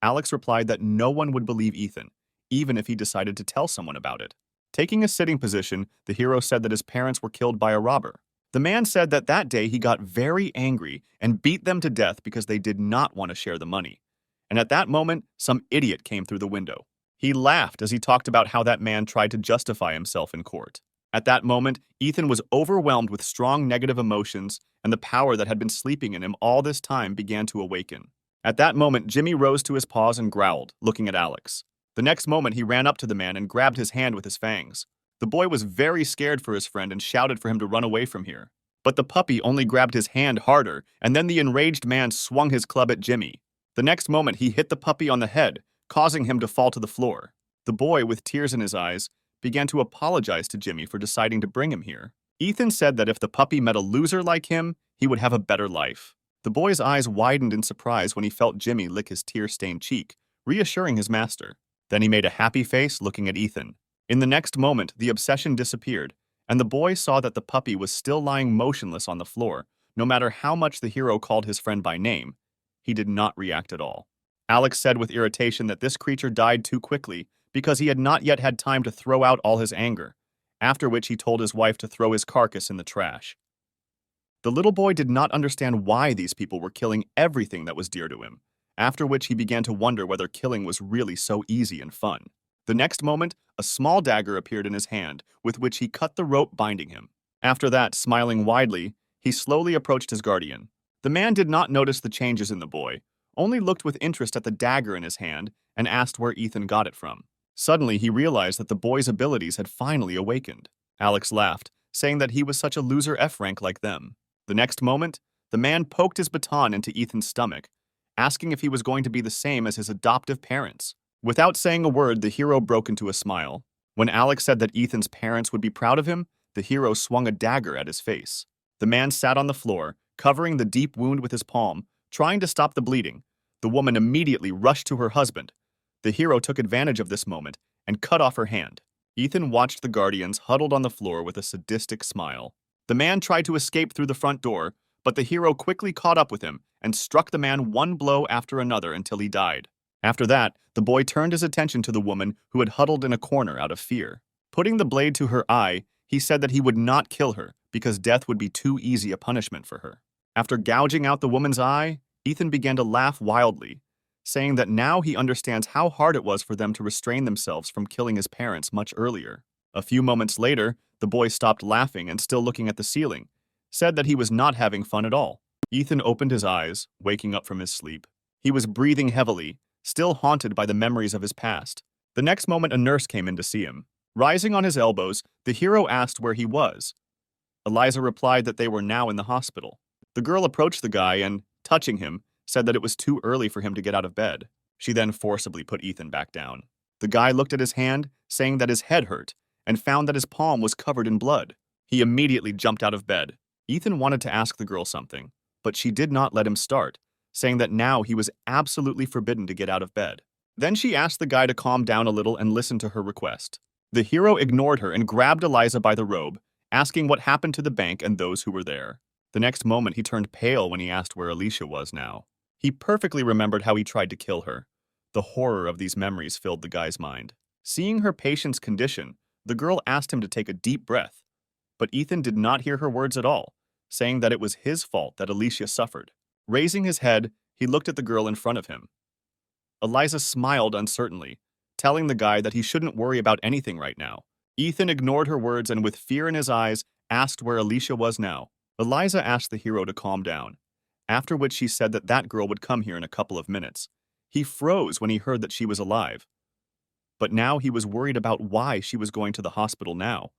Alex replied that no one would believe Ethan, even if he decided to tell someone about it. Taking a sitting position, the hero said that his parents were killed by a robber. The man said that day he got very angry and beat them to death because they did not want to share the money. And at that moment, some idiot came through the window. He laughed as he talked about how that man tried to justify himself in court. At that moment, Ethan was overwhelmed with strong negative emotions, and the power that had been sleeping in him all this time began to awaken. At that moment, Jimmy rose to his paws and growled, looking at Alex. The next moment, he ran up to the man and grabbed his hand with his fangs. The boy was very scared for his friend and shouted for him to run away from here. But the puppy only grabbed his hand harder, and then the enraged man swung his club at Jimmy. The next moment, he hit the puppy on the head, causing him to fall to the floor. The boy, with tears in his eyes, began to apologize to Jimmy for deciding to bring him here. Ethan said that if the puppy met a loser like him, he would have a better life. The boy's eyes widened in surprise when he felt Jimmy lick his tear-stained cheek, reassuring his master. Then he made a happy face looking at Ethan. In the next moment, the obsession disappeared, and the boy saw that the puppy was still lying motionless on the floor. No matter how much the hero called his friend by name, he did not react at all. Alex said with irritation that this creature died too quickly because he had not yet had time to throw out all his anger, after which he told his wife to throw his carcass in the trash. The little boy did not understand why these people were killing everything that was dear to him, after which he began to wonder whether killing was really so easy and fun. The next moment, a small dagger appeared in his hand, with which he cut the rope binding him. After that, smiling widely, he slowly approached his guardian. The man did not notice the changes in the boy, only looked with interest at the dagger in his hand and asked where Ethan got it from. Suddenly, he realized that the boy's abilities had finally awakened. Alex laughed, saying that he was such a loser F-rank like them. The next moment, the man poked his baton into Ethan's stomach, asking if he was going to be the same as his adoptive parents. Without saying a word, the hero broke into a smile. When Alex said that Ethan's parents would be proud of him, the hero swung a dagger at his face. The man sat on the floor, covering the deep wound with his palm, trying to stop the bleeding. The woman immediately rushed to her husband. The hero took advantage of this moment and cut off her hand. Ethan watched the guardians huddled on the floor with a sadistic smile. The man tried to escape through the front door, but the hero quickly caught up with him and struck the man one blow after another until he died. After that, the boy turned his attention to the woman who had huddled in a corner out of fear. Putting the blade to her eye, he said that he would not kill her because death would be too easy a punishment for her. After gouging out the woman's eye, Ethan began to laugh wildly, saying that now he understands how hard it was for them to restrain themselves from killing his parents much earlier. A few moments later, the boy stopped laughing and, still looking at the ceiling, said that he was not having fun at all. Ethan opened his eyes, waking up from his sleep. He was breathing heavily, still haunted by the memories of his past. The next moment, a nurse came in to see him. Rising on his elbows, the hero asked where he was. Eliza replied that they were now in the hospital. The girl approached the guy and, touching him, said that it was too early for him to get out of bed. She then forcibly put Ethan back down. The guy looked at his hand, saying that his head hurt, and found that his palm was covered in blood. He immediately jumped out of bed. Ethan wanted to ask the girl something, but she did not let him start, saying that now he was absolutely forbidden to get out of bed. Then she asked the guy to calm down a little and listen to her request. The hero ignored her and grabbed Eliza by the robe, asking what happened to the bank and those who were there. The next moment, he turned pale when he asked where Alicia was now. He perfectly remembered how he tried to kill her. The horror of these memories filled the guy's mind. Seeing her patient's condition, the girl asked him to take a deep breath, but Ethan did not hear her words at all, saying that it was his fault that Alicia suffered. Raising his head, he looked at the girl in front of him. Eliza smiled uncertainly, telling the guy that he shouldn't worry about anything right now, Ethan ignored her words and with fear in his eyes, asked where Alicia was now. Eliza asked the hero to calm down, after which she said that that girl would come here in a couple of minutes. He froze when he heard that she was alive. But now he was worried about why she was going to the hospital now.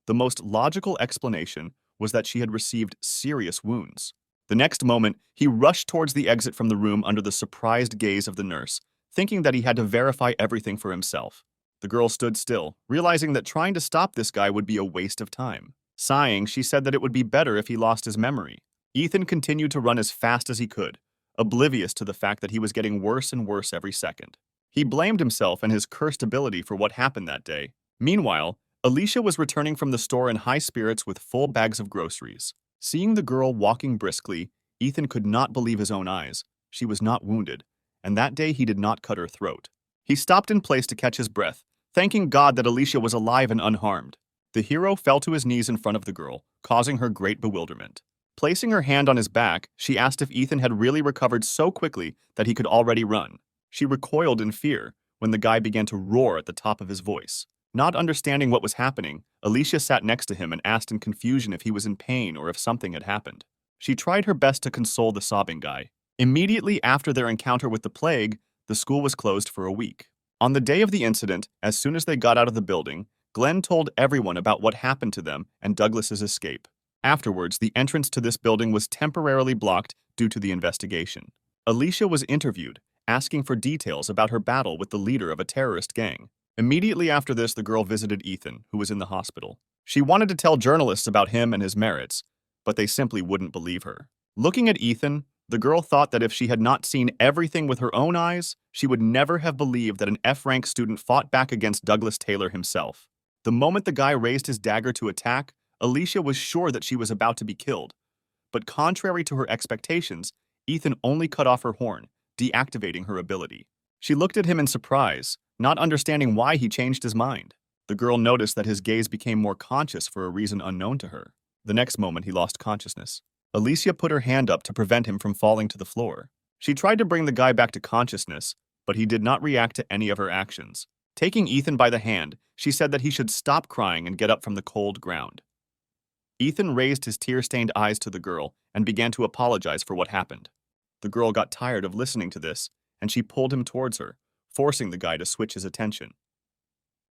The most logical explanation was that she had received serious wounds. The next moment, he rushed towards the exit from the room under the surprised gaze of the nurse, thinking that he had to verify everything for himself. The girl stood still, realizing that trying to stop this guy would be a waste of time. Sighing, she said that it would be better if he lost his memory. Ethan continued to run as fast as he could, oblivious to the fact that he was getting worse and worse every second. He blamed himself and his cursed ability for what happened that day. Meanwhile, Alicia was returning from the store in high spirits with full bags of groceries. Seeing the girl walking briskly, Ethan could not believe his own eyes. She was not wounded, and that day he did not cut her throat. He stopped in place to catch his breath, thanking God that Alicia was alive and unharmed. The hero fell to his knees in front of the girl, causing her great bewilderment. Placing her hand on his back, she asked if Ethan had really recovered so quickly that he could already run. She recoiled in fear when the guy began to roar at the top of his voice. Not understanding what was happening, Alicia sat next to him and asked in confusion if he was in pain or if something had happened. She tried her best to console the sobbing guy. Immediately after their encounter with the plague, the school was closed for a week. On the day of the incident, as soon as they got out of the building, Glenn told everyone about what happened to them and Douglas's escape. Afterwards, the entrance to this building was temporarily blocked due to the investigation. Alicia was interviewed, asking for details about her battle with the leader of a terrorist gang. Immediately after this, the girl visited Ethan, who was in the hospital. She wanted to tell journalists about him and his merits, but they simply wouldn't believe her. Looking at Ethan, the girl thought that if she had not seen everything with her own eyes, she would never have believed that an F-rank student fought back against Douglas Taylor himself. The moment the guy raised his dagger to attack, Alicia was sure that she was about to be killed. But contrary to her expectations, Ethan only cut off her horn, deactivating her ability. She looked at him in surprise, not understanding why he changed his mind. The girl noticed that his gaze became more conscious for a reason unknown to her. The next moment, he lost consciousness. Alicia put her hand up to prevent him from falling to the floor. She tried to bring the guy back to consciousness, but he did not react to any of her actions. Taking Ethan by the hand, she said that he should stop crying and get up from the cold ground. Ethan raised his tear-stained eyes to the girl and began to apologize for what happened. The girl got tired of listening to this, and she pulled him towards her, forcing the guy to switch his attention.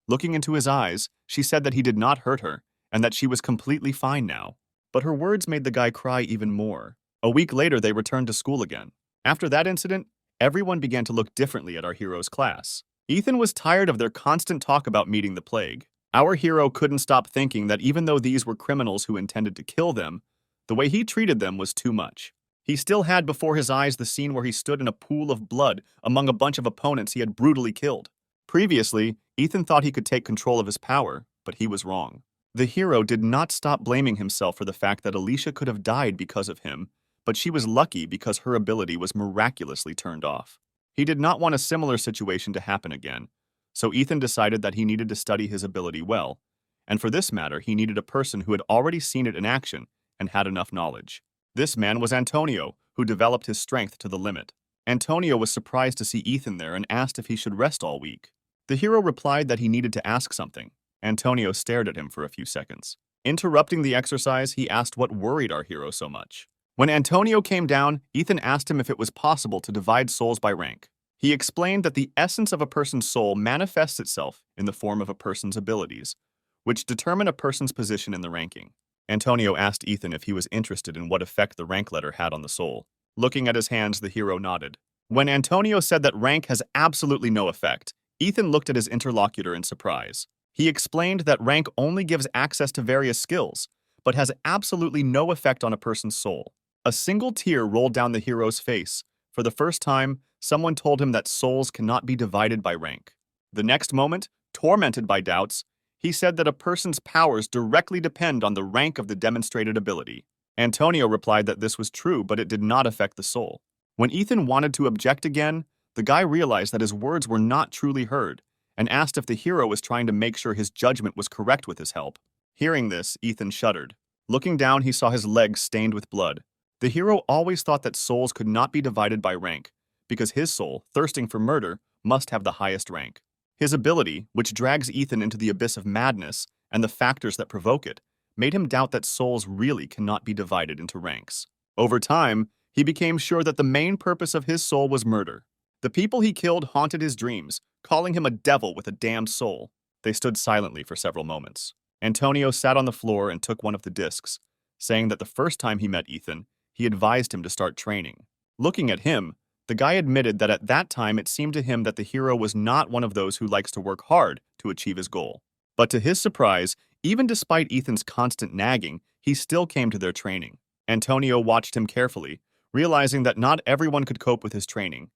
Looking into his eyes, she said that he did not hurt her and that she was completely fine now. But her words made the guy cry even more. A week later, they returned to school again. After that incident, everyone began to look differently at our hero's class. Ethan was tired of their constant talk about meeting the plague. Our hero couldn't stop thinking that even though these were criminals who intended to kill them, the way he treated them was too much. He still had before his eyes the scene where he stood in a pool of blood among a bunch of opponents he had brutally killed. Previously, Ethan thought he could take control of his power, but he was wrong. The hero did not stop blaming himself for the fact that Alicia could have died because of him, but she was lucky because her ability was miraculously turned off. He did not want a similar situation to happen again, so Ethan decided that he needed to study his ability well, and for this matter, he needed a person who had already seen it in action and had enough knowledge. This man was Antonio, who developed his strength to the limit. Antonio was surprised to see Ethan there and asked if he should rest all week. The hero replied that he needed to ask something. Antonio stared at him for a few seconds. Interrupting the exercise, he asked what worried our hero so much. When Antonio came down, Ethan asked him if it was possible to divide souls by rank. He explained that the essence of a person's soul manifests itself in the form of a person's abilities, which determine a person's position in the ranking. Antonio asked Ethan if he was interested in what effect the rank letter had on the soul. Looking at his hands, the hero nodded. When Antonio said that rank has absolutely no effect, Ethan looked at his interlocutor in surprise. He explained that rank only gives access to various skills, but has absolutely no effect on a person's soul. A single tear rolled down the hero's face. For the first time, someone told him that souls cannot be divided by rank. The next moment, tormented by doubts, he said that a person's powers directly depend on the rank of the demonstrated ability. Antonio replied that this was true, but it did not affect the soul. When Ethan wanted to object again, the guy realized that his words were not truly heard and asked if the hero was trying to make sure his judgment was correct with his help. Hearing this, Ethan shuddered. Looking down, he saw his legs stained with blood. The hero always thought that souls could not be divided by rank, because his soul, thirsting for murder, must have the highest rank. His ability, which drags Ethan into the abyss of madness, and the factors that provoke it, made him doubt that souls really cannot be divided into ranks. Over time, he became sure that the main purpose of his soul was murder. The people he killed haunted his dreams, calling him a devil with a damned soul. They stood silently for several moments. Antonio sat on the floor and took one of the discs, saying that the first time he met Ethan, he advised him to start training. Looking at him, the guy admitted that at that time it seemed to him that the hero was not one of those who likes to work hard to achieve his goal. But to his surprise, even despite Ethan's constant nagging, he still came to their training. Antonio watched him carefully, realizing that not everyone could cope with his training.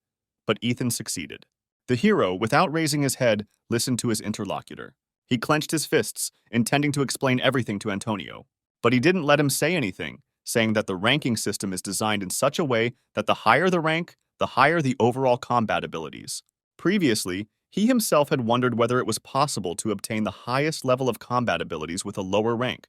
But Ethan succeeded. The hero, without raising his head, listened to his interlocutor. He clenched his fists, intending to explain everything to Antonio. But he didn't let him say anything, saying that the ranking system is designed in such a way that the higher the rank, the higher the overall combat abilities. Previously, he himself had wondered whether it was possible to obtain the highest level of combat abilities with a lower rank,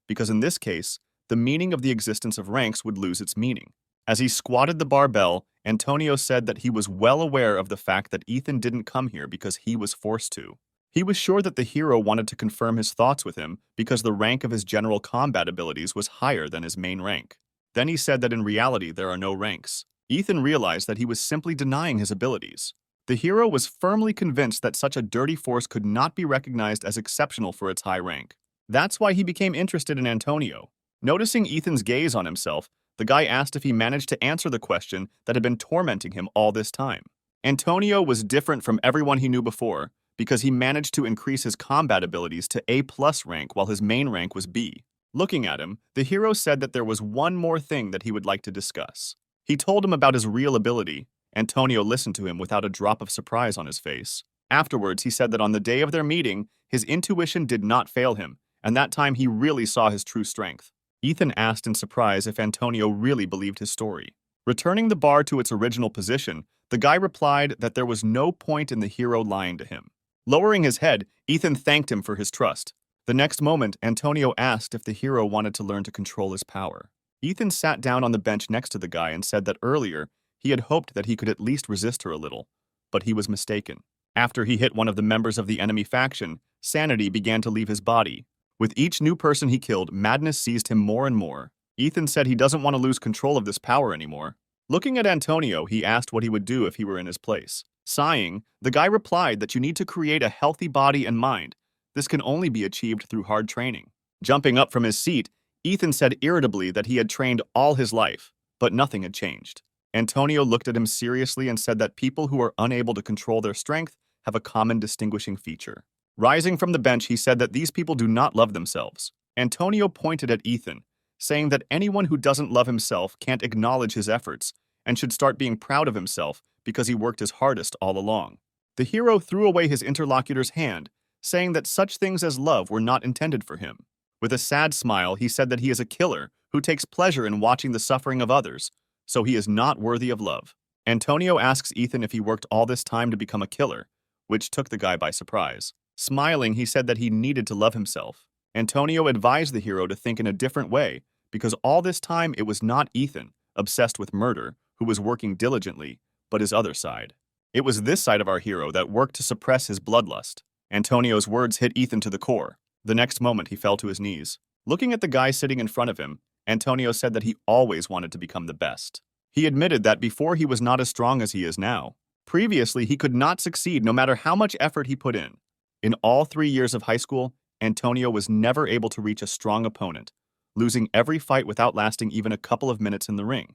because in this case, the meaning of the existence of ranks would lose its meaning. As he squatted the barbell, Antonio said that he was well aware of the fact that Ethan didn't come here because he was forced to. He was sure that the hero wanted to confirm his thoughts with him because the rank of his general combat abilities was higher than his main rank. Then he said that in reality there are no ranks. Ethan realized that he was simply denying his abilities. The hero was firmly convinced that such a dirty force could not be recognized as exceptional for its high rank. That's why he became interested in Antonio. Noticing Ethan's gaze on himself, the guy asked if he managed to answer the question that had been tormenting him all this time. Antonio was different from everyone he knew before because he managed to increase his combat abilities to A+ rank while his main rank was B. Looking at him, the hero said that there was one more thing that he would like to discuss. He told him about his real ability. Antonio listened to him without a drop of surprise on his face. Afterwards, he said that on the day of their meeting, his intuition did not fail him, and that time he really saw his true strength. Ethan asked in surprise if Antonio really believed his story. Returning the bar to its original position, the guy replied that there was no point in the hero lying to him. Lowering his head, Ethan thanked him for his trust. The next moment, Antonio asked if the hero wanted to learn to control his power. Ethan sat down on the bench next to the guy and said that earlier, he had hoped that he could at least resist her a little, but he was mistaken. After he hit one of the members of the enemy faction, sanity began to leave his body. With each new person he killed, madness seized him more and more. Ethan said he doesn't want to lose control of this power anymore. Looking at Antonio, he asked what he would do if he were in his place. Sighing, the guy replied that you need to create a healthy body and mind. This can only be achieved through hard training. Jumping up from his seat, Ethan said irritably that he had trained all his life, but nothing had changed. Antonio looked at him seriously and said that people who are unable to control their strength have a common distinguishing feature. Rising from the bench, he said that these people do not love themselves. Antonio pointed at Ethan, saying that anyone who doesn't love himself can't acknowledge his efforts and should start being proud of himself because he worked his hardest all along. The hero threw away his interlocutor's hand, saying that such things as love were not intended for him. With a sad smile, he said that he is a killer who takes pleasure in watching the suffering of others, so he is not worthy of love. Antonio asks Ethan if he worked all this time to become a killer, which took the guy by surprise. Smiling, he said that he needed to love himself. Antonio advised the hero to think in a different way, because all this time it was not Ethan, obsessed with murder, who was working diligently, but his other side. It was this side of our hero that worked to suppress his bloodlust. Antonio's words hit Ethan to the core. The next moment, he fell to his knees. Looking at the guy sitting in front of him, Antonio said that he always wanted to become the best. He admitted that before he was not as strong as he is now. Previously, he could not succeed no matter how much effort he put in. In all 3 years of high school, Antonio was never able to reach a strong opponent, losing every fight without lasting even a couple of minutes in the ring.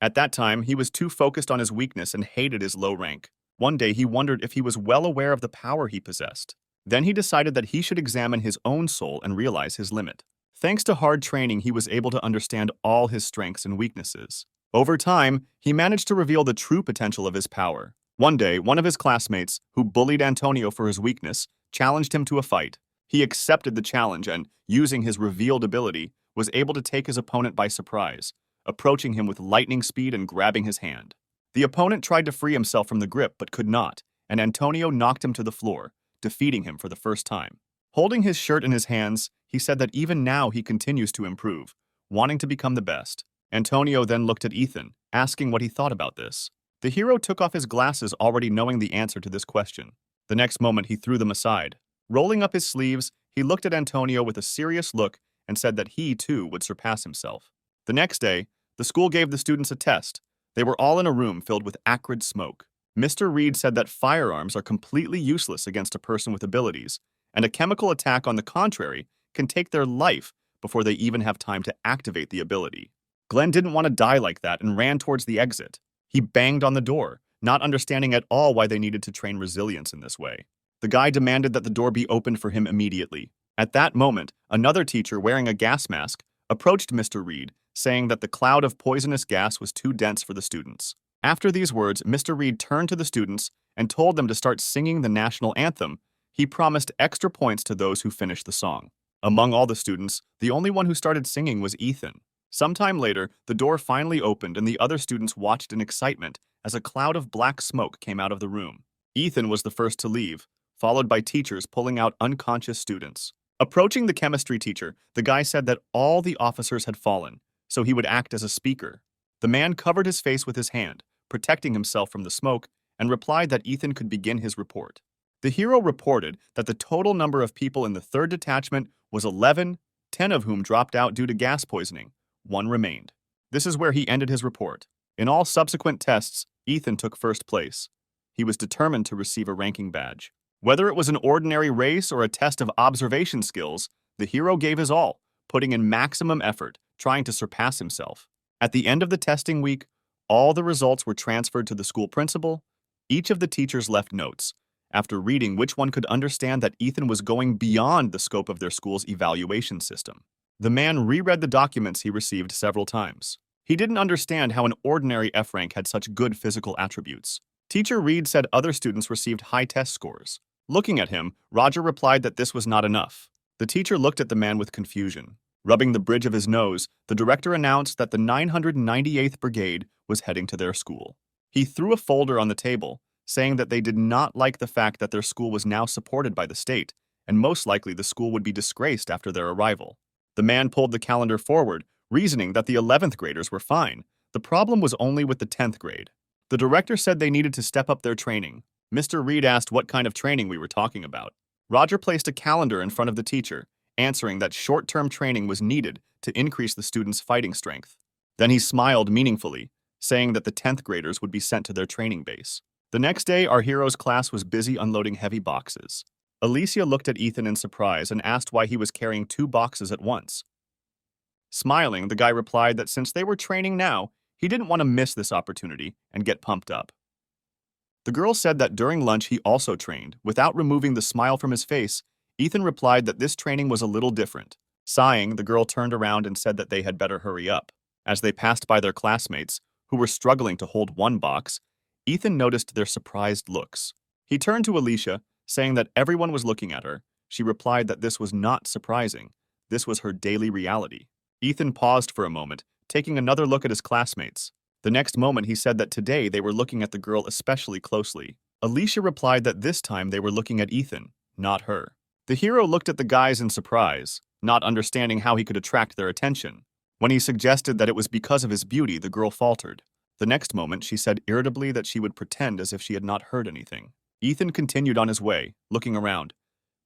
At that time, he was too focused on his weakness and hated his low rank. One day, he wondered if he was well aware of the power he possessed. Then he decided that he should examine his own soul and realize his limit. Thanks to hard training, he was able to understand all his strengths and weaknesses. Over time, he managed to reveal the true potential of his power. One day, one of his classmates, who bullied Antonio for his weakness, challenged him to a fight. He accepted the challenge and, using his revealed ability, was able to take his opponent by surprise, approaching him with lightning speed and grabbing his hand. The opponent tried to free himself from the grip but could not, and Antonio knocked him to the floor, defeating him for the first time. Holding his shirt in his hands, he said that even now he continues to improve, wanting to become the best. Antonio then looked at Ethan, asking what he thought about this. The hero took off his glasses already knowing the answer to this question. The next moment, he threw them aside. Rolling up his sleeves, he looked at Antonio with a serious look and said that he, too, would surpass himself. The next day, the school gave the students a test. They were all in a room filled with acrid smoke. Mr. Reed said that firearms are completely useless against a person with abilities, and a chemical attack, on the contrary, can take their life before they even have time to activate the ability. Glenn didn't want to die like that and ran towards the exit. He banged on the door, not understanding at all why they needed to train resilience in this way. The guy demanded that the door be opened for him immediately. At that moment, another teacher wearing a gas mask approached Mr. Reed, saying that the cloud of poisonous gas was too dense for the students. After these words, Mr. Reed turned to the students and told them to start singing the national anthem. He promised extra points to those who finished the song. Among all the students, the only one who started singing was Ethan. Sometime later, the door finally opened and the other students watched in excitement as a cloud of black smoke came out of the room. Ethan was the first to leave, followed by teachers pulling out unconscious students. Approaching the chemistry teacher, the guy said that all the officers had fallen, so he would act as a speaker. The man covered his face with his hand, protecting himself from the smoke, and replied that Ethan could begin his report. The hero reported that the total number of people in the 3rd detachment was 11, 10 of whom dropped out due to gas poisoning. 1 remained. This is where he ended his report. In all subsequent tests, Ethan took first place. He was determined to receive a ranking badge. Whether it was an ordinary race or a test of observation skills, the hero gave his all, putting in maximum effort, trying to surpass himself. At the end of the testing week, all the results were transferred to the school principal. Each of the teachers left notes. After reading, which one could understand that Ethan was going beyond the scope of their school's evaluation system. The man reread the documents he received several times. He didn't understand how an ordinary F rank had such good physical attributes. Teacher Reed said other students received high test scores. Looking at him, Roger replied that this was not enough. The teacher looked at the man with confusion. Rubbing the bridge of his nose, the director announced that the 998th Brigade was heading to their school. He threw a folder on the table, saying that they did not like the fact that their school was now supported by the state, and most likely the school would be disgraced after their arrival. The man pulled the calendar forward, reasoning that the 11th graders were fine. The problem was only with the 10th grade. The director said they needed to step up their training. Mr. Reed asked what kind of training we were talking about. Roger placed a calendar in front of the teacher, answering that short-term training was needed to increase the students' fighting strength. Then he smiled meaningfully, saying that the 10th graders would be sent to their training base. The next day, our hero's class was busy unloading heavy boxes. Alicia looked at Ethan in surprise and asked why he was carrying 2 boxes at once. Smiling, the guy replied that since they were training now, he didn't want to miss this opportunity and get pumped up. The girl said that during lunch he also trained. Without removing the smile from his face, Ethan replied that this training was a little different. Sighing, the girl turned around and said that they had better hurry up. As they passed by their classmates, who were struggling to hold 1 box, Ethan noticed their surprised looks. He turned to Alicia, saying that everyone was looking at her. She replied that this was not surprising. This was her daily reality. Ethan paused for a moment, taking another look at his classmates. The next moment, he said that today they were looking at the girl especially closely. Alicia replied that this time they were looking at Ethan, not her. The hero looked at the guys in surprise, not understanding how he could attract their attention. When he suggested that it was because of his beauty, the girl faltered. The next moment, she said irritably that she would pretend as if she had not heard anything. Ethan continued on his way, looking around.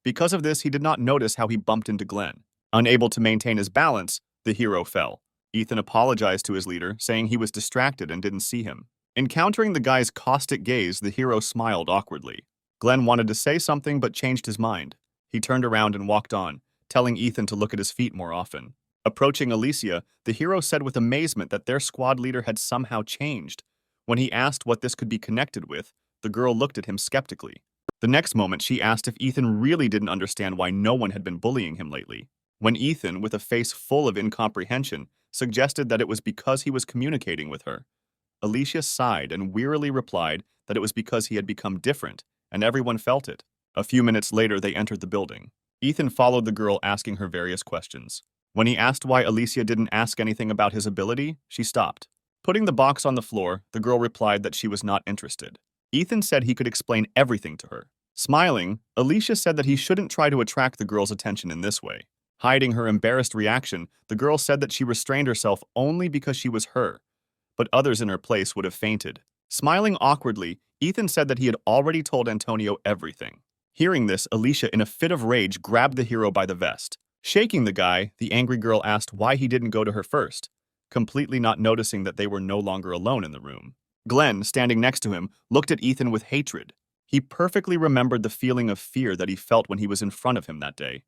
Because of this, he did not notice how he bumped into Glenn. Unable to maintain his balance, the hero fell. Ethan apologized to his leader, saying he was distracted and didn't see him. Encountering the guy's caustic gaze, the hero smiled awkwardly. Glenn wanted to say something but changed his mind. He turned around and walked on, telling Ethan to look at his feet more often. Approaching Alicia, the hero said with amazement that their squad leader had somehow changed. When he asked what this could be connected with, the girl looked at him skeptically. The next moment, she asked if Ethan really didn't understand why no one had been bullying him lately. When Ethan, with a face full of incomprehension, suggested that it was because he was communicating with her, Alicia sighed and wearily replied that it was because he had become different, and everyone felt it. A few minutes later, they entered the building. Ethan followed the girl, asking her various questions. When he asked why Alicia didn't ask anything about his ability, she stopped. Putting the box on the floor, the girl replied that she was not interested. Ethan said he could explain everything to her. Smiling, Alicia said that he shouldn't try to attract the girl's attention in this way. Hiding her embarrassed reaction, the girl said that she restrained herself only because she was her, but others in her place would have fainted. Smiling awkwardly, Ethan said that he had already told Antonio everything. Hearing this, Alicia, in a fit of rage, grabbed the hero by the vest. Shaking the guy, the angry girl asked why he didn't go to her first, completely not noticing that they were no longer alone in the room. Glenn, standing next to him, looked at Ethan with hatred. He perfectly remembered the feeling of fear that he felt when he was in front of him that day.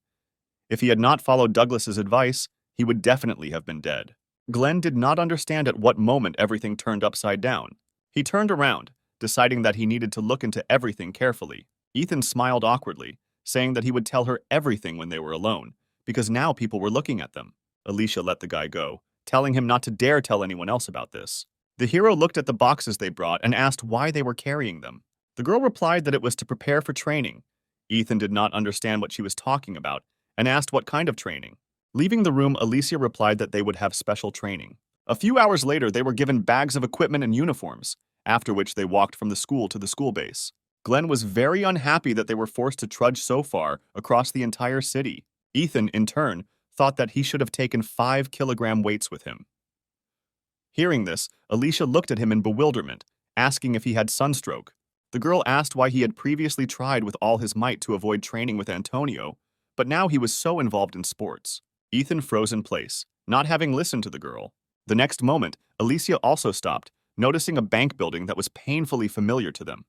If he had not followed Douglas's advice, he would definitely have been dead. Glenn did not understand at what moment everything turned upside down. He turned around, deciding that he needed to look into everything carefully. Ethan smiled awkwardly, saying that he would tell her everything when they were alone, because now people were looking at them. Alicia let the guy go, telling him not to dare tell anyone else about this. The hero looked at the boxes they brought and asked why they were carrying them. The girl replied that it was to prepare for training. Ethan did not understand what she was talking about and asked what kind of training. Leaving the room, Alicia replied that they would have special training. A few hours later, they were given bags of equipment and uniforms, after which they walked from the school to the school base. Glenn was very unhappy that they were forced to trudge so far across the entire city. Ethan, in turn, thought that he should have taken 5-kilogram weights with him. Hearing this, Alicia looked at him in bewilderment, asking if he had sunstroke. The girl asked why he had previously tried with all his might to avoid training with Antonio, but now he was so involved in sports. Ethan froze in place, not having listened to the girl. The next moment, Alicia also stopped, noticing a bank building that was painfully familiar to them.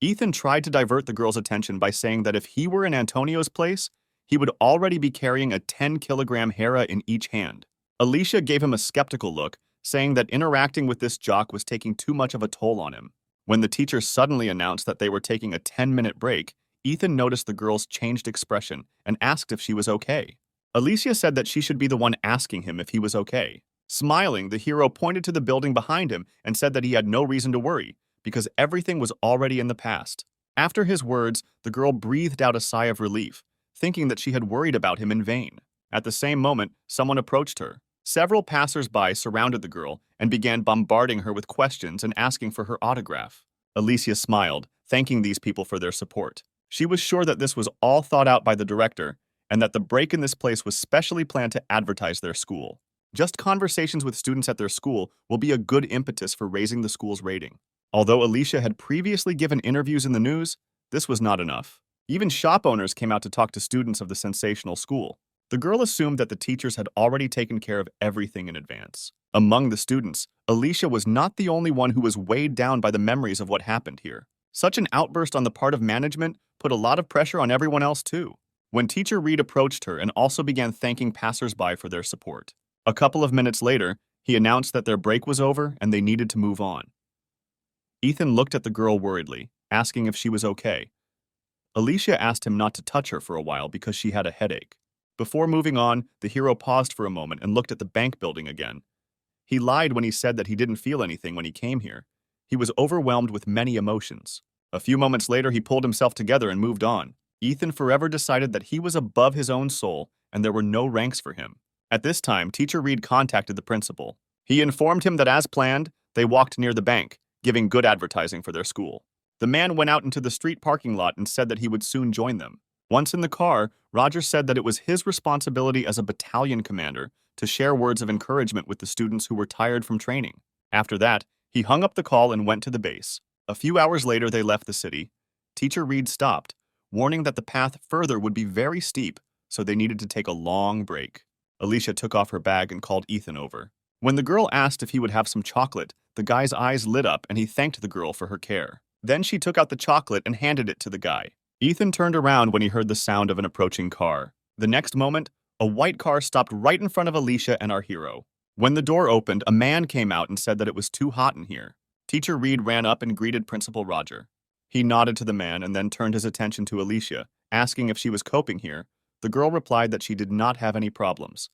Ethan tried to divert the girl's attention by saying that if he were in Antonio's place, he would already be carrying a 10-kilogram Hera in each hand. Alicia gave him a skeptical look, saying that interacting with this jock was taking too much of a toll on him. When the teacher suddenly announced that they were taking a 10-minute break, Ethan noticed the girl's changed expression and asked if she was okay. Alicia said that she should be the one asking him if he was okay. Smiling, the hero pointed to the building behind him and said that he had no reason to worry, because everything was already in the past. After his words, the girl breathed out a sigh of relief, thinking that she had worried about him in vain. At the same moment, someone approached her. Several passers-by surrounded the girl and began bombarding her with questions and asking for her autograph. Alicia smiled, thanking these people for their support. She was sure that this was all thought out by the director and that the break in this place was specially planned to advertise their school. Just conversations with students at their school will be a good impetus for raising the school's rating. Although Alicia had previously given interviews in the news, this was not enough. Even shop owners came out to talk to students of the sensational school. The girl assumed that the teachers had already taken care of everything in advance. Among the students, Alicia was not the only one who was weighed down by the memories of what happened here. Such an outburst on the part of management put a lot of pressure on everyone else too. When Teacher Reed approached her and also began thanking passers-by for their support. A couple of minutes later, he announced that their break was over and they needed to move on. Ethan looked at the girl worriedly, asking if she was okay. Alicia asked him not to touch her for a while because she had a headache. Before moving on, the hero paused for a moment and looked at the bank building again. He lied when he said that he didn't feel anything when he came here. He was overwhelmed with many emotions. A few moments later, he pulled himself together and moved on. Ethan forever decided that he was above his own soul and there were no ranks for him. At this time, Teacher Reed contacted the principal. He informed him that as planned, they walked near the bank, giving good advertising for their school. The man went out into the street parking lot and said that he would soon join them. Once in the car, Roger said that it was his responsibility as a battalion commander to share words of encouragement with the students who were tired from training. After that, he hung up the call and went to the base. A few hours later, they left the city. Teacher Reed stopped, warning that the path further would be very steep, so they needed to take a long break. Alicia took off her bag and called Ethan over. When the girl asked if he would have some chocolate, the guy's eyes lit up and he thanked the girl for her care. Then she took out the chocolate and handed it to the guy. Ethan turned around when he heard the sound of an approaching car. The next moment, a white car stopped right in front of Alicia and our hero. When the door opened, a man came out and said that it was too hot in here. Teacher Reed ran up and greeted Principal Roger. He nodded to the man and then turned his attention to Alicia, asking if she was coping here. The girl replied that she did not have any problems.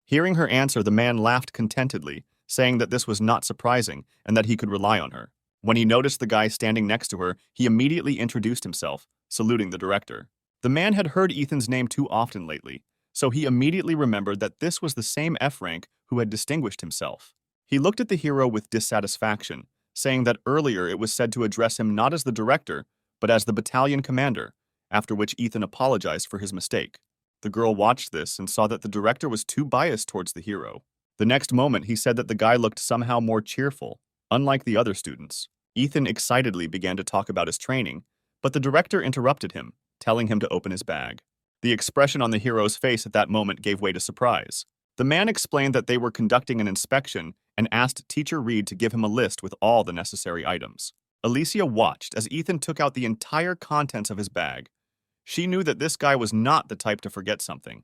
Hearing her answer, the man laughed contentedly, saying that this was not surprising and that he could rely on her. When he noticed the guy standing next to her, he immediately introduced himself, saluting the director. The man had heard Ethan's name too often lately, so he immediately remembered that this was the same F rank who had distinguished himself. He looked at the hero with dissatisfaction, saying that earlier it was said to address him not as the director, but as the battalion commander, after which Ethan apologized for his mistake. The girl watched this and saw that the director was too biased towards the hero. The next moment, he said that the guy looked somehow more cheerful. Unlike the other students, Ethan excitedly began to talk about his training, but the director interrupted him, telling him to open his bag. The expression on the hero's face at that moment gave way to surprise. The man explained that they were conducting an inspection and asked Teacher Reed to give him a list with all the necessary items. Alicia watched as Ethan took out the entire contents of his bag. She knew that this guy was not the type to forget something,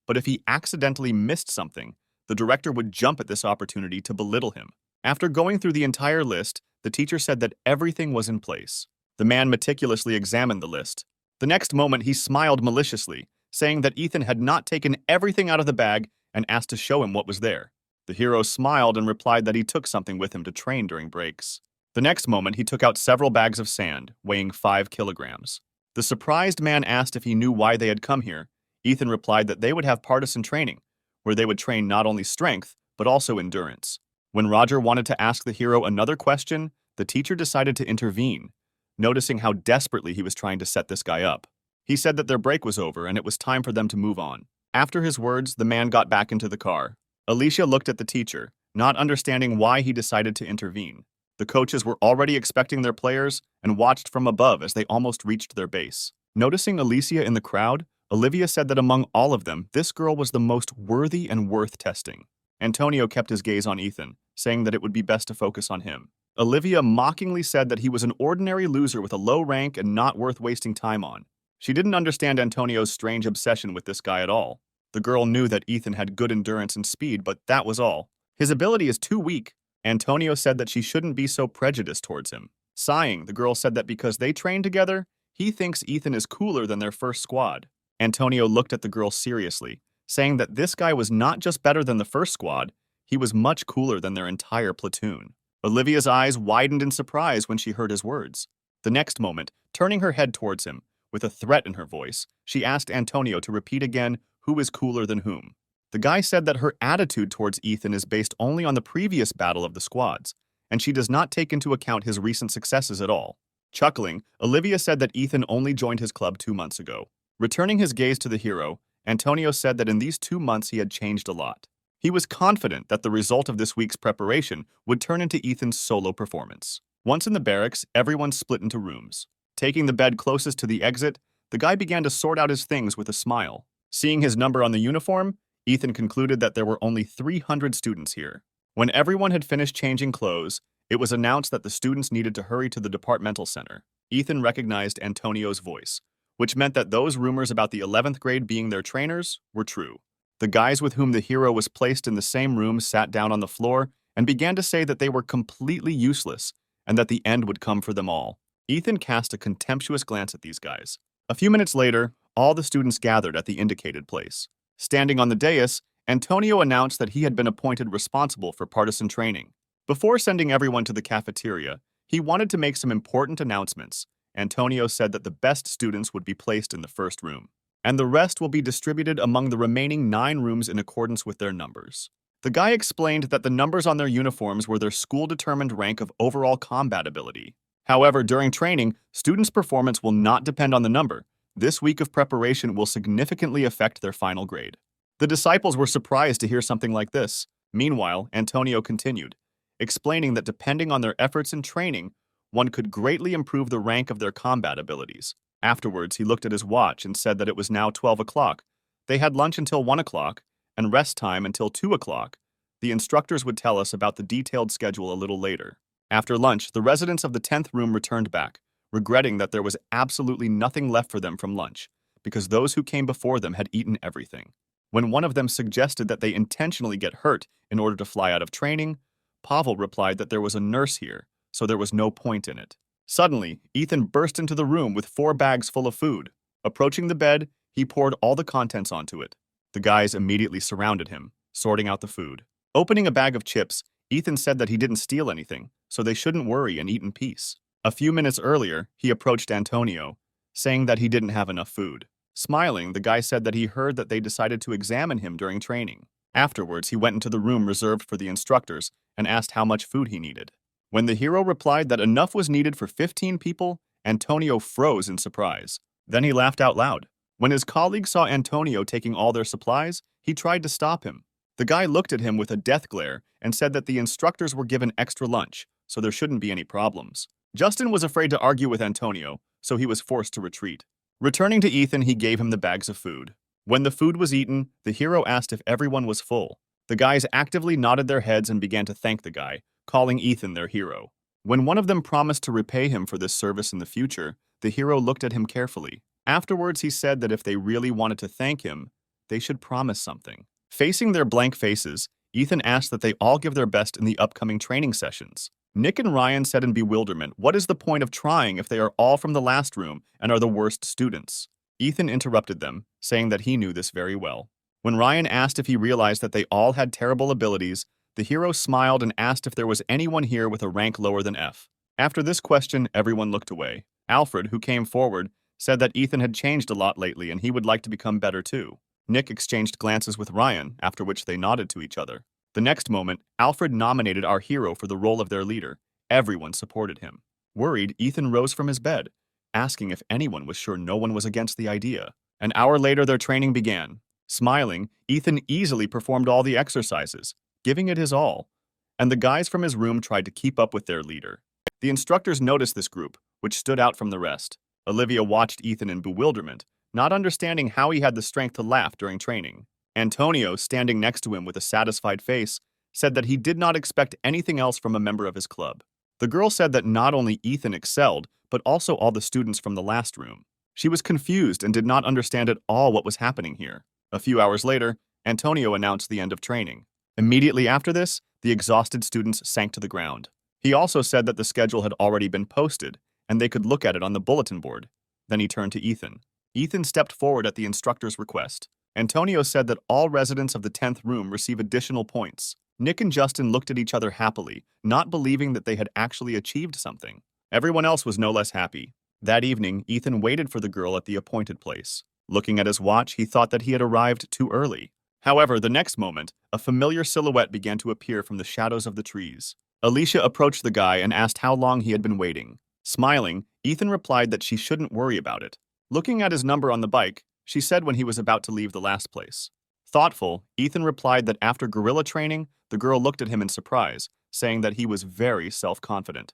but if he accidentally missed something, the director would jump at this opportunity to belittle him. After going through the entire list, the teacher said that everything was in place. The man meticulously examined the list. The next moment, he smiled maliciously, saying that Ethan had not taken everything out of the bag and asked to show him what was there. The hero smiled and replied that he took something with him to train during breaks. The next moment, he took out several bags of sand, weighing 5 kilograms. The surprised man asked if he knew why they had come here. Ethan replied that they would have partisan training, where they would train not only strength, but also endurance. When Roger wanted to ask the hero another question, the teacher decided to intervene, noticing how desperately he was trying to set this guy up. He said that their break was over and it was time for them to move on. After his words, the man got back into the car. Alicia looked at the teacher, not understanding why he decided to intervene. The coaches were already expecting their players and watched from above as they almost reached their base. Noticing Alicia in the crowd, Olivia said that among all of them, this girl was the most worthy and worth testing. Antonio kept his gaze on Ethan, saying that it would be best to focus on him. Olivia mockingly said that he was an ordinary loser with a low rank and not worth wasting time on. She didn't understand Antonio's strange obsession with this guy at all. The girl knew that Ethan had good endurance and speed, but that was all. His ability is too weak. Antonio said that she shouldn't be so prejudiced towards him. Sighing, the girl said that because they trained together, he thinks Ethan is cooler than their first squad. Antonio looked at the girl seriously, saying that this guy was not just better than the first squad, he was much cooler than their entire platoon. Olivia's eyes widened in surprise when she heard his words. The next moment, turning her head towards him, with a threat in her voice, she asked Antonio to repeat again who is cooler than whom. The guy said that her attitude towards Ethan is based only on the previous battle of the squads, and she does not take into account his recent successes at all. Chuckling, Olivia said that Ethan only joined his club 2 months ago. Returning his gaze to the hero, Antonio said that in these 2 months he had changed a lot. He was confident that the result of this week's preparation would turn into Ethan's solo performance. Once in the barracks, everyone split into rooms. Taking the bed closest to the exit, the guy began to sort out his things with a smile. Seeing his number on the uniform, Ethan concluded that there were only 300 students here. When everyone had finished changing clothes, it was announced that the students needed to hurry to the departmental center. Ethan recognized Antonio's voice, which meant that those rumors about the 11th grade being their trainers were true. The guys with whom the hero was placed in the same room sat down on the floor and began to say that they were completely useless and that the end would come for them all. Ethan cast a contemptuous glance at these guys. A few minutes later, all the students gathered at the indicated place. Standing on the dais, Antonio announced that he had been appointed responsible for partisan training. Before sending everyone to the cafeteria, he wanted to make some important announcements. Antonio said that the best students would be placed in the first room, and the rest will be distributed among the remaining 9 rooms in accordance with their numbers. The guy explained that the numbers on their uniforms were their school-determined rank of overall combat ability. However, during training, students' performance will not depend on the number. This week of preparation will significantly affect their final grade. The disciples were surprised to hear something like this. Meanwhile, Antonio continued, explaining that depending on their efforts in training, one could greatly improve the rank of their combat abilities. Afterwards, he looked at his watch and said that it was now 12 o'clock. They had lunch until 1 o'clock and rest time until 2 o'clock. The instructors would tell us about the detailed schedule a little later. After lunch, the residents of the 10th room returned back, regretting that there was absolutely nothing left for them from lunch, because those who came before them had eaten everything. When one of them suggested that they intentionally get hurt in order to fly out of training, Pavel replied that there was a nurse here, so there was no point in it. Suddenly, Ethan burst into the room with 4 bags full of food. Approaching the bed, he poured all the contents onto it. The guys immediately surrounded him, sorting out the food. Opening a bag of chips, Ethan said that he didn't steal anything, so they shouldn't worry and eat in peace. A few minutes earlier, he approached Antonio, saying that he didn't have enough food. Smiling, the guy said that he heard that they decided to examine him during training. Afterwards, he went into the room reserved for the instructors and asked how much food he needed. When the hero replied that enough was needed for 15 people, Antonio froze in surprise. Then he laughed out loud. When his colleague saw Antonio taking all their supplies, he tried to stop him. The guy looked at him with a death glare and said that the instructors were given extra lunch, so there shouldn't be any problems. Justin was afraid to argue with Antonio, so he was forced to retreat. Returning to Ethan, he gave him the bags of food. When the food was eaten, the hero asked if everyone was full. The guys actively nodded their heads and began to thank the guy, calling Ethan their hero. When one of them promised to repay him for this service in the future, the hero looked at him carefully. Afterwards, he said that if they really wanted to thank him, they should promise something. Facing their blank faces, Ethan asked that they all give their best in the upcoming training sessions. Nick and Ryan said in bewilderment, "What is the point of trying if they are all from the last room and are the worst students?" Ethan interrupted them, saying that he knew this very well. When Ryan asked if he realized that they all had terrible abilities, the hero smiled and asked if there was anyone here with a rank lower than F. After this question, everyone looked away. Alfred, who came forward, said that Ethan had changed a lot lately and he would like to become better too. Nick exchanged glances with Ryan, after which they nodded to each other. The next moment, Alfred nominated our hero for the role of their leader. Everyone supported him. Worried, Ethan rose from his bed, asking if anyone was sure no one was against the idea. An hour later, their training began. Smiling, Ethan easily performed all the exercises, giving it his all, and the guys from his room tried to keep up with their leader. The instructors noticed this group, which stood out from the rest. Olivia watched Ethan in bewilderment, not understanding how he had the strength to laugh during training. Antonio, standing next to him with a satisfied face, said that he did not expect anything else from a member of his club. The girl said that not only Ethan excelled, but also all the students from the last room. She was confused and did not understand at all what was happening here. A few hours later, Antonio announced the end of training. Immediately after this, the exhausted students sank to the ground. He also said that the schedule had already been posted, and they could look at it on the bulletin board. Then he turned to Ethan. Ethan stepped forward at the instructor's request. Antonio said that all residents of the 10th room receive additional points. Nick and Justin looked at each other happily, not believing that they had actually achieved something. Everyone else was no less happy. That evening, Ethan waited for the girl at the appointed place. Looking at his watch, he thought that he had arrived too early. However, the next moment, a familiar silhouette began to appear from the shadows of the trees. Alicia approached the guy and asked how long he had been waiting. Smiling, Ethan replied that she shouldn't worry about it. Looking at his number on the bike, she said when he was about to leave the last place. Thoughtful, Ethan replied that after guerrilla training, the girl looked at him in surprise, saying that he was very self-confident.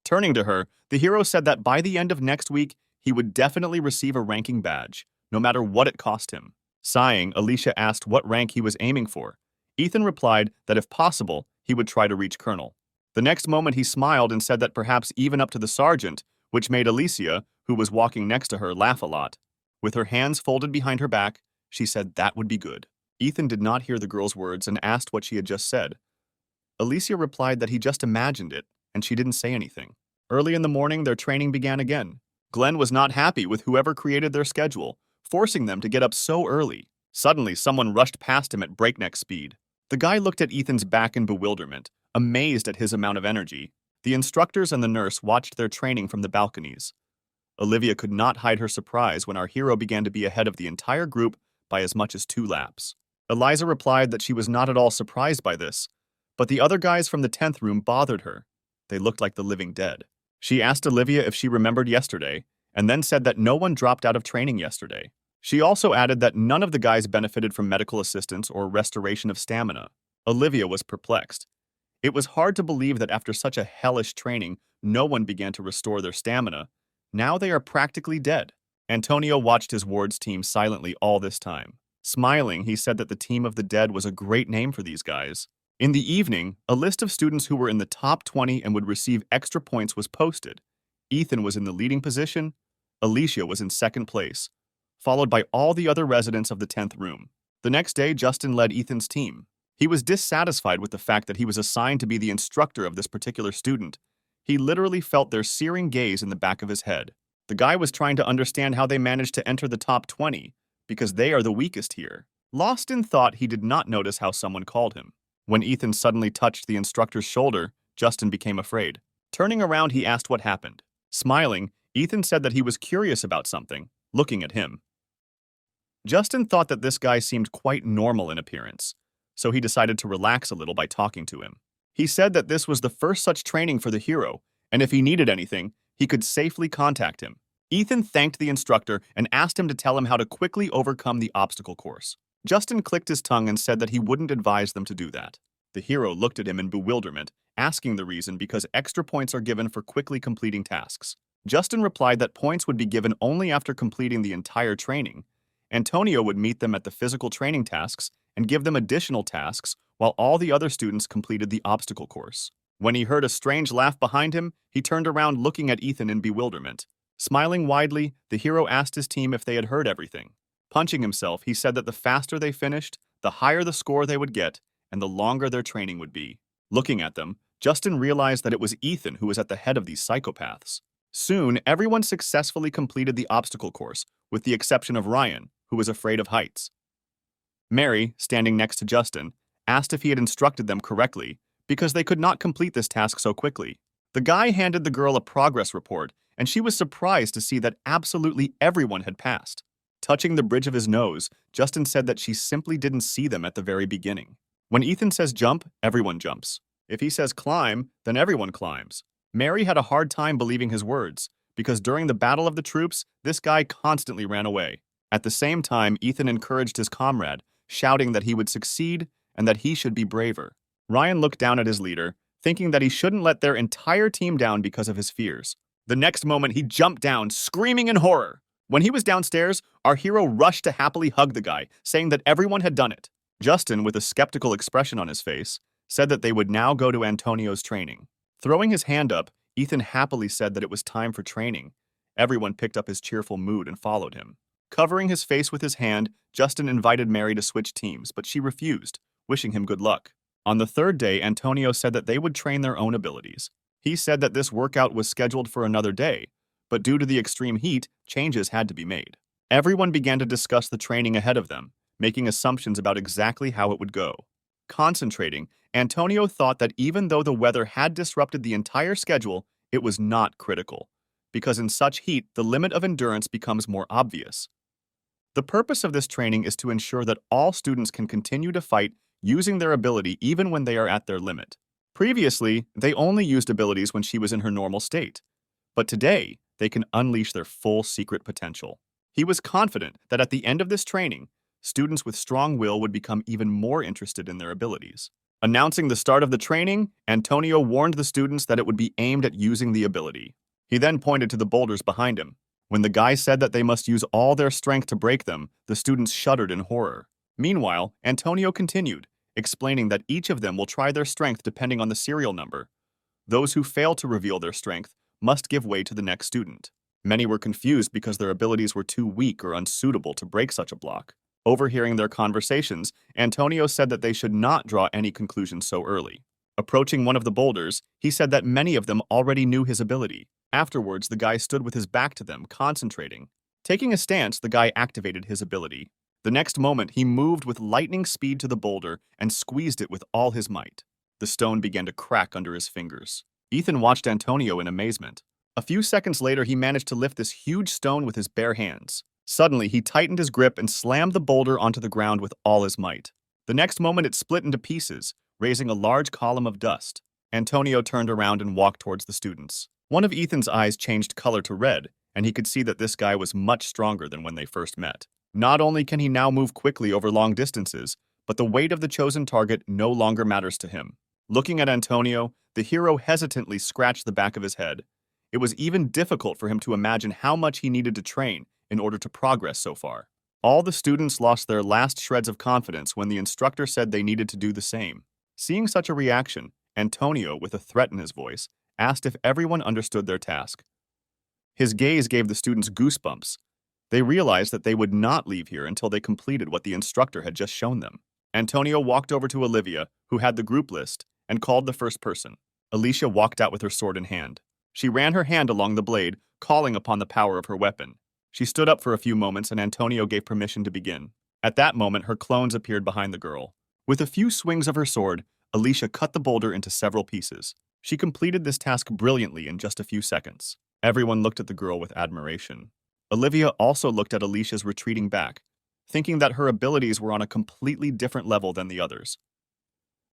Turning to her, the hero said that by the end of next week, he would definitely receive a ranking badge, no matter what it cost him. Sighing, Alicia asked what rank he was aiming for. Ethan replied that if possible, he would try to reach colonel. The next moment he smiled and said that perhaps even up to the sergeant, which made Alicia, who was walking next to her, laugh a lot. With her hands folded behind her back, she said that would be good. Ethan did not hear the girl's words and asked what she had just said. Alicia replied that he just imagined it, and she didn't say anything. Early in the morning, their training began again. Glenn was not happy with whoever created their schedule, forcing them to get up so early. Suddenly, someone rushed past him at breakneck speed. The guy looked at Ethan's back in bewilderment, amazed at his amount of energy. The instructors and the nurse watched their training from the balconies. Olivia could not hide her surprise when our hero began to be ahead of the entire group by as much as 2 laps. Eliza replied that she was not at all surprised by this, but the other guys from the 10th room bothered her. They looked like the living dead. She asked Olivia if she remembered yesterday, and then said that no one dropped out of training yesterday. She also added that none of the guys benefited from medical assistance or restoration of stamina. Olivia was perplexed. It was hard to believe that after such a hellish training, no one began to restore their stamina. Now they are practically dead. Antonio watched his ward's team silently all this time. Smiling, he said that the team of the dead was a great name for these guys. In the evening, a list of students who were in the top 20 and would receive extra points was posted. Ethan was in the leading position. Alicia was in second place, followed by all the other residents of the 10th room. The next day, Justin led Ethan's team. He was dissatisfied with the fact that he was assigned to be the instructor of this particular student. He literally felt their searing gaze in the back of his head. The guy was trying to understand how they managed to enter the top 20, because they are the weakest here. Lost in thought, he did not notice how someone called him. When Ethan suddenly touched the instructor's shoulder, Justin became afraid. Turning around, he asked what happened. Smiling, Ethan said that he was curious about something, looking at him. Justin thought that this guy seemed quite normal in appearance, so he decided to relax a little by talking to him. He said that this was the first such training for the hero, and if he needed anything, he could safely contact him. Ethan thanked the instructor and asked him to tell him how to quickly overcome the obstacle course. Justin clicked his tongue and said that he wouldn't advise them to do that. The hero looked at him in bewilderment, asking the reason because extra points are given for quickly completing tasks. Justin replied that points would be given only after completing the entire training. Antonio would meet them at the physical training tasks and give them additional tasks while all the other students completed the obstacle course. When he heard a strange laugh behind him, he turned around looking at Ethan in bewilderment. Smiling widely, the hero asked his team if they had heard everything. Punching himself, he said that the faster they finished, the higher the score they would get, and the longer their training would be. Looking at them, Justin realized that it was Ethan who was at the head of these psychopaths. Soon, everyone successfully completed the obstacle course, with the exception of Ryan, who was afraid of heights. Mary, standing next to Justin, asked if he had instructed them correctly, because they could not complete this task so quickly. The guy handed the girl a progress report, and she was surprised to see that absolutely everyone had passed. Touching the bridge of his nose, Justin said that she simply didn't see them at the very beginning. When Ethan says jump, everyone jumps. If he says climb, then everyone climbs. Mary had a hard time believing his words, because during the Battle of the Troops, this guy constantly ran away. At the same time, Ethan encouraged his comrade, shouting that he would succeed and that he should be braver. Ryan looked down at his leader, thinking that he shouldn't let their entire team down because of his fears. The next moment, he jumped down, screaming in horror. When he was downstairs, our hero rushed to happily hug the guy, saying that everyone had done it. Justin, with a skeptical expression on his face, said that they would now go to Antonio's training. Throwing his hand up, Ethan happily said that it was time for training. Everyone picked up his cheerful mood and followed him. Covering his face with his hand, Justin invited Mary to switch teams, but she refused, wishing him good luck. On the third day, Antonio said that they would train their own abilities. He said that this workout was scheduled for another day, but due to the extreme heat, changes had to be made. Everyone began to discuss the training ahead of them, making assumptions about exactly how it would go. Concentrating, Antonio thought that even though the weather had disrupted the entire schedule, it was not critical, because in such heat, the limit of endurance becomes more obvious. The purpose of this training is to ensure that all students can continue to fight using their ability even when they are at their limit. Previously, they only used abilities when she was in her normal state, but today, they can unleash their full secret potential. He was confident that at the end of this training, students with strong will would become even more interested in their abilities. Announcing the start of the training, Antonio warned the students that it would be aimed at using the ability. He then pointed to the boulders behind him. When the guy said that they must use all their strength to break them, the students shuddered in horror. Meanwhile, Antonio continued, explaining that each of them will try their strength depending on the serial number. Those who fail to reveal their strength must give way to the next student. Many were confused because their abilities were too weak or unsuitable to break such a block. Overhearing their conversations, Antonio said that they should not draw any conclusions so early. Approaching one of the boulders, he said that many of them already knew his ability. Afterwards, the guy stood with his back to them, concentrating. Taking a stance, the guy activated his ability. The next moment, he moved with lightning speed to the boulder and squeezed it with all his might. The stone began to crack under his fingers. Ethan watched Antonio in amazement. A few seconds later, he managed to lift this huge stone with his bare hands. Suddenly, he tightened his grip and slammed the boulder onto the ground with all his might. The next moment, it split into pieces, raising a large column of dust. Antonio turned around and walked towards the students. One of Ethan's eyes changed color to red, and he could see that this guy was much stronger than when they first met. Not only can he now move quickly over long distances, but the weight of the chosen target no longer matters to him. Looking at Antonio, the hero hesitantly scratched the back of his head. It was even difficult for him to imagine how much he needed to train in order to progress so far. All the students lost their last shreds of confidence when the instructor said they needed to do the same. Seeing such a reaction, Antonio, with a threat in his voice, asked if everyone understood their task. His gaze gave the students goosebumps. They realized that they would not leave here until they completed what the instructor had just shown them. Antonio walked over to Olivia, who had the group list, and called the first person. Alicia walked out with her sword in hand. She ran her hand along the blade, calling upon the power of her weapon. She stood up for a few moments and Antonio gave permission to begin. At that moment, her clones appeared behind the girl. With a few swings of her sword, Alicia cut the boulder into several pieces. She completed this task brilliantly in just a few seconds. Everyone looked at the girl with admiration. Olivia also looked at Alicia's retreating back, thinking that her abilities were on a completely different level than the others.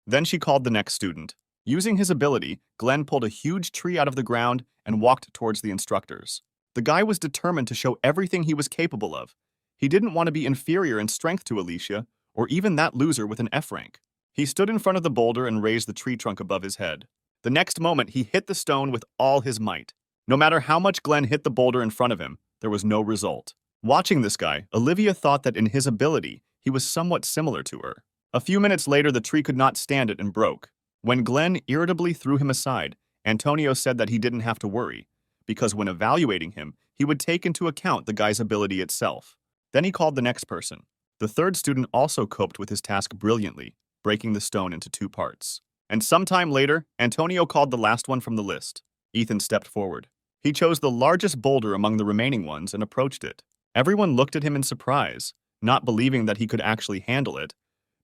Then she called the next student. Using his ability, Glenn pulled a huge tree out of the ground and walked towards the instructors. The guy was determined to show everything he was capable of. He didn't want to be inferior in strength to Alicia, or even that loser with an F rank. He stood in front of the boulder and raised the tree trunk above his head. The next moment, he hit the stone with all his might. No matter how much Glenn hit the boulder in front of him, there was no result. Watching this guy, Olivia thought that in his ability, he was somewhat similar to her. A few minutes later, the tree could not stand it and broke. When Glenn irritably threw him aside, Antonio said that he didn't have to worry, because when evaluating him, he would take into account the guy's ability itself. Then he called the next person. The third student also coped with his task brilliantly, breaking the stone into 2 parts. And sometime later, Antonio called the last one from the list. Ethan stepped forward. He chose the largest boulder among the remaining ones and approached it. Everyone looked at him in surprise, not believing that he could actually handle it.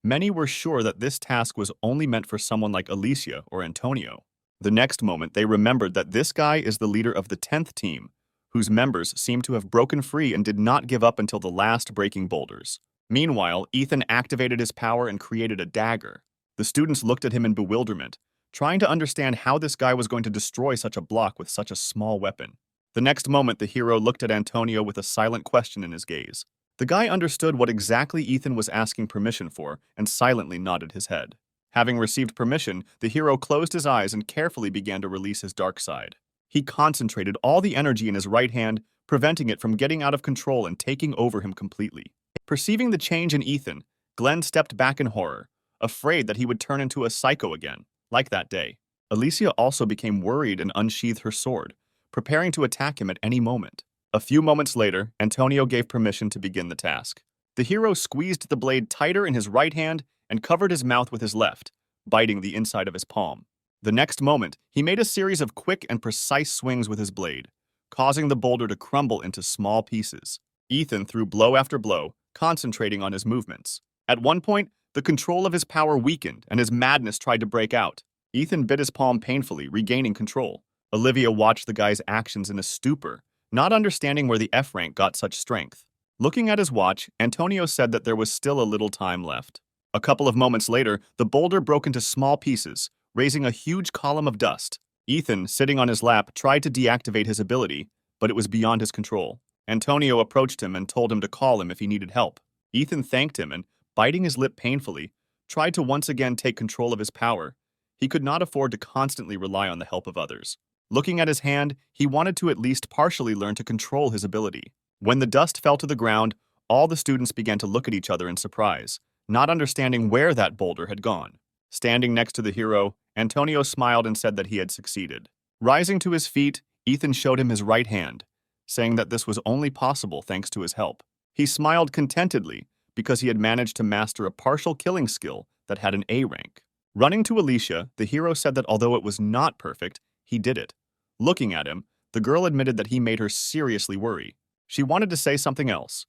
Many were sure that this task was only meant for someone like Alicia or Antonio. The next moment, they remembered that this guy is the leader of the 10th team, whose members seemed to have broken free and did not give up until the last breaking boulders. Meanwhile, Ethan activated his power and created a dagger. The students looked at him in bewilderment, trying to understand how this guy was going to destroy such a block with such a small weapon. The next moment, the hero looked at Antonio with a silent question in his gaze. The guy understood what exactly Ethan was asking permission for and silently nodded his head. Having received permission, the hero closed his eyes and carefully began to release his dark side. He concentrated all the energy in his right hand, preventing it from getting out of control and taking over him completely. Perceiving the change in Ethan, Glenn stepped back in horror, afraid that he would turn into a psycho again, like that day. Alicia also became worried and unsheathed her sword, preparing to attack him at any moment. A few moments later, Antonio gave permission to begin the task. The hero squeezed the blade tighter in his right hand and covered his mouth with his left, biting the inside of his palm. The next moment, he made a series of quick and precise swings with his blade, causing the boulder to crumble into small pieces. Ethan threw blow after blow, concentrating on his movements. At one point, the control of his power weakened and his madness tried to break out. Ethan bit his palm painfully, regaining control. Olivia watched the guy's actions in a stupor, not understanding where the F rank got such strength. Looking at his watch, Antonio said that there was still a little time left. A couple of moments later, the boulder broke into small pieces, raising a huge column of dust. Ethan, sitting on his lap, tried to deactivate his ability, but it was beyond his control. Antonio approached him and told him to call him if he needed help. Ethan thanked him and, biting his lip painfully, tried to once again take control of his power. He could not afford to constantly rely on the help of others. Looking at his hand, he wanted to at least partially learn to control his ability. When the dust fell to the ground, all the students began to look at each other in surprise, not understanding where that boulder had gone. Standing next to the hero, Antonio smiled and said that he had succeeded. Rising to his feet, Ethan showed him his right hand, saying that this was only possible thanks to his help. He smiled contentedly because he had managed to master a partial killing skill that had an A rank. Running to Alicia, the hero said that although it was not perfect, he did it. Looking at him, the girl admitted that he made her seriously worry. She wanted to say something else,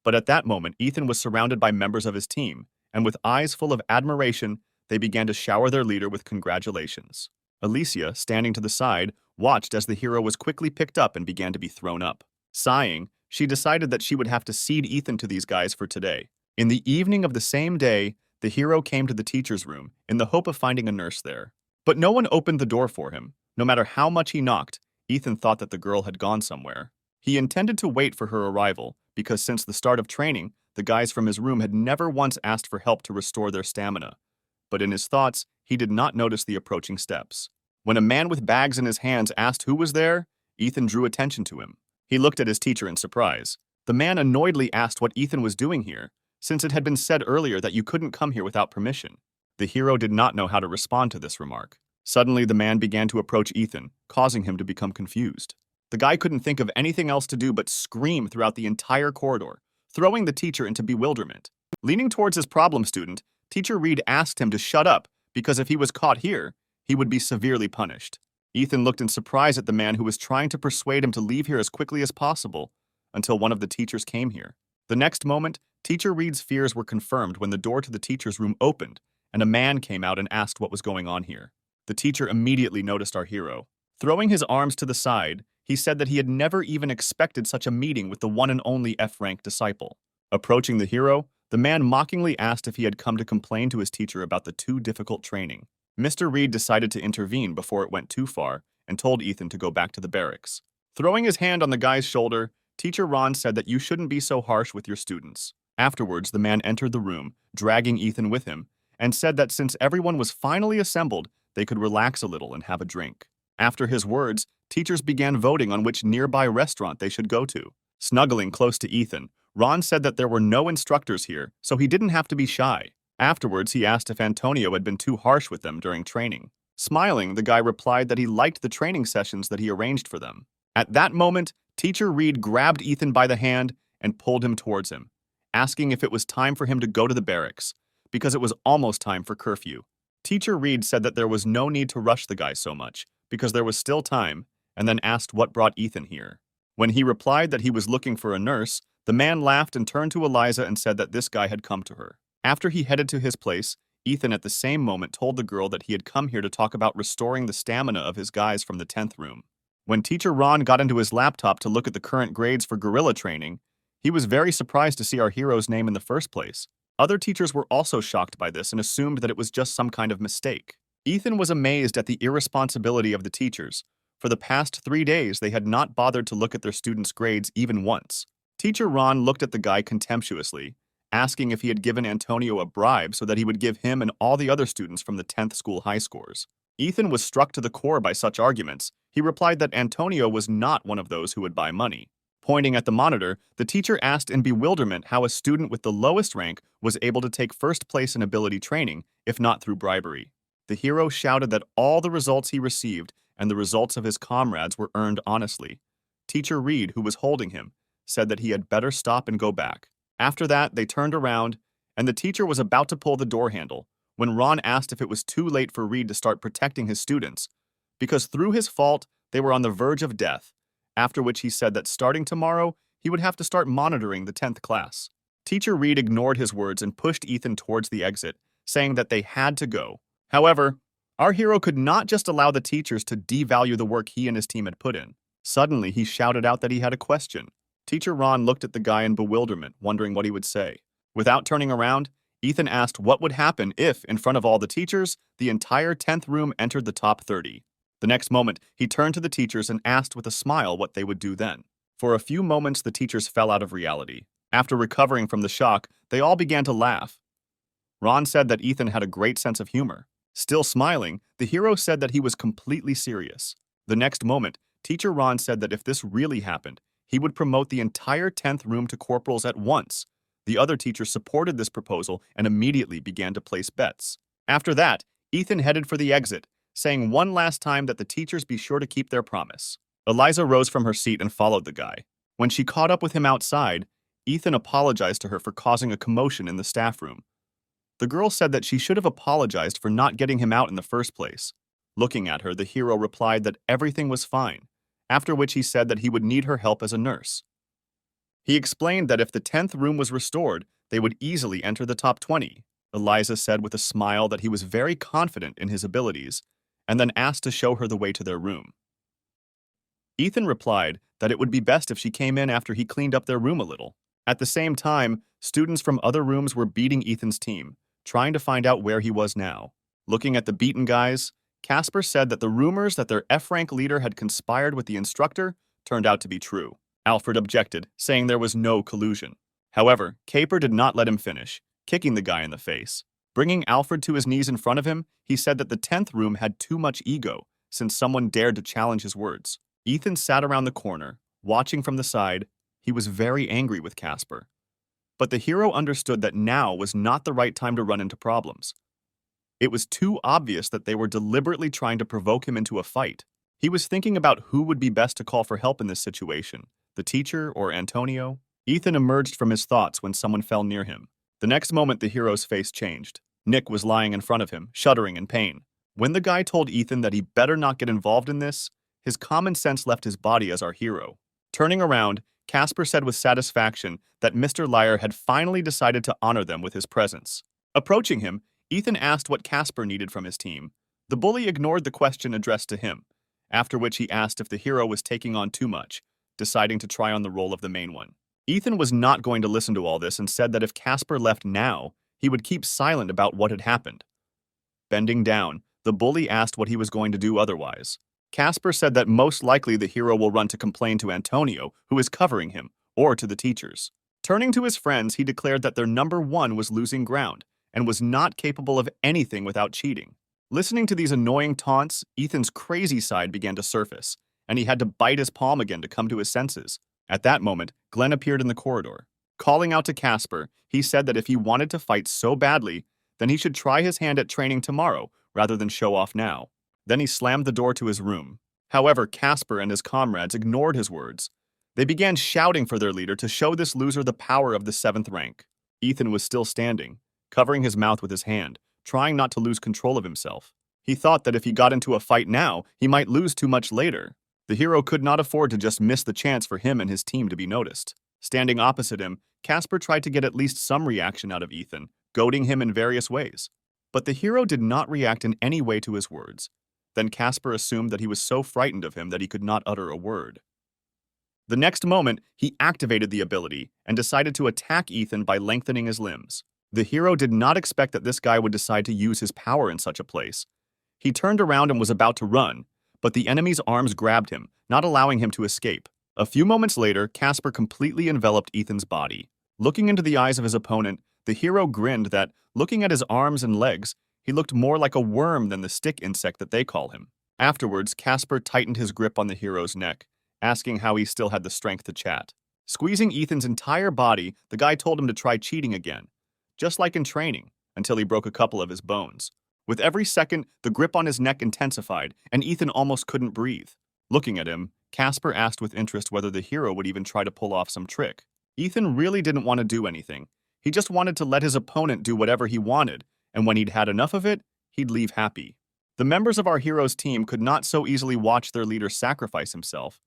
but at that moment, Ethan was surrounded by members of his team, and with eyes full of admiration, they began to shower their leader with congratulations. Alicia, standing to the side, watched as the hero was quickly picked up and began to be thrown up. Sighing, she decided that she would have to cede Ethan to these guys for today. In the evening of the same day, the hero came to the teacher's room in the hope of finding a nurse there. But no one opened the door for him. No matter how much he knocked, Ethan thought that the girl had gone somewhere. He intended to wait for her arrival because since the start of training, the guys from his room had never once asked for help to restore their stamina. But in his thoughts, he did not notice the approaching steps. When a man with bags in his hands asked who was there, Ethan drew attention to him. He looked at his teacher in surprise. The man annoyedly asked what Ethan was doing here, since it had been said earlier that you couldn't come here without permission. The hero did not know how to respond to this remark. Suddenly, the man began to approach Ethan, causing him to become confused. The guy couldn't think of anything else to do but scream throughout the entire corridor, throwing the teacher into bewilderment. Leaning towards his problem student, Teacher Reed asked him to shut up because if he was caught here, he would be severely punished. Ethan looked in surprise at the man who was trying to persuade him to leave here as quickly as possible until one of the teachers came here. The next moment, Teacher Reed's fears were confirmed when the door to the teacher's room opened and a man came out and asked what was going on here. The teacher immediately noticed our hero. Throwing his arms to the side, he said that he had never even expected such a meeting with the one and only F-rank disciple. Approaching the hero, the man mockingly asked if he had come to complain to his teacher about the too difficult training. Mr. Reed decided to intervene before it went too far and told Ethan to go back to the barracks. Throwing his hand on the guy's shoulder, Teacher Ron said that you shouldn't be so harsh with your students. Afterwards, the man entered the room, dragging Ethan with him, and said that since everyone was finally assembled, they could relax a little and have a drink. After his words, teachers began voting on which nearby restaurant they should go to. Snuggling close to Ethan, Ron said that there were no instructors here, so he didn't have to be shy. Afterwards, he asked if Antonio had been too harsh with them during training. Smiling, the guy replied that he liked the training sessions that he arranged for them. At that moment, Teacher Reed grabbed Ethan by the hand and pulled him towards him, asking if it was time for him to go to the barracks, because it was almost time for curfew. Teacher Reed said that there was no need to rush the guy so much, because there was still time, and then asked what brought Ethan here. When he replied that he was looking for a nurse, the man laughed and turned to Eliza and said that this guy had come to her. After he headed to his place, Ethan at the same moment told the girl that he had come here to talk about restoring the stamina of his guys from the 10th room. When Teacher Ron got into his laptop to look at the current grades for guerrilla training, he was very surprised to see our hero's name in the first place. Other teachers were also shocked by this and assumed that it was just some kind of mistake. Ethan was amazed at the irresponsibility of the teachers. For the past 3 days, they had not bothered to look at their students' grades even once. Teacher Ron looked at the guy contemptuously, asking if he had given Antonio a bribe so that he would give him and all the other students from the 10th school high scores. Ethan was struck to the core by such arguments. He replied that Antonio was not one of those who would buy money. Pointing at the monitor, the teacher asked in bewilderment how a student with the lowest rank was able to take first place in ability training, if not through bribery. The hero shouted that all the results he received and the results of his comrades were earned honestly. Teacher Reed, who was holding him, said that he had better stop and go back. After that, they turned around, and the teacher was about to pull the door handle when Ron asked if it was too late for Reed to start protecting his students, because through his fault, they were on the verge of death, after which he said that starting tomorrow, he would have to start monitoring the 10th class. Teacher Reed ignored his words and pushed Ethan towards the exit, saying that they had to go. However, our hero could not just allow the teachers to devalue the work he and his team had put in. Suddenly, he shouted out that he had a question. Teacher Ron looked at the guy in bewilderment, wondering what he would say. Without turning around, Ethan asked what would happen if, in front of all the teachers, the entire 10th room entered the top 30. The next moment, he turned to the teachers and asked with a smile what they would do then. For a few moments, the teachers fell out of reality. After recovering from the shock, they all began to laugh. Ron said that Ethan had a great sense of humor. Still smiling, the hero said that he was completely serious. The next moment, Teacher Ron said that if this really happened, he would promote the entire 10th room to corporals at once. The other teachers supported this proposal and immediately began to place bets. After that, Ethan headed for the exit, saying one last time that the teachers be sure to keep their promise. Eliza rose from her seat and followed the guy. When she caught up with him outside, Ethan apologized to her for causing a commotion in the staff room. The girl said that she should have apologized for not getting him out in the first place. Looking at her, the hero replied that everything was fine, after which he said that he would need her help as a nurse. He explained that if the 10th room was restored, they would easily enter the top 20. Eliza said with a smile that he was very confident in his abilities, and then asked to show her the way to their room. Ethan replied that it would be best if she came in after he cleaned up their room a little. At the same time, students from other rooms were beating Ethan's team, trying to find out where he was now. Looking at the beaten guys, Casper said that the rumors that their F-rank leader had conspired with the instructor turned out to be true. Alfred objected, saying there was no collusion. However, Caper did not let him finish, kicking the guy in the face. Bringing Alfred to his knees in front of him, he said that the 10th room had too much ego, since someone dared to challenge his words. Ethan sat around the corner, watching from the side. He was very angry with Casper. But the hero understood that now was not the right time to run into problems. It was too obvious that they were deliberately trying to provoke him into a fight. He was thinking about who would be best to call for help in this situation, the teacher or Antonio. Ethan emerged from his thoughts when someone fell near him. The next moment, the hero's face changed. Nick was lying in front of him, shuddering in pain. When the guy told Ethan that he better not get involved in this, his common sense left his body as our hero. Turning around, Casper said with satisfaction that Mr. Liar had finally decided to honor them with his presence. Approaching him, Ethan asked what Casper needed from his team. The bully ignored the question addressed to him, after which he asked if the hero was taking on too much, deciding to try on the role of the main one. Ethan was not going to listen to all this and said that if Casper left now, he would keep silent about what had happened. Bending down, the bully asked what he was going to do otherwise. Casper said that most likely the hero will run to complain to Antonio, who is covering him, or to the teachers. Turning to his friends, he declared that their number one was losing ground and was not capable of anything without cheating. Listening to these annoying taunts, Ethan's crazy side began to surface, and he had to bite his palm again to come to his senses. At that moment, Glenn appeared in the corridor. Calling out to Casper, he said that if he wanted to fight so badly, then he should try his hand at training tomorrow rather than show off now. Then he slammed the door to his room. However, Casper and his comrades ignored his words. They began shouting for their leader to show this loser the power of the 7th rank. Ethan was still standing, covering his mouth with his hand, trying not to lose control of himself. He thought that if he got into a fight now, he might lose too much later. The hero could not afford to just miss the chance for him and his team to be noticed. Standing opposite him, Casper tried to get at least some reaction out of Ethan, goading him in various ways. But the hero did not react in any way to his words. Then Casper assumed that he was so frightened of him that he could not utter a word. The next moment, he activated the ability and decided to attack Ethan by lengthening his limbs. The hero did not expect that this guy would decide to use his power in such a place. He turned around and was about to run, but the enemy's arms grabbed him, not allowing him to escape. A few moments later, Casper completely enveloped Ethan's body. Looking into the eyes of his opponent, the hero grinned that, looking at his arms and legs, he looked more like a worm than the stick insect that they call him. Afterwards, Casper tightened his grip on the hero's neck, asking how he still had the strength to chat. Squeezing Ethan's entire body, the guy told him to try cheating again, just like in training, until he broke a couple of his bones. With every second, the grip on his neck intensified, and Ethan almost couldn't breathe. Looking at him, Casper asked with interest whether the hero would even try to pull off some trick. Ethan really didn't want to do anything. He just wanted to let his opponent do whatever he wanted, and when he'd had enough of it, he'd leave happy. The members of our hero's team could not so easily watch their leader sacrifice himself.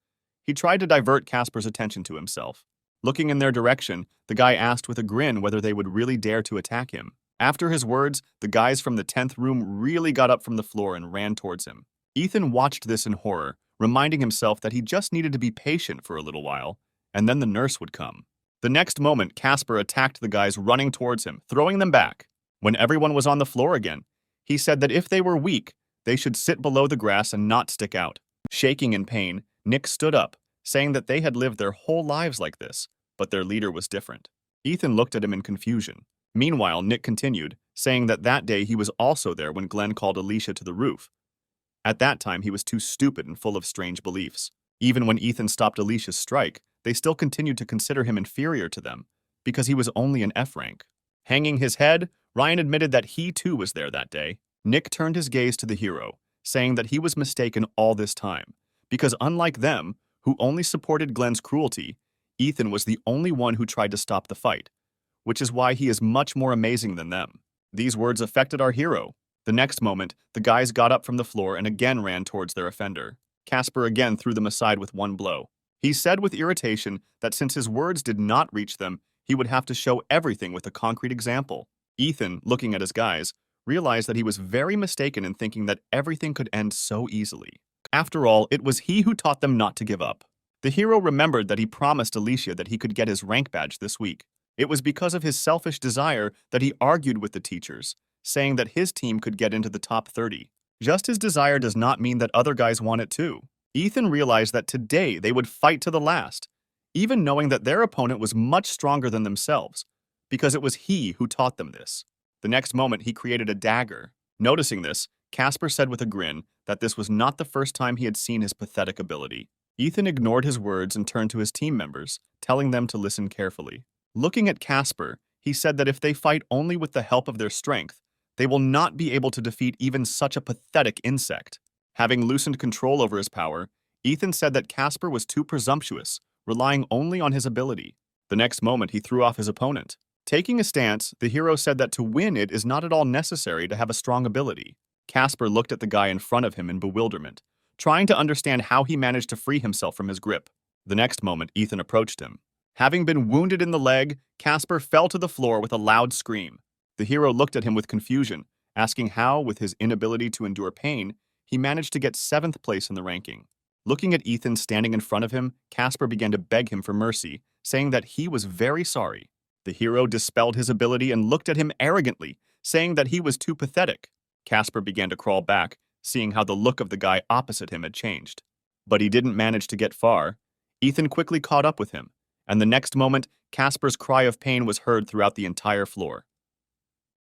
He tried to divert Casper's attention to himself. Looking in their direction, the guy asked with a grin whether they would really dare to attack him. After his words, the guys from the 10th room really got up from the floor and ran towards him. Ethan watched this in horror, reminding himself that he just needed to be patient for a little while, and then the nurse would come. The next moment, Casper attacked the guys running towards him, throwing them back. When everyone was on the floor again, he said that if they were weak, they should sit below the grass and not stick out. Shaking in pain, Nick stood up, saying that they had lived their whole lives like this, but their leader was different. Ethan looked at him in confusion. Meanwhile, Nick continued, saying that day he was also there when Glenn called Alicia to the roof. At that time, he was too stupid and full of strange beliefs. Even when Ethan stopped Alicia's strike, they still continued to consider him inferior to them, because he was only an F rank. Hanging his head, Ryan admitted that he too was there that day. Nick turned his gaze to the hero, saying that he was mistaken all this time, because unlike them, who only supported Glenn's cruelty, Ethan was the only one who tried to stop the fight, which is why he is much more amazing than them. These words affected our hero. The next moment, the guys got up from the floor and again ran towards their offender. Casper again threw them aside with one blow. He said with irritation that since his words did not reach them, he would have to show everything with a concrete example. Ethan, looking at his guys, realized that he was very mistaken in thinking that everything could end so easily. After all, it was he who taught them not to give up. The hero remembered that he promised Alicia that he could get his rank badge this week. It was because of his selfish desire that he argued with the teachers, saying that his team could get into the top 30. Just his desire does not mean that other guys want it too. Ethan realized that today they would fight to the last, even knowing that their opponent was much stronger than themselves, because it was he who taught them this. The next moment, he created a dagger. Noticing this, Casper said with a grin that this was not the first time he had seen his pathetic ability. Ethan ignored his words and turned to his team members, telling them to listen carefully. Looking at Casper, he said that if they fight only with the help of their strength, they will not be able to defeat even such a pathetic insect. Having loosened control over his power, Ethan said that Casper was too presumptuous, relying only on his ability. The next moment, he threw off his opponent. Taking a stance, the hero said that to win it is not at all necessary to have a strong ability. Casper looked at the guy in front of him in bewilderment, trying to understand how he managed to free himself from his grip. The next moment, Ethan approached him. Having been wounded in the leg, Casper fell to the floor with a loud scream. The hero looked at him with confusion, asking how, with his inability to endure pain, he managed to get 7th place in the ranking. Looking at Ethan standing in front of him, Casper began to beg him for mercy, saying that he was very sorry. The hero dispelled his ability and looked at him arrogantly, saying that he was too pathetic. Casper began to crawl back, seeing how the look of the guy opposite him had changed. But he didn't manage to get far. Ethan quickly caught up with him, and the next moment, Casper's cry of pain was heard throughout the entire floor.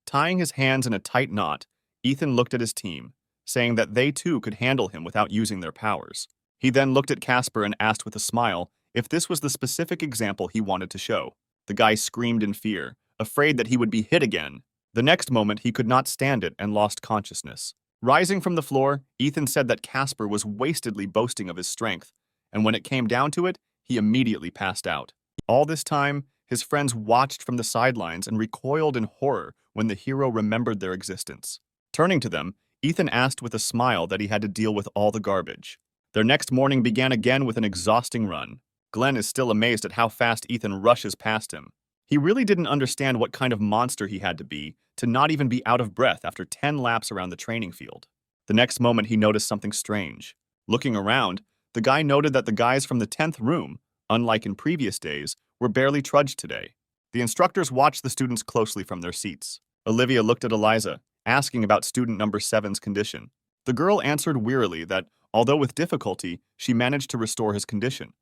Tying his hands in a tight knot, Ethan looked at his team, saying that they too could handle him without using their powers. He then looked at Casper and asked with a smile if this was the specific example he wanted to show. The guy screamed in fear, afraid that he would be hit again. The next moment, he could not stand it and lost consciousness. Rising from the floor, Ethan said that Casper was wastedly boasting of his strength, and when it came down to it, he immediately passed out. All this time, his friends watched from the sidelines and recoiled in horror when the hero remembered their existence. Turning to them, Ethan asked with a smile that he had to deal with all the garbage. Their next morning began again with an exhausting run. Glenn is still amazed at how fast Ethan rushes past him. He really didn't understand what kind of monster he had to be to not even be out of breath after 10 laps around the training field. The next moment, he noticed something strange. Looking around, the guy noted that the guys from the 10th room, unlike in previous days, were barely trudged today. The instructors watched the students closely from their seats. Olivia looked at Eliza, asking about student number 7's condition. The girl answered wearily that, although with difficulty, she managed to restore his condition.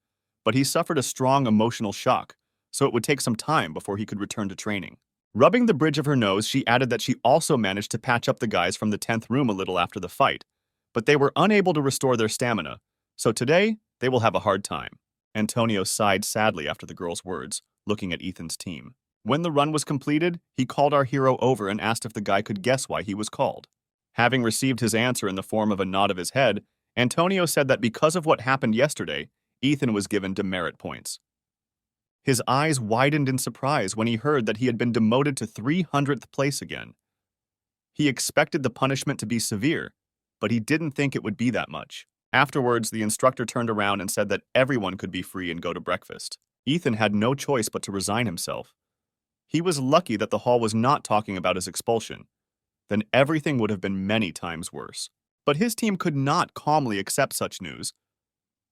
But he suffered a strong emotional shock, so it would take some time before he could return to training. Rubbing the bridge of her nose, she added that she also managed to patch up the guys from the 10th room a little after the fight, but they were unable to restore their stamina, so today they will have a hard time. Antonio sighed sadly after the girl's words, looking at Ethan's team. When the run was completed, he called our hero over and asked if the guy could guess why he was called. Having received his answer in the form of a nod of his head, Antonio said that because of what happened yesterday, Ethan was given demerit points. His eyes widened in surprise when he heard that he had been demoted to 300th place again. He expected the punishment to be severe, but he didn't think it would be that much. Afterwards, the instructor turned around and said that everyone could be free and go to breakfast. Ethan had no choice but to resign himself. He was lucky that the hall was not talking about his expulsion. Then everything would have been many times worse. But his team could not calmly accept such news.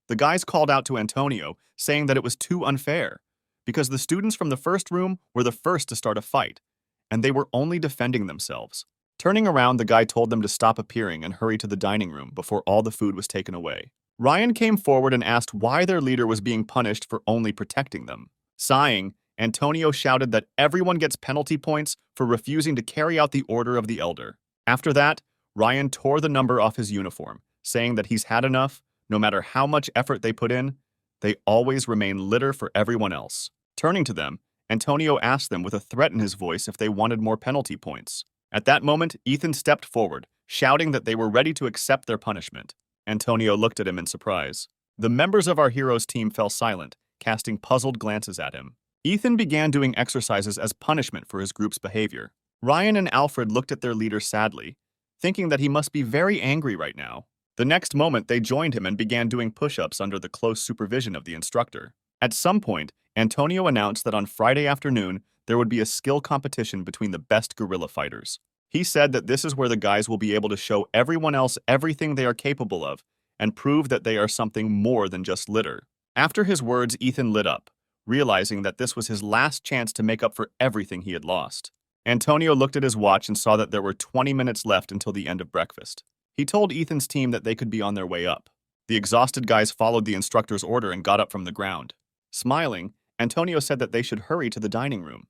The guys called out to Antonio, saying that it was too unfair, because the students from the first room were the first to start a fight, and they were only defending themselves. Turning around, the guy told them to stop appearing and hurry to the dining room before all the food was taken away. Ryan came forward and asked why their leader was being punished for only protecting them. Sighing, Antonio shouted that everyone gets penalty points for refusing to carry out the order of the elder. After that, Ryan tore the number off his uniform, saying that he's had enough. No matter how much effort they put in, they always remain litter for everyone else. Turning to them, Antonio asked them with a threat in his voice if they wanted more penalty points. At that moment, Ethan stepped forward, shouting that they were ready to accept their punishment. Antonio looked at him in surprise. The members of our hero's team fell silent, casting puzzled glances at him. Ethan began doing exercises as punishment for his group's behavior. Ryan and Alfred looked at their leader sadly, thinking that he must be very angry right now. The next moment, they joined him and began doing push-ups under the close supervision of the instructor. At some point, Antonio announced that on Friday afternoon, there would be a skill competition between the best guerrilla fighters. He said that this is where the guys will be able to show everyone else everything they are capable of and prove that they are something more than just litter. After his words, Ethan lit up, realizing that this was his last chance to make up for everything he had lost. Antonio looked at his watch and saw that there were 20 minutes left until the end of breakfast. He told Ethan's team that they could be on their way up. The exhausted guys followed the instructor's order and got up from the ground. Smiling, Antonio said that they should hurry to the dining room.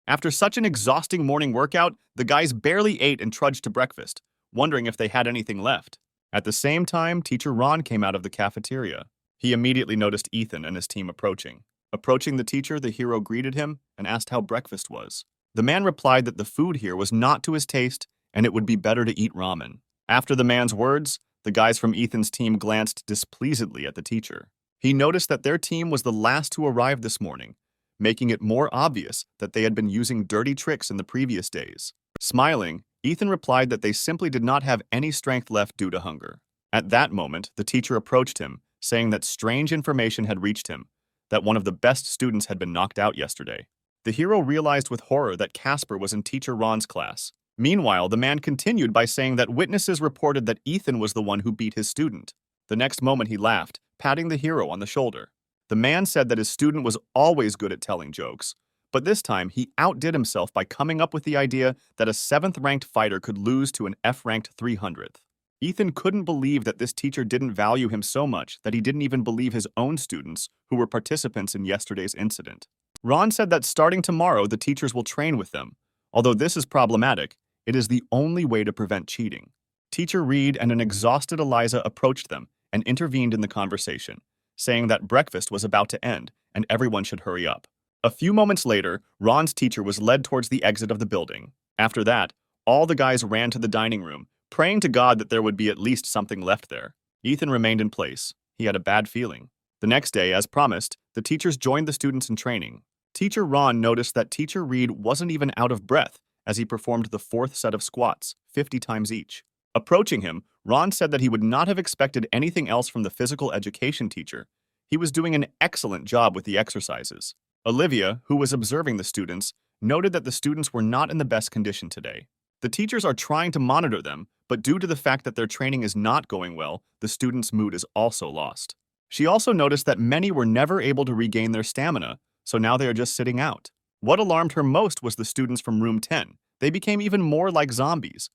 After such an exhausting morning workout, the guys barely ate and trudged to breakfast, wondering if they had anything left. At the same time, Teacher Ron came out of the cafeteria. He immediately noticed Ethan and his team approaching. Approaching the teacher, the hero greeted him and asked how breakfast was. The man replied that the food here was not to his taste and it would be better to eat ramen. After the man's words, the guys from Ethan's team glanced displeasedly at the teacher. He noticed that their team was the last to arrive this morning, making it more obvious that they had been using dirty tricks in the previous days. Smiling, Ethan replied that they simply did not have any strength left due to hunger. At that moment, the teacher approached him, saying that strange information had reached him, that one of the best students had been knocked out yesterday. The hero realized with horror that Casper was in Teacher Ron's class. Meanwhile, the man continued by saying that witnesses reported that Ethan was the one who beat his student. The next moment he laughed, patting the hero on the shoulder. The man said that his student was always good at telling jokes, but this time he outdid himself by coming up with the idea that a 7th-ranked fighter could lose to an F-ranked 300th. Ethan couldn't believe that this teacher didn't value him so much that he didn't even believe his own students, who were participants in yesterday's incident. Ron said that starting tomorrow, the teachers will train with them. Although this is problematic, It is the only way to prevent cheating. Teacher Reed and an exhausted Eliza approached them and intervened in the conversation, saying that breakfast was about to end and everyone should hurry up. A few moments later, Ron's teacher was led towards the exit of the building. After that, all the guys ran to the dining room, praying to God that there would be at least something left there. Ethan remained in place. He had a bad feeling. The next day, as promised, the teachers joined the students in training. Teacher Ron noticed that Teacher Reed wasn't even out of breath as he performed the fourth set of squats, 50 times each. Approaching him, Ron said that he would not have expected anything else from the physical education teacher. He was doing an excellent job with the exercises. Olivia, who was observing the students, noted that the students were not in the best condition today. The teachers are trying to monitor them, but due to the fact that their training is not going well, the students' mood is also lost. She also noticed that many were never able to regain their stamina, so now they are just sitting out. What alarmed her most was the students from room 10. They became even more like zombies.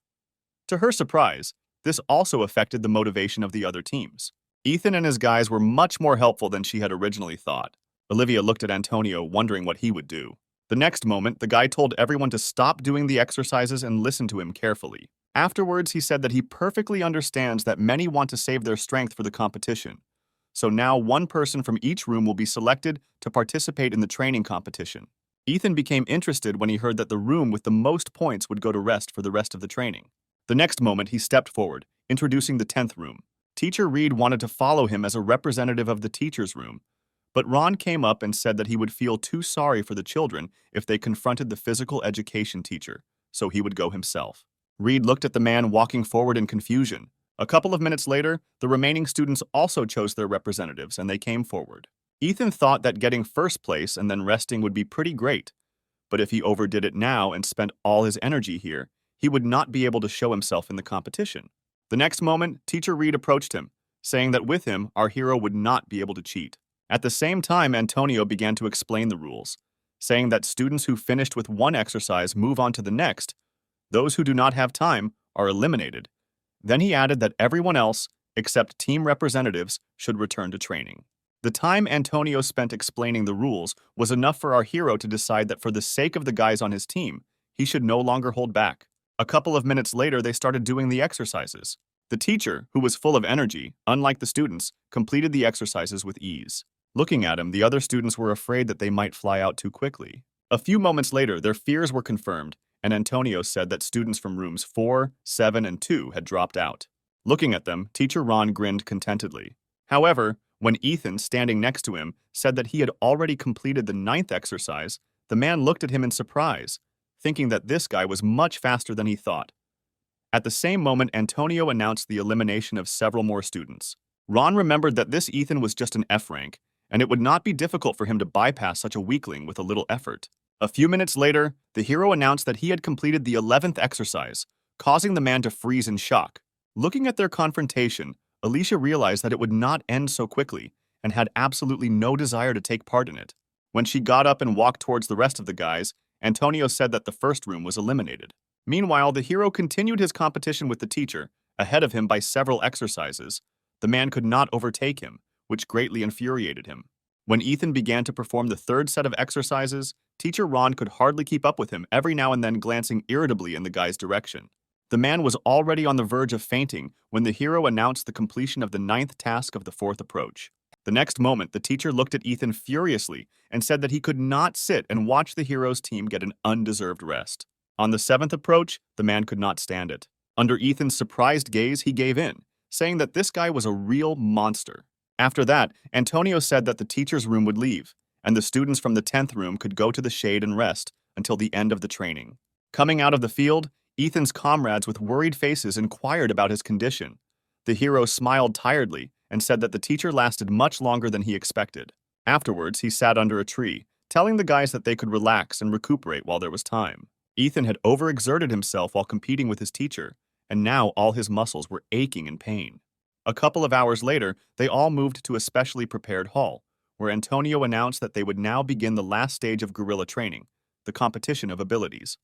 To her surprise, this also affected the motivation of the other teams. Ethan and his guys were much more helpful than she had originally thought. Olivia looked at Antonio, wondering what he would do. The next moment, the guy told everyone to stop doing the exercises and listen to him carefully. Afterwards, he said that he perfectly understands that many want to save their strength for the competition. So now one person from each room will be selected to participate in the training competition. Ethan became interested when he heard that the room with the most points would go to rest for the rest of the training. The next moment, he stepped forward, introducing the 10th room. Teacher Reed wanted to follow him as a representative of the teacher's room, but Ron came up and said that he would feel too sorry for the children if they confronted the physical education teacher, so he would go himself. Reed looked at the man walking forward in confusion. A couple of minutes later, the remaining students also chose their representatives and they came forward. Ethan thought that getting first place and then resting would be pretty great, but if he overdid it now and spent all his energy here, he would not be able to show himself in the competition. The next moment, Teacher Reed approached him, saying that with him, our hero would not be able to cheat. At the same time, Antonio began to explain the rules, saying that students who finished with one exercise move on to the next. Those who do not have time are eliminated. Then he added that everyone else, except team representatives, should return to training. The time Antonio spent explaining the rules was enough for our hero to decide that for the sake of the guys on his team, he should no longer hold back. A couple of minutes later, they started doing the exercises. The teacher, who was full of energy, unlike the students, completed the exercises with ease. Looking at him, the other students were afraid that they might fly out too quickly. A few moments later, their fears were confirmed, and Antonio said that students from rooms 4, 7, and 2 had dropped out. Looking at them, Teacher Ron grinned contentedly. However, when Ethan, standing next to him, said that he had already completed the 9th exercise, the man looked at him in surprise, thinking that this guy was much faster than he thought. At the same moment, Antonio announced the elimination of several more students. Ron remembered that this Ethan was just an F rank, and it would not be difficult for him to bypass such a weakling with a little effort. A few minutes later, the hero announced that he had completed the 11th exercise, causing the man to freeze in shock. Looking at their confrontation, Alicia realized that it would not end so quickly and had absolutely no desire to take part in it. When she got up and walked towards the rest of the guys, Antonio said that the first room was eliminated. Meanwhile, the hero continued his competition with the teacher, ahead of him by several exercises. The man could not overtake him, which greatly infuriated him. When Ethan began to perform the 3rd set of exercises, Teacher Ron could hardly keep up with him, every now and then glancing irritably in the guy's direction. The man was already on the verge of fainting when the hero announced the completion of the 9th task of the 4th approach. The next moment, the teacher looked at Ethan furiously and said that he could not sit and watch the hero's team get an undeserved rest. On the 7th approach, the man could not stand it. Under Ethan's surprised gaze, he gave in, saying that this guy was a real monster. After that, Antonio said that the teacher's room would leave, and the students from the 10th room could go to the shade and rest until the end of the training. Coming out of the field, Ethan's comrades with worried faces inquired about his condition. The hero smiled tiredly and said that the teacher lasted much longer than he expected. Afterwards, he sat under a tree, telling the guys that they could relax and recuperate while there was time. Ethan had overexerted himself while competing with his teacher, and now all his muscles were aching in pain. A couple of hours later, they all moved to a specially prepared hall, where Antonio announced that they would now begin the last stage of guerrilla training, the competition of abilities.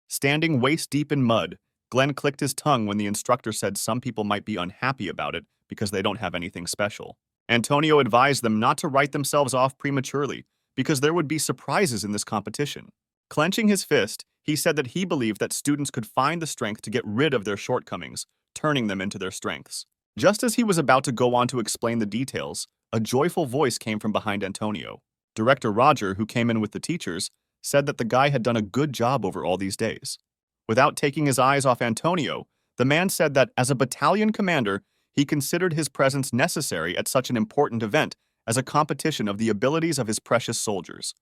Standing waist-deep in mud, Glenn clicked his tongue when the instructor said some people might be unhappy about it because they don't have anything special. Antonio advised them not to write themselves off prematurely because there would be surprises in this competition. Clenching his fist, He said that he believed that students could find the strength to get rid of their shortcomings, turning them into their strengths. Just as he was about to go on to explain the details, a joyful voice came from behind Antonio. Director Roger, who came in with the teachers, said that the guy had done a good job over all these days. Without taking his eyes off Antonio, the man said that as a battalion commander, he considered his presence necessary at such an important event as a competition of the abilities of his precious soldiers.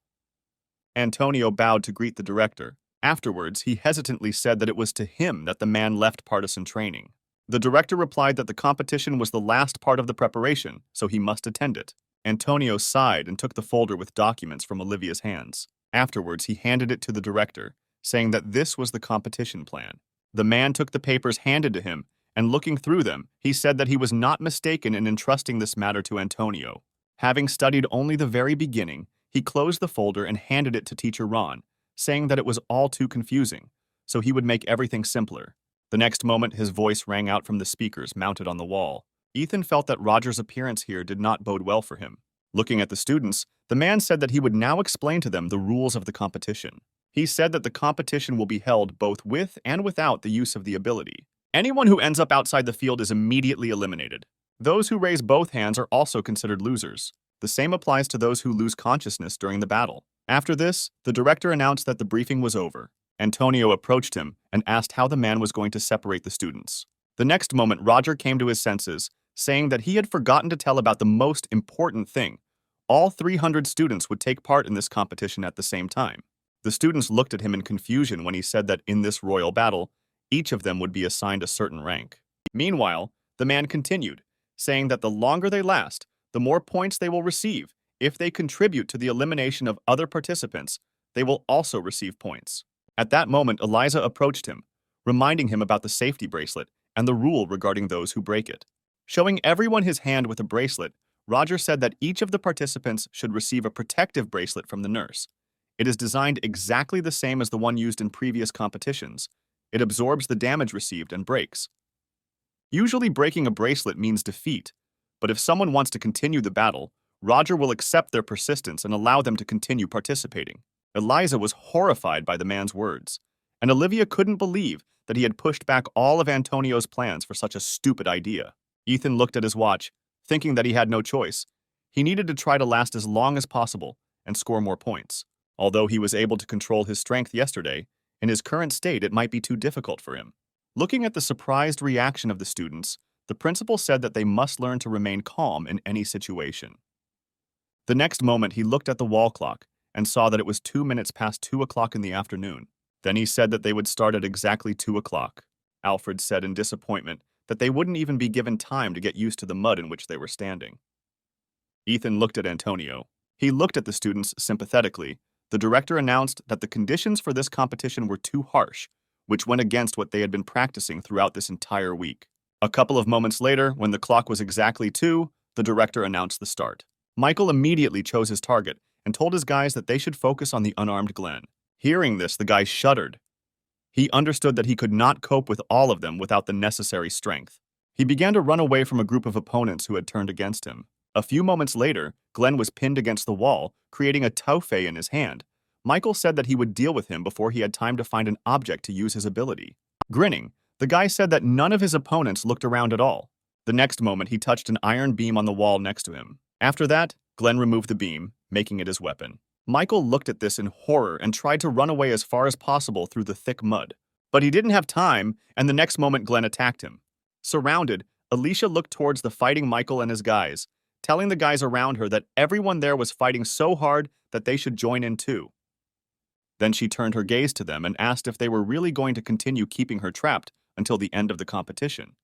Antonio bowed to greet the director. Afterwards, he hesitantly said that it was to him that the man left partisan training. The director replied that the competition was the last part of the preparation, so he must attend it. Antonio sighed and took the folder with documents from Olivia's hands. Afterwards, he handed it to the director, saying that this was the competition plan. The man took the papers handed to him, and looking through them, he said that he was not mistaken in entrusting this matter to Antonio. Having studied only the very beginning, he closed the folder and handed it to Teacher Ron, saying that it was all too confusing, so he would make everything simpler. The next moment, his voice rang out from the speakers mounted on the wall. Ethan felt that Roger's appearance here did not bode well for him. Looking at the students, the man said that he would now explain to them the rules of the competition. He said that the competition will be held both with and without the use of the ability. Anyone who ends up outside the field is immediately eliminated. Those who raise both hands are also considered losers. The same applies to those who lose consciousness during the battle. After this, the director announced that the briefing was over. Antonio approached him and asked how the man was going to separate the students. The next moment, Roger came to his senses, saying that he had forgotten to tell about the most important thing. All 300 students would take part in this competition at the same time. The students looked at him in confusion when he said that in this royal battle, each of them would be assigned a certain rank. Meanwhile, the man continued, saying that the longer they last, the more points they will receive. If they contribute to the elimination of other participants, they will also receive points. At that moment, Eliza approached him, reminding him about the safety bracelet and the rule regarding those who break it. Showing everyone his hand with a bracelet, Roger said that each of the participants should receive a protective bracelet from the nurse. It is designed exactly the same as the one used in previous competitions. It absorbs the damage received and breaks. Usually breaking a bracelet means defeat, but if someone wants to continue the battle, Roger will accept their persistence and allow them to continue participating. Eliza was horrified by the man's words, and Olivia couldn't believe that he had pushed back all of Antonio's plans for such a stupid idea. Ethan looked at his watch, thinking that he had no choice. He needed to try to last as long as possible and score more points. Although he was able to control his strength yesterday, in his current state it might be too difficult for him. Looking at the surprised reaction of the students, the principal said that they must learn to remain calm in any situation. The next moment, he looked at the wall clock and saw that it was 2 minutes past 2 o'clock in the afternoon. Then he said that they would start at exactly 2 o'clock. Alfred said in disappointment that they wouldn't even be given time to get used to the mud in which they were standing. Ethan looked at Antonio. He looked at the students sympathetically. The director announced that the conditions for this competition were too harsh, which went against what they had been practicing throughout this entire week. A couple of moments later, when the clock was exactly 2, the director announced the start. Michael immediately chose his target and told his guys that they should focus on the unarmed Glenn. Hearing this, the guy shuddered. He understood that he could not cope with all of them without the necessary strength. He began to run away from a group of opponents who had turned against him. A few moments later, Glenn was pinned against the wall, creating a taufe in his hand. Michael said that he would deal with him before he had time to find an object to use his ability. Grinning, the guy said that none of his opponents looked around at all. The next moment, he touched an iron beam on the wall next to him. After that, Glenn removed the beam, making it his weapon. Michael looked at this in horror and tried to run away as far as possible through the thick mud. But he didn't have time, and the next moment Glenn attacked him. Surrounded, Alicia looked towards the fighting Michael and his guys, telling the guys around her that everyone there was fighting so hard that they should join in too. Then she turned her gaze to them and asked if they were really going to continue keeping her trapped until the end of the competition.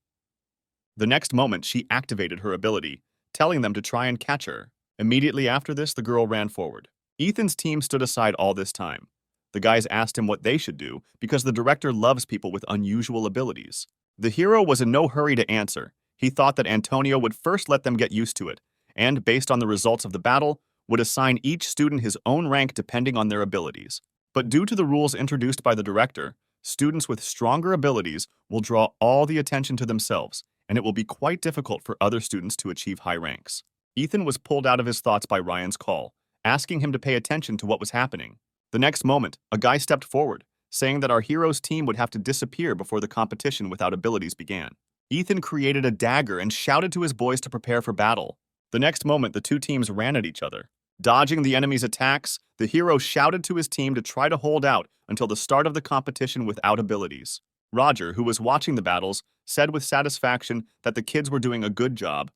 The next moment, she activated her ability, telling them to try and catch her. Immediately after this, the girl ran forward. Ethan's team stood aside all this time. The guys asked him what they should do because the director loves people with unusual abilities. The hero was in no hurry to answer. He thought that Antonio would first let them get used to it, and, based on the results of the battle, would assign each student his own rank depending on their abilities. But due to the rules introduced by the director, students with stronger abilities will draw all the attention to themselves, and it will be quite difficult for other students to achieve high ranks. Ethan was pulled out of his thoughts by Ryan's call, asking him to pay attention to what was happening. The next moment, a guy stepped forward, saying that our hero's team would have to disappear before the competition without abilities began. Ethan created a dagger and shouted to his boys to prepare for battle. The next moment, the two teams ran at each other. Dodging the enemy's attacks, the hero shouted to his team to try to hold out until the start of the competition without abilities. Roger, who was watching the battles, said with satisfaction that the kids were doing a good job,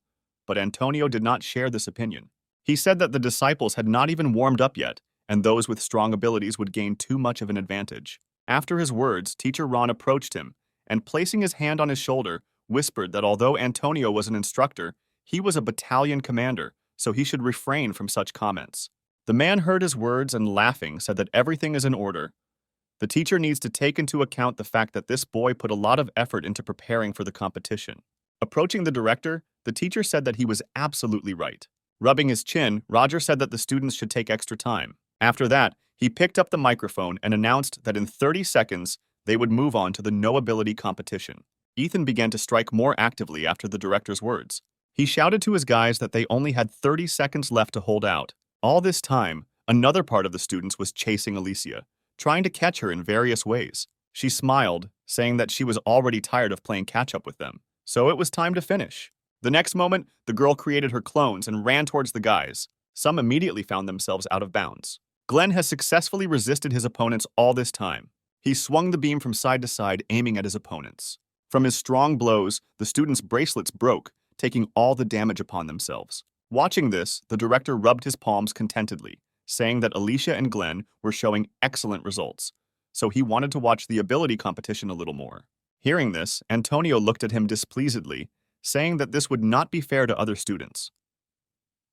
but Antonio did not share this opinion. He said that the disciples had not even warmed up yet, and those with strong abilities would gain too much of an advantage. After his words, Teacher Ron approached him, and placing his hand on his shoulder, whispered that although Antonio was an instructor, he was a battalion commander, so he should refrain from such comments. The man heard his words and, laughing, said that everything is in order. The teacher needs to take into account the fact that this boy put a lot of effort into preparing for the competition. Approaching the director, the teacher said that he was absolutely right. Rubbing his chin, Roger said that the students should take extra time. After that, he picked up the microphone and announced that in 30 seconds, they would move on to the no-ability competition. Ethan began to strike more actively after the director's words. He shouted to his guys that they only had 30 seconds left to hold out. All this time, another part of the students was chasing Alicia, trying to catch her in various ways. She smiled, saying that she was already tired of playing catch-up with them, so it was time to finish. The next moment, the girl created her clones and ran towards the guys. Some immediately found themselves out of bounds. Glenn has successfully resisted his opponents all this time. He swung the beam from side to side, aiming at his opponents. From his strong blows, the students' bracelets broke, taking all the damage upon themselves. Watching this, the director rubbed his palms contentedly, saying that Alicia and Glenn were showing excellent results, so he wanted to watch the ability competition a little more. Hearing this, Antonio looked at him displeasedly, saying that this would not be fair to other students.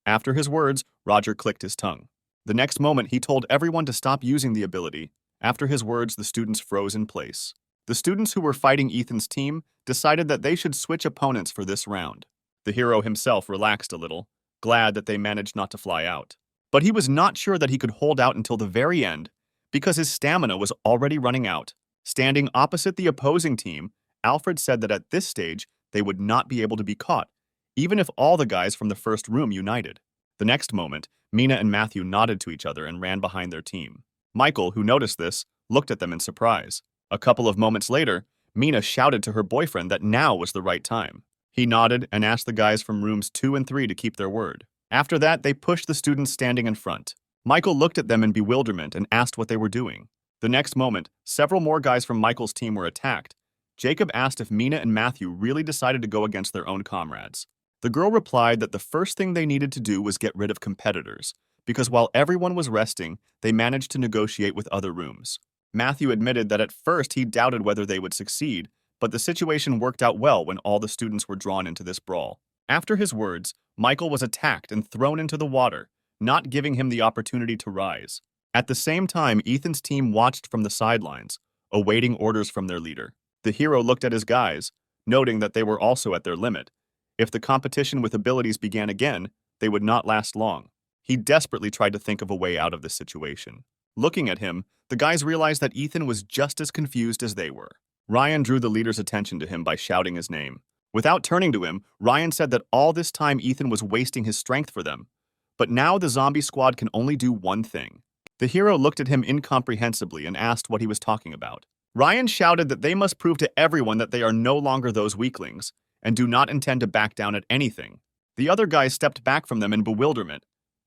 After his words, Roger clicked his tongue. The next moment, he told everyone to stop using the ability. After his words, the students froze in place. The students who were fighting Ethan's team decided that they should switch opponents for this round. The hero himself relaxed a little, glad that they managed not to fly out. But he was not sure that he could hold out until the very end, because his stamina was already running out. Standing opposite the opposing team, Alfred said that at this stage, they would not be able to be caught, even if all the guys from the first room united. The next moment, Mina and Matthew nodded to each other and ran behind their team. Michael, who noticed this, looked at them in surprise. A couple of moments later, Mina shouted to her boyfriend that now was the right time. He nodded and asked the guys from rooms 2 and 3 to keep their word. After that, they pushed the students standing in front. Michael looked at them in bewilderment and asked what they were doing. The next moment, several more guys from Michael's team were attacked. Jacob asked if Mina and Matthew really decided to go against their own comrades. The girl replied that the first thing they needed to do was get rid of competitors, because while everyone was resting, they managed to negotiate with other rooms. Matthew admitted that at first he doubted whether they would succeed, but the situation worked out well when all the students were drawn into this brawl. After his words, Michael was attacked and thrown into the water, not giving him the opportunity to rise. At the same time, Ethan's team watched from the sidelines, awaiting orders from their leader. The hero looked at his guys, noting that they were also at their limit. If the competition with abilities began again, they would not last long. He desperately tried to think of a way out of this situation. Looking at him, the guys realized that Ethan was just as confused as they were. Ryan drew the leader's attention to him by shouting his name. Without turning to him, Ryan said that all this time Ethan was wasting his strength for them. But now the zombie squad can only do one thing. The hero looked at him incomprehensibly and asked what he was talking about. Ryan shouted that they must prove to everyone that they are no longer those weaklings, and do not intend to back down at anything. The other guys stepped back from them in bewilderment.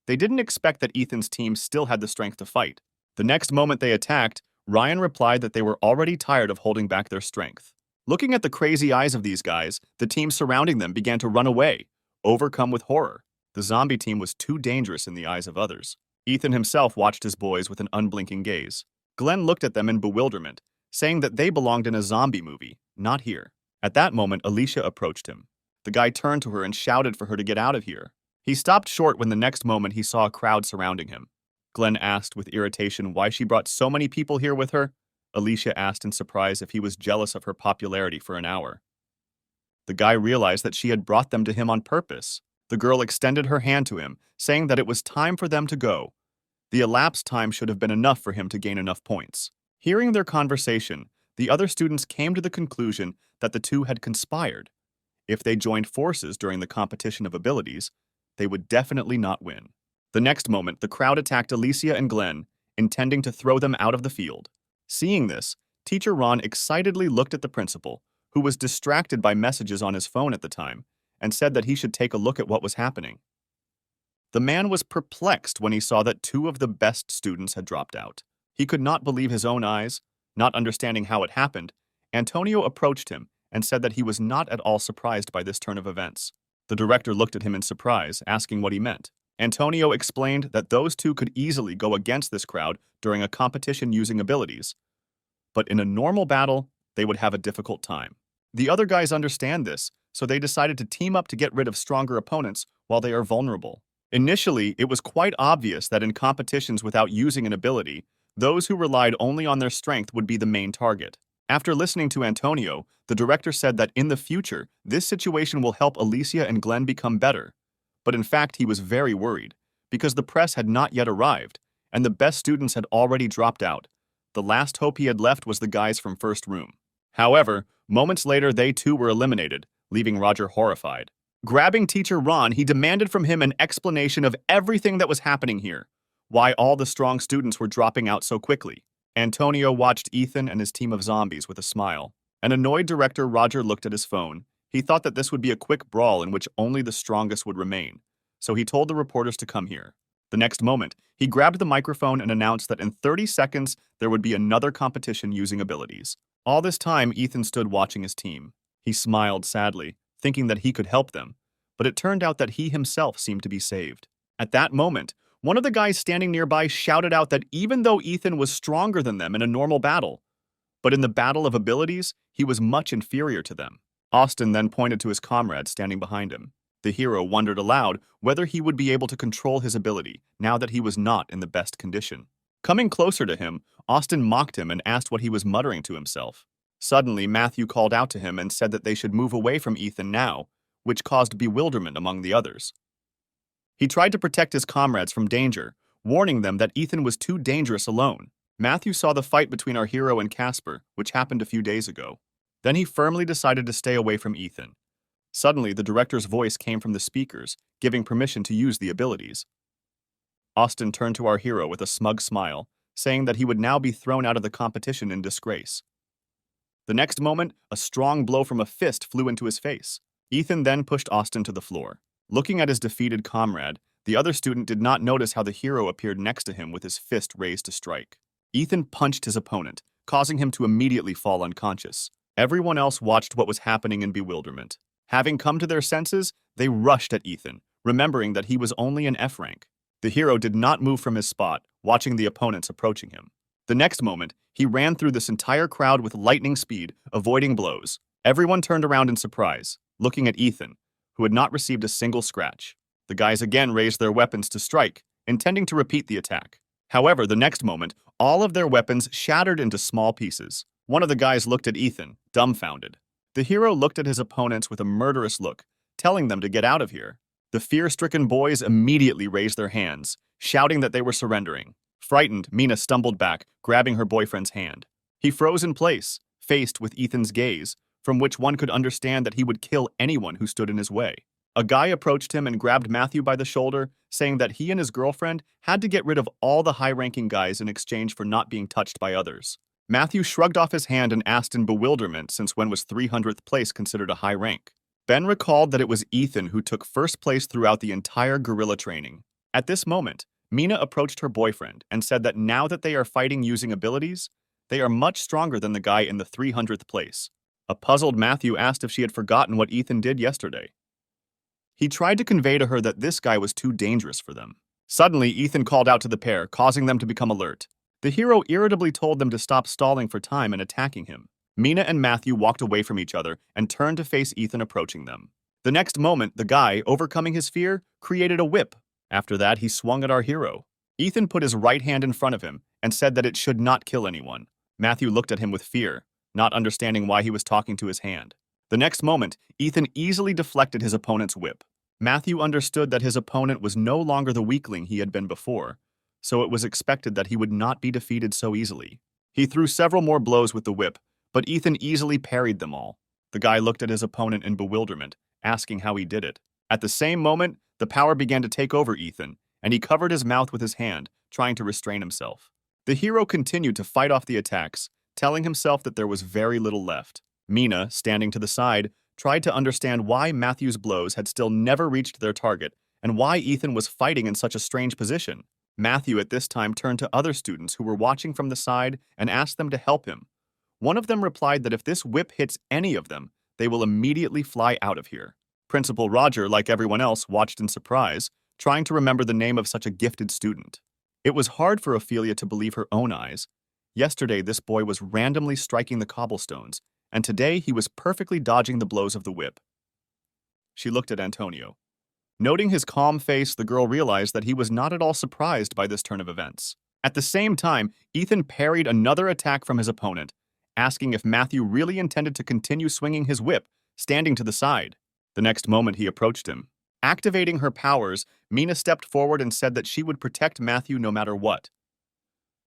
They didn't expect that Ethan's team still had the strength to fight. The next moment they attacked, Ryan replied that they were already tired of holding back their strength. Looking at the crazy eyes of these guys, the team surrounding them began to run away, overcome with horror. The zombie team was too dangerous in the eyes of others. Ethan himself watched his boys with an unblinking gaze. Glenn looked at them in bewilderment, saying that they belonged in a zombie movie, not here. At that moment, Alicia approached him. The guy turned to her and shouted for her to get out of here. He stopped short when the next moment he saw a crowd surrounding him. Glenn asked with irritation why she brought so many people here with her. Alicia asked in surprise if he was jealous of her popularity for an hour. The guy realized that she had brought them to him on purpose. The girl extended her hand to him, saying that it was time for them to go. The elapsed time should have been enough for him to gain enough points. Hearing their conversation, the other students came to the conclusion that the two had conspired. If they joined forces during the competition of abilities, they would definitely not win. The next moment, the crowd attacked Alicia and Glenn, intending to throw them out of the field. Seeing this, Teacher Ron excitedly looked at the principal, who was distracted by messages on his phone at the time, and said that he should take a look at what was happening. The man was perplexed when he saw that two of the best students had dropped out. He could not believe his own eyes. Not understanding how it happened, Antonio approached him and said that he was not at all surprised by this turn of events. The director looked at him in surprise, asking what he meant. Antonio explained that those two could easily go against this crowd during a competition using abilities, but in a normal battle, they would have a difficult time. The other guys understand this, so they decided to team up to get rid of stronger opponents while they are vulnerable. Initially, it was quite obvious that in competitions without using an ability, those who relied only on their strength would be the main target. After listening to Antonio, the director said that in the future, this situation will help Alicia and Glenn become better. But in fact, he was very worried, because the press had not yet arrived, and the best students had already dropped out. The last hope he had left was the guys from first room. However, moments later, they too were eliminated, leaving Roger horrified. Grabbing Teacher Ron, he demanded from him an explanation of everything that was happening here, why all the strong students were dropping out so quickly. Antonio watched Ethan and his team of zombies with a smile. An annoyed director, Roger, looked at his phone. He thought that this would be a quick brawl in which only the strongest would remain, so he told the reporters to come here. The next moment, he grabbed the microphone and announced that in 30 seconds there would be another competition using abilities. All this time, Ethan stood watching his team. He smiled sadly, thinking that he could help them, but it turned out that he himself seemed to be saved. At that moment, one of the guys standing nearby shouted out that even though Ethan was stronger than them in a normal battle, but in the battle of abilities, he was much inferior to them. Austin then pointed to his comrade standing behind him. The hero wondered aloud whether he would be able to control his ability now that he was not in the best condition. Coming closer to him, Austin mocked him and asked what he was muttering to himself. Suddenly, Matthew called out to him and said that they should move away from Ethan now, which caused bewilderment among the others. He tried to protect his comrades from danger, warning them that Ethan was too dangerous alone. Matthew saw the fight between our hero and Casper, which happened a few days ago. Then he firmly decided to stay away from Ethan. Suddenly, the director's voice came from the speakers, giving permission to use the abilities. Austin turned to our hero with a smug smile, saying that he would now be thrown out of the competition in disgrace. The next moment, a strong blow from a fist flew into his face. Ethan then pushed Austin to the floor. Looking at his defeated comrade, the other student did not notice how the hero appeared next to him with his fist raised to strike. Ethan punched his opponent, causing him to immediately fall unconscious. Everyone else watched what was happening in bewilderment. Having come to their senses, they rushed at Ethan, remembering that he was only an F rank. The hero did not move from his spot, watching the opponents approaching him. The next moment, he ran through this entire crowd with lightning speed, avoiding blows. Everyone turned around in surprise, looking at Ethan, who had not received a single scratch. The guys again raised their weapons to strike, intending to repeat the attack. However, the next moment, all of their weapons shattered into small pieces. One of the guys looked at Ethan, dumbfounded. The hero looked at his opponents with a murderous look, telling them to get out of here. The fear-stricken boys immediately raised their hands, shouting that they were surrendering. Frightened, Mina stumbled back, grabbing her boyfriend's hand. He froze in place, faced with Ethan's gaze, from which one could understand that he would kill anyone who stood in his way. A guy approached him and grabbed Matthew by the shoulder, saying that he and his girlfriend had to get rid of all the high-ranking guys in exchange for not being touched by others. Matthew shrugged off his hand and asked in bewilderment since when was 300th place considered a high rank. Ben recalled that it was Ethan who took first place throughout the entire guerrilla training. At this moment, Mina approached her boyfriend and said that now that they are fighting using abilities, they are much stronger than the guy in the 300th place. A puzzled Matthew asked if she had forgotten what Ethan did yesterday. He tried to convey to her that this guy was too dangerous for them. Suddenly, Ethan called out to the pair, causing them to become alert. The hero irritably told them to stop stalling for time and attacking him. Mina and Matthew walked away from each other and turned to face Ethan approaching them. The next moment, the guy, overcoming his fear, created a whip. After that, he swung at our hero. Ethan put his right hand in front of him and said that it should not kill anyone. Matthew looked at him with fear, not understanding why he was talking to his hand. The next moment, Ethan easily deflected his opponent's whip. Matthew understood that his opponent was no longer the weakling he had been before, so it was expected that he would not be defeated so easily. He threw several more blows with the whip, but Ethan easily parried them all. The guy looked at his opponent in bewilderment, asking how he did it. At the same moment, the power began to take over Ethan, and he covered his mouth with his hand, trying to restrain himself. The hero continued to fight off the attacks, telling himself that there was very little left. Mina, standing to the side, tried to understand why Matthew's blows had still never reached their target and why Ethan was fighting in such a strange position. Matthew at this time turned to other students who were watching from the side and asked them to help him. One of them replied that if this whip hits any of them, they will immediately fly out of here. Principal Roger, like everyone else, watched in surprise, trying to remember the name of such a gifted student. It was hard for Ophelia to believe her own eyes. Yesterday, this boy was randomly striking the cobblestones, and today he was perfectly dodging the blows of the whip. She looked at Antonio. Noting his calm face, the girl realized that he was not at all surprised by this turn of events. At the same time, Ethan parried another attack from his opponent, asking if Matthew really intended to continue swinging his whip, standing to the side. The next moment, he approached him. Activating her powers, Mina stepped forward and said that she would protect Matthew no matter what.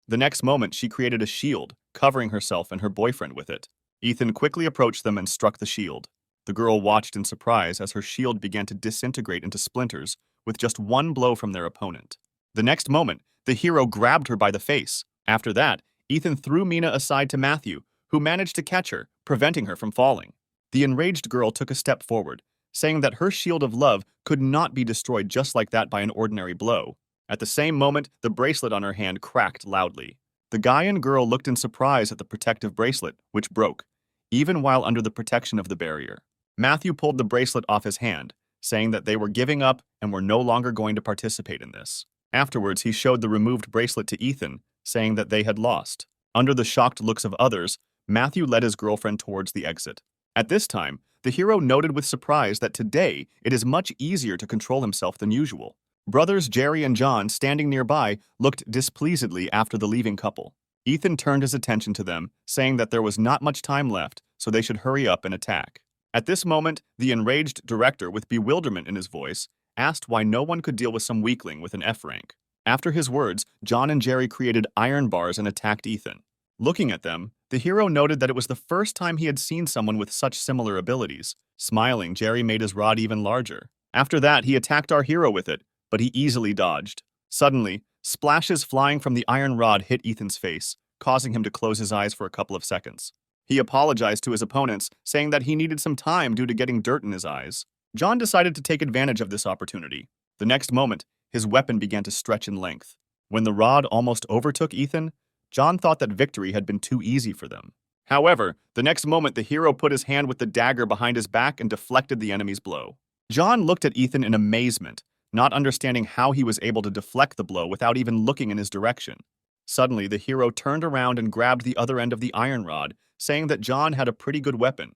The next moment, she created a shield, covering herself and her boyfriend with it. Ethan quickly approached them and struck the shield. The girl watched in surprise as her shield began to disintegrate into splinters with just one blow from their opponent. The next moment, the hero grabbed her by the face. After that, Ethan threw Mina aside to Matthew, who managed to catch her, preventing her from falling. The enraged girl took a step forward, saying that her shield of love could not be destroyed just like that by an ordinary blow. At the same moment, the bracelet on her hand cracked loudly. The guy and girl looked in surprise at the protective bracelet, which broke, even while under the protection of the barrier. Matthew pulled the bracelet off his hand, saying that they were giving up and were no longer going to participate in this. Afterwards, he showed the removed bracelet to Ethan, saying that they had lost. Under the shocked looks of others, Matthew led his girlfriend towards the exit. At this time, the hero noted with surprise that today it is much easier to control himself than usual. Brothers Jerry and John, standing nearby, looked displeasedly after the leaving couple. Ethan turned his attention to them, saying that there was not much time left, so they should hurry up and attack. At this moment, the enraged director, with bewilderment in his voice, asked why no one could deal with some weakling with an F rank. After his words, John and Jerry created iron bars and attacked Ethan. Looking at them, the hero noted that it was the first time he had seen someone with such similar abilities. Smiling, Jerry made his rod even larger. After that, he attacked our hero with it, but he easily dodged. Suddenly, splashes flying from the iron rod hit Ethan's face, causing him to close his eyes for a couple of seconds. He apologized to his opponents, saying that he needed some time due to getting dirt in his eyes. John decided to take advantage of this opportunity. The next moment, his weapon began to stretch in length. When the rod almost overtook Ethan, John thought that victory had been too easy for them. However, the next moment, the hero put his hand with the dagger behind his back and deflected the enemy's blow. John looked at Ethan in amazement, not understanding how he was able to deflect the blow without even looking in his direction. Suddenly, the hero turned around and grabbed the other end of the iron rod, saying that John had a pretty good weapon.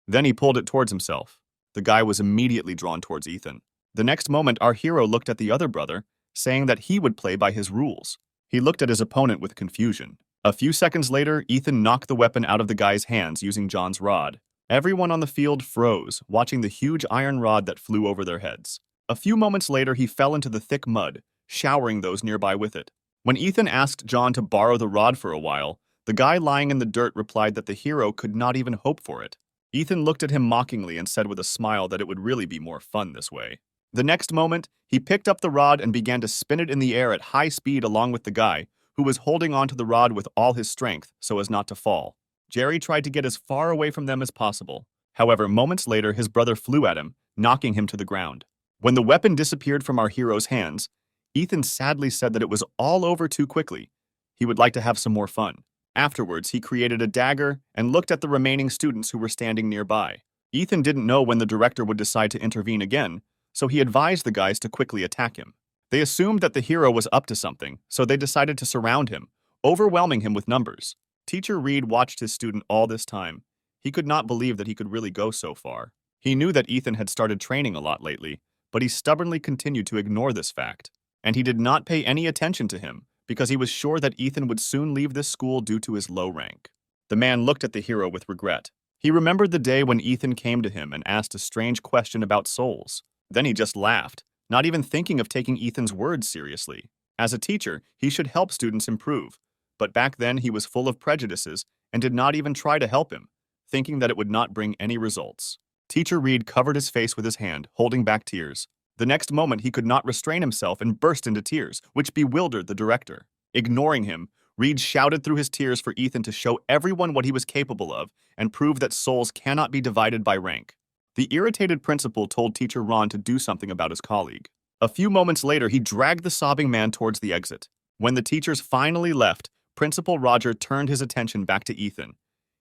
Then he pulled it towards himself. The guy was immediately drawn towards Ethan. The next moment, our hero looked at the other brother, saying that he would play by his rules. He looked at his opponent with confusion. A few seconds later, Ethan knocked the weapon out of the guy's hands using John's rod. Everyone on the field froze, watching the huge iron rod that flew over their heads. A few moments later, he fell into the thick mud, showering those nearby with it. When Ethan asked John to borrow the rod for a while, the guy lying in the dirt replied that the hero could not even hope for it. Ethan looked at him mockingly and said with a smile that it would really be more fun this way. The next moment, he picked up the rod and began to spin it in the air at high speed along with the guy, who was holding onto the rod with all his strength so as not to fall. Jerry tried to get as far away from them as possible. However, moments later, his brother flew at him, knocking him to the ground. When the weapon disappeared from our hero's hands, Ethan sadly said that it was all over too quickly. He would like to have some more fun. Afterwards, he created a dagger and looked at the remaining students who were standing nearby. Ethan didn't know when the director would decide to intervene again, so he advised the guys to quickly attack him. They assumed that the hero was up to something, so they decided to surround him, overwhelming him with numbers. Teacher Reed watched his student all this time. He could not believe that he could really go so far. He knew that Ethan had started training a lot lately, but he stubbornly continued to ignore this fact. And he did not pay any attention to him, because he was sure that Ethan would soon leave this school due to his low rank. The man looked at the hero with regret. He remembered the day when Ethan came to him and asked a strange question about souls. Then he just laughed, not even thinking of taking Ethan's words seriously. As a teacher, he should help students improve, but back then he was full of prejudices and did not even try to help him, thinking that it would not bring any results. Teacher Reed covered his face with his hand, holding back tears. The next moment, he could not restrain himself and burst into tears, which bewildered the director. Ignoring him, Reed shouted through his tears for Ethan to show everyone what he was capable of and prove that souls cannot be divided by rank. The irritated principal told teacher Ron to do something about his colleague. A few moments later, he dragged the sobbing man towards the exit. When the teachers finally left, Principal Roger turned his attention back to Ethan.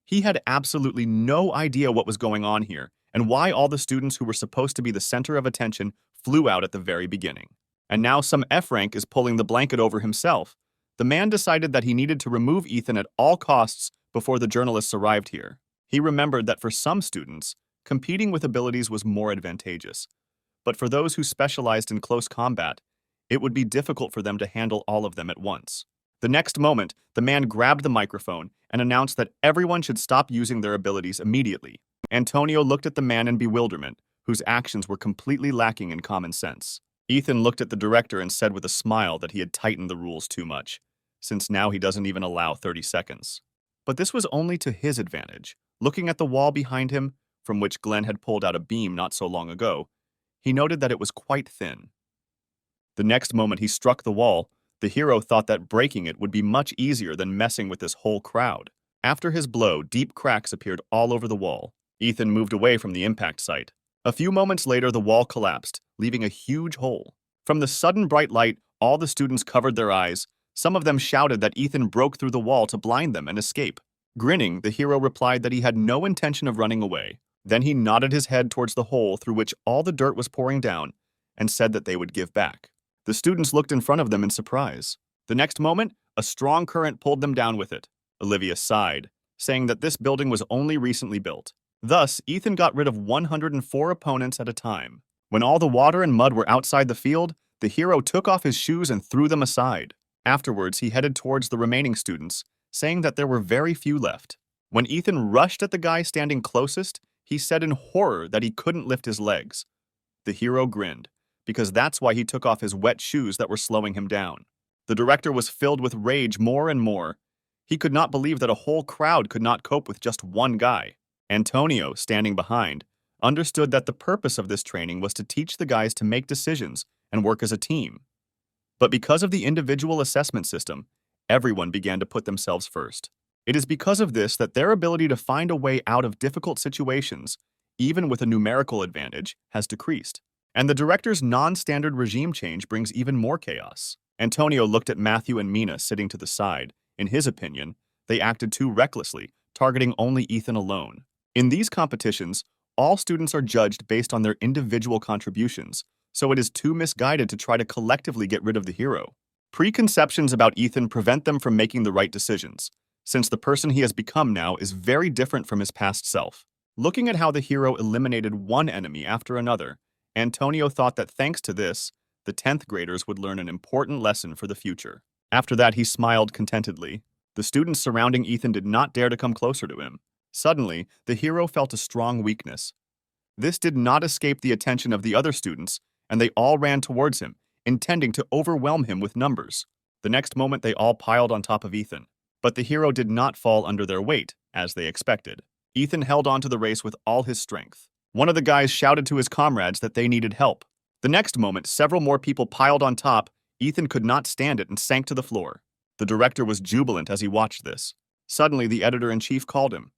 He had absolutely no idea what was going on here and why all the students who were supposed to be the center of attention flew out at the very beginning. And now some F-rank is pulling the blanket over himself. The man decided that he needed to remove Ethan at all costs before the journalists arrived here. He remembered that for some students, competing with abilities was more advantageous. But for those who specialized in close combat, it would be difficult for them to handle all of them at once. The next moment, the man grabbed the microphone and announced that everyone should stop using their abilities immediately. Antonio looked at the man in bewilderment, whose actions were completely lacking in common sense. Ethan looked at the director and said with a smile that he had tightened the rules too much, since now he doesn't even allow 30 seconds. But this was only to his advantage. Looking at the wall behind him, from which Glenn had pulled out a beam not so long ago, he noted that it was quite thin. The next moment he struck the wall, the hero thought that breaking it would be much easier than messing with this whole crowd. After his blow, deep cracks appeared all over the wall. Ethan moved away from the impact site. A few moments later, the wall collapsed, leaving a huge hole. From the sudden bright light, all the students covered their eyes. Some of them shouted that Ethan broke through the wall to blind them and escape. Grinning, the hero replied that he had no intention of running away. Then he nodded his head towards the hole through which all the dirt was pouring down and said that they would give back. The students looked in front of them in surprise. The next moment, a strong current pulled them down with it. Olivia sighed, saying that this building was only recently built. Thus, Ethan got rid of 104 opponents at a time. When all the water and mud were outside the field, the hero took off his shoes and threw them aside. Afterwards, he headed towards the remaining students, saying that there were very few left. When Ethan rushed at the guy standing closest, he said in horror that he couldn't lift his legs. The hero grinned, because that's why he took off his wet shoes that were slowing him down. The director was filled with rage more and more. He could not believe that a whole crowd could not cope with just one guy. Antonio, standing behind, understood that the purpose of this training was to teach the guys to make decisions and work as a team. But because of the individual assessment system, everyone began to put themselves first. It is because of this that their ability to find a way out of difficult situations, even with a numerical advantage, has decreased. And the director's non-standard regime change brings even more chaos. Antonio looked at Matthew and Mina sitting to the side. In his opinion, they acted too recklessly, targeting only Ethan alone. In these competitions, all students are judged based on their individual contributions, so it is too misguided to try to collectively get rid of the hero. Preconceptions about Ethan prevent them from making the right decisions, since the person he has become now is very different from his past self. Looking at how the hero eliminated one enemy after another, Antonio thought that thanks to this, the 10th graders would learn an important lesson for the future. After that, he smiled contentedly. The students surrounding Ethan did not dare to come closer to him. Suddenly, the hero felt a strong weakness. This did not escape the attention of the other students, and they all ran towards him, intending to overwhelm him with numbers. The next moment, they all piled on top of Ethan. But the hero did not fall under their weight, as they expected. Ethan held on to the race with all his strength. One of the guys shouted to his comrades that they needed help. The next moment, several more people piled on top. Ethan could not stand it and sank to the floor. The director was jubilant as he watched this. Suddenly, the editor-in-chief called him.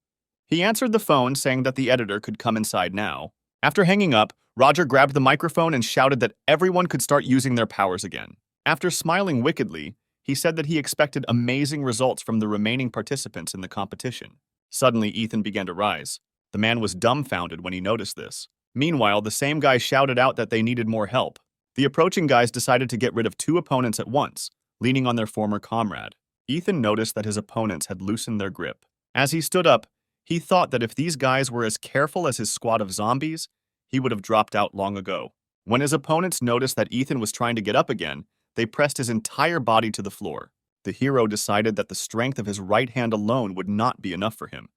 He answered the phone, saying that the editor could come inside now. After hanging up, Roger grabbed the microphone and shouted that everyone could start using their powers again. After smiling wickedly, he said that he expected amazing results from the remaining participants in the competition. Suddenly, Ethan began to rise. The man was dumbfounded when he noticed this. Meanwhile, the same guy shouted out that they needed more help. The approaching guys decided to get rid of 2 opponents at once, leaning on their former comrade. Ethan noticed that his opponents had loosened their grip. As he stood up, he thought that if these guys were as careful as his squad of zombies, he would have dropped out long ago. When his opponents noticed that Ethan was trying to get up again, they pressed his entire body to the floor. The hero decided that the strength of his right hand alone would not be enough for him,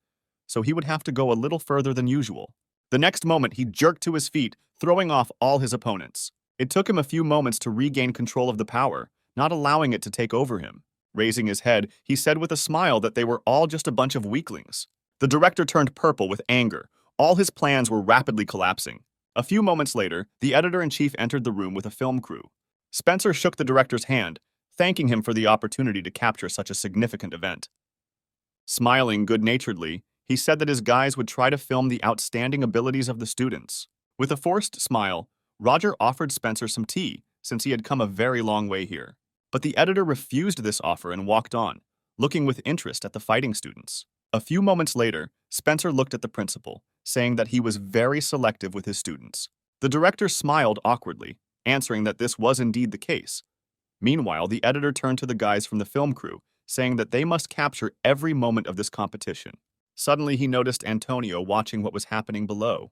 so he would have to go a little further than usual. The next moment, he jerked to his feet, throwing off all his opponents. It took him a few moments to regain control of the power, not allowing it to take over him. Raising his head, he said with a smile that they were all just a bunch of weaklings. The director turned purple with anger. All his plans were rapidly collapsing. A few moments later, the editor-in-chief entered the room with a film crew. Spencer shook the director's hand, thanking him for the opportunity to capture such a significant event. Smiling good-naturedly, he said that his guys would try to film the outstanding abilities of the students. With a forced smile, Roger offered Spencer some tea, since he had come a very long way here. But the editor refused this offer and walked on, looking with interest at the fighting students. A few moments later, Spencer looked at the principal, saying that he was very selective with his students. The director smiled awkwardly, answering that this was indeed the case. Meanwhile, the editor turned to the guys from the film crew, saying that they must capture every moment of this competition. Suddenly, he noticed Antonio watching what was happening below.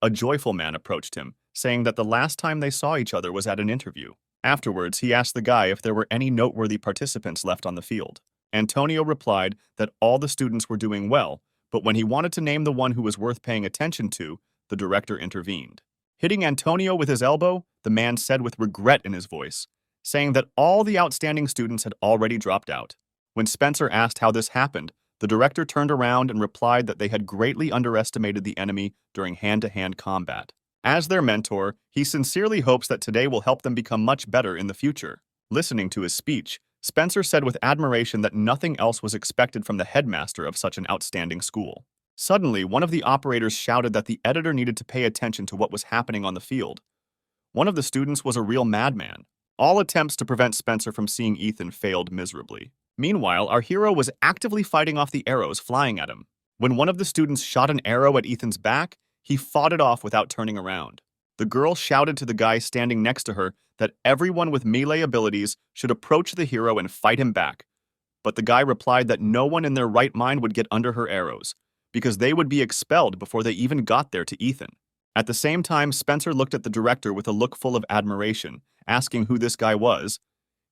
A joyful man approached him, saying that the last time they saw each other was at an interview. Afterwards, he asked the guy if there were any noteworthy participants left on the field. Antonio replied that all the students were doing well, but when he wanted to name the one who was worth paying attention to, the director intervened. Hitting Antonio with his elbow, the man said with regret in his voice, saying that all the outstanding students had already dropped out. When Spencer asked how this happened, the director turned around and replied that they had greatly underestimated the enemy during hand-to-hand combat. As their mentor, he sincerely hopes that today will help them become much better in the future. Listening to his speech, Spencer said with admiration that nothing else was expected from the headmaster of such an outstanding school. Suddenly, one of the operators shouted that the editor needed to pay attention to what was happening on the field. One of the students was a real madman. All attempts to prevent Spencer from seeing Ethan failed miserably. Meanwhile, our hero was actively fighting off the arrows flying at him. When one of the students shot an arrow at Ethan's back, he fought it off without turning around. The girl shouted to the guy standing next to her that everyone with melee abilities should approach the hero and fight him back. But the guy replied that no one in their right mind would get under her arrows, because they would be expelled before they even got there to Ethan. At the same time, Spencer looked at the director with a look full of admiration, asking who this guy was.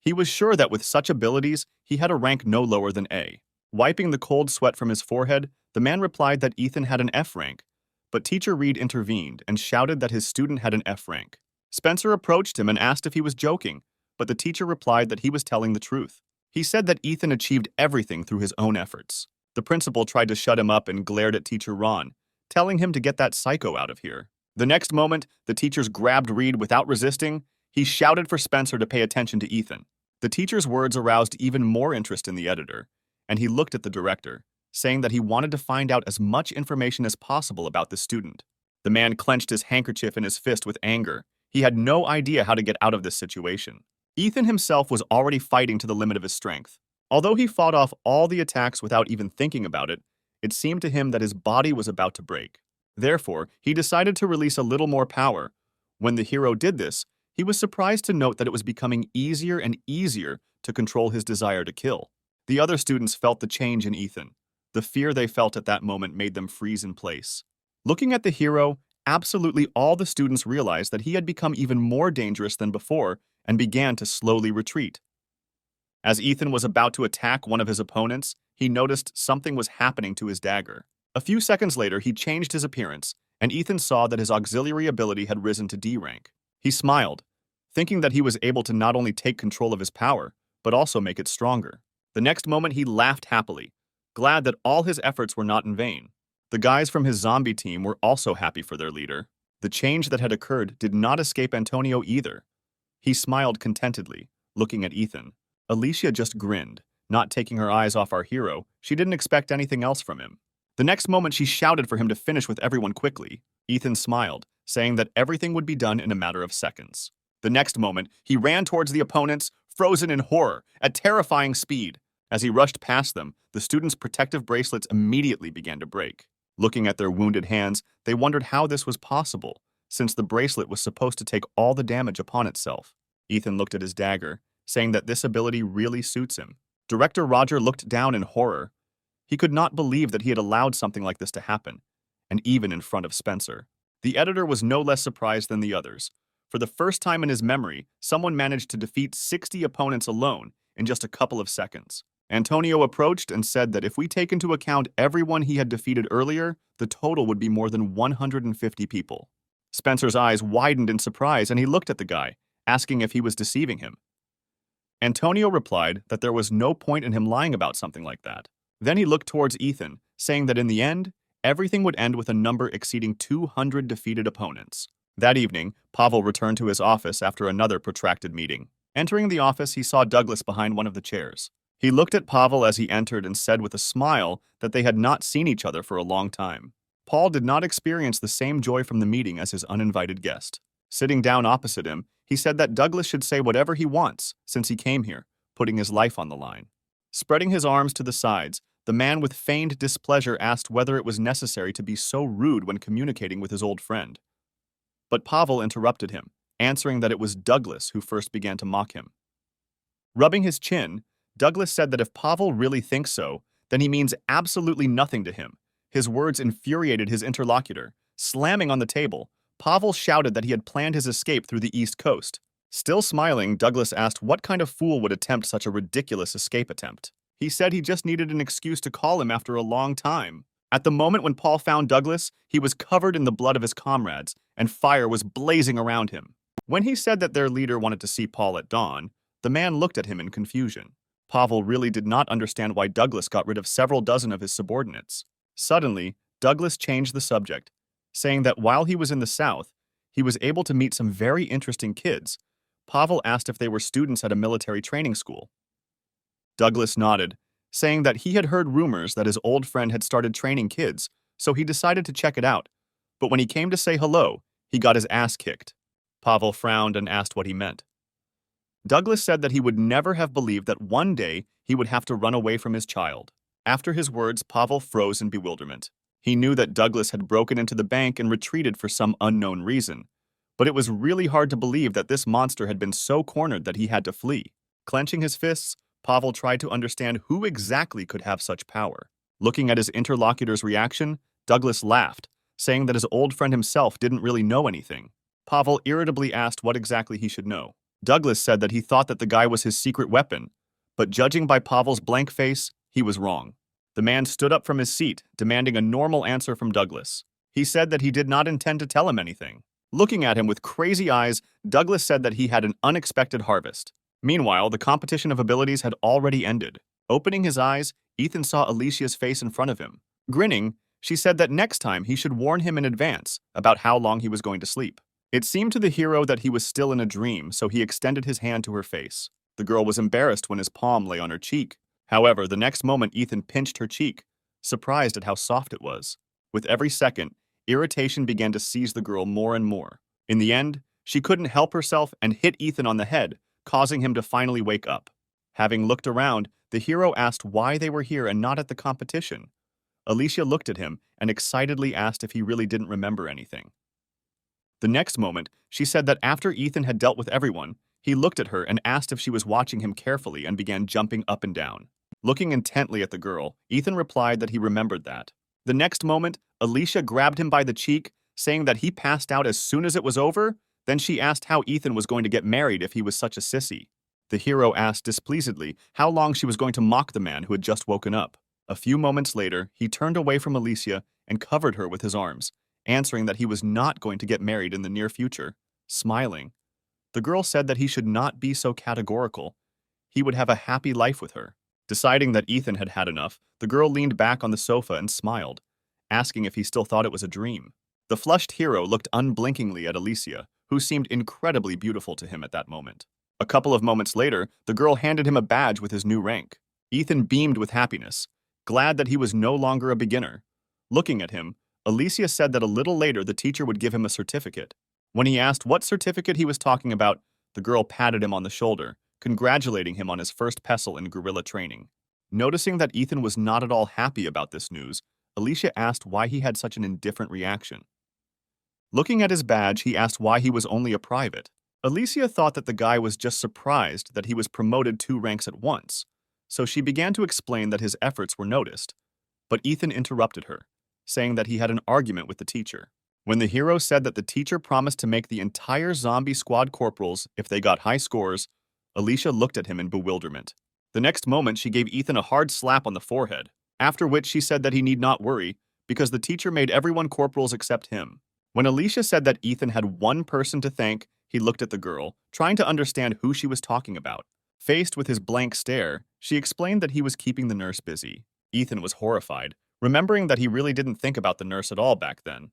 He was sure that with such abilities, he had a rank no lower than A. Wiping the cold sweat from his forehead, the man replied that Ethan had an F rank, but Teacher Reed intervened and shouted that his student had an F rank. Spencer approached him and asked if he was joking, but the teacher replied that he was telling the truth. He said that Ethan achieved everything through his own efforts. The principal tried to shut him up and glared at Teacher Ron, telling him to get that psycho out of here. The next moment, the teachers grabbed Reed without resisting. He shouted for Spencer to pay attention to Ethan. The teacher's words aroused even more interest in the editor, and he looked at the director, saying that he wanted to find out as much information as possible about the student. The man clenched his handkerchief in his fist with anger. He had no idea how to get out of this situation. Ethan himself was already fighting to the limit of his strength. Although he fought off all the attacks without even thinking about it, it seemed to him that his body was about to break. Therefore, he decided to release a little more power. When the hero did this, he was surprised to note that it was becoming easier and easier to control his desire to kill. The other students felt the change in Ethan. The fear they felt at that moment made them freeze in place. Looking at the hero, absolutely all the students realized that he had become even more dangerous than before and began to slowly retreat. As Ethan was about to attack one of his opponents, he noticed something was happening to his dagger. A few seconds later, he changed his appearance, and Ethan saw that his auxiliary ability had risen to D rank. He smiled, thinking that he was able to not only take control of his power, but also make it stronger. The next moment, he laughed happily, glad that all his efforts were not in vain. The guys from his zombie team were also happy for their leader. The change that had occurred did not escape Antonio either. He smiled contentedly, looking at Ethan. Alicia just grinned, not taking her eyes off our hero. She didn't expect anything else from him. The next moment, she shouted for him to finish with everyone quickly. Ethan smiled, saying that everything would be done in a matter of seconds. The next moment, he ran towards the opponents, frozen in horror, at terrifying speed. As he rushed past them, the students' protective bracelets immediately began to break. Looking at their wounded hands, they wondered how this was possible, since the bracelet was supposed to take all the damage upon itself. Ethan looked at his dagger, saying that this ability really suits him. Director Roger looked down in horror. He could not believe that he had allowed something like this to happen, and even in front of Spencer. The editor was no less surprised than the others. For the first time in his memory, someone managed to defeat 60 opponents alone in just a couple of seconds. Antonio approached and said that if we take into account everyone he had defeated earlier, the total would be more than 150 people. Spencer's eyes widened in surprise, and he looked at the guy, asking if he was deceiving him. Antonio replied that there was no point in him lying about something like that. Then he looked towards Ethan, saying that in the end, everything would end with a number exceeding 200 defeated opponents. That evening, Pavel returned to his office after another protracted meeting. Entering the office, he saw Douglas behind one of the chairs. He looked at Pavel as he entered and said with a smile that they had not seen each other for a long time. Paul did not experience the same joy from the meeting as his uninvited guest. Sitting down opposite him, he said that Douglas should say whatever he wants since he came here, putting his life on the line. Spreading his arms to the sides, the man with feigned displeasure asked whether it was necessary to be so rude when communicating with his old friend. But Pavel interrupted him, answering that it was Douglas who first began to mock him. Rubbing his chin, Douglas said that if Pavel really thinks so, then he means absolutely nothing to him. His words infuriated his interlocutor. Slamming on the table, Pavel shouted that he had planned his escape through the East Coast. Still smiling, Douglas asked what kind of fool would attempt such a ridiculous escape attempt. He said he just needed an excuse to call him after a long time. At the moment when Paul found Douglas, he was covered in the blood of his comrades, and fire was blazing around him. When he said that their leader wanted to see Paul at dawn, the man looked at him in confusion. Pavel really did not understand why Douglas got rid of several dozen of his subordinates. Suddenly, Douglas changed the subject, saying that while he was in the South, he was able to meet some very interesting kids. Pavel asked if they were students at a military training school. Douglas nodded, saying that he had heard rumors that his old friend had started training kids, so he decided to check it out. But when he came to say hello, he got his ass kicked. Pavel frowned and asked what he meant. Douglas said that he would never have believed that one day he would have to run away from his child. After his words, Pavel froze in bewilderment. He knew that Douglas had broken into the bank and retreated for some unknown reason, but it was really hard to believe that this monster had been so cornered that he had to flee. Clenching his fists, Pavel tried to understand who exactly could have such power. Looking at his interlocutor's reaction, Douglas laughed, saying that his old friend himself didn't really know anything. Pavel irritably asked what exactly he should know. Douglas said that he thought that the guy was his secret weapon, but judging by Pavel's blank face, he was wrong. The man stood up from his seat, demanding a normal answer from Douglas. He said that he did not intend to tell him anything. Looking at him with crazy eyes, Douglas said that he had an unexpected harvest. Meanwhile, the competition of abilities had already ended. Opening his eyes, Ethan saw Alicia's face in front of him. Grinning, she said that next time he should warn him in advance about how long he was going to sleep. It seemed to the hero that he was still in a dream, so he extended his hand to her face. The girl was embarrassed when his palm lay on her cheek. However, the next moment Ethan pinched her cheek, surprised at how soft it was. With every second, irritation began to seize the girl more and more. In the end, she couldn't help herself and hit Ethan on the head, causing him to finally wake up. Having looked around, the hero asked why they were here and not at the competition. Alicia looked at him and excitedly asked if he really didn't remember anything. The next moment, she said that after Ethan had dealt with everyone, he looked at her and asked if she was watching him carefully and began jumping up and down. Looking intently at the girl, Ethan replied that he remembered that. The next moment, Alicia grabbed him by the cheek, saying that he passed out as soon as it was over. Then she asked how Ethan was going to get married if he was such a sissy. The hero asked displeasedly how long she was going to mock the man who had just woken up. A few moments later, he turned away from Alicia and covered her with his arms, answering that he was not going to get married in the near future. Smiling, the girl said that he should not be so categorical. He would have a happy life with her. Deciding that Ethan had had enough, the girl leaned back on the sofa and smiled, asking if he still thought it was a dream. The flushed hero looked unblinkingly at Alicia, who seemed incredibly beautiful to him at that moment. A couple of moments later, the girl handed him a badge with his new rank. Ethan beamed with happiness, glad that he was no longer a beginner. Looking at him, Alicia said that a little later the teacher would give him a certificate. When he asked what certificate he was talking about, the girl patted him on the shoulder, congratulating him on his first pestle in guerrilla training. Noticing that Ethan was not at all happy about this news, Alicia asked why he had such an indifferent reaction. Looking at his badge, he asked why he was only a private. Alicia thought that the guy was just surprised that he was promoted 2 ranks at once, so she began to explain that his efforts were noticed. But Ethan interrupted her, saying that he had an argument with the teacher. When the hero said that the teacher promised to make the entire zombie squad corporals if they got high scores, Alicia looked at him in bewilderment. The next moment, she gave Ethan a hard slap on the forehead, after which she said that he need not worry because the teacher made everyone corporals except him. When Alicia said that Ethan had one person to thank, he looked at the girl, trying to understand who she was talking about. Faced with his blank stare, she explained that he was keeping the nurse busy. Ethan was horrified, remembering that he really didn't think about the nurse at all back then.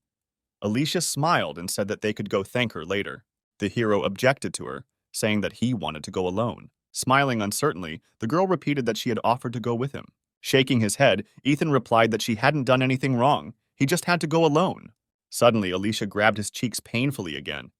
Alicia smiled and said that they could go thank her later. The hero objected to her, saying that he wanted to go alone. Smiling uncertainly, the girl repeated that she had offered to go with him. Shaking his head, Ethan replied that she hadn't done anything wrong. He just had to go alone. Suddenly, Alicia grabbed his cheeks painfully again.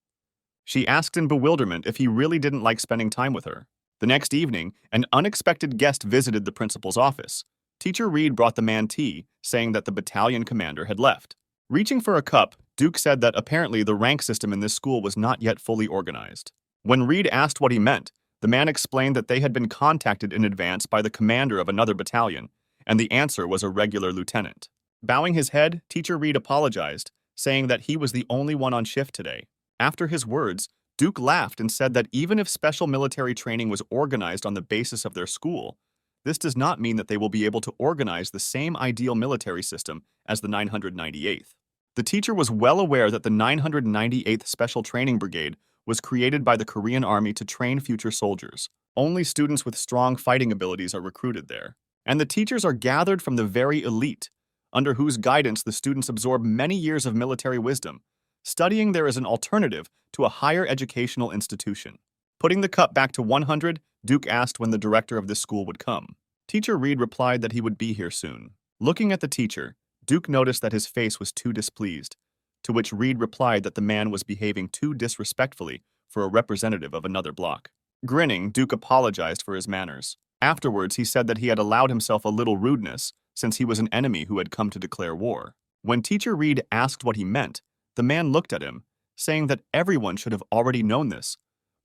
She asked in bewilderment if he really didn't like spending time with her. The next evening, an unexpected guest visited the principal's office. Teacher Reed brought the man tea, saying that the battalion commander had left. Reaching for a cup, Duke said that apparently the rank system in this school was not yet fully organized. When Reed asked what he meant, the man explained that they had been contacted in advance by the commander of another battalion, and the answer was a regular lieutenant. Bowing his head, Teacher Reed apologized, saying that he was the only one on shift today. After his words, Duke laughed and said that even if special military training was organized on the basis of their school, this does not mean that they will be able to organize the same ideal military system as the 998th. The teacher was well aware that the 998th Special Training Brigade was created by the Korean Army to train future soldiers. Only students with strong fighting abilities are recruited there. And the teachers are gathered from the very elite, under whose guidance the students absorb many years of military wisdom. Studying there is an alternative to a higher educational institution. Putting the cup back to 100, Duke asked when the director of this school would come. Teacher Reed replied that he would be here soon. Looking at the teacher, Duke noticed that his face was too displeased, to which Reed replied that the man was behaving too disrespectfully for a representative of another block. Grinning, Duke apologized for his manners. Afterwards, he said that he had allowed himself a little rudeness since he was an enemy who had come to declare war. When Teacher Reed asked what he meant, the man looked at him, saying that everyone should have already known this.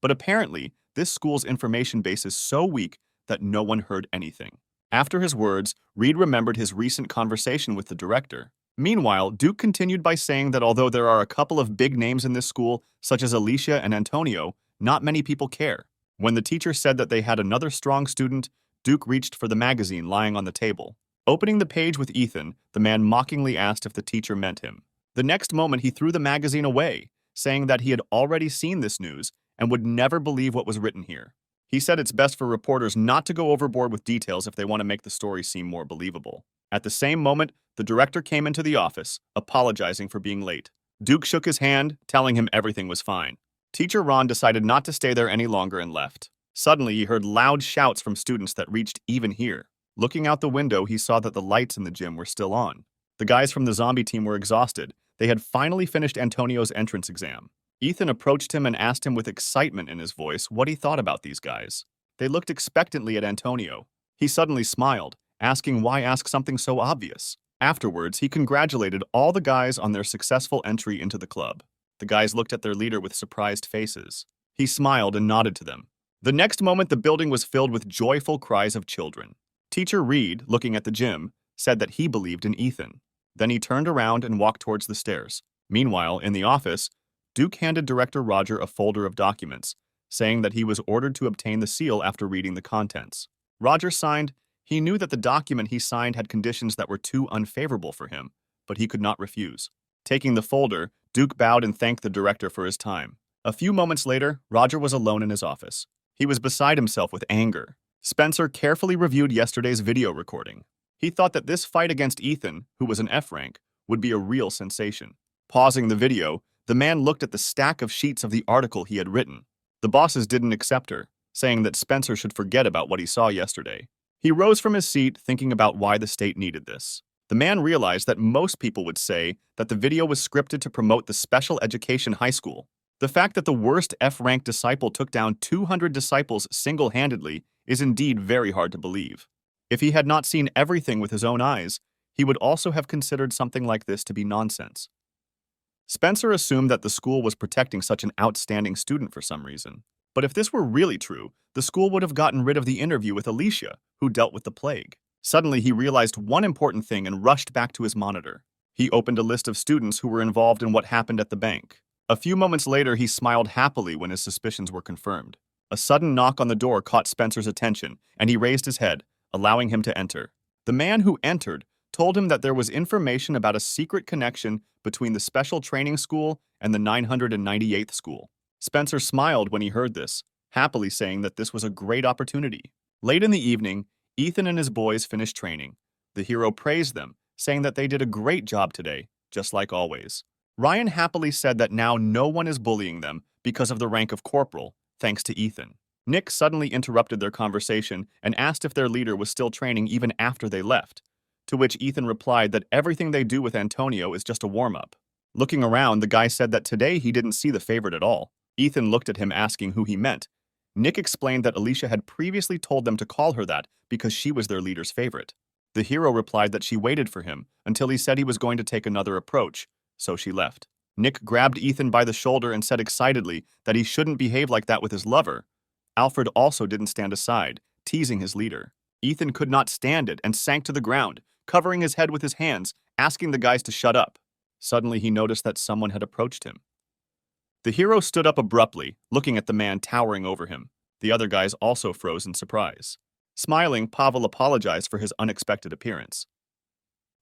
But apparently, this school's information base is so weak that no one heard anything. After his words, Reed remembered his recent conversation with the director. Meanwhile, Duke continued by saying that although there are a couple of big names in this school, such as Alicia and Antonio, not many people care. When the teacher said that they had another strong student, Duke reached for the magazine lying on the table. Opening the page with Ethan, the man mockingly asked if the teacher meant him. The next moment, he threw the magazine away, saying that he had already seen this news and would never believe what was written here. He said it's best for reporters not to go overboard with details if they want to make the story seem more believable. At the same moment, the director came into the office, apologizing for being late. Duke shook his hand, telling him everything was fine. Teacher Ron decided not to stay there any longer and left. Suddenly, he heard loud shouts from students that reached even here. Looking out the window, he saw that the lights in the gym were still on. The guys from the zombie team were exhausted. They had finally finished Antonio's entrance exam. Ethan approached him and asked him with excitement in his voice what he thought about these guys. They looked expectantly at Antonio. He suddenly smiled, asking why ask something so obvious. Afterwards, he congratulated all the guys on their successful entry into the club. The guys looked at their leader with surprised faces. He smiled and nodded to them. The next moment, the building was filled with joyful cries of children. Teacher Reed, looking at the gym, said that he believed in Ethan. Then he turned around and walked towards the stairs. Meanwhile, in the office, Duke handed Director Roger a folder of documents, saying that he was ordered to obtain the seal after reading the contents. Roger signed. He knew that the document he signed had conditions that were too unfavorable for him, but he could not refuse. Taking the folder, Duke bowed and thanked the director for his time. A few moments later, Roger was alone in his office. He was beside himself with anger. Spencer carefully reviewed yesterday's video recording. He thought that this fight against Ethan, who was an F rank, would be a real sensation. Pausing the video, the man looked at the stack of sheets of the article he had written. The bosses didn't accept her, saying that Spencer should forget about what he saw yesterday. He rose from his seat, thinking about why the state needed this. The man realized that most people would say that the video was scripted to promote the special education high school. The fact that the worst F-rank disciple took down 200 disciples single-handedly is indeed very hard to believe. If he had not seen everything with his own eyes, he would also have considered something like this to be nonsense. Spencer assumed that the school was protecting such an outstanding student for some reason. But if this were really true, the school would have gotten rid of the interview with Alicia, who dealt with the plague. Suddenly, he realized one important thing and rushed back to his monitor. He opened a list of students who were involved in what happened at the bank. A few moments later, he smiled happily when his suspicions were confirmed. A sudden knock on the door caught Spencer's attention, and he raised his head, allowing him to enter. The man who entered told him that there was information about a secret connection between the special training school and the 998th school. Spencer smiled when he heard this, happily saying that this was a great opportunity. Late in the evening, Ethan and his boys finished training. The hero praised them, saying that they did a great job today, just like always. Ryan happily said that now no one is bullying them because of the rank of corporal, thanks to Ethan. Nick suddenly interrupted their conversation and asked if their leader was still training even after they left, to which Ethan replied that everything they do with Antonio is just a warm-up. Looking around, the guy said that today he didn't see the favorite at all. Ethan looked at him asking who he meant. Nick explained that Alicia had previously told them to call her that because she was their leader's favorite. The hero replied that she waited for him until he said he was going to take another approach, so she left. Nick grabbed Ethan by the shoulder and said excitedly that he shouldn't behave like that with his lover. Alfred also didn't stand aside, teasing his leader. Ethan could not stand it and sank to the ground, covering his head with his hands, asking the guys to shut up. Suddenly, he noticed that someone had approached him. The hero stood up abruptly, looking at the man towering over him. The other guys also froze in surprise. Smiling, Pavel apologized for his unexpected appearance.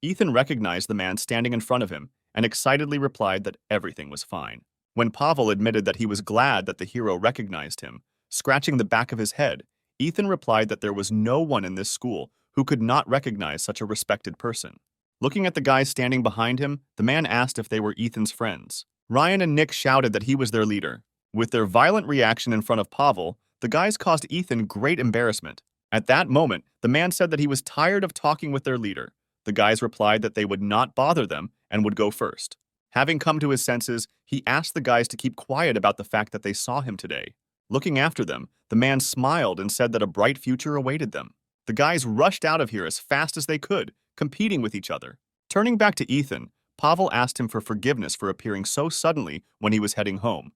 Ethan recognized the man standing in front of him and excitedly replied that everything was fine. When Pavel admitted that he was glad that the hero recognized him, scratching the back of his head, Ethan replied that there was no one in this school who could not recognize such a respected person. Looking at the guys standing behind him, the man asked if they were Ethan's friends. Ryan and Nick shouted that he was their leader. With their violent reaction in front of Pavel, the guys caused Ethan great embarrassment. At that moment, the man said that he was tired of talking with their leader. The guys replied that they would not bother them and would go first. Having come to his senses, he asked the guys to keep quiet about the fact that they saw him today. Looking after them, the man smiled and said that a bright future awaited them. The guys rushed out of here as fast as they could, competing with each other. Turning back to Ethan, Pavel asked him for forgiveness for appearing so suddenly when he was heading home.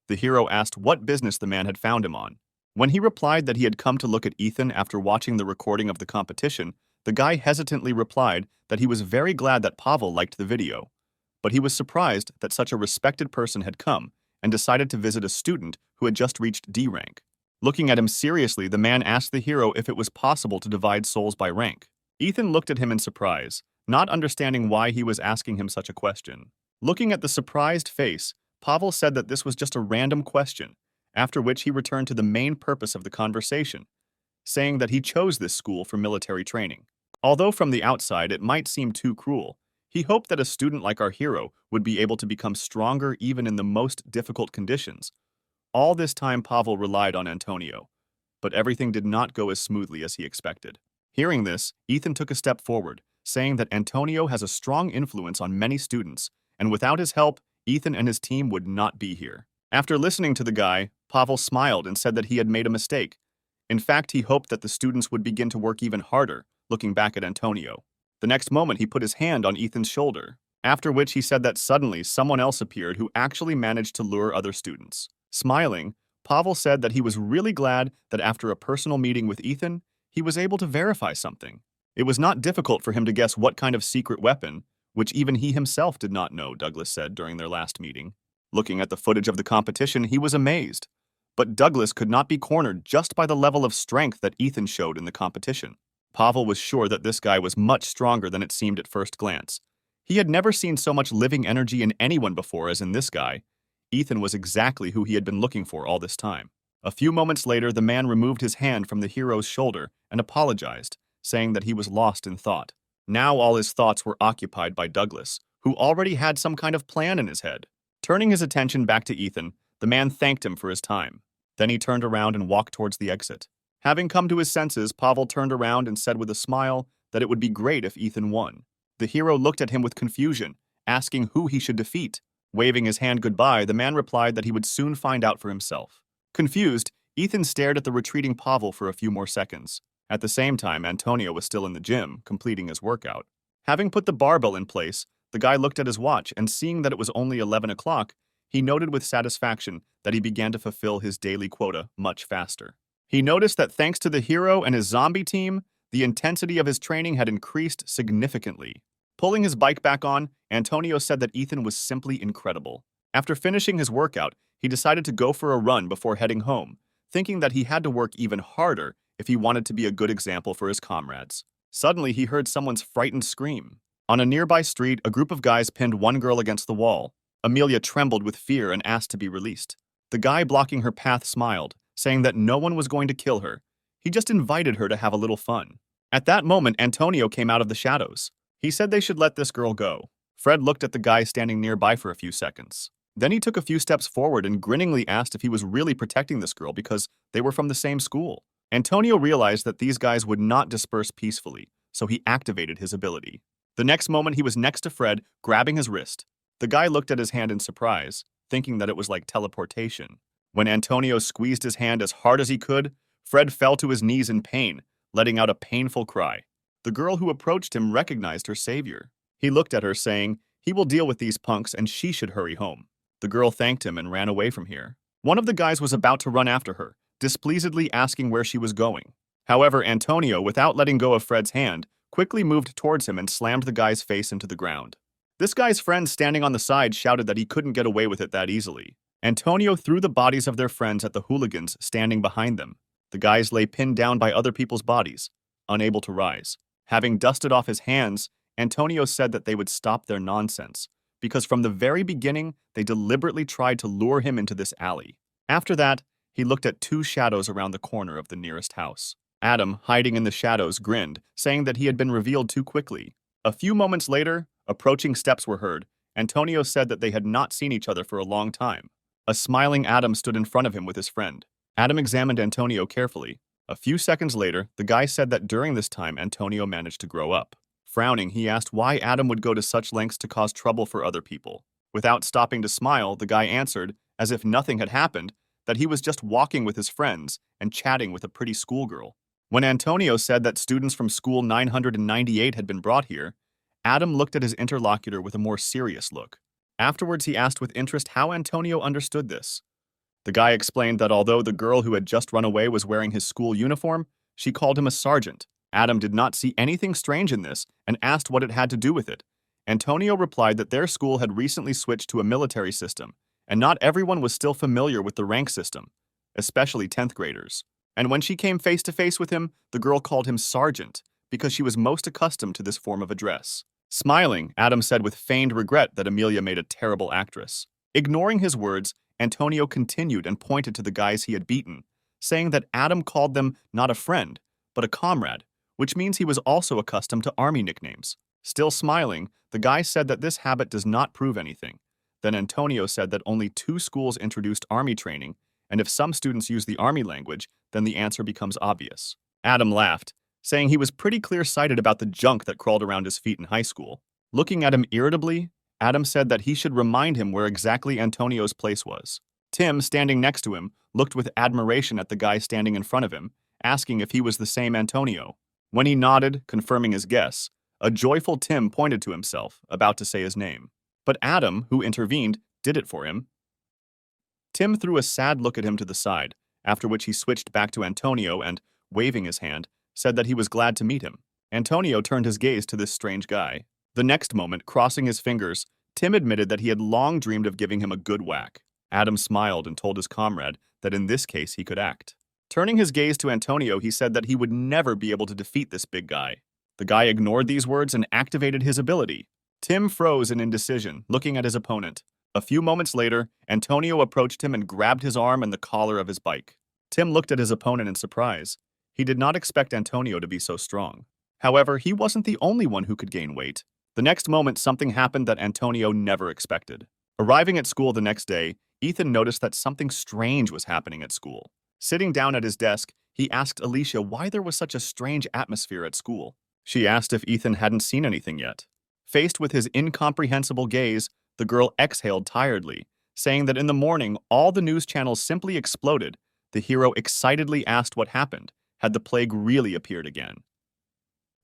The hero asked what business the man had found him on. When he replied that he had come to look at Ethan after watching the recording of the competition, the guy hesitantly replied that he was very glad that Pavel liked the video. But he was surprised that such a respected person had come and decided to visit a student who had just reached D rank. Looking at him seriously, the man asked the hero if it was possible to divide souls by rank. Ethan looked at him in surprise, not understanding why he was asking him such a question. Looking at the surprised face, Pavel said that this was just a random question, after which he returned to the main purpose of the conversation, saying that he chose this school for military training. Although from the outside it might seem too cruel, he hoped that a student like our hero would be able to become stronger even in the most difficult conditions. All this time Pavel relied on Antonio, but everything did not go as smoothly as he expected. Hearing this, Ethan took a step forward, saying that Antonio has a strong influence on many students, and without his help, Ethan and his team would not be here. After listening to the guy, Pavel smiled and said that he had made a mistake. In fact, he hoped that the students would begin to work even harder, looking back at Antonio. The next moment, he put his hand on Ethan's shoulder, after which he said that suddenly someone else appeared who actually managed to lure other students. Smiling, Pavel said that he was really glad that after a personal meeting with Ethan, he was able to verify something. It was not difficult for him to guess what kind of secret weapon, which even he himself did not know, Douglas said during their last meeting. Looking at the footage of the competition, he was amazed. But Douglas could not be cornered just by the level of strength that Ethan showed in the competition. Pavel was sure that this guy was much stronger than it seemed at first glance. He had never seen so much living energy in anyone before as in this guy. Ethan was exactly who he had been looking for all this time. A few moments later, the man removed his hand from the hero's shoulder and apologized, saying that he was lost in thought. Now all his thoughts were occupied by Douglas, who already had some kind of plan in his head. Turning his attention back to Ethan, the man thanked him for his time. Then he turned around and walked towards the exit. Having come to his senses, Pavel turned around and said with a smile that it would be great if Ethan won. The hero looked at him with confusion, asking who he should defeat. Waving his hand goodbye, the man replied that he would soon find out for himself. Confused, Ethan stared at the retreating Pavel for a few more seconds. At the same time, Antonio was still in the gym, completing his workout. Having put the barbell in place, the guy looked at his watch and seeing that it was only 11 o'clock, he noted with satisfaction that he began to fulfill his daily quota much faster. He noticed that thanks to the hero and his zombie team, the intensity of his training had increased significantly. Pulling his bike back on, Antonio said that Ethan was simply incredible. After finishing his workout, he decided to go for a run before heading home, thinking that he had to work even harder if he wanted to be a good example for his comrades. Suddenly, he heard someone's frightened scream. On a nearby street, a group of guys pinned one girl against the wall. Amelia trembled with fear and asked to be released. The guy blocking her path smiled, saying that no one was going to kill her. He just invited her to have a little fun. At that moment, Antonio came out of the shadows. He said they should let this girl go. Fred looked at the guy standing nearby for a few seconds. Then he took a few steps forward and grinningly asked if he was really protecting this girl because they were from the same school. Antonio realized that these guys would not disperse peacefully, so he activated his ability. The next moment he was next to Fred, grabbing his wrist. The guy looked at his hand in surprise, thinking that it was like teleportation. When Antonio squeezed his hand as hard as he could, Fred fell to his knees in pain, letting out a painful cry. The girl who approached him recognized her savior. He looked at her, saying, "He will deal with these punks and she should hurry home." The girl thanked him and ran away from here. One of the guys was about to run after her, displeasedly asking where she was going. However, Antonio, without letting go of Fred's hand, quickly moved towards him and slammed the guy's face into the ground. This guy's friends standing on the side shouted that he couldn't get away with it that easily. Antonio threw the bodies of their friends at the hooligans standing behind them. The guys lay pinned down by other people's bodies, unable to rise. Having dusted off his hands, Antonio said that they would stop their nonsense, because from the very beginning, they deliberately tried to lure him into this alley. After that, he looked at two shadows around the corner of the nearest house. Adam, hiding in the shadows, grinned, saying that he had been revealed too quickly. A few moments later, approaching steps were heard. Antonio said that they had not seen each other for a long time. A smiling Adam stood in front of him with his friend. Adam examined Antonio carefully. A few seconds later, the guy said that during this time, Antonio managed to grow up. Frowning, he asked why Adam would go to such lengths to cause trouble for other people. Without stopping to smile, the guy answered, as if nothing had happened, that he was just walking with his friends and chatting with a pretty schoolgirl. When Antonio said that students from school 998 had been brought here, Adam looked at his interlocutor with a more serious look. Afterwards, he asked with interest how Antonio understood this. The guy explained that although the girl who had just run away was wearing his school uniform, she called him a sergeant. Adam did not see anything strange in this and asked what it had to do with it. Antonio replied that their school had recently switched to a military system, and not everyone was still familiar with the rank system, especially 10th graders. And when she came face to face with him, the girl called him sergeant because she was most accustomed to this form of address. Smiling, Adam said with feigned regret that Amelia made a terrible actress. Ignoring his words, Antonio continued and pointed to the guys he had beaten, saying that Adam called them not a friend, but a comrade, which means he was also accustomed to army nicknames. Still smiling, the guy said that this habit does not prove anything. Then Antonio said that only 2 schools introduced army training, and if some students use the army language, then the answer becomes obvious. Adam laughed, saying he was pretty clear-sighted about the junk that crawled around his feet in high school. Looking at him irritably, Adam said that he should remind him where exactly Antonio's place was. Tim, standing next to him, looked with admiration at the guy standing in front of him, asking if he was the same Antonio. When he nodded, confirming his guess, a joyful Tim pointed to himself, about to say his name. But Adam, who intervened, did it for him. Tim threw a sad look at him to the side, after which he switched back to Antonio and, waving his hand, said that he was glad to meet him. Antonio turned his gaze to this strange guy. The next moment, crossing his fingers, Tim admitted that he had long dreamed of giving him a good whack. Adam smiled and told his comrade that in this case he could act. Turning his gaze to Antonio, he said that he would never be able to defeat this big guy. The guy ignored these words and activated his ability. Tim froze in indecision, looking at his opponent. A few moments later, Antonio approached him and grabbed his arm and the collar of his bike. Tim looked at his opponent in surprise. He did not expect Antonio to be so strong. However, he wasn't the only one who could gain weight. The next moment, something happened that Antonio never expected. Arriving at school the next day, Ethan noticed that something strange was happening at school. Sitting down at his desk, he asked Alicia why there was such a strange atmosphere at school. She asked if Ethan hadn't seen anything yet. Faced with his incomprehensible gaze, the girl exhaled tiredly, saying that in the morning, all the news channels simply exploded. The hero excitedly asked what happened. Had the plague really appeared again?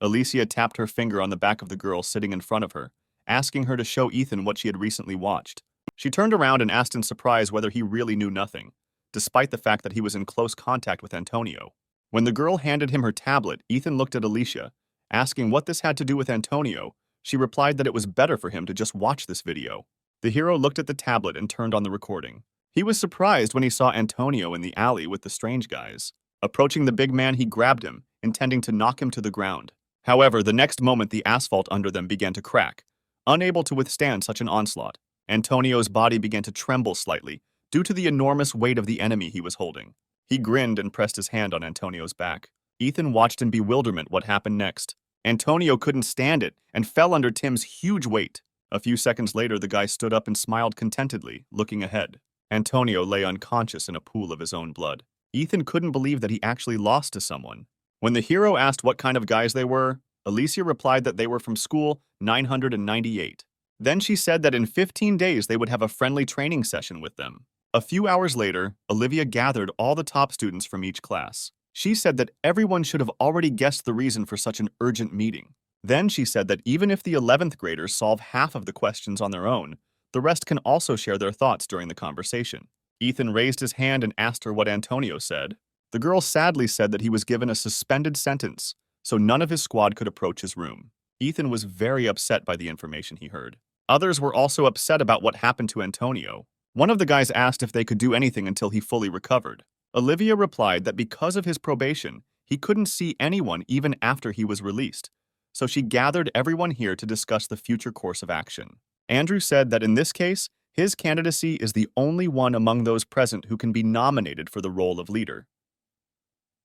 Alicia tapped her finger on the back of the girl sitting in front of her, asking her to show Ethan what she had recently watched. She turned around and asked in surprise whether he really knew nothing, despite the fact that he was in close contact with Antonio. When the girl handed him her tablet, Ethan looked at Alicia, asking what this had to do with Antonio. She replied that it was better for him to just watch this video. The hero looked at the tablet and turned on the recording. He was surprised when he saw Antonio in the alley with the strange guys. Approaching the big man, he grabbed him, intending to knock him to the ground. However, the next moment the asphalt under them began to crack. Unable to withstand such an onslaught, Antonio's body began to tremble slightly due to the enormous weight of the enemy he was holding. He grinned and pressed his hand on Antonio's back. Ethan watched in bewilderment what happened next. Antonio couldn't stand it and fell under Tim's huge weight. A few seconds later, the guy stood up and smiled contentedly, looking ahead. Antonio lay unconscious in a pool of his own blood. Ethan couldn't believe that he actually lost to someone. When the hero asked what kind of guys they were, Alicia replied that they were from school 998. Then she said that in 15 days they would have a friendly training session with them. A few hours later, Olivia gathered all the top students from each class. She said that everyone should have already guessed the reason for such an urgent meeting. Then she said that even if the 11th graders solve half of the questions on their own, the rest can also share their thoughts during the conversation. Ethan raised his hand and asked her what Antonio said. The girl sadly said that he was given a suspended sentence, so none of his squad could approach his room. Ethan was very upset by the information he heard. Others were also upset about what happened to Antonio. One of the guys asked if they could do anything until he fully recovered. Olivia replied that because of his probation, he couldn't see anyone even after he was released, so she gathered everyone here to discuss the future course of action. Andrew said that in this case, his candidacy is the only one among those present who can be nominated for the role of leader.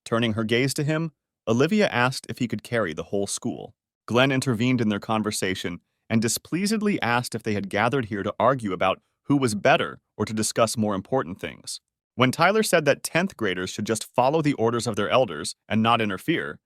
Turning her gaze to him, Olivia asked if he could carry the whole school. Glenn intervened in their conversation and displeasedly asked if they had gathered here to argue about who was better or to discuss more important things. When Tyler said that 10th graders should just follow the orders of their elders and not interfere,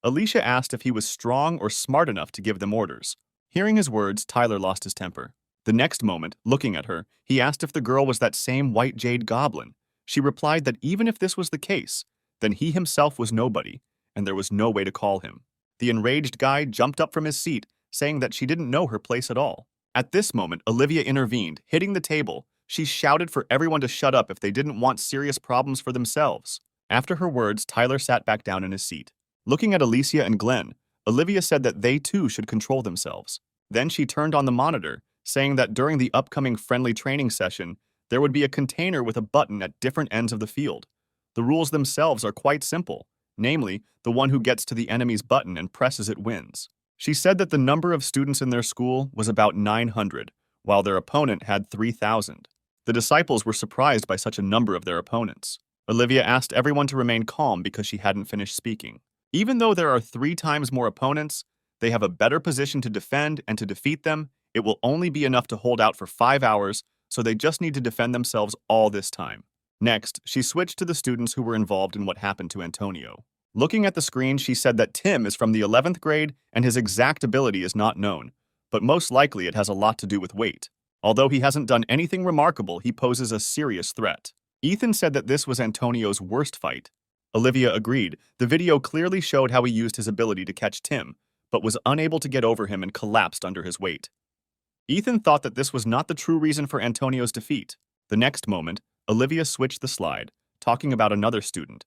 Alicia asked if he was strong or smart enough to give them orders. Hearing his words, Tyler lost his temper. The next moment, looking at her, he asked if the girl was that same white jade goblin. She replied that even if this was the case, then he himself was nobody, and there was no way to call him. The enraged guy jumped up from his seat, saying that she didn't know her place at all. At this moment, Olivia intervened, hitting the table. She shouted for everyone to shut up if they didn't want serious problems for themselves. After her words, Tyler sat back down in his seat. Looking at Alicia and Glenn, Olivia said that they too should control themselves. Then she turned on the monitor, saying that during the upcoming friendly training session, there would be a container with a button at different ends of the field. The rules themselves are quite simple, namely, the one who gets to the enemy's button and presses it wins. She said that the number of students in their school was about 900, while their opponent had 3,000. The disciples were surprised by such a number of their opponents. Olivia asked everyone to remain calm because she hadn't finished speaking. Even though there are 3 times more opponents, they have a better position to defend, and to defeat them, it will only be enough to hold out for 5 hours, so they just need to defend themselves all this time. Next, she switched to the students who were involved in what happened to Antonio. Looking at the screen, she said that Tim is from the 11th grade and his exact ability is not known, but most likely it has a lot to do with weight. Although he hasn't done anything remarkable, he poses a serious threat. Ethan said that this was Antonio's worst fight. Olivia agreed. The video clearly showed how he used his ability to catch Tim, but was unable to get over him and collapsed under his weight. Ethan thought that this was not the true reason for Antonio's defeat. The next moment, Olivia switched the slide, talking about another student.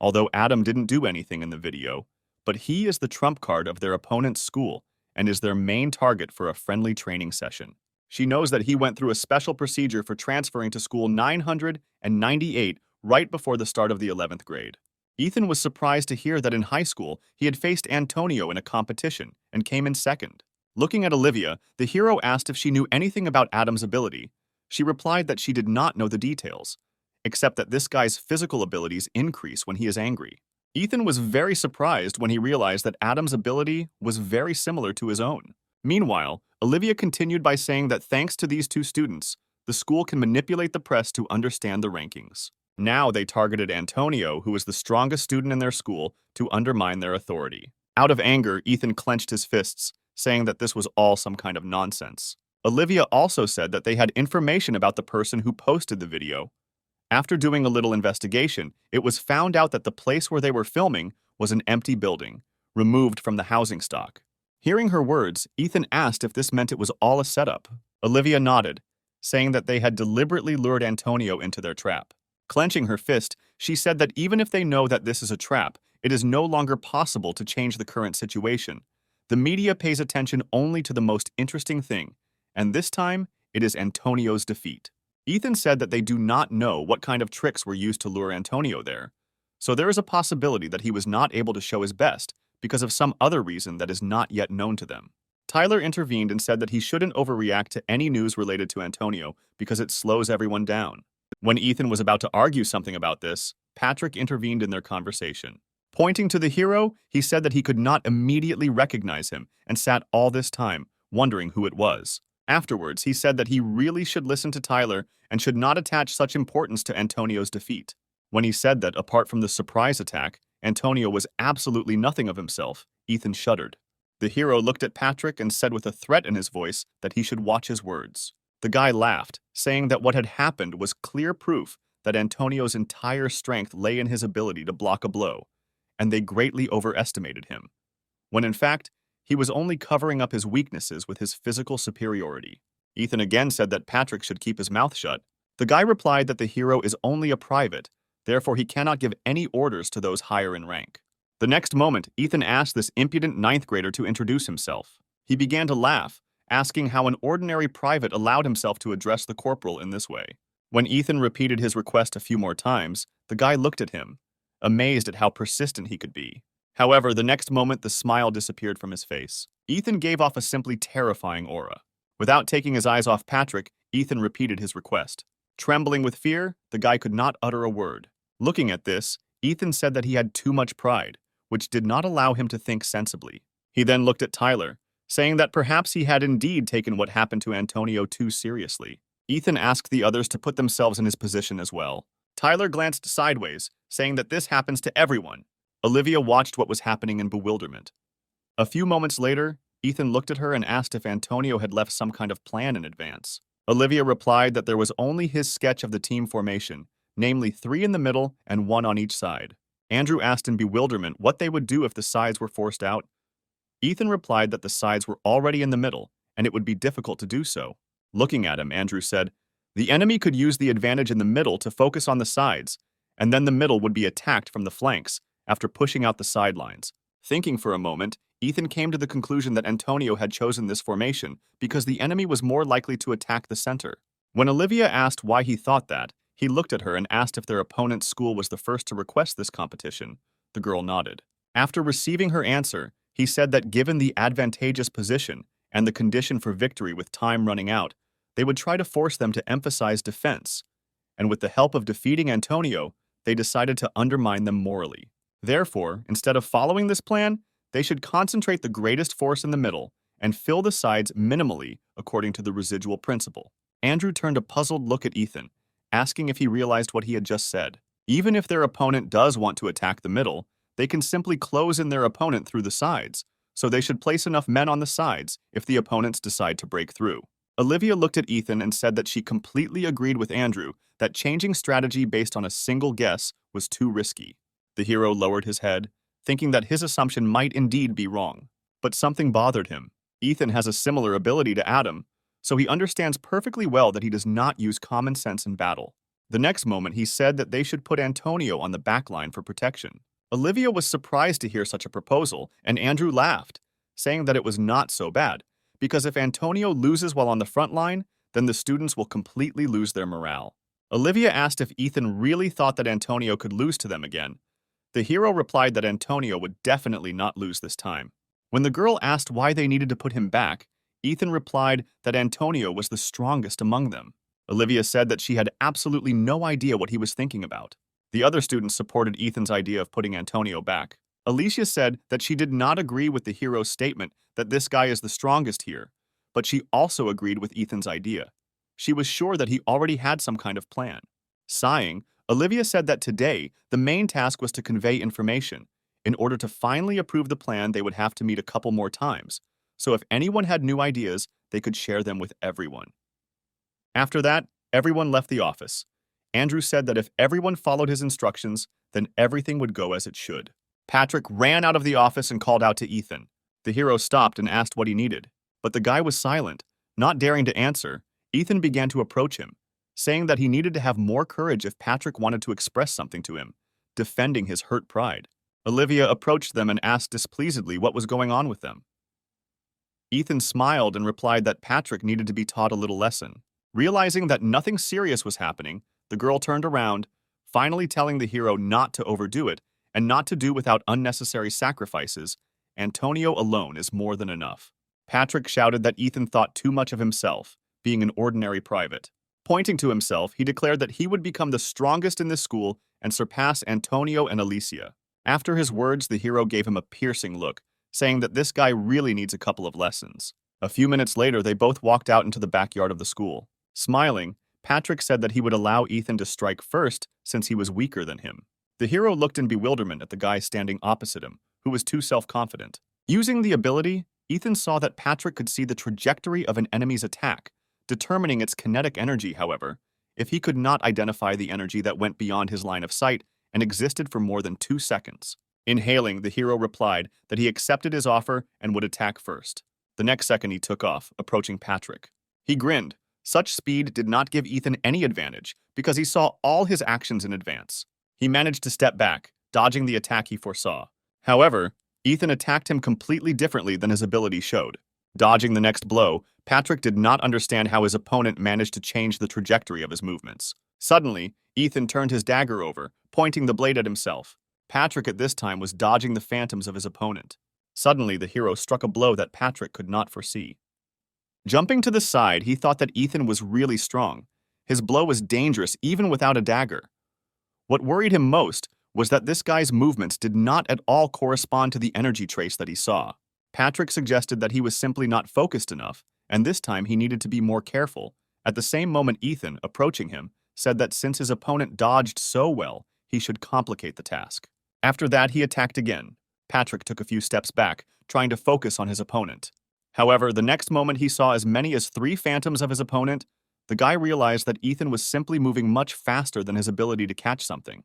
Although Adam didn't do anything in the video, but he is the trump card of their opponent's school and is their main target for a friendly training session. She knows that he went through a special procedure for transferring to school 998 right before the start of the 11th grade. Ethan was surprised to hear that in high school he had faced Antonio in a competition and came in second. Looking at Olivia, the hero asked if she knew anything about Adam's ability. She replied that she did not know the details, except that this guy's physical abilities increase when he is angry. Ethan was very surprised when he realized that Adam's ability was very similar to his own. Meanwhile, Olivia continued by saying that thanks to these 2 students, the school can manipulate the press to understand the rankings. Now they targeted Antonio, who was the strongest student in their school, to undermine their authority. Out of anger, Ethan clenched his fists, saying that this was all some kind of nonsense. Olivia also said that they had information about the person who posted the video. After doing a little investigation, it was found out that the place where they were filming was an empty building, removed from the housing stock. Hearing her words, Ethan asked if this meant it was all a setup. Olivia nodded, saying that they had deliberately lured Antonio into their trap. Clenching her fist, she said that even if they know that this is a trap, it is no longer possible to change the current situation. The media pays attention only to the most interesting thing, and this time, it is Antonio's defeat. Ethan said that they do not know what kind of tricks were used to lure Antonio there, so there is a possibility that he was not able to show his best because of some other reason that is not yet known to them. Tyler intervened and said that he shouldn't overreact to any news related to Antonio because it slows everyone down. When Ethan was about to argue something about this, Patrick intervened in their conversation. Pointing to the hero, he said that he could not immediately recognize him and sat all this time, wondering who it was. Afterwards, he said that he really should listen to Tyler and should not attach such importance to Antonio's defeat. When he said that, apart from the surprise attack, Antonio was absolutely nothing of himself, Ethan shuddered. The hero looked at Patrick and said with a threat in his voice that he should watch his words. The guy laughed, saying that what had happened was clear proof that Antonio's entire strength lay in his ability to block a blow, and they greatly overestimated him, when in fact, he was only covering up his weaknesses with his physical superiority. Ethan again said that Patrick should keep his mouth shut. The guy replied that the hero is only a private, therefore he cannot give any orders to those higher in rank. The next moment, Ethan asked this impudent ninth grader to introduce himself. He began to laugh, asking how an ordinary private allowed himself to address the corporal in this way. When Ethan repeated his request a few more times, the guy looked at him, amazed at how persistent he could be. However, the next moment the smile disappeared from his face. Ethan gave off a simply terrifying aura. Without taking his eyes off Patrick, Ethan repeated his request. Trembling with fear, the guy could not utter a word. Looking at this, Ethan said that he had too much pride, which did not allow him to think sensibly. He then looked at Tyler, saying that perhaps he had indeed taken what happened to Antonio too seriously. Ethan asked the others to put themselves in his position as well. Tyler glanced sideways, saying that this happens to everyone. Olivia watched what was happening in bewilderment. A few moments later, Ethan looked at her and asked if Antonio had left some kind of plan in advance. Olivia replied that there was only his sketch of the team formation, namely 3 in the middle and 1 on each side. Andrew asked in bewilderment what they would do if the sides were forced out. Ethan replied that the sides were already in the middle, and it would be difficult to do so. Looking at him, Andrew said, "The enemy could use the advantage in the middle to focus on the sides, and then the middle would be attacked from the flanks after pushing out the sidelines." Thinking for a moment, Ethan came to the conclusion that Antonio had chosen this formation because the enemy was more likely to attack the center. When Olivia asked why he thought that, he looked at her and asked if their opponent's school was the first to request this competition. The girl nodded. After receiving her answer, he said that given the advantageous position and the condition for victory with time running out, they would try to force them to emphasize defense, and with the help of defeating Antonio, they decided to undermine them morally. Therefore, instead of following this plan, they should concentrate the greatest force in the middle and fill the sides minimally according to the residual principle. Andrew turned a puzzled look at Ethan, asking if he realized what he had just said. Even if their opponent does want to attack the middle, they can simply close in their opponent through the sides, so they should place enough men on the sides if the opponents decide to break through. Olivia looked at Ethan and said that she completely agreed with Andrew that changing strategy based on a single guess was too risky. The hero lowered his head, thinking that his assumption might indeed be wrong. But something bothered him. Ethan has a similar ability to Adam, so he understands perfectly well that he does not use common sense in battle. The next moment, he said that they should put Antonio on the back line for protection. Olivia was surprised to hear such a proposal, and Andrew laughed, saying that it was not so bad, because if Antonio loses while on the front line, then the students will completely lose their morale. Olivia asked if Ethan really thought that Antonio could lose to them again. The hero replied that Antonio would definitely not lose this time. When the girl asked why they needed to put him back, Ethan replied that Antonio was the strongest among them. Olivia said that she had absolutely no idea what he was thinking about. The other students supported Ethan's idea of putting Antonio back. Alicia said that she did not agree with the hero's statement that this guy is the strongest here, but she also agreed with Ethan's idea. She was sure that he already had some kind of plan. Sighing, Olivia said that today, the main task was to convey information. In order to finally approve the plan, they would have to meet a couple more times, so if anyone had new ideas, they could share them with everyone. After that, everyone left the office. Andrew said that if everyone followed his instructions, then everything would go as it should. Patrick ran out of the office and called out to Ethan. The hero stopped and asked what he needed, but the guy was silent. Not daring to answer, Ethan began to approach him, saying that he needed to have more courage if Patrick wanted to express something to him, defending his hurt pride. Olivia approached them and asked displeasedly what was going on with them. Ethan smiled and replied that Patrick needed to be taught a little lesson. Realizing that nothing serious was happening, the girl turned around, finally telling the hero not to overdo it and not to do without unnecessary sacrifices. Antonio alone is more than enough. Patrick shouted that Ethan thought too much of himself, being an ordinary private. Pointing to himself, he declared that he would become the strongest in this school and surpass Antonio and Alicia. After his words, the hero gave him a piercing look, saying that this guy really needs a couple of lessons. A few minutes later, they both walked out into the backyard of the school. Smiling, Patrick said that he would allow Ethan to strike first since he was weaker than him. The hero looked in bewilderment at the guy standing opposite him, who was too self-confident. Using the ability, Ethan saw that Patrick could see the trajectory of an enemy's attack, determining its kinetic energy, however, if he could not identify the energy that went beyond his line of sight and existed for more than 2 seconds. Inhaling, the hero replied that he accepted his offer and would attack first. The next second he took off, approaching Patrick. He grinned. Such speed did not give Ethan any advantage because he saw all his actions in advance. He managed to step back, dodging the attack he foresaw. However, Ethan attacked him completely differently than his ability showed. Dodging the next blow, Patrick did not understand how his opponent managed to change the trajectory of his movements. Suddenly, Ethan turned his dagger over, pointing the blade at himself. Patrick at this time was dodging the phantoms of his opponent. Suddenly, the hero struck a blow that Patrick could not foresee. Jumping to the side, he thought that Ethan was really strong. His blow was dangerous even without a dagger. What worried him most was that this guy's movements did not at all correspond to the energy trace that he saw. Patrick suggested that he was simply not focused enough, and this time he needed to be more careful. At the same moment, Ethan, approaching him, said that since his opponent dodged so well, he should complicate the task. After that, he attacked again. Patrick took a few steps back, trying to focus on his opponent. However, the next moment he saw as many as 3 phantoms of his opponent, the guy realized that Ethan was simply moving much faster than his ability to catch something.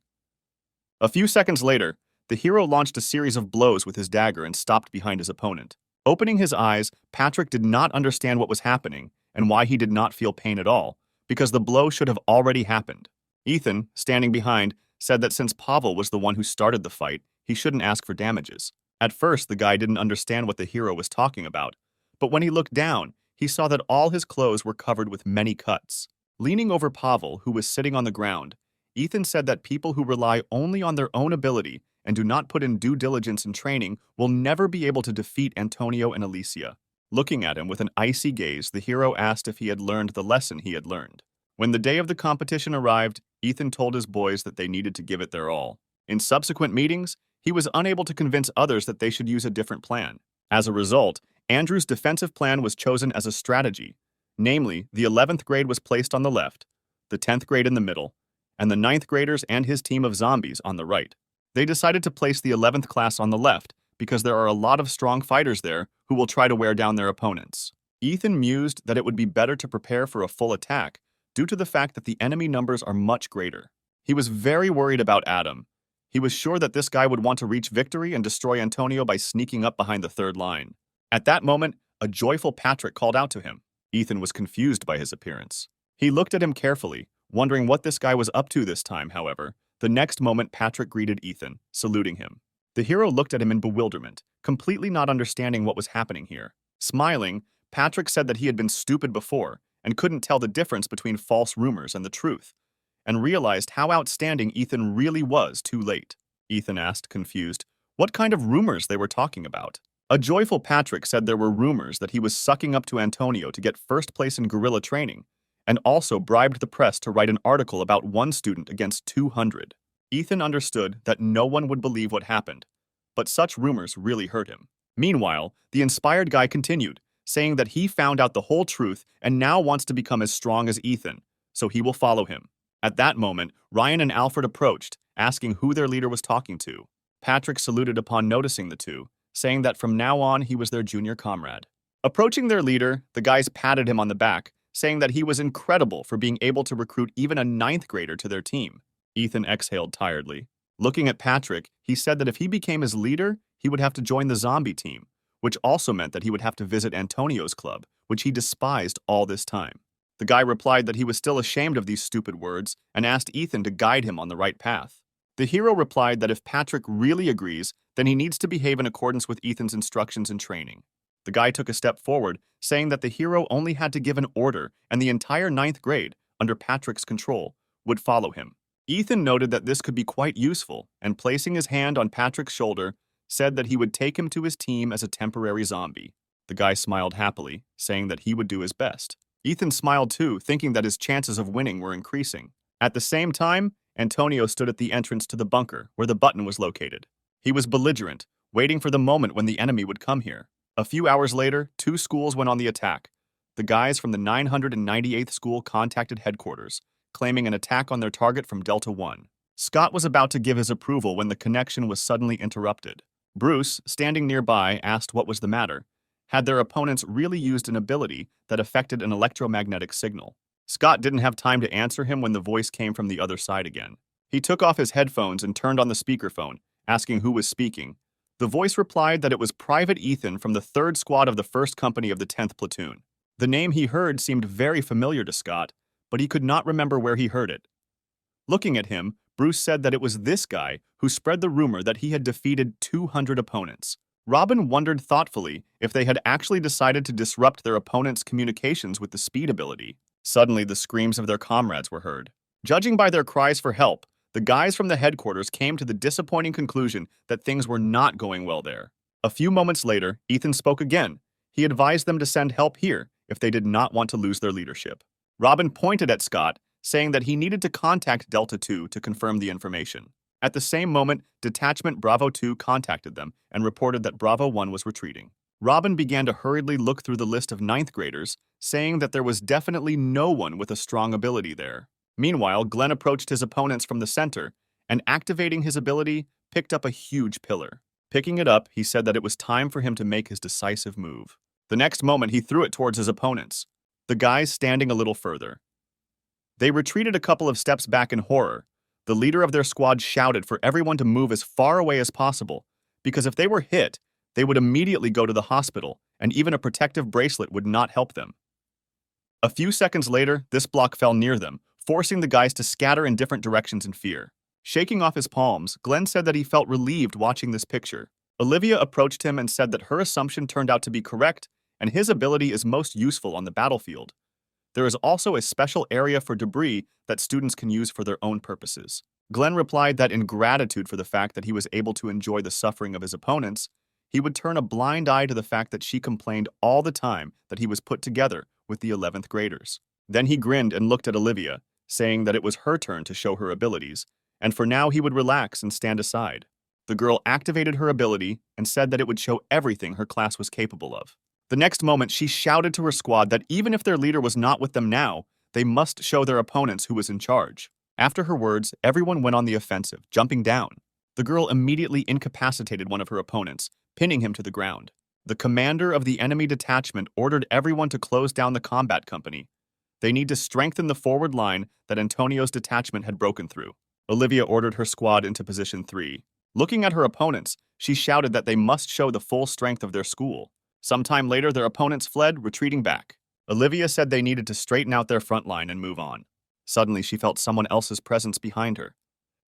A few seconds later, the hero launched a series of blows with his dagger and stopped behind his opponent. Opening his eyes, Patrick did not understand what was happening and why he did not feel pain at all, because the blow should have already happened. Ethan, standing behind, said that since Pavel was the one who started the fight, he shouldn't ask for damages. At first, the guy didn't understand what the hero was talking about, but when he looked down, he saw that all his clothes were covered with many cuts. Leaning over Pavel, who was sitting on the ground, Ethan said that people who rely only on their own ability and do not put in due diligence and training will never be able to defeat Antonio and Alicia. Looking at him with an icy gaze, the hero asked if he had learned the lesson he had learned. When the day of the competition arrived, Ethan told his boys that they needed to give it their all. In subsequent meetings, he was unable to convince others that they should use a different plan. As a result, Andrew's defensive plan was chosen as a strategy. Namely, the 11th grade was placed on the left, the 10th grade in the middle, and the 9th graders and his team of zombies on the right. They decided to place the 11th class on the left because there are a lot of strong fighters there who will try to wear down their opponents. Ethan mused that it would be better to prepare for a full attack due to the fact that the enemy numbers are much greater. He was very worried about Adam. He was sure that this guy would want to reach victory and destroy Antonio by sneaking up behind the third line. At that moment, a joyful Patrick called out to him. Ethan was confused by his appearance. He looked at him carefully, wondering what this guy was up to this time, however. The next moment, Patrick greeted Ethan, saluting him. The hero looked at him in bewilderment, completely not understanding what was happening here. Smiling, Patrick said that he had been stupid before and couldn't tell the difference between false rumors and the truth, and realized how outstanding Ethan really was too late. Ethan asked, confused, what kind of rumors they were talking about. A joyful Patrick said there were rumors that he was sucking up to Antonio to get first place in guerrilla training, and also bribed the press to write an article about one student against 200. Ethan understood that no one would believe what happened, but such rumors really hurt him. Meanwhile, the inspired guy continued, saying that he found out the whole truth and now wants to become as strong as Ethan, so he will follow him. At that moment, Ryan and Alfred approached, asking who their leader was talking to. Patrick saluted upon noticing the two, saying that from now on he was their junior comrade. Approaching their leader, the guys patted him on the back, saying that he was incredible for being able to recruit even a 9th grader to their team. Ethan exhaled tiredly. Looking at Patrick, he said that if he became his leader, he would have to join the zombie team, which also meant that he would have to visit Antonio's club, which he despised all this time. The guy replied that he was still ashamed of these stupid words and asked Ethan to guide him on the right path. The hero replied that if Patrick really agrees, then he needs to behave in accordance with Ethan's instructions and training. The guy took a step forward, saying that the hero only had to give an order and the entire 9th grade, under Patrick's control, would follow him. Ethan noted that this could be quite useful, and placing his hand on Patrick's shoulder, said that he would take him to his team as a temporary zombie. The guy smiled happily, saying that he would do his best. Ethan smiled too, thinking that his chances of winning were increasing. At the same time, Antonio stood at the entrance to the bunker where the button was located. He was belligerent, waiting for the moment when the enemy would come here. A few hours later, two schools went on the attack. The guys from the 998th school contacted headquarters, claiming an attack on their target from Delta 1. Scott was about to give his approval when the connection was suddenly interrupted. Bruce, standing nearby, asked what was the matter. Had their opponents really used an ability that affected an electromagnetic signal? Scott didn't have time to answer him when the voice came from the other side again. He took off his headphones and turned on the speakerphone, asking who was speaking. The voice replied that it was Private Ethan from the 3rd Squad of the 1st Company of the 10th Platoon. The name he heard seemed very familiar to Scott, but he could not remember where he heard it. Looking at him, Bruce said that it was this guy who spread the rumor that he had defeated 200 opponents. Robin wondered thoughtfully if they had actually decided to disrupt their opponent's communications with the speed ability. Suddenly, the screams of their comrades were heard. Judging by their cries for help, the guys from the headquarters came to the disappointing conclusion that things were not going well there. A few moments later, Ethan spoke again. He advised them to send help here if they did not want to lose their leadership. Robin pointed at Scott, saying that he needed to contact Delta 2 to confirm the information. At the same moment, Detachment Bravo 2 contacted them and reported that Bravo 1 was retreating. Robin began to hurriedly look through the list of 9th graders, saying that there was definitely no one with a strong ability there. Meanwhile, Glenn approached his opponents from the center and, activating his ability, picked up a huge pillar. Picking it up, he said that it was time for him to make his decisive move. The next moment, he threw it towards his opponents, the guys standing a little further. They retreated a couple of steps back in horror. The leader of their squad shouted for everyone to move as far away as possible, because if they were hit, they would immediately go to the hospital, and even a protective bracelet would not help them. A few seconds later, this block fell near them, forcing the guys to scatter in different directions in fear. Shaking off his palms, Glenn said that he felt relieved watching this picture. Olivia approached him and said that her assumption turned out to be correct, and his ability is most useful on the battlefield. There is also a special area for debris that students can use for their own purposes. Glenn replied that in gratitude for the fact that he was able to enjoy the suffering of his opponents, he would turn a blind eye to the fact that she complained all the time that he was put together with the 11th graders. Then he grinned and looked at Olivia, saying that it was her turn to show her abilities, and for now he would relax and stand aside. The girl activated her ability and said that it would show everything her class was capable of. The next moment, she shouted to her squad that even if their leader was not with them now, they must show their opponents who was in charge. After her words, everyone went on the offensive, jumping down. The girl immediately incapacitated one of her opponents, pinning him to the ground. The commander of the enemy detachment ordered everyone to close down the combat company. They need to strengthen the forward line that Antonio's detachment had broken through. Olivia ordered her squad into position 3. Looking at her opponents, she shouted that they must show the full strength of their school. Sometime later, their opponents fled, retreating back. Olivia said they needed to straighten out their front line and move on. Suddenly, she felt someone else's presence behind her.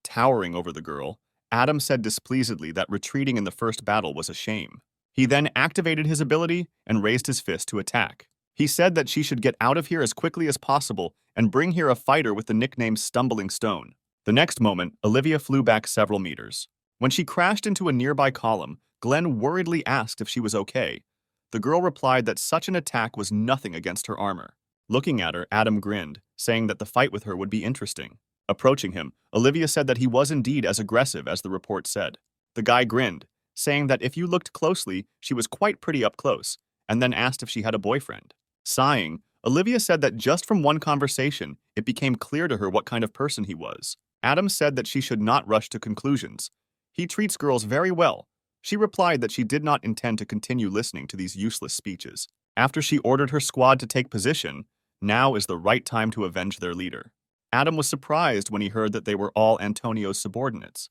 Towering over the girl, Adam said displeasedly that retreating in the first battle was a shame. He then activated his ability and raised his fist to attack. He said that she should get out of here as quickly as possible and bring here a fighter with the nickname Stumbling Stone. The next moment, Olivia flew back several meters. When she crashed into a nearby column, Glenn worriedly asked if she was okay. The girl replied that such an attack was nothing against her armor. Looking at her, Adam grinned, saying that the fight with her would be interesting. Approaching him, Olivia said that he was indeed as aggressive as the report said. The guy grinned, saying that if you looked closely, she was quite pretty up close, and then asked if she had a boyfriend. Sighing, Olivia said that just from one conversation, it became clear to her what kind of person he was. Adam said that she should not rush to conclusions. He treats girls very well. She replied that she did not intend to continue listening to these useless speeches. After she ordered her squad to take position, now is the right time to avenge their leader. Adam was surprised when he heard that they were all Antonio's subordinates.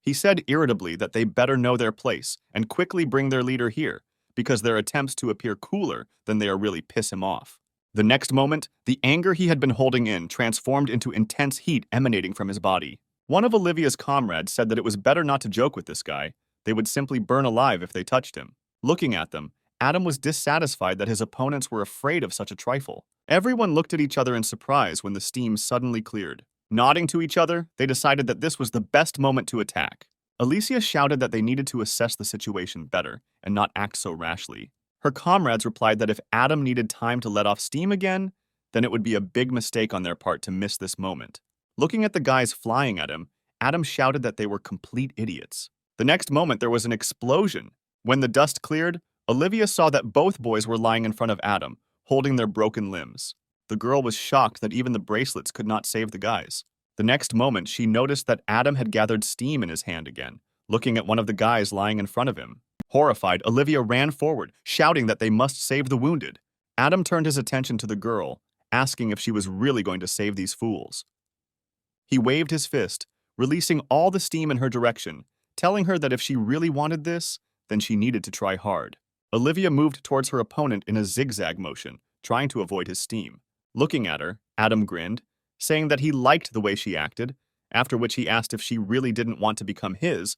He said irritably that they better know their place and quickly bring their leader here, because their attempts to appear cooler than they are really piss him off. The next moment, the anger he had been holding in transformed into intense heat emanating from his body. One of Olivia's comrades said that it was better not to joke with this guy. They would simply burn alive if they touched him. Looking at them, Adam was dissatisfied that his opponents were afraid of such a trifle. Everyone looked at each other in surprise when the steam suddenly cleared. Nodding to each other, they decided that this was the best moment to attack. Alicia shouted that they needed to assess the situation better and not act so rashly. Her comrades replied that if Adam needed time to let off steam again, then it would be a big mistake on their part to miss this moment. Looking at the guys flying at him, Adam shouted that they were complete idiots. The next moment, there was an explosion. When the dust cleared, Olivia saw that both boys were lying in front of Adam, holding their broken limbs. The girl was shocked that even the bracelets could not save the guys. The next moment, she noticed that Adam had gathered steam in his hand again, looking at one of the guys lying in front of him. Horrified, Olivia ran forward, shouting that they must save the wounded. Adam turned his attention to the girl, asking if she was really going to save these fools. He waved his fist, releasing all the steam in her direction, telling her that if she really wanted this, then she needed to try hard. Olivia moved towards her opponent in a zigzag motion, trying to avoid his steam. Looking at her, Adam grinned, saying that he liked the way she acted, after which he asked if she really didn't want to become his.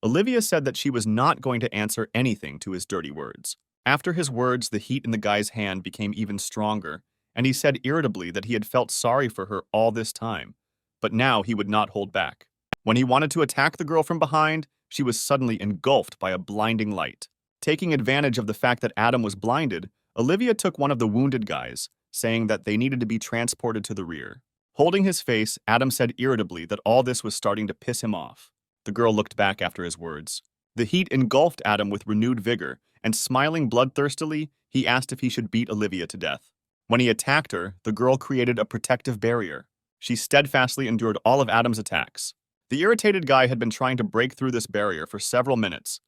Olivia said that she was not going to answer anything to his dirty words. After his words, the heat in the guy's hand became even stronger, and he said irritably that he had felt sorry for her all this time, but now he would not hold back. When he wanted to attack the girl from behind, she was suddenly engulfed by a blinding light. Taking advantage of the fact that Adam was blinded, Olivia took one of the wounded guys, saying that they needed to be transported to the rear. Holding his face, Adam said irritably that all this was starting to piss him off. The girl looked back after his words. The heat engulfed Adam with renewed vigor, and smiling bloodthirstily, he asked if he should beat Olivia to death. When he attacked her, the girl created a protective barrier. She steadfastly endured all of Adam's attacks. The irritated guy had been trying to break through this barrier for several minutes,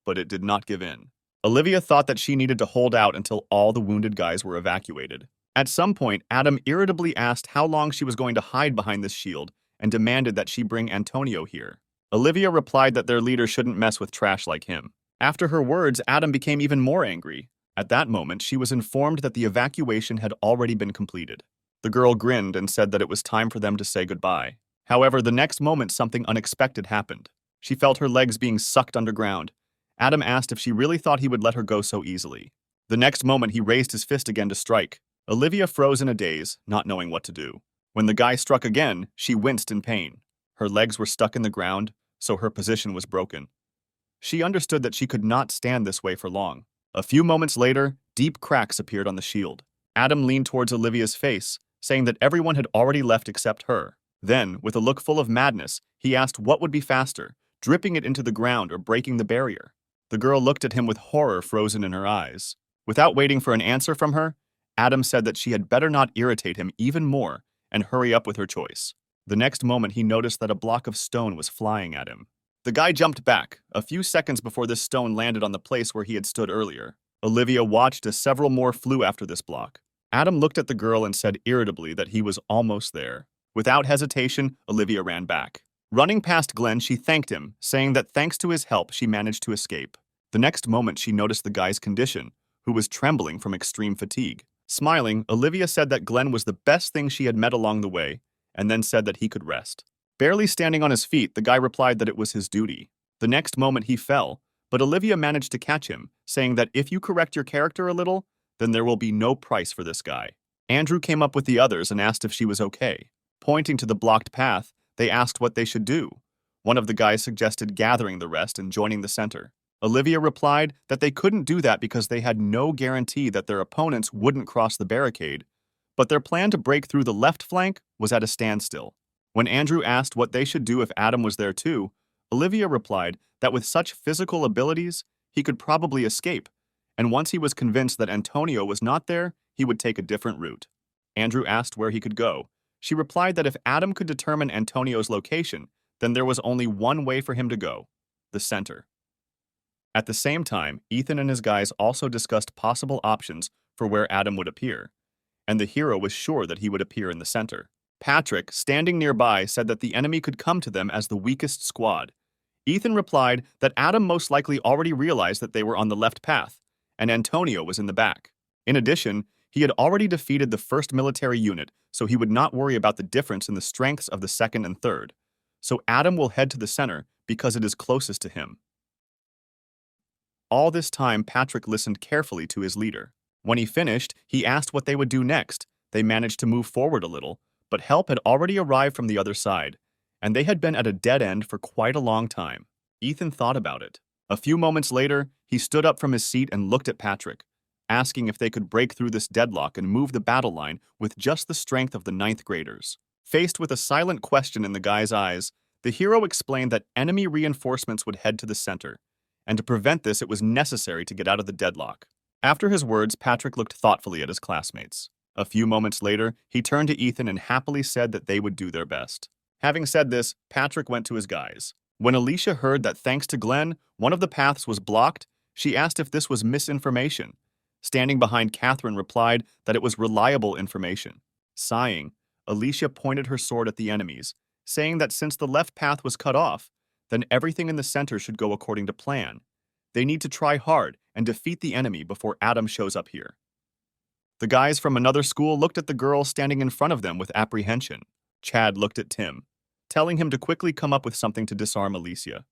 but it did not give in. Olivia thought that she needed to hold out until all the wounded guys were evacuated. At some point, Adam irritably asked how long she was going to hide behind this shield and demanded that she bring Antonio here. Olivia replied that their leader shouldn't mess with trash like him. After her words, Adam became even more angry. At that moment, she was informed that the evacuation had already been completed. The girl grinned and said that it was time for them to say goodbye. However, the next moment, something unexpected happened. She felt her legs being sucked underground. Adam asked if she really thought he would let her go so easily. The next moment, he raised his fist again to strike. Olivia froze in a daze, not knowing what to do. When the guy struck again, she winced in pain. Her legs were stuck in the ground, so her position was broken. She understood that she could not stand this way for long. A few moments later, deep cracks appeared on the shield. Adam leaned towards Olivia's face, saying that everyone had already left except her. Then, with a look full of madness, he asked what would be faster, dripping it into the ground or breaking the barrier. The girl looked at him with horror frozen in her eyes. Without waiting for an answer from her, Adam said that she had better not irritate him even more and hurry up with her choice. The next moment, he noticed that a block of stone was flying at him. The guy jumped back, a few seconds before this stone landed on the place where he had stood earlier. Olivia watched as several more flew after this block. Adam looked at the girl and said irritably that he was almost there. Without hesitation, Olivia ran back. Running past Glenn, she thanked him, saying that thanks to his help, she managed to escape. The next moment, she noticed the guy's condition, who was trembling from extreme fatigue. Smiling, Olivia said that Glenn was the best thing she had met along the way, and then said that he could rest. Barely standing on his feet, the guy replied that it was his duty. The next moment, he fell, but Olivia managed to catch him, saying that if you correct your character a little, then there will be no price for this guy. Andrew came up with the others and asked if she was okay. Pointing to the blocked path, they asked what they should do. One of the guys suggested gathering the rest and joining the center. Olivia replied that they couldn't do that because they had no guarantee that their opponents wouldn't cross the barricade, but their plan to break through the left flank was at a standstill. When Andrew asked what they should do if Adam was there too, Olivia replied that with such physical abilities, he could probably escape, and once he was convinced that Antonio was not there, he would take a different route. Andrew asked where he could go. She replied that if Adam could determine Antonio's location, then there was only one way for him to go: the center. At the same time, Ethan and his guys also discussed possible options for where Adam would appear, and the hero was sure that he would appear in the center. Patrick, standing nearby, said that the enemy could come to them as the weakest squad. Ethan replied that Adam most likely already realized that they were on the left path, and Antonio was in the back. In addition, he had already defeated the first military unit, so he would not worry about the difference in the strengths of the second and third. So Adam will head to the center because it is closest to him. All this time, Patrick listened carefully to his leader. When he finished, he asked what they would do next. They managed to move forward a little, but help had already arrived from the other side, and they had been at a dead end for quite a long time. Ethan thought about it. A few moments later, he stood up from his seat and looked at Patrick, asking if they could break through this deadlock and move the battle line with just the strength of the 9th graders. Faced with a silent question in the guy's eyes, the hero explained that enemy reinforcements would head to the center, and to prevent this, it was necessary to get out of the deadlock. After his words, Patrick looked thoughtfully at his classmates. A few moments later, he turned to Ethan and happily said that they would do their best. Having said this, Patrick went to his guys. When Alicia heard that thanks to Glenn, one of the paths was blocked, she asked if this was misinformation. Standing behind Catherine replied that it was reliable information. Sighing, Alicia pointed her sword at the enemies, saying that since the left path was cut off, then everything in the center should go according to plan. They need to try hard and defeat the enemy before Adam shows up here. The guys from another school looked at the girl standing in front of them with apprehension. Chad looked at Tim, telling him to quickly come up with something to disarm Alicia.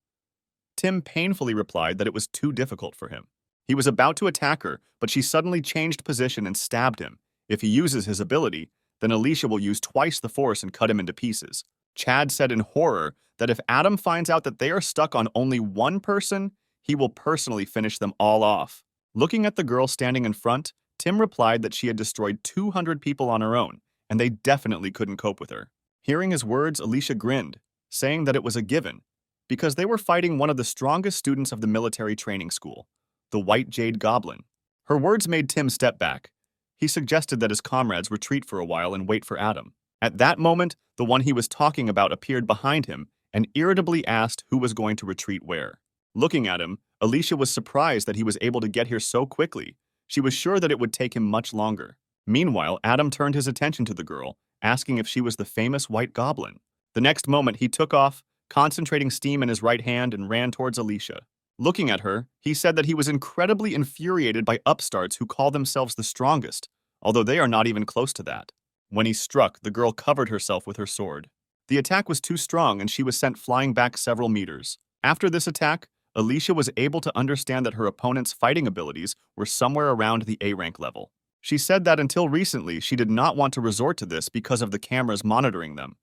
Tim painfully replied that it was too difficult for him. He was about to attack her, but she suddenly changed position and stabbed him. If he uses his ability, then Alicia will use twice the force and cut him into pieces. Chad said in horror that if Adam finds out that they are stuck on only one person, he will personally finish them all off. Looking at the girl standing in front, Tim replied that she had destroyed 200 people on her own, and they definitely couldn't cope with her. Hearing his words, Alicia grinned, saying that it was a given, because they were fighting one of the strongest students of the military training school, the White Jade Goblin. Her words made Tim step back. He suggested that his comrades retreat for a while and wait for Adam. At that moment, the one he was talking about appeared behind him and irritably asked who was going to retreat where. Looking at him, Alicia was surprised that he was able to get here so quickly. She was sure that it would take him much longer. Meanwhile, Adam turned his attention to the girl, asking if she was the famous White Goblin. The next moment, he took off, concentrating steam in his right hand, and ran towards Alicia. Looking at her, he said that he was incredibly infuriated by upstarts who call themselves the strongest, although they are not even close to that. When he struck, the girl covered herself with her sword. The attack was too strong and she was sent flying back several meters. After this attack, Alicia was able to understand that her opponent's fighting abilities were somewhere around the A-rank level. She said that until recently, she did not want to resort to this because of the cameras monitoring them.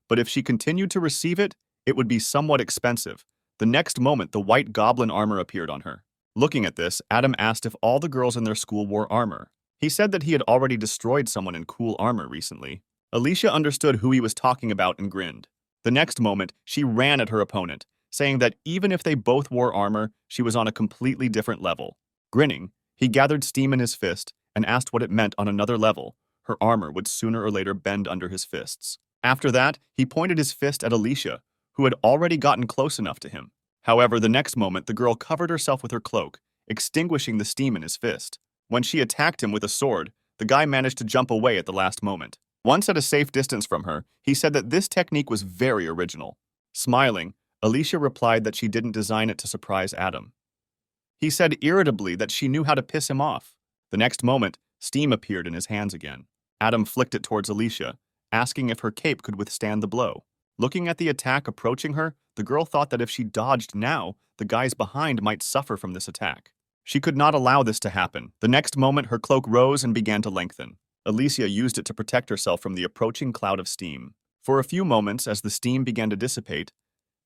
But if she continued to receive it, it would be somewhat expensive. The next moment, the White Goblin armor appeared on her. Looking at this, Adam asked if all the girls in their school wore armor. He said that he had already destroyed someone in cool armor recently. Alicia understood who he was talking about and grinned. The next moment, she ran at her opponent, saying that even if they both wore armor, she was on a completely different level. Grinning, he gathered steam in his fist and asked what it meant on another level. Her armor would sooner or later bend under his fists. After that, he pointed his fist at Alicia, who had already gotten close enough to him. However, the next moment, the girl covered herself with her cloak, extinguishing the steam in his fist. When she attacked him with a sword, the guy managed to jump away at the last moment. Once at a safe distance from her, he said that this technique was very original. Smiling, Alicia replied that she didn't design it to surprise Adam. He said irritably that she knew how to piss him off. The next moment, steam appeared in his hands again. Adam flicked it towards Alicia, asking if her cape could withstand the blow. Looking at the attack approaching her, the girl thought that if she dodged now, the guys behind might suffer from this attack. She could not allow this to happen. The next moment, her cloak rose and began to lengthen. Alicia used it to protect herself from the approaching cloud of steam. For a few moments, as the steam began to dissipate,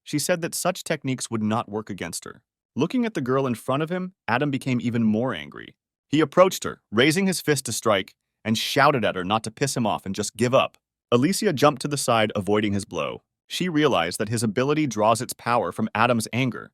she said that such techniques would not work against her. Looking at the girl in front of him, Adam became even more angry. He approached her, raising his fist to strike, and shouted at her not to piss him off and just give up. Alicia jumped to the side, avoiding his blow. She realized that his ability draws its power from Adam's anger.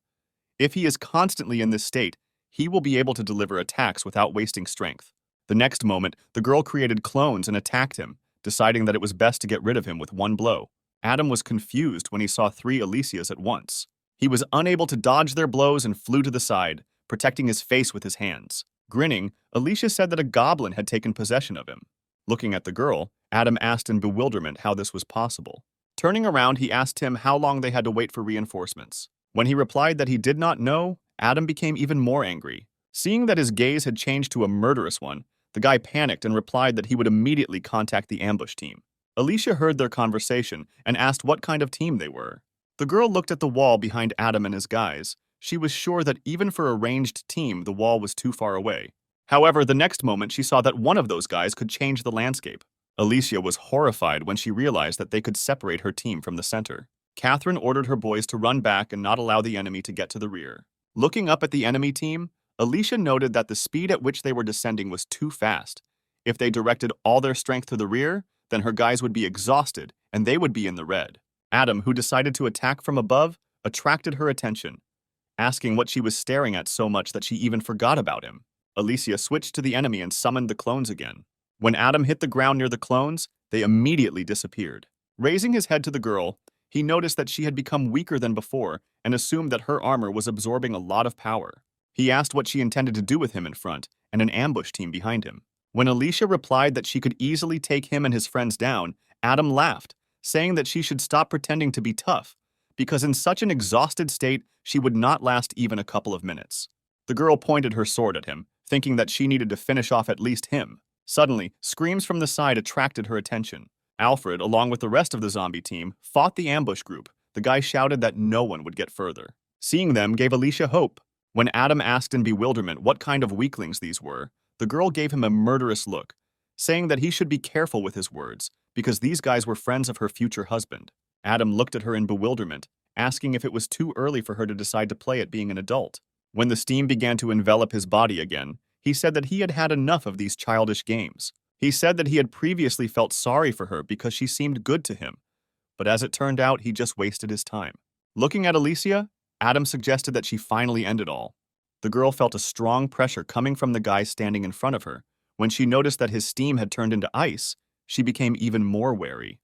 If he is constantly in this state, he will be able to deliver attacks without wasting strength. The next moment, the girl created clones and attacked him, deciding that it was best to get rid of him with one blow. Adam was confused when he saw 3 Alicias at once. He was unable to dodge their blows and flew to the side, protecting his face with his hands. Grinning, Alicia said that a goblin had taken possession of him. Looking at the girl, Adam asked in bewilderment how this was possible. Turning around, he asked him how long they had to wait for reinforcements. When he replied that he did not know, Adam became even more angry. Seeing that his gaze had changed to a murderous one, the guy panicked and replied that he would immediately contact the ambush team. Alicia heard their conversation and asked what kind of team they were. The girl looked at the wall behind Adam and his guys. She was sure that even for a ranged team, the wall was too far away. However, the next moment she saw that one of those guys could change the landscape. Alicia was horrified when she realized that they could separate her team from the center. Catherine ordered her boys to run back and not allow the enemy to get to the rear. Looking up at the enemy team, Alicia noted that the speed at which they were descending was too fast. If they directed all their strength to the rear, then her guys would be exhausted and they would be in the red. Adam, who decided to attack from above, attracted her attention. asking what she was staring at so much that she even forgot about him. Alicia switched to the enemy and summoned the clones again. When Adam hit the ground near the clones, they immediately disappeared. Raising his head to the girl, he noticed that she had become weaker than before and assumed that her armor was absorbing a lot of power. He asked what she intended to do with him in front and an ambush team behind him. When Alicia replied that she could easily take him and his friends down, Adam laughed, saying that she should stop pretending to be tough, because in such an exhausted state, she would not last even a couple of minutes. The girl pointed her sword at him, thinking that she needed to finish off at least him. Suddenly, screams from the side attracted her attention. Alfred, along with the rest of the zombie team, fought the ambush group. The guy shouted that no one would get further. Seeing them gave Alicia hope. When Adam asked in bewilderment what kind of weaklings these were, the girl gave him a murderous look, saying that he should be careful with his words, because these guys were friends of her future husband. Adam looked at her in bewilderment, asking if it was too early for her to decide to play at being an adult. When the steam began to envelop his body again, he said that he had had enough of these childish games. He said that he had previously felt sorry for her because she seemed good to him, but as it turned out, he just wasted his time. Looking at Alicia, Adam suggested that she finally end it all. The girl felt a strong pressure coming from the guy standing in front of her. When she noticed that his steam had turned into ice, she became even more wary.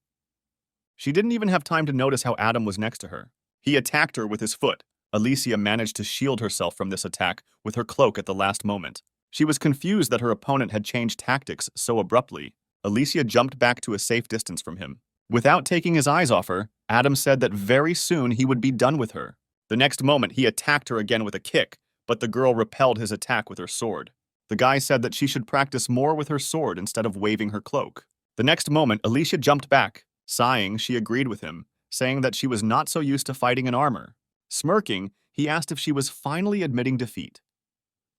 She didn't even have time to notice how Adam was next to her. He attacked her with his foot. Alicia managed to shield herself from this attack with her cloak at the last moment. She was confused that her opponent had changed tactics so abruptly. Alicia jumped back to a safe distance from him. Without taking his eyes off her, Adam said that very soon he would be done with her. The next moment, he attacked her again with a kick, but the girl repelled his attack with her sword. The guy said that she should practice more with her sword instead of waving her cloak. The next moment, Alicia jumped back. Sighing, she agreed with him, saying that she was not so used to fighting in armor. Smirking, he asked if she was finally admitting defeat.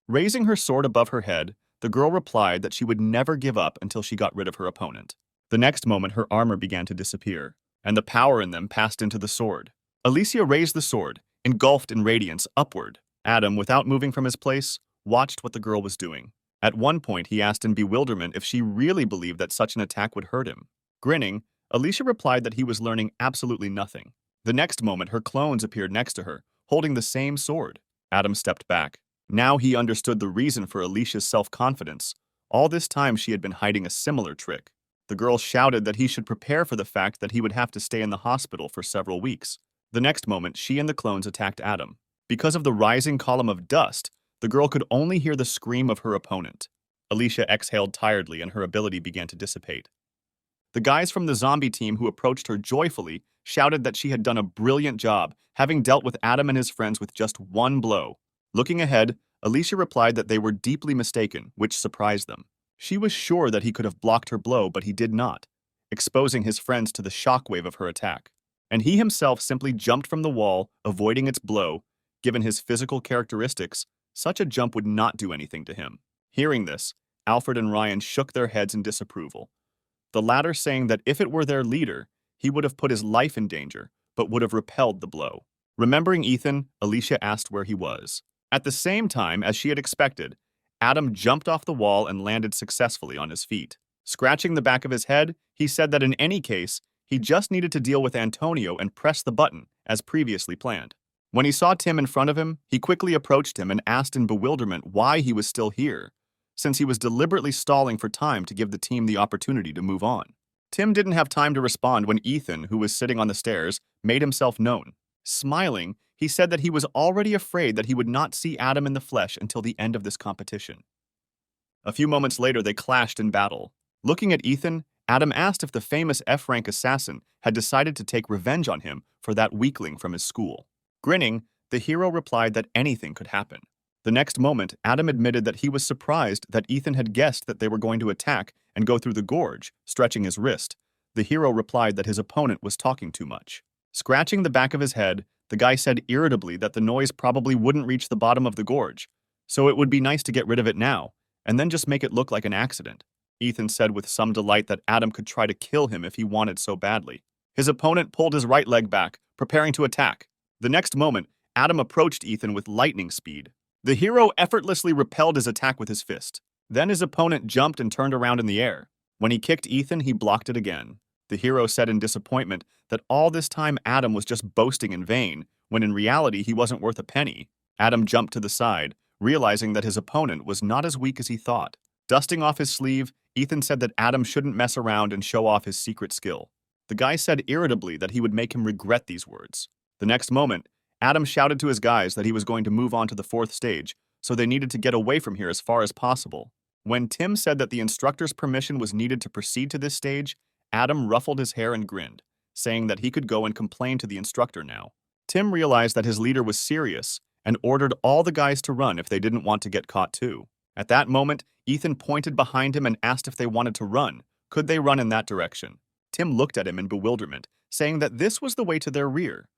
Raising her sword above her head, the girl replied that she would never give up until she got rid of her opponent. The next moment, her armor began to disappear, and the power in them passed into the sword. Alicia raised the sword, engulfed in radiance, upward. Adam, without moving from his place, watched what the girl was doing. At one point, he asked in bewilderment if she really believed that such an attack would hurt him. Grinning, Alicia replied that he was learning absolutely nothing. The next moment, her clones appeared next to her, holding the same sword. Adam stepped back. Now he understood the reason for Alicia's self-confidence. All this time, she had been hiding a similar trick. The girl shouted that he should prepare for the fact that he would have to stay in the hospital for several weeks. The next moment, she and the clones attacked Adam. Because of the rising column of dust, the girl could only hear the scream of her opponent. Alicia exhaled tiredly and her ability began to dissipate. The guys from the zombie team who approached her joyfully shouted that she had done a brilliant job, having dealt with Adam and his friends with just one blow. Looking ahead, Alicia replied that they were deeply mistaken, which surprised them. She was sure that he could have blocked her blow, but he did not, exposing his friends to the shockwave of her attack. And he himself simply jumped from the wall, avoiding its blow. Given his physical characteristics, such a jump would not do anything to him. Hearing this, Alfred and Ryan shook their heads in disapproval. The latter saying that if it were their leader, he would have put his life in danger, but would have repelled the blow. Remembering Ethan, Alicia asked where he was. At the same time, as she had expected, Adam jumped off the wall and landed successfully on his feet. Scratching the back of his head, he said that in any case, he just needed to deal with Antonio and press the button, as previously planned. When he saw Tim in front of him, he quickly approached him and asked in bewilderment why he was still here, since he was deliberately stalling for time to give the team the opportunity to move on. Tim didn't have time to respond when Ethan, who was sitting on the stairs, made himself known. Smiling, he said that he was already afraid that he would not see Adam in the flesh until the end of this competition. A few moments later, they clashed in battle. Looking at Ethan, Adam asked if the famous F-rank assassin had decided to take revenge on him for that weakling from his school. Grinning, the hero replied that anything could happen. The next moment, Adam admitted that he was surprised that Ethan had guessed that they were going to attack and go through the gorge, stretching his wrist. The hero replied that his opponent was talking too much. Scratching the back of his head, the guy said irritably that the noise probably wouldn't reach the bottom of the gorge, so it would be nice to get rid of it now, and then just make it look like an accident. Ethan said with some delight that Adam could try to kill him if he wanted so badly. His opponent pulled his right leg back, preparing to attack. The next moment, Adam approached Ethan with lightning speed. The hero effortlessly repelled his attack with his fist. Then his opponent jumped and turned around in the air. When he kicked Ethan, he blocked it again. The hero said in disappointment that all this time Adam was just boasting in vain, when in reality he wasn't worth a penny. Adam jumped to the side, realizing that his opponent was not as weak as he thought. Dusting off his sleeve, Ethan said that Adam shouldn't mess around and show off his secret skill. The guy said irritably that he would make him regret these words. The next moment, Adam shouted to his guys that he was going to move on to the 4th stage, so they needed to get away from here as far as possible. When Tim said that the instructor's permission was needed to proceed to this stage, Adam ruffled his hair and grinned, saying that he could go and complain to the instructor now. Tim realized that his leader was serious and ordered all the guys to run if they didn't want to get caught too. At that moment, Ethan pointed behind him and asked if they wanted to run. Could they run in that direction? Tim looked at him in bewilderment, saying that this was the way to their rear.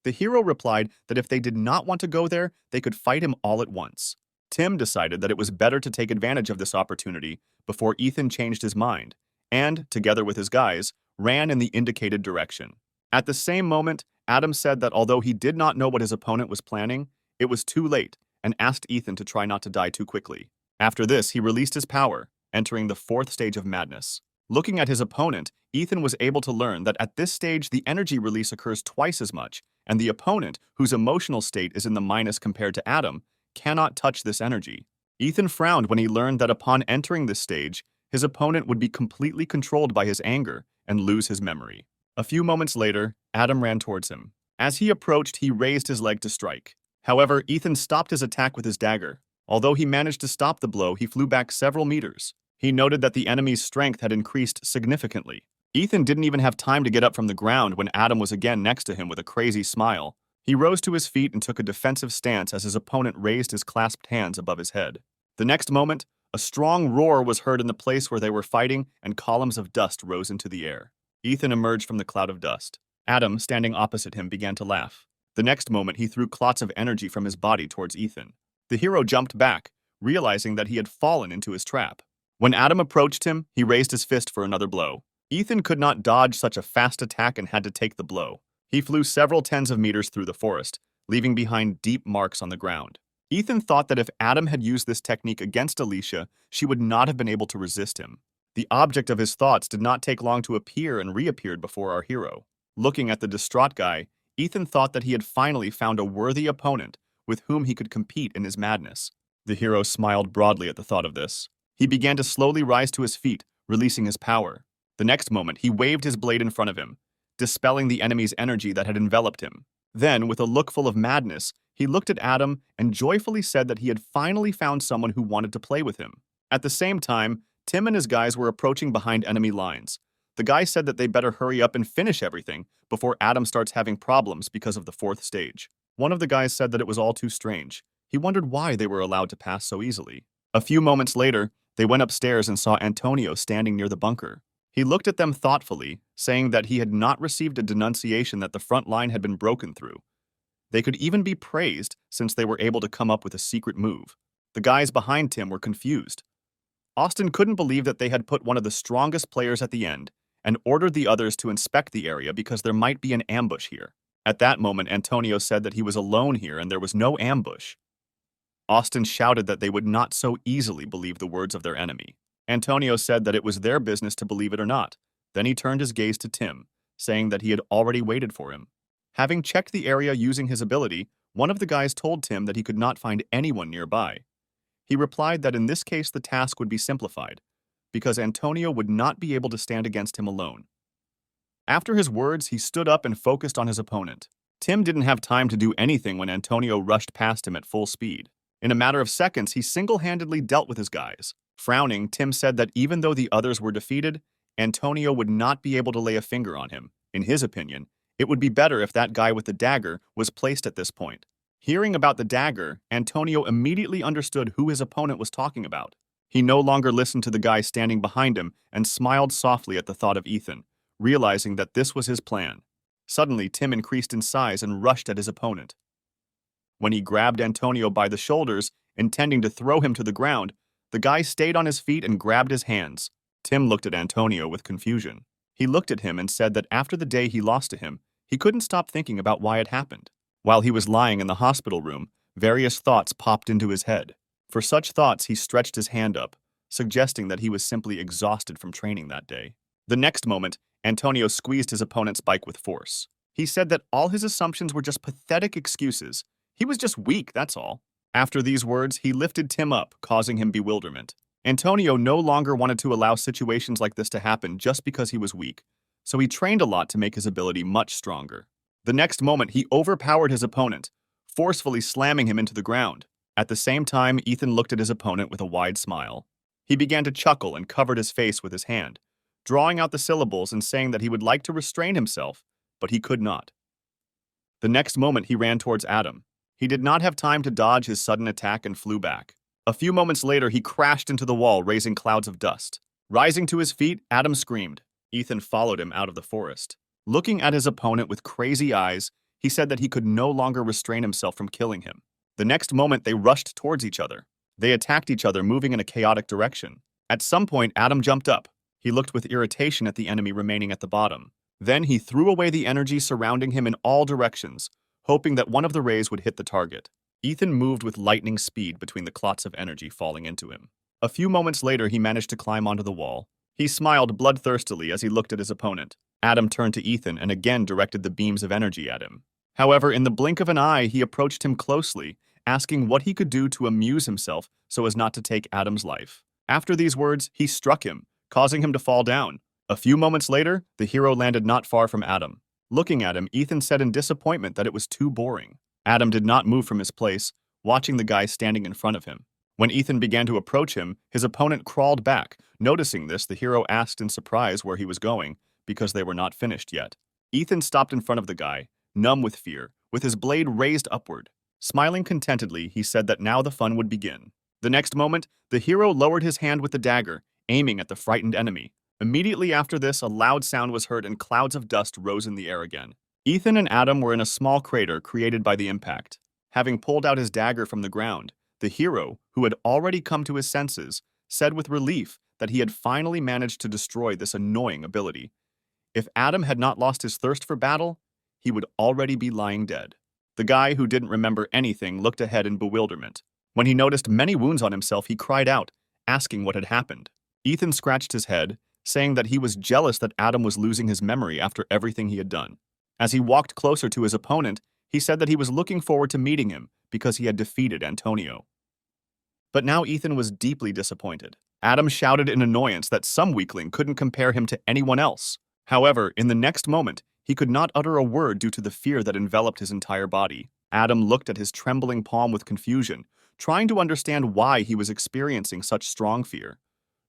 The hero replied that if they did not want to go there, they could fight him all at once. Tim decided that it was better to take advantage of this opportunity before Ethan changed his mind, and, together with his guys, ran in the indicated direction. At the same moment, Adam said that although he did not know what his opponent was planning, it was too late, and asked Ethan to try not to die too quickly. After this, he released his power, entering the 4th stage of madness. Looking at his opponent, Ethan was able to learn that at this stage the energy release occurs twice as much, and the opponent, whose emotional state is in the minus compared to Adam, cannot touch this energy. Ethan frowned when he learned that upon entering this stage, his opponent would be completely controlled by his anger and lose his memory. A few moments later, Adam ran towards him. As he approached, he raised his leg to strike. However, Ethan stopped his attack with his dagger. Although he managed to stop the blow, he flew back several meters. He noted that the enemy's strength had increased significantly. Ethan didn't even have time to get up from the ground when Adam was again next to him with a crazy smile. He rose to his feet and took a defensive stance as his opponent raised his clasped hands above his head. The next moment, a strong roar was heard in the place where they were fighting, and columns of dust rose into the air. Ethan emerged from the cloud of dust. Adam, standing opposite him, began to laugh. The next moment, he threw clots of energy from his body towards Ethan. The hero jumped back, realizing that he had fallen into his trap. When Adam approached him, he raised his fist for another blow. Ethan could not dodge such a fast attack and had to take the blow. He flew several tens of meters through the forest, leaving behind deep marks on the ground. Ethan thought that if Adam had used this technique against Alicia, she would not have been able to resist him. The object of his thoughts did not take long to appear and reappeared before our hero. Looking at the distraught guy, Ethan thought that he had finally found a worthy opponent with whom he could compete in his madness. The hero smiled broadly at the thought of this. He began to slowly rise to his feet, releasing his power. The next moment, he waved his blade in front of him, dispelling the enemy's energy that had enveloped him. Then, with a look full of madness, he looked at Adam and joyfully said that he had finally found someone who wanted to play with him. At the same time, Tim and his guys were approaching behind enemy lines. The guy said that they better hurry up and finish everything before Adam starts having problems because of the 4th stage. One of the guys said that it was all too strange. He wondered why they were allowed to pass so easily. A few moments later, they went upstairs and saw Antonio standing near the bunker. He looked at them thoughtfully, saying that he had not received a denunciation that the front line had been broken through. They could even be praised since they were able to come up with a secret move. The guys behind Tim were confused. Austin couldn't believe that they had put one of the strongest players at the end and ordered the others to inspect the area because there might be an ambush here. At that moment, Antonio said that he was alone here and there was no ambush. Austin shouted that they would not so easily believe the words of their enemy. Antonio said that it was their business to believe it or not. Then he turned his gaze to Tim, saying that he had already waited for him. Having checked the area using his ability, one of the guys told Tim that he could not find anyone nearby. He replied that in this case the task would be simplified, because Antonio would not be able to stand against him alone. After his words, he stood up and focused on his opponent. Tim didn't have time to do anything when Antonio rushed past him at full speed. In a matter of seconds, he single-handedly dealt with his guys. Frowning, Tim said that even though the others were defeated, Antonio would not be able to lay a finger on him. In his opinion, it would be better if that guy with the dagger was placed at this point. Hearing about the dagger, Antonio immediately understood who his opponent was talking about. He no longer listened to the guy standing behind him and smiled softly at the thought of Ethan, realizing that this was his plan. Suddenly, Tim increased in size and rushed at his opponent. When he grabbed Antonio by the shoulders, intending to throw him to the ground, the guy stayed on his feet and grabbed his hands. Tim looked at Antonio with confusion. He looked at him and said that after the day he lost to him, he couldn't stop thinking about why it happened. While he was lying in the hospital room, various thoughts popped into his head. For such thoughts, he stretched his hand up, suggesting that he was simply exhausted from training that day. The next moment, Antonio squeezed his opponent's bike with force. He said that all his assumptions were just pathetic excuses. He was just weak, that's all. After these words, he lifted Tim up, causing him bewilderment. Antonio no longer wanted to allow situations like this to happen just because he was weak, so he trained a lot to make his ability much stronger. The next moment, he overpowered his opponent, forcefully slamming him into the ground. At the same time, Ethan looked at his opponent with a wide smile. He began to chuckle and covered his face with his hand, drawing out the syllables and saying that he would like to restrain himself, but he could not. The next moment, he ran towards Adam. He did not have time to dodge his sudden attack and flew back. A few moments later, he crashed into the wall, raising clouds of dust. Rising to his feet, Adam screamed. Ethan followed him out of the forest. Looking at his opponent with crazy eyes, he said that he could no longer restrain himself from killing him. The next moment, they rushed towards each other. They attacked each other, moving in a chaotic direction. At some point, Adam jumped up. He looked with irritation at the enemy remaining at the bottom. Then he threw away the energy surrounding him in all directions, hoping that one of the rays would hit the target. Ethan moved with lightning speed between the clots of energy falling into him. A few moments later, he managed to climb onto the wall. He smiled bloodthirstily as he looked at his opponent. Adam turned to Ethan and again directed the beams of energy at him. However, in the blink of an eye, he approached him closely, asking what he could do to amuse himself so as not to take Adam's life. After these words, he struck him, causing him to fall down. A few moments later, the hero landed not far from Adam. Looking at him, Ethan said in disappointment that it was too boring. Adam did not move from his place, watching the guy standing in front of him. When Ethan began to approach him, his opponent crawled back. Noticing this, the hero asked in surprise where he was going, because they were not finished yet. Ethan stopped in front of the guy, numb with fear, with his blade raised upward. Smiling contentedly, he said that now the fun would begin. The next moment, the hero lowered his hand with the dagger, aiming at the frightened enemy. Immediately after this, a loud sound was heard and clouds of dust rose in the air again. Ethan and Adam were in a small crater created by the impact. Having pulled out his dagger from the ground, the hero, who had already come to his senses, said with relief that he had finally managed to destroy this annoying ability. If Adam had not lost his thirst for battle, he would already be lying dead. The guy, who didn't remember anything, looked ahead in bewilderment. When he noticed many wounds on himself, he cried out, asking what had happened. Ethan scratched his head, saying that he was jealous that Adam was losing his memory after everything he had done. As he walked closer to his opponent, he said that he was looking forward to meeting him because he had defeated Antonio. But now Ethan was deeply disappointed. Adam shouted in annoyance that some weakling couldn't compare him to anyone else. However, in the next moment, he could not utter a word due to the fear that enveloped his entire body. Adam looked at his trembling palm with confusion, trying to understand why he was experiencing such strong fear.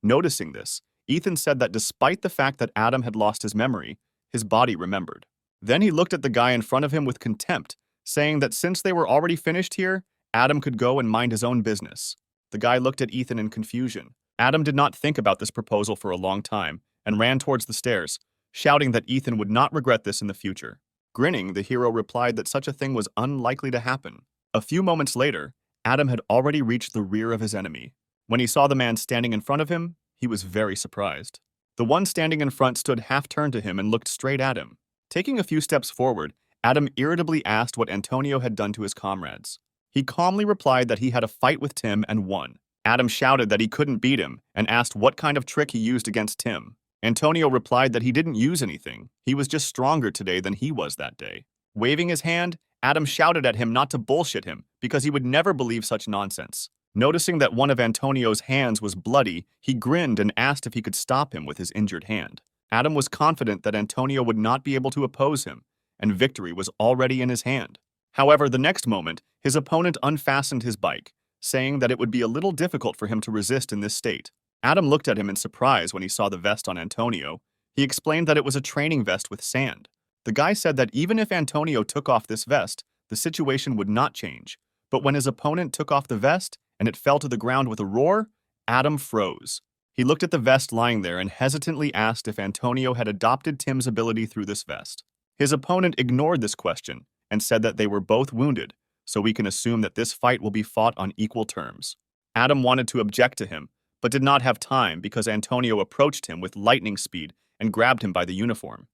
Noticing this, Ethan said that despite the fact that Adam had lost his memory, his body remembered. Then he looked at the guy in front of him with contempt, saying that since they were already finished here, Adam could go and mind his own business. The guy looked at Ethan in confusion. Adam did not think about this proposal for a long time and ran towards the stairs, shouting that Ethan would not regret this in the future. Grinning, the hero replied that such a thing was unlikely to happen. A few moments later, Adam had already reached the rear of his enemy. When he saw the man standing in front of him, he was very surprised. The one standing in front stood half-turned to him and looked straight at him. Taking a few steps forward, Adam irritably asked what Antonio had done to his comrades. He calmly replied that he had a fight with Tim and won. Adam shouted that he couldn't beat him and asked what kind of trick he used against Tim. Antonio replied that he didn't use anything. He was just stronger today than he was that day. Waving his hand, Adam shouted at him not to bullshit him because he would never believe such nonsense. Noticing that one of Antonio's hands was bloody, he grinned and asked if he could stop him with his injured hand. Adam was confident that Antonio would not be able to oppose him, and victory was already in his hand. However, the next moment, his opponent unfastened his bike, saying that it would be a little difficult for him to resist in this state. Adam looked at him in surprise when he saw the vest on Antonio. He explained that it was a training vest with sand. The guy said that even if Antonio took off this vest, the situation would not change. But when his opponent took off the vest, and it fell to the ground with a roar, Adam froze. He looked at the vest lying there and hesitantly asked if Antonio had adopted Tim's ability through this vest. His opponent ignored this question and said that they were both wounded, so we can assume that this fight will be fought on equal terms. Adam wanted to object to him, but did not have time because Antonio approached him with lightning speed and grabbed him by the uniform.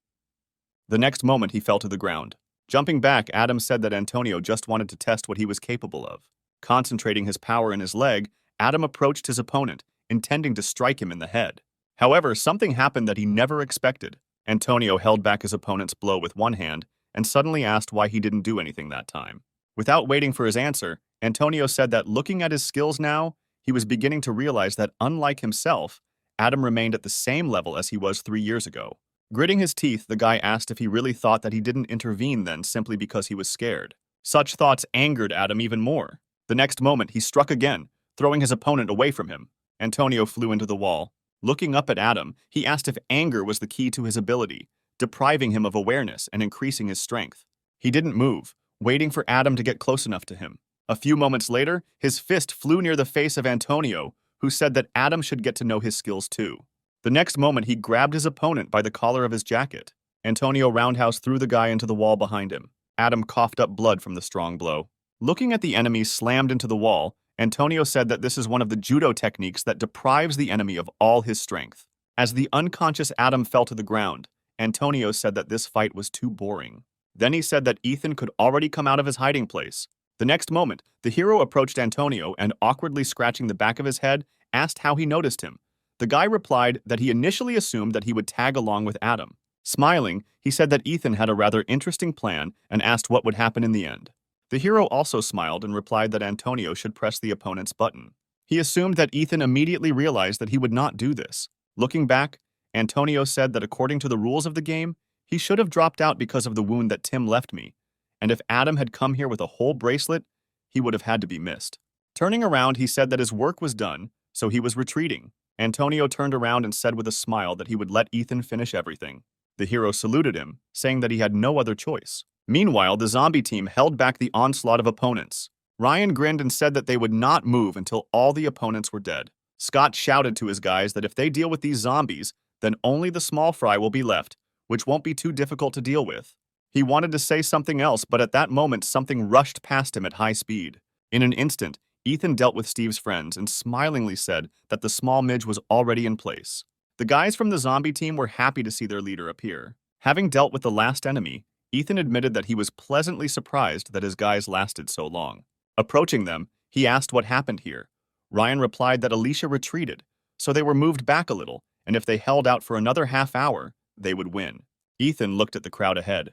The next moment he fell to the ground. Jumping back, Adam said that Antonio just wanted to test what he was capable of. Concentrating his power in his leg, Adam approached his opponent, intending to strike him in the head. However, something happened that he never expected. Antonio held back his opponent's blow with one hand and suddenly asked why he didn't do anything that time. Without waiting for his answer, Antonio said that looking at his skills now, he was beginning to realize that unlike himself, Adam remained at the same level as he was 3 years ago. Gritting his teeth, the guy asked if he really thought that he didn't intervene then simply because he was scared. Such thoughts angered Adam even more. The next moment, he struck again, throwing his opponent away from him. Antonio flew into the wall. Looking up at Adam, he asked if anger was the key to his ability, depriving him of awareness and increasing his strength. He didn't move, waiting for Adam to get close enough to him. A few moments later, his fist flew near the face of Antonio, who said that Adam should get to know his skills too. The next moment, he grabbed his opponent by the collar of his jacket. Antonio roundhouse threw the guy into the wall behind him. Adam coughed up blood from the strong blow. Looking at the enemy slammed into the wall, Antonio said that this is one of the judo techniques that deprives the enemy of all his strength. As the unconscious Adam fell to the ground, Antonio said that this fight was too boring. Then he said that Ethan could already come out of his hiding place. The next moment, the hero approached Antonio and, awkwardly scratching the back of his head, asked how he noticed him. The guy replied that he initially assumed that he would tag along with Adam. Smiling, he said that Ethan had a rather interesting plan and asked what would happen in the end. The hero also smiled and replied that Antonio should press the opponent's button. He assumed that Ethan immediately realized that he would not do this. Looking back, Antonio said that according to the rules of the game, he should have dropped out because of the wound that Tim left me, and if Adam had come here with a whole bracelet, he would have had to be missed. Turning around, he said that his work was done, so he was retreating. Antonio turned around and said with a smile that he would let Ethan finish everything. The hero saluted him, saying that he had no other choice. Meanwhile, the zombie team held back the onslaught of opponents. Ryan grinned and said that they would not move until all the opponents were dead. Scott shouted to his guys that if they deal with these zombies, then only the small fry will be left, which won't be too difficult to deal with. He wanted to say something else, but at that moment something rushed past him at high speed. In an instant, Ethan dealt with Steve's friends and smilingly said that the small midge was already in place. The guys from the zombie team were happy to see their leader appear. Having dealt with the last enemy, Ethan admitted that he was pleasantly surprised that his guys lasted so long. Approaching them, he asked what happened here. Ryan replied that Alicia retreated, so they were moved back a little, and if they held out for another half hour, they would win. Ethan looked at the crowd ahead,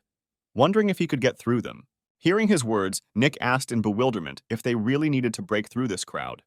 wondering if he could get through them. Hearing his words, Nick asked in bewilderment if they really needed to break through this crowd.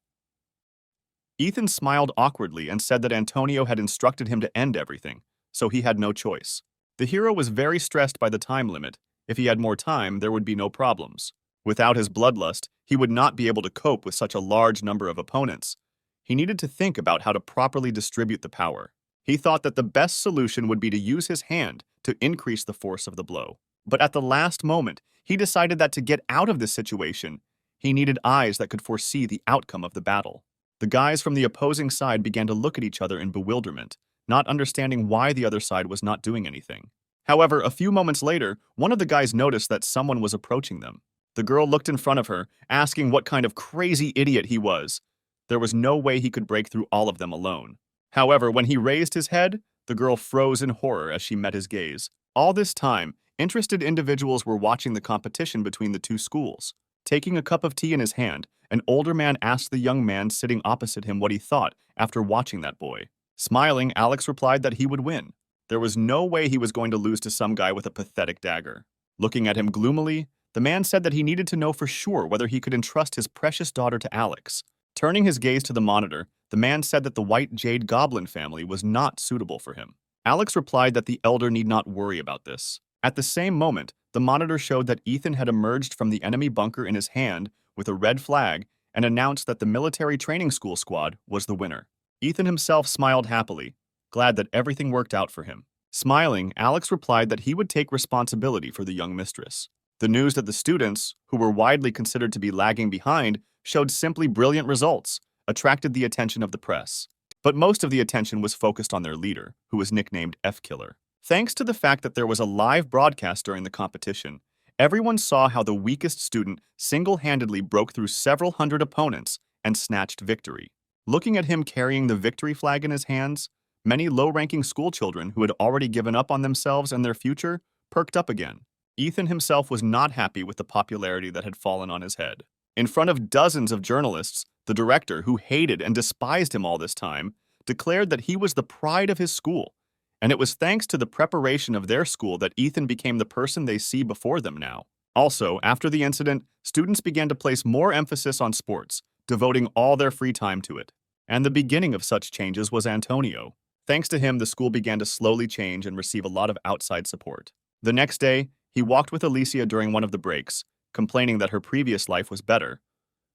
Ethan smiled awkwardly and said that Antonio had instructed him to end everything, so he had no choice. The hero was very stressed by the time limit. If he had more time, there would be no problems. Without his bloodlust, he would not be able to cope with such a large number of opponents. He needed to think about how to properly distribute the power. He thought that the best solution would be to use his hand to increase the force of the blow. But at the last moment, he decided that to get out of this situation, he needed eyes that could foresee the outcome of the battle. The guys from the opposing side began to look at each other in bewilderment, not understanding why the other side was not doing anything. However, a few moments later, one of the guys noticed that someone was approaching them. The girl looked in front of her, asking what kind of crazy idiot he was. There was no way he could break through all of them alone. However, when he raised his head, the girl froze in horror as she met his gaze. All this time, interested individuals were watching the competition between the two schools. Taking a cup of tea in his hand, an older man asked the young man sitting opposite him what he thought after watching that boy. Smiling, Alex replied that he would win. There was no way he was going to lose to some guy with a pathetic dagger. Looking at him gloomily, the man said that he needed to know for sure whether he could entrust his precious daughter to Alex. Turning his gaze to the monitor, the man said that the White Jade Goblin family was not suitable for him. Alex replied that the elder need not worry about this. At the same moment, the monitor showed that Ethan had emerged from the enemy bunker in his hand with a red flag and announced that the military training school squad was the winner. Ethan himself smiled happily, glad that everything worked out for him. Smiling, Alex replied that he would take responsibility for the young mistress. The news that the students, who were widely considered to be lagging behind, showed simply brilliant results, attracted the attention of the press. But most of the attention was focused on their leader, who was nicknamed F-Killer. Thanks to the fact that there was a live broadcast during the competition, everyone saw how the weakest student single-handedly broke through several hundred opponents and snatched victory. Looking at him carrying the victory flag in his hands, many low-ranking schoolchildren who had already given up on themselves and their future perked up again. Ethan himself was not happy with the popularity that had fallen on his head. In front of dozens of journalists, the director, who hated and despised him all this time, declared that he was the pride of his school, and it was thanks to the preparation of their school that Ethan became the person they see before them now. Also, after the incident, students began to place more emphasis on sports, devoting all their free time to it. And the beginning of such changes was Antonio. Thanks to him, the school began to slowly change and receive a lot of outside support. The next day, he walked with Alicia during one of the breaks, complaining that her previous life was better.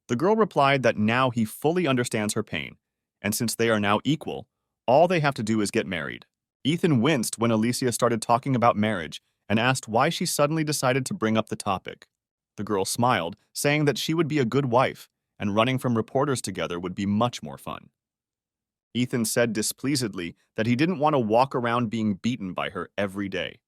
The girl replied that now he fully understands her pain, and since they are now equal, all they have to do is get married. Ethan winced when Alicia started talking about marriage and asked why she suddenly decided to bring up the topic. The girl smiled, saying that she would be a good wife, and running from reporters together would be much more fun. Ethan said displeasedly that he didn't want to walk around being beaten by her every day.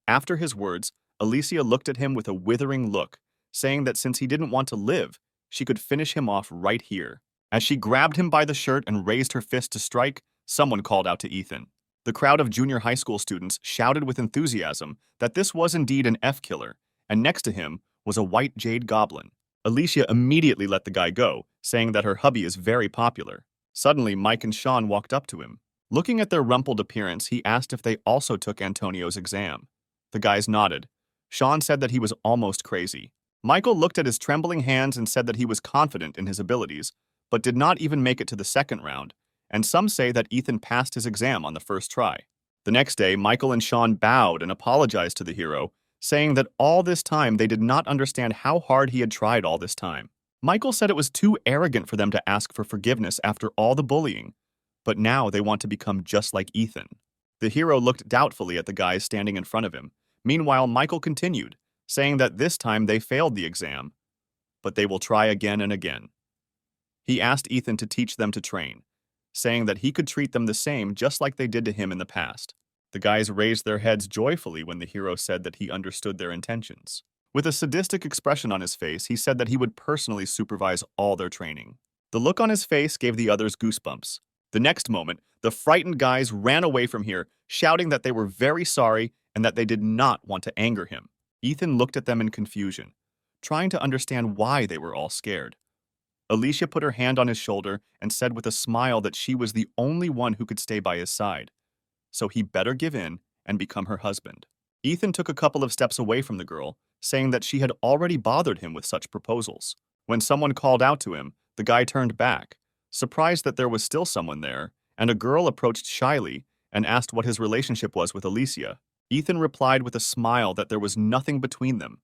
After his words, Alicia looked at him with a withering look, saying that since he didn't want to live, she could finish him off right here. As she grabbed him by the shirt and raised her fist to strike, someone called out to Ethan. The crowd of junior high school students shouted with enthusiasm that this was indeed an F-killer, and next to him was a white jade goblin. Alicia immediately let the guy go, saying that her hubby is very popular. Suddenly, Mike and Sean walked up to him. Looking at their rumpled appearance, he asked if they also took Antonio's exam. The guys nodded. Sean said that he was almost crazy. Michael looked at his trembling hands and said that he was confident in his abilities, but did not even make it to the second round, and some say that Ethan passed his exam on the first try. The next day, Michael and Sean bowed and apologized to the hero, saying that all this time they did not understand how hard he had tried all this time. Michael said it was too arrogant for them to ask for forgiveness after all the bullying, but now they want to become just like Ethan. The hero looked doubtfully at the guys standing in front of him. Meanwhile, Michael continued, saying that this time they failed the exam, but they will try again and again. He asked Ethan to teach them to train, saying that he could treat them the same just like they did to him in the past. The guys raised their heads joyfully when the hero said that he understood their intentions. With a sadistic expression on his face, he said that he would personally supervise all their training. The look on his face gave the others goosebumps. The next moment, the frightened guys ran away from here, shouting that they were very sorry and that they did not want to anger him. Ethan looked at them in confusion, trying to understand why they were all scared. Alicia put her hand on his shoulder and said with a smile that she was the only one who could stay by his side, so he better give in and become her husband. Ethan took a couple of steps away from the girl, saying that she had already bothered him with such proposals. When someone called out to him, the guy turned back, surprised that there was still someone there, and a girl approached shyly and asked what his relationship was with Alicia. Ethan replied with a smile that there was nothing between them.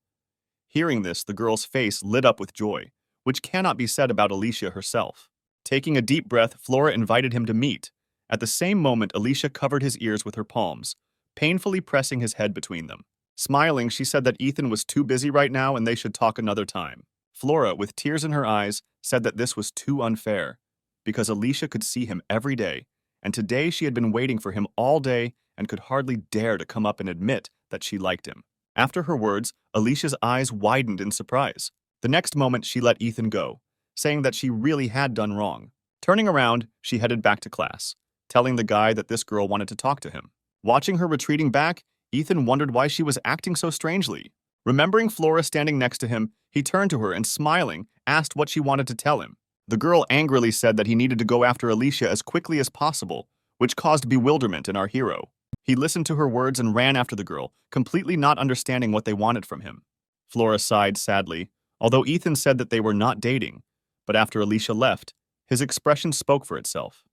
Hearing this, the girl's face lit up with joy, which cannot be said about Alicia herself. Taking a deep breath, Flora invited him to meet. At the same moment, Alicia covered his ears with her palms, painfully pressing his head between them. Smiling, she said that Ethan was too busy right now and they should talk another time. Flora, with tears in her eyes, said that this was too unfair, because Alicia could see him every day, and today she had been waiting for him all day and could hardly dare to come up and admit that she liked him. After her words, Alicia's eyes widened in surprise. The next moment, she let Ethan go, saying that she really had done wrong. Turning around, she headed back to class, telling the guy that this girl wanted to talk to him. Watching her retreating back, Ethan wondered why she was acting so strangely. Remembering Flora standing next to him, he turned to her and, smiling, asked what she wanted to tell him. The girl angrily said that he needed to go after Alicia as quickly as possible, which caused bewilderment in our hero. He listened to her words and ran after the girl, completely not understanding what they wanted from him. Flora sighed sadly, although Ethan said that they were not dating, but after Alicia left, his expression spoke for itself.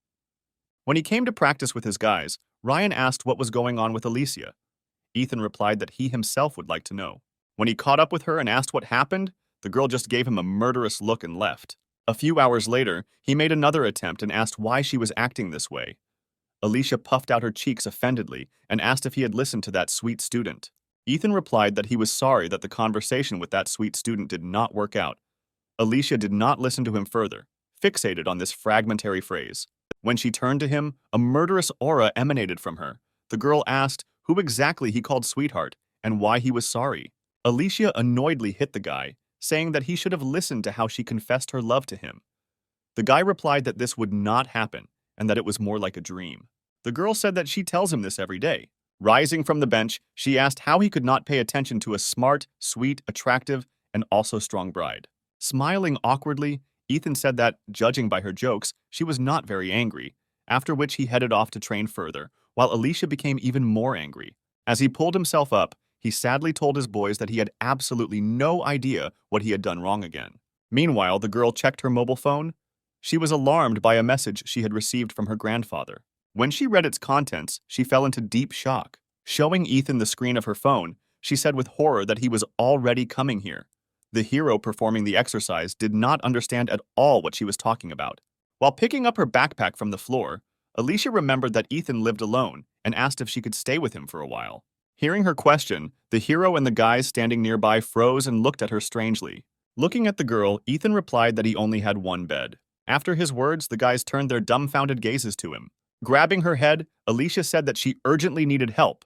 When he came to practice with his guys, Ryan asked what was going on with Alicia. Ethan replied that he himself would like to know. When he caught up with her and asked what happened, the girl just gave him a murderous look and left. A few hours later, he made another attempt and asked why she was acting this way. Alicia puffed out her cheeks offendedly and asked if he had listened to that sweet student. Ethan replied that he was sorry that the conversation with that sweet student did not work out. Alicia did not listen to him further, fixated on this fragmentary phrase. When she turned to him, a murderous aura emanated from her. The girl asked who exactly he called sweetheart and why he was sorry. Alicia annoyedly hit the guy, saying that he should have listened to how she confessed her love to him. The guy replied that this would not happen and that it was more like a dream. The girl said that she tells him this every day. Rising from the bench, she asked how he could not pay attention to a smart, sweet, attractive, and also strong bride. Smiling awkwardly, Ethan said that, judging by her jokes, she was not very angry, after which he headed off to train further, while Alicia became even more angry. As he pulled himself up, he sadly told his boys that he had absolutely no idea what he had done wrong again. Meanwhile, the girl checked her mobile phone. She was alarmed by a message she had received from her grandfather. When she read its contents, she fell into deep shock. Showing Ethan the screen of her phone, she said with horror that he was already coming here. The hero performing the exercise did not understand at all what she was talking about. While picking up her backpack from the floor, Alicia remembered that Ethan lived alone and asked if she could stay with him for a while. Hearing her question, the hero and the guys standing nearby froze and looked at her strangely. Looking at the girl, Ethan replied that he only had one bed. After his words, the guys turned their dumbfounded gazes to him. Grabbing her head, Alicia said that she urgently needed help.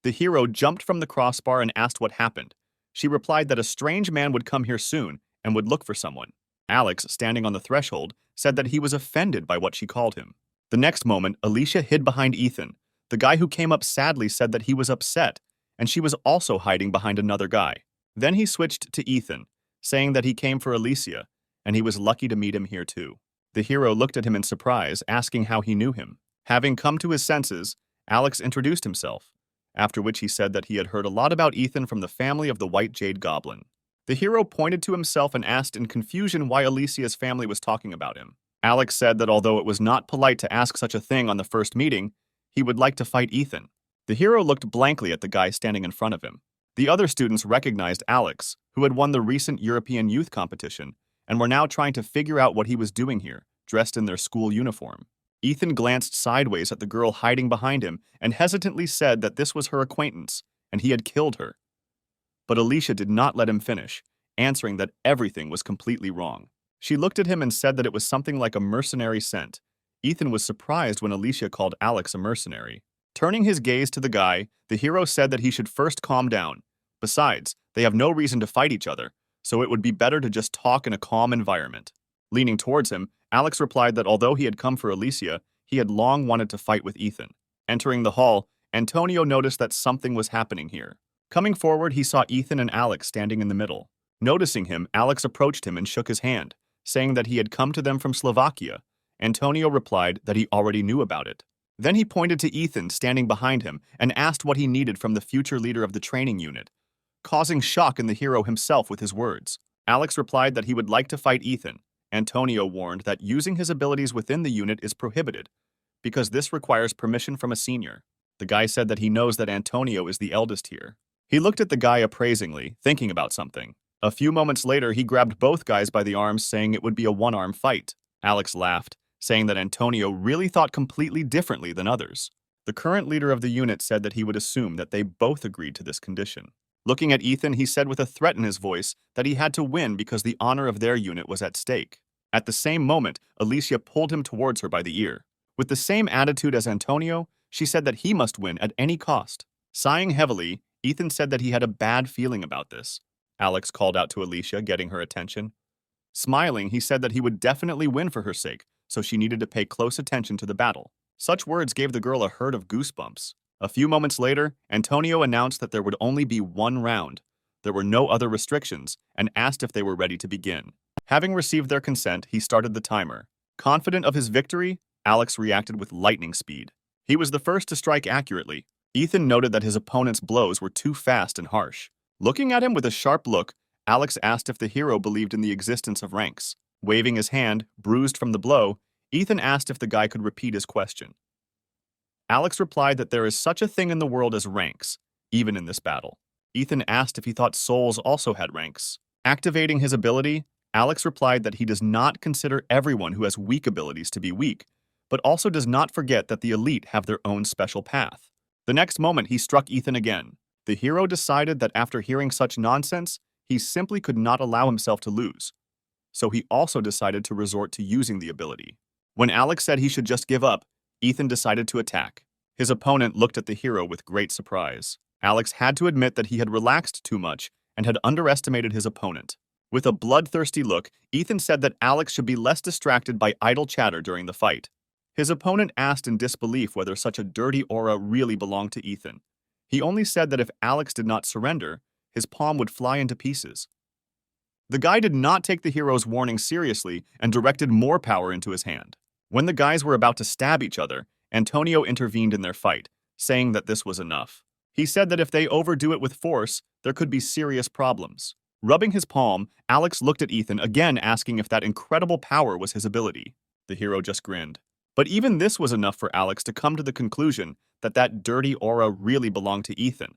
The hero jumped from the crossbar and asked what happened. She replied that a strange man would come here soon and would look for someone. Alex, standing on the threshold, said that he was offended by what she called him. The next moment, Alicia hid behind Ethan. The guy who came up sadly said that he was upset, and she was also hiding behind another guy. Then he switched to Ethan, saying that he came for Alicia, and he was lucky to meet him here too. The hero looked at him in surprise, asking how he knew him. Having come to his senses, Alex introduced himself, after which he said that he had heard a lot about Ethan from the family of the White Jade Goblin. The hero pointed to himself and asked in confusion why Alicia's family was talking about him. Alex said that although it was not polite to ask such a thing on the first meeting, he would like to fight Ethan. The hero looked blankly at the guy standing in front of him. The other students recognized Alex, who had won the recent European youth competition, and were now trying to figure out what he was doing here, dressed in their school uniform. Ethan glanced sideways at the girl hiding behind him and hesitantly said that this was her acquaintance, and he had killed her. But Alicia did not let him finish, answering that everything was completely wrong. She looked at him and said that it was something like a mercenary scent. Ethan was surprised when Alicia called Alex a mercenary. Turning his gaze to the guy, the hero said that he should first calm down. Besides, they have no reason to fight each other, so it would be better to just talk in a calm environment. Leaning towards him, Alex replied that although he had come for Alicia, he had long wanted to fight with Ethan. Entering the hall, Antonio noticed that something was happening here. Coming forward, he saw Ethan and Alex standing in the middle. Noticing him, Alex approached him and shook his hand, saying that he had come to them from Slovakia. Antonio replied that he already knew about it. Then he pointed to Ethan standing behind him and asked what he needed from the future leader of the training unit, causing shock in the hero himself with his words. Alex replied that he would like to fight Ethan. Antonio warned that using his abilities within the unit is prohibited, because this requires permission from a senior. The guy said that he knows that Antonio is the eldest here. He looked at the guy appraisingly, thinking about something. A few moments later, he grabbed both guys by the arms, saying it would be a one-arm fight. Alex laughed, saying that Antonio really thought completely differently than others. The current leader of the unit said that he would assume that they both agreed to this condition. Looking at Ethan, he said with a threat in his voice that he had to win because the honor of their unit was at stake. At the same moment, Alicia pulled him towards her by the ear. With the same attitude as Antonio, she said that he must win at any cost. Sighing heavily, Ethan said that he had a bad feeling about this. Alex called out to Alicia, getting her attention. Smiling, he said that he would definitely win for her sake, so she needed to pay close attention to the battle. Such words gave the girl a herd of goosebumps. A few moments later, Antonio announced that there would only be one round. There were no other restrictions, and asked if they were ready to begin. Having received their consent, he started the timer. Confident of his victory, Alex reacted with lightning speed. He was the first to strike accurately. Ethan noted that his opponent's blows were too fast and harsh. Looking at him with a sharp look, Alex asked if the hero believed in the existence of ranks. Waving his hand, bruised from the blow, Ethan asked if the guy could repeat his question. Alex replied that there is such a thing in the world as ranks, even in this battle. Ethan asked if he thought souls also had ranks. Activating his ability, Alex replied that he does not consider everyone who has weak abilities to be weak, but also does not forget that the elite have their own special path. The next moment, he struck Ethan again. The hero decided that after hearing such nonsense, he simply could not allow himself to lose. So he also decided to resort to using the ability. When Alex said he should just give up, Ethan decided to attack. His opponent looked at the hero with great surprise. Alex had to admit that he had relaxed too much and had underestimated his opponent. With a bloodthirsty look, Ethan said that Alex should be less distracted by idle chatter during the fight. His opponent asked in disbelief whether such a dirty aura really belonged to Ethan. He only said that if Alex did not surrender, his palm would fly into pieces. The guy did not take the hero's warning seriously and directed more power into his hand. When the guys were about to stab each other, Antonio intervened in their fight, saying that this was enough. He said that if they overdo it with force, there could be serious problems. Rubbing his palm, Alex looked at Ethan again, asking if that incredible power was his ability. The hero just grinned. But even this was enough for Alex to come to the conclusion that that dirty aura really belonged to Ethan.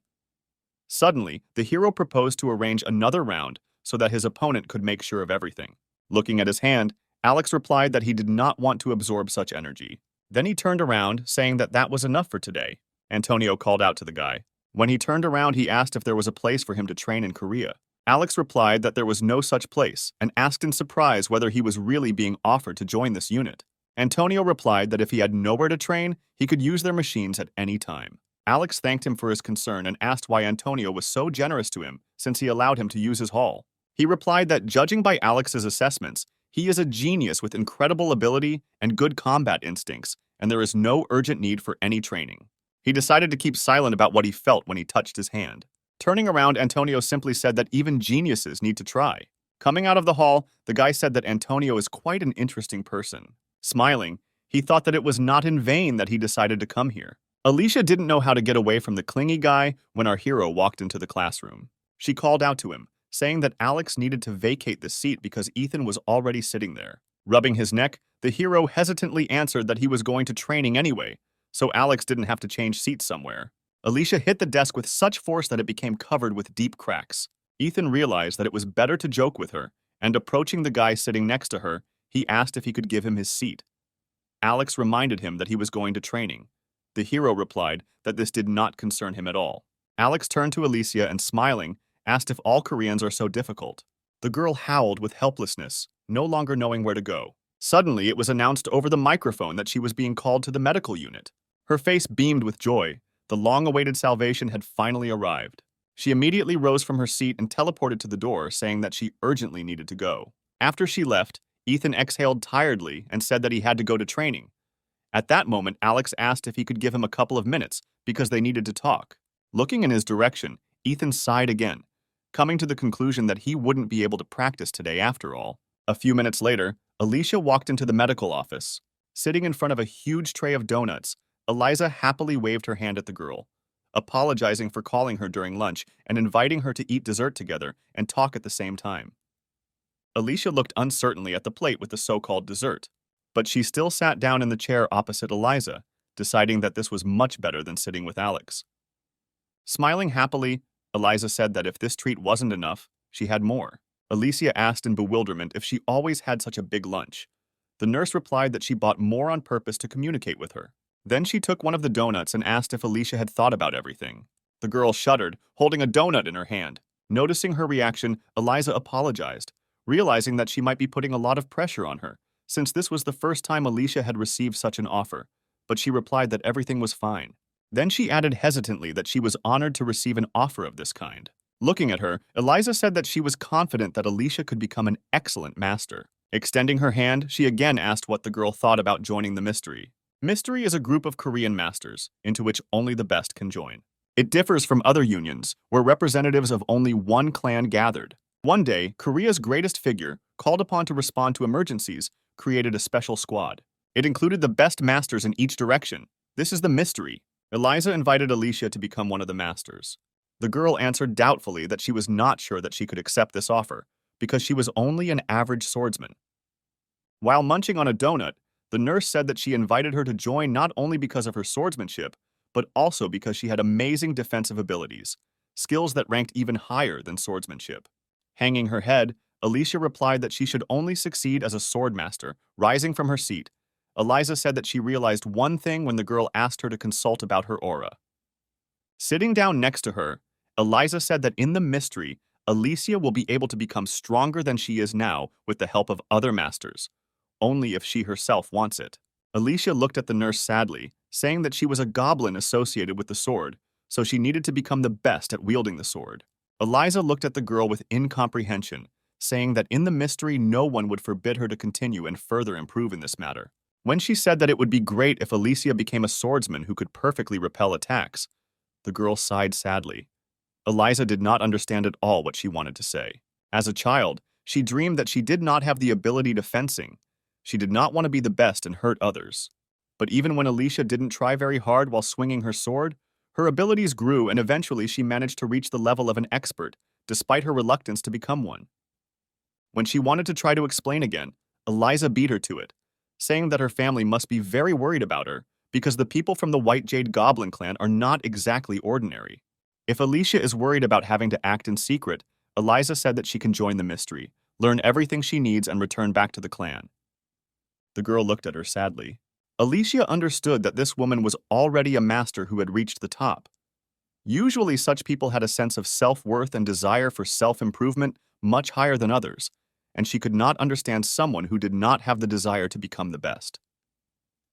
Suddenly, the hero proposed to arrange another round so that his opponent could make sure of everything. Looking at his hand, Alex replied that he did not want to absorb such energy. Then he turned around, saying that that was enough for today. Antonio called out to the guy. When he turned around, he asked if there was a place for him to train in Korea. Alex replied that there was no such place and asked in surprise whether he was really being offered to join this unit. Antonio replied that if he had nowhere to train, he could use their machines at any time. Alex thanked him for his concern and asked why Antonio was so generous to him since he allowed him to use his hall. He replied that judging by Alex's assessments, he is a genius with incredible ability and good combat instincts, and there is no urgent need for any training. He decided to keep silent about what he felt when he touched his hand. Turning around, Antonio simply said that even geniuses need to try. Coming out of the hall, the guy said that Antonio is quite an interesting person. Smiling, he thought that it was not in vain that he decided to come here. Alicia didn't know how to get away from the clingy guy when our hero walked into the classroom. She called out to him, saying that Alex needed to vacate the seat because Ethan was already sitting there. Rubbing his neck, the hero hesitantly answered that he was going to training anyway, so Alex didn't have to change seats somewhere. Alicia hit the desk with such force that it became covered with deep cracks. Ethan realized that it was better to joke with her, and approaching the guy sitting next to her, he asked if he could give him his seat. Alex reminded him that he was going to training. The hero replied that this did not concern him at all. Alex turned to Alicia and, smiling, asked if all Koreans are so difficult. The girl howled with helplessness, no longer knowing where to go. Suddenly, it was announced over the microphone that she was being called to the medical unit. Her face beamed with joy. The long-awaited salvation had finally arrived. She immediately rose from her seat and teleported to the door, saying that she urgently needed to go. After she left, Ethan exhaled tiredly and said that he had to go to training. At that moment, Alex asked if he could give him a couple of minutes because they needed to talk. Looking in his direction, Ethan sighed again, coming to the conclusion that he wouldn't be able to practice today after all. A few minutes later, Alicia walked into the medical office. Sitting in front of a huge tray of donuts, Eliza happily waved her hand at the girl, apologizing for calling her during lunch and inviting her to eat dessert together and talk at the same time. Alicia looked uncertainly at the plate with the so-called dessert, but she still sat down in the chair opposite Eliza, deciding that this was much better than sitting with Alex. Smiling happily, Eliza said that if this treat wasn't enough, she had more. Alicia asked in bewilderment if she always had such a big lunch. The nurse replied that she bought more on purpose to communicate with her. Then she took one of the donuts and asked if Alicia had thought about everything. The girl shuddered, holding a donut in her hand. Noticing her reaction, Eliza apologized, realizing that she might be putting a lot of pressure on her, since this was the first time Alicia had received such an offer, but she replied that everything was fine. Then she added hesitantly that she was honored to receive an offer of this kind. Looking at her, Eliza said that she was confident that Alicia could become an excellent master. Extending her hand, she again asked what the girl thought about joining the mystery. Mystery is a group of Korean masters, into which only the best can join. It differs from other unions, where representatives of only one clan gathered. One day, Korea's greatest figure, called upon to respond to emergencies, created a special squad. It included the best masters in each direction. This is the mystery. Eliza invited Alicia to become one of the masters. The girl answered doubtfully that she was not sure that she could accept this offer, because she was only an average swordsman. While munching on a donut, the nurse said that she invited her to join not only because of her swordsmanship, but also because she had amazing defensive abilities, skills that ranked even higher than swordsmanship. Hanging her head, Alicia replied that she should only succeed as a swordmaster. Rising from her seat, Eliza said that she realized one thing when the girl asked her to consult about her aura. Sitting down next to her, Eliza said that in the mystery, Alicia will be able to become stronger than she is now with the help of other masters, only if she herself wants it. Alicia looked at the nurse sadly, saying that she was a goblin associated with the sword, so she needed to become the best at wielding the sword. Eliza looked at the girl with incomprehension, saying that in the mystery no one would forbid her to continue and further improve in this matter. When she said that it would be great if Alicia became a swordsman who could perfectly repel attacks, the girl sighed sadly. Eliza did not understand at all what she wanted to say. As a child, she dreamed that she did not have the ability to fencing. She did not want to be the best and hurt others. But even when Alicia didn't try very hard while swinging her sword, Her abilities grew and eventually she managed to reach the level of an expert, despite her reluctance to become one. When she wanted to try to explain again, Eliza beat her to it, saying that her family must be very worried about her because the people from the White Jade Goblin clan are not exactly ordinary. If Alicia is worried about having to act in secret, Eliza said that she can join the mystery, learn everything she needs, and return back to the clan. The girl looked at her sadly. Alicia understood that this woman was already a master who had reached the top. Usually such people had a sense of self-worth and desire for self-improvement much higher than others, and she could not understand someone who did not have the desire to become the best.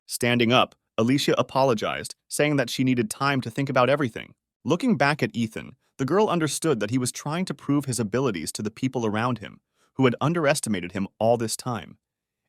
Standing up, Alicia apologized, saying that she needed time to think about everything. Looking back at Ethan, the girl understood that he was trying to prove his abilities to the people around him, who had underestimated him all this time,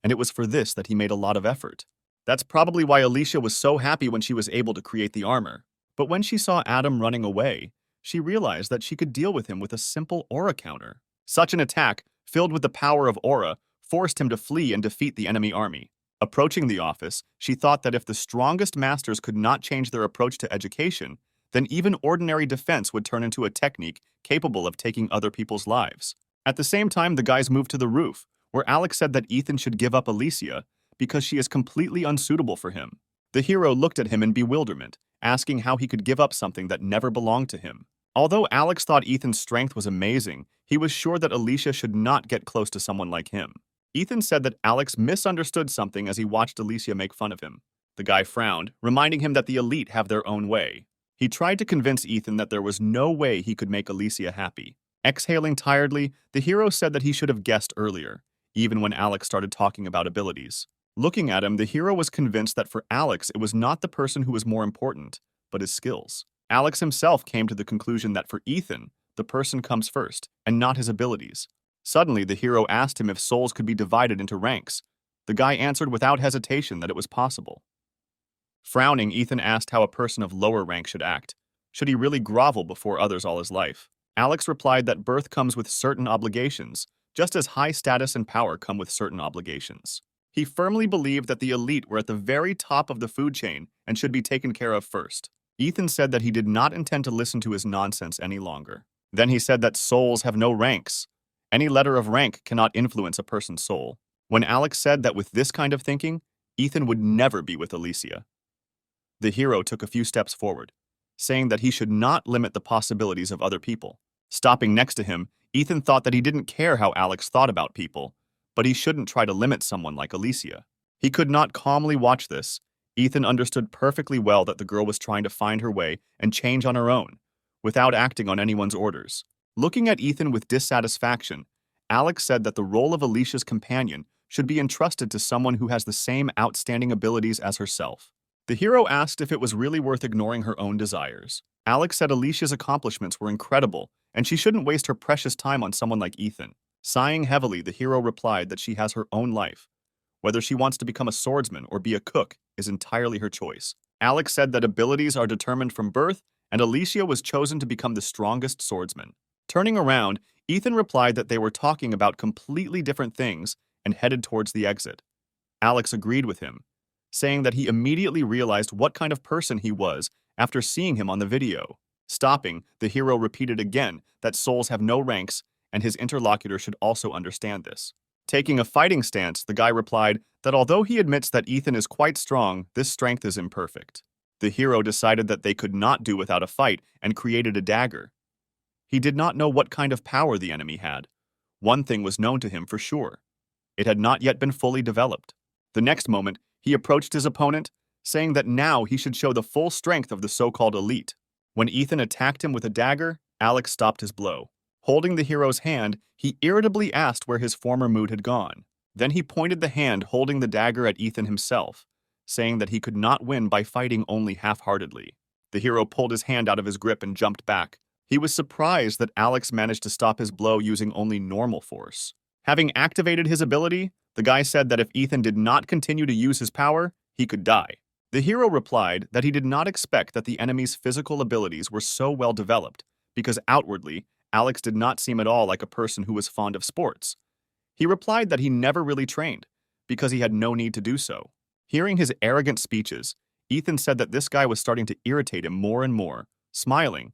and it was for this that he made a lot of effort. That's probably why Alicia was so happy when she was able to create the armor. But when she saw Adam running away, she realized that she could deal with him with a simple aura counter. Such an attack, filled with the power of aura, forced him to flee and defeat the enemy army. Approaching the office, she thought that if the strongest masters could not change their approach to education, then even ordinary defense would turn into a technique capable of taking other people's lives. At the same time, the guys moved to the roof, where Alex said that Ethan should give up Alicia because she is completely unsuitable for him. The hero looked at him in bewilderment, asking how he could give up something that never belonged to him. Although Alex thought Ethan's strength was amazing, he was sure that Alicia should not get close to someone like him. Ethan said that Alex misunderstood something as he watched Alicia make fun of him. The guy frowned, reminding him that the elite have their own way. He tried to convince Ethan that there was no way he could make Alicia happy. Exhaling tiredly, the hero said that he should have guessed earlier, even when Alex started talking about abilities. Looking at him, the hero was convinced that for Alex, it was not the person who was more important, but his skills. Alex himself came to the conclusion that for Ethan, the person comes first, and not his abilities. Suddenly, the hero asked him if souls could be divided into ranks. The guy answered without hesitation that it was possible. Frowning, Ethan asked how a person of lower rank should act. Should he really grovel before others all his life? Alex replied that birth comes with certain obligations, just as high status and power come with certain obligations. He firmly believed that the elite were at the very top of the food chain and should be taken care of first. Ethan said that he did not intend to listen to his nonsense any longer. Then he said that souls have no ranks. Any letter of rank cannot influence a person's soul. When Alex said that with this kind of thinking, Ethan would never be with Alicia. The hero took a few steps forward, saying that he should not limit the possibilities of other people. Stopping next to him, Ethan thought that he didn't care how Alex thought about people, but he shouldn't try to limit someone like Alicia. He could not calmly watch this. Ethan understood perfectly well that the girl was trying to find her way and change on her own, without acting on anyone's orders. Looking at Ethan with dissatisfaction, Alex said that the role of Alicia's companion should be entrusted to someone who has the same outstanding abilities as herself. The hero asked if it was really worth ignoring her own desires. Alex said Alicia's accomplishments were incredible, and she shouldn't waste her precious time on someone like Ethan. Sighing heavily, the hero replied that she has her own life. Whether she wants to become a swordsman or be a cook is entirely her choice. Alex said that abilities are determined from birth, and Alicia was chosen to become the strongest swordsman. Turning around, Ethan replied that they were talking about completely different things and headed towards the exit. Alex agreed with him, saying that he immediately realized what kind of person he was after seeing him on the video. Stopping, the hero repeated again that souls have no ranks, and his interlocutor should also understand this. Taking a fighting stance, the guy replied that although he admits that Ethan is quite strong, this strength is imperfect. The hero decided that they could not do without a fight and created a dagger. He did not know what kind of power the enemy had. One thing was known to him for sure. It had not yet been fully developed. The next moment, he approached his opponent, saying that now he should show the full strength of the so-called elite. When Ethan attacked him with a dagger, Alex stopped his blow. Holding the hero's hand, he irritably asked where his former mood had gone. Then he pointed the hand holding the dagger at Ethan himself, saying that he could not win by fighting only half-heartedly. The hero pulled his hand out of his grip and jumped back. He was surprised that Alex managed to stop his blow using only normal force. Having activated his ability, the guy said that if Ethan did not continue to use his power, he could die. The hero replied that he did not expect that the enemy's physical abilities were so well developed, because outwardly, Alex did not seem at all like a person who was fond of sports. He replied that he never really trained, because he had no need to do so. Hearing his arrogant speeches, Ethan said that this guy was starting to irritate him more and more. Smiling,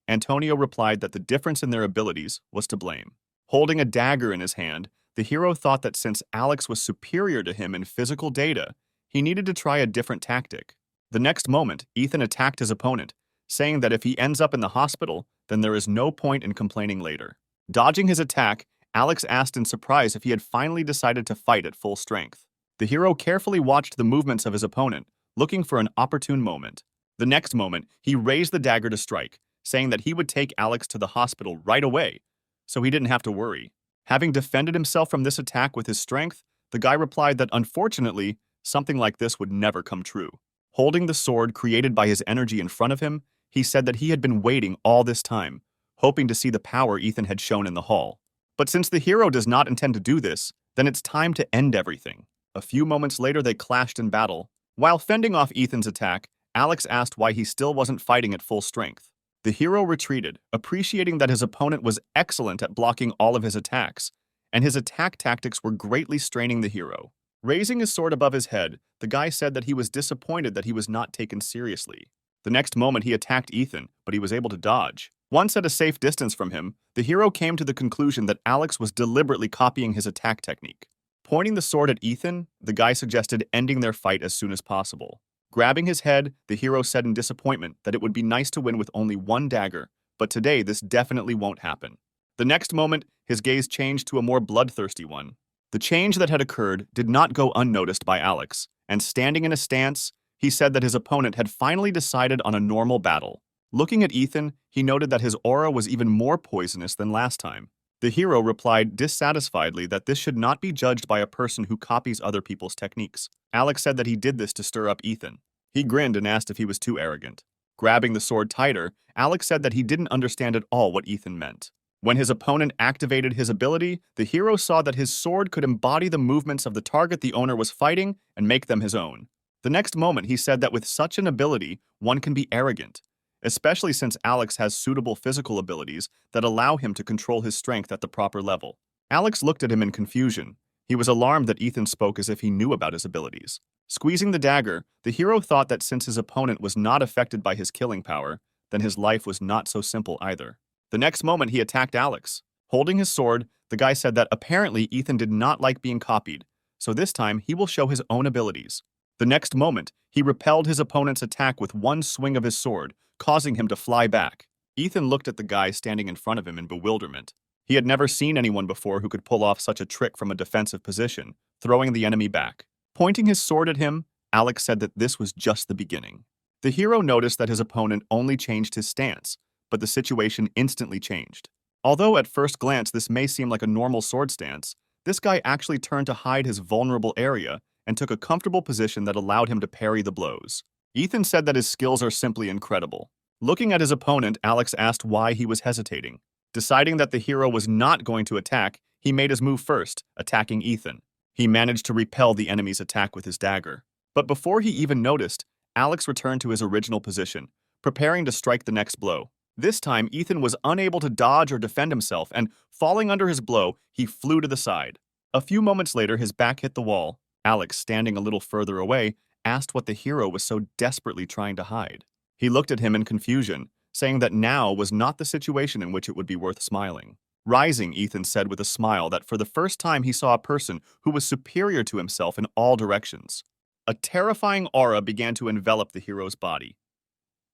Antonio replied that the difference in their abilities was to blame. Holding a dagger in his hand, the hero thought that since Alex was superior to him in physical data, he needed to try a different tactic. The next moment, Ethan attacked his opponent, saying that if he ends up in the hospital, then there is no point in complaining later. Dodging his attack, Alex asked in surprise if he had finally decided to fight at full strength. The hero carefully watched the movements of his opponent, looking for an opportune moment. The next moment, he raised the dagger to strike, saying that he would take Alex to the hospital right away, so he didn't have to worry. Having defended himself from this attack with his strength, the guy replied that unfortunately, something like this would never come true. Holding the sword created by his energy in front of him, he said that he had been waiting all this time, hoping to see the power Ethan had shown in the hall. But since the hero does not intend to do this, then it's time to end everything. A few moments later, they clashed in battle. While fending off Ethan's attack, Alex asked why he still wasn't fighting at full strength. The hero retreated, appreciating that his opponent was excellent at blocking all of his attacks, and his attack tactics were greatly straining the hero. Raising his sword above his head, the guy said that he was disappointed that he was not taken seriously. The next moment, he attacked Ethan, but he was able to dodge. Once at a safe distance from him, the hero came to the conclusion that Alex was deliberately copying his attack technique. Pointing the sword at Ethan, the guy suggested ending their fight as soon as possible. Grabbing his head, the hero said in disappointment that it would be nice to win with only one dagger, but today this definitely won't happen. The next moment, his gaze changed to a more bloodthirsty one. The change that had occurred did not go unnoticed by Alex, and standing in a stance, he said that his opponent had finally decided on a normal battle. Looking at Ethan, he noted that his aura was even more poisonous than last time. The hero replied dissatisfiedly that this should not be judged by a person who copies other people's techniques. Alex said that he did this to stir up Ethan. He grinned and asked if he was too arrogant. Grabbing the sword tighter, Alex said that he didn't understand at all what Ethan meant. When his opponent activated his ability, the hero saw that his sword could embody the movements of the target the owner was fighting and make them his own. The next moment, he said that with such an ability, one can be arrogant, especially since Alex has suitable physical abilities that allow him to control his strength at the proper level. Alex looked at him in confusion. He was alarmed that Ethan spoke as if he knew about his abilities. Squeezing the dagger, the hero thought that since his opponent was not affected by his killing power, then his life was not so simple either. The next moment, he attacked Alex. Holding his sword, the guy said that apparently Ethan did not like being copied, so this time he will show his own abilities. The next moment, he repelled his opponent's attack with one swing of his sword, causing him to fly back. Ethan looked at the guy standing in front of him in bewilderment. He had never seen anyone before who could pull off such a trick from a defensive position, throwing the enemy back. Pointing his sword at him, Alex said that this was just the beginning. The hero noticed that his opponent only changed his stance, but the situation instantly changed. Although at first glance this may seem like a normal sword stance, this guy actually turned to hide his vulnerable area and took a comfortable position that allowed him to parry the blows. Ethan said that his skills are simply incredible. Looking at his opponent, Alex asked why he was hesitating. Deciding that the hero was not going to attack, he made his move first, attacking Ethan. He managed to repel the enemy's attack with his dagger. But before he even noticed, Alex returned to his original position, preparing to strike the next blow. This time, Ethan was unable to dodge or defend himself, and falling under his blow, he flew to the side. A few moments later, his back hit the wall. Alex, standing a little further away, asked what the hero was so desperately trying to hide. He looked at him in confusion, saying that now was not the situation in which it would be worth smiling. Rising, Ethan said with a smile that for the first time he saw a person who was superior to himself in all directions. A terrifying aura began to envelop the hero's body.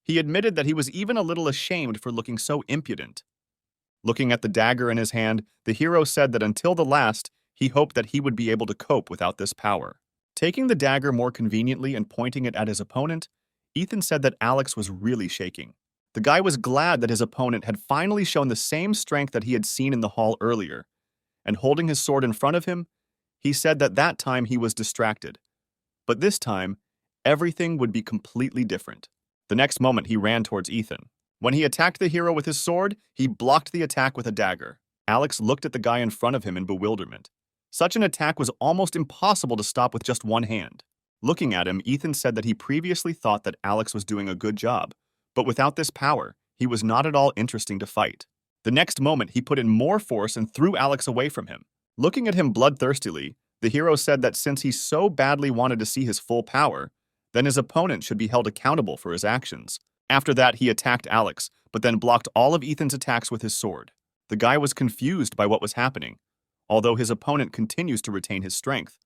He admitted that he was even a little ashamed for looking so impudent. Looking at the dagger in his hand, the hero said that until the last, he hoped that he would be able to cope without this power. Taking the dagger more conveniently and pointing it at his opponent, Ethan said that Alex was really shaking. The guy was glad that his opponent had finally shown the same strength that he had seen in the hall earlier, and holding his sword in front of him, he said that that time he was distracted. But this time, everything would be completely different. The next moment, he ran towards Ethan. When he attacked the hero with his sword, he blocked the attack with a dagger. Alex looked at the guy in front of him in bewilderment. Such an attack was almost impossible to stop with just one hand. Looking at him, Ethan said that he previously thought that Alex was doing a good job, but without this power, he was not at all interesting to fight. The next moment, he put in more force and threw Alex away from him. Looking at him bloodthirstily, the hero said that since he so badly wanted to see his full power, then his opponent should be held accountable for his actions. After that, he attacked Alex, but then blocked all of Ethan's attacks with his sword. The guy was confused by what was happening, although his opponent continues to retain his strength.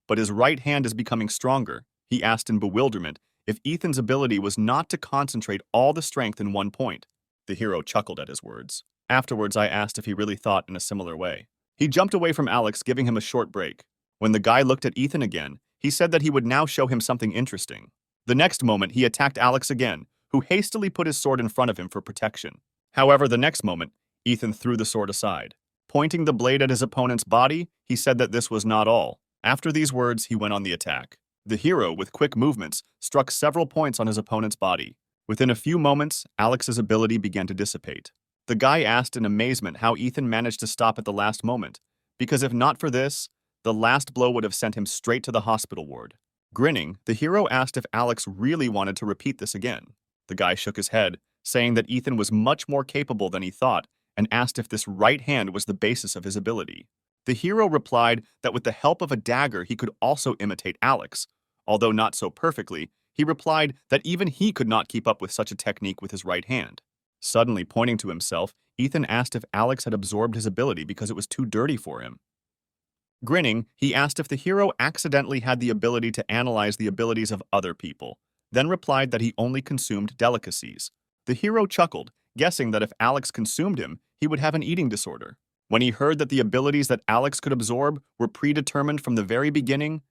But his right hand is becoming stronger. He asked in bewilderment if Ethan's ability was not to concentrate all the strength in one point. The hero chuckled at his words. Afterwards, I asked if he really thought in a similar way. He jumped away from Alex, giving him a short break. When the guy looked at Ethan again, he said that he would now show him something interesting. The next moment, he attacked Alex again, who hastily put his sword in front of him for protection. However, the next moment, Ethan threw the sword aside. Pointing the blade at his opponent's body, he said that this was not all. After these words, he went on the attack. The hero, with quick movements, struck several points on his opponent's body. Within a few moments, Alex's ability began to dissipate. The guy asked in amazement how Ethan managed to stop at the last moment, because if not for this, the last blow would have sent him straight to the hospital ward. Grinning, the hero asked if Alex really wanted to repeat this again. The guy shook his head, saying that Ethan was much more capable than he thought, and asked if this right hand was the basis of his ability. The hero replied that with the help of a dagger he could also imitate Alex. Although not so perfectly, he replied that even he could not keep up with such a technique with his right hand. Suddenly pointing to himself, Ethan asked if Alex had absorbed his ability because it was too dirty for him. Grinning, he asked if the hero accidentally had the ability to analyze the abilities of other people, then replied that he only consumed delicacies. The hero chuckled, guessing that if Alex consumed him, he would have an eating disorder. When he heard that the abilities that Alex could absorb were predetermined from the very beginning,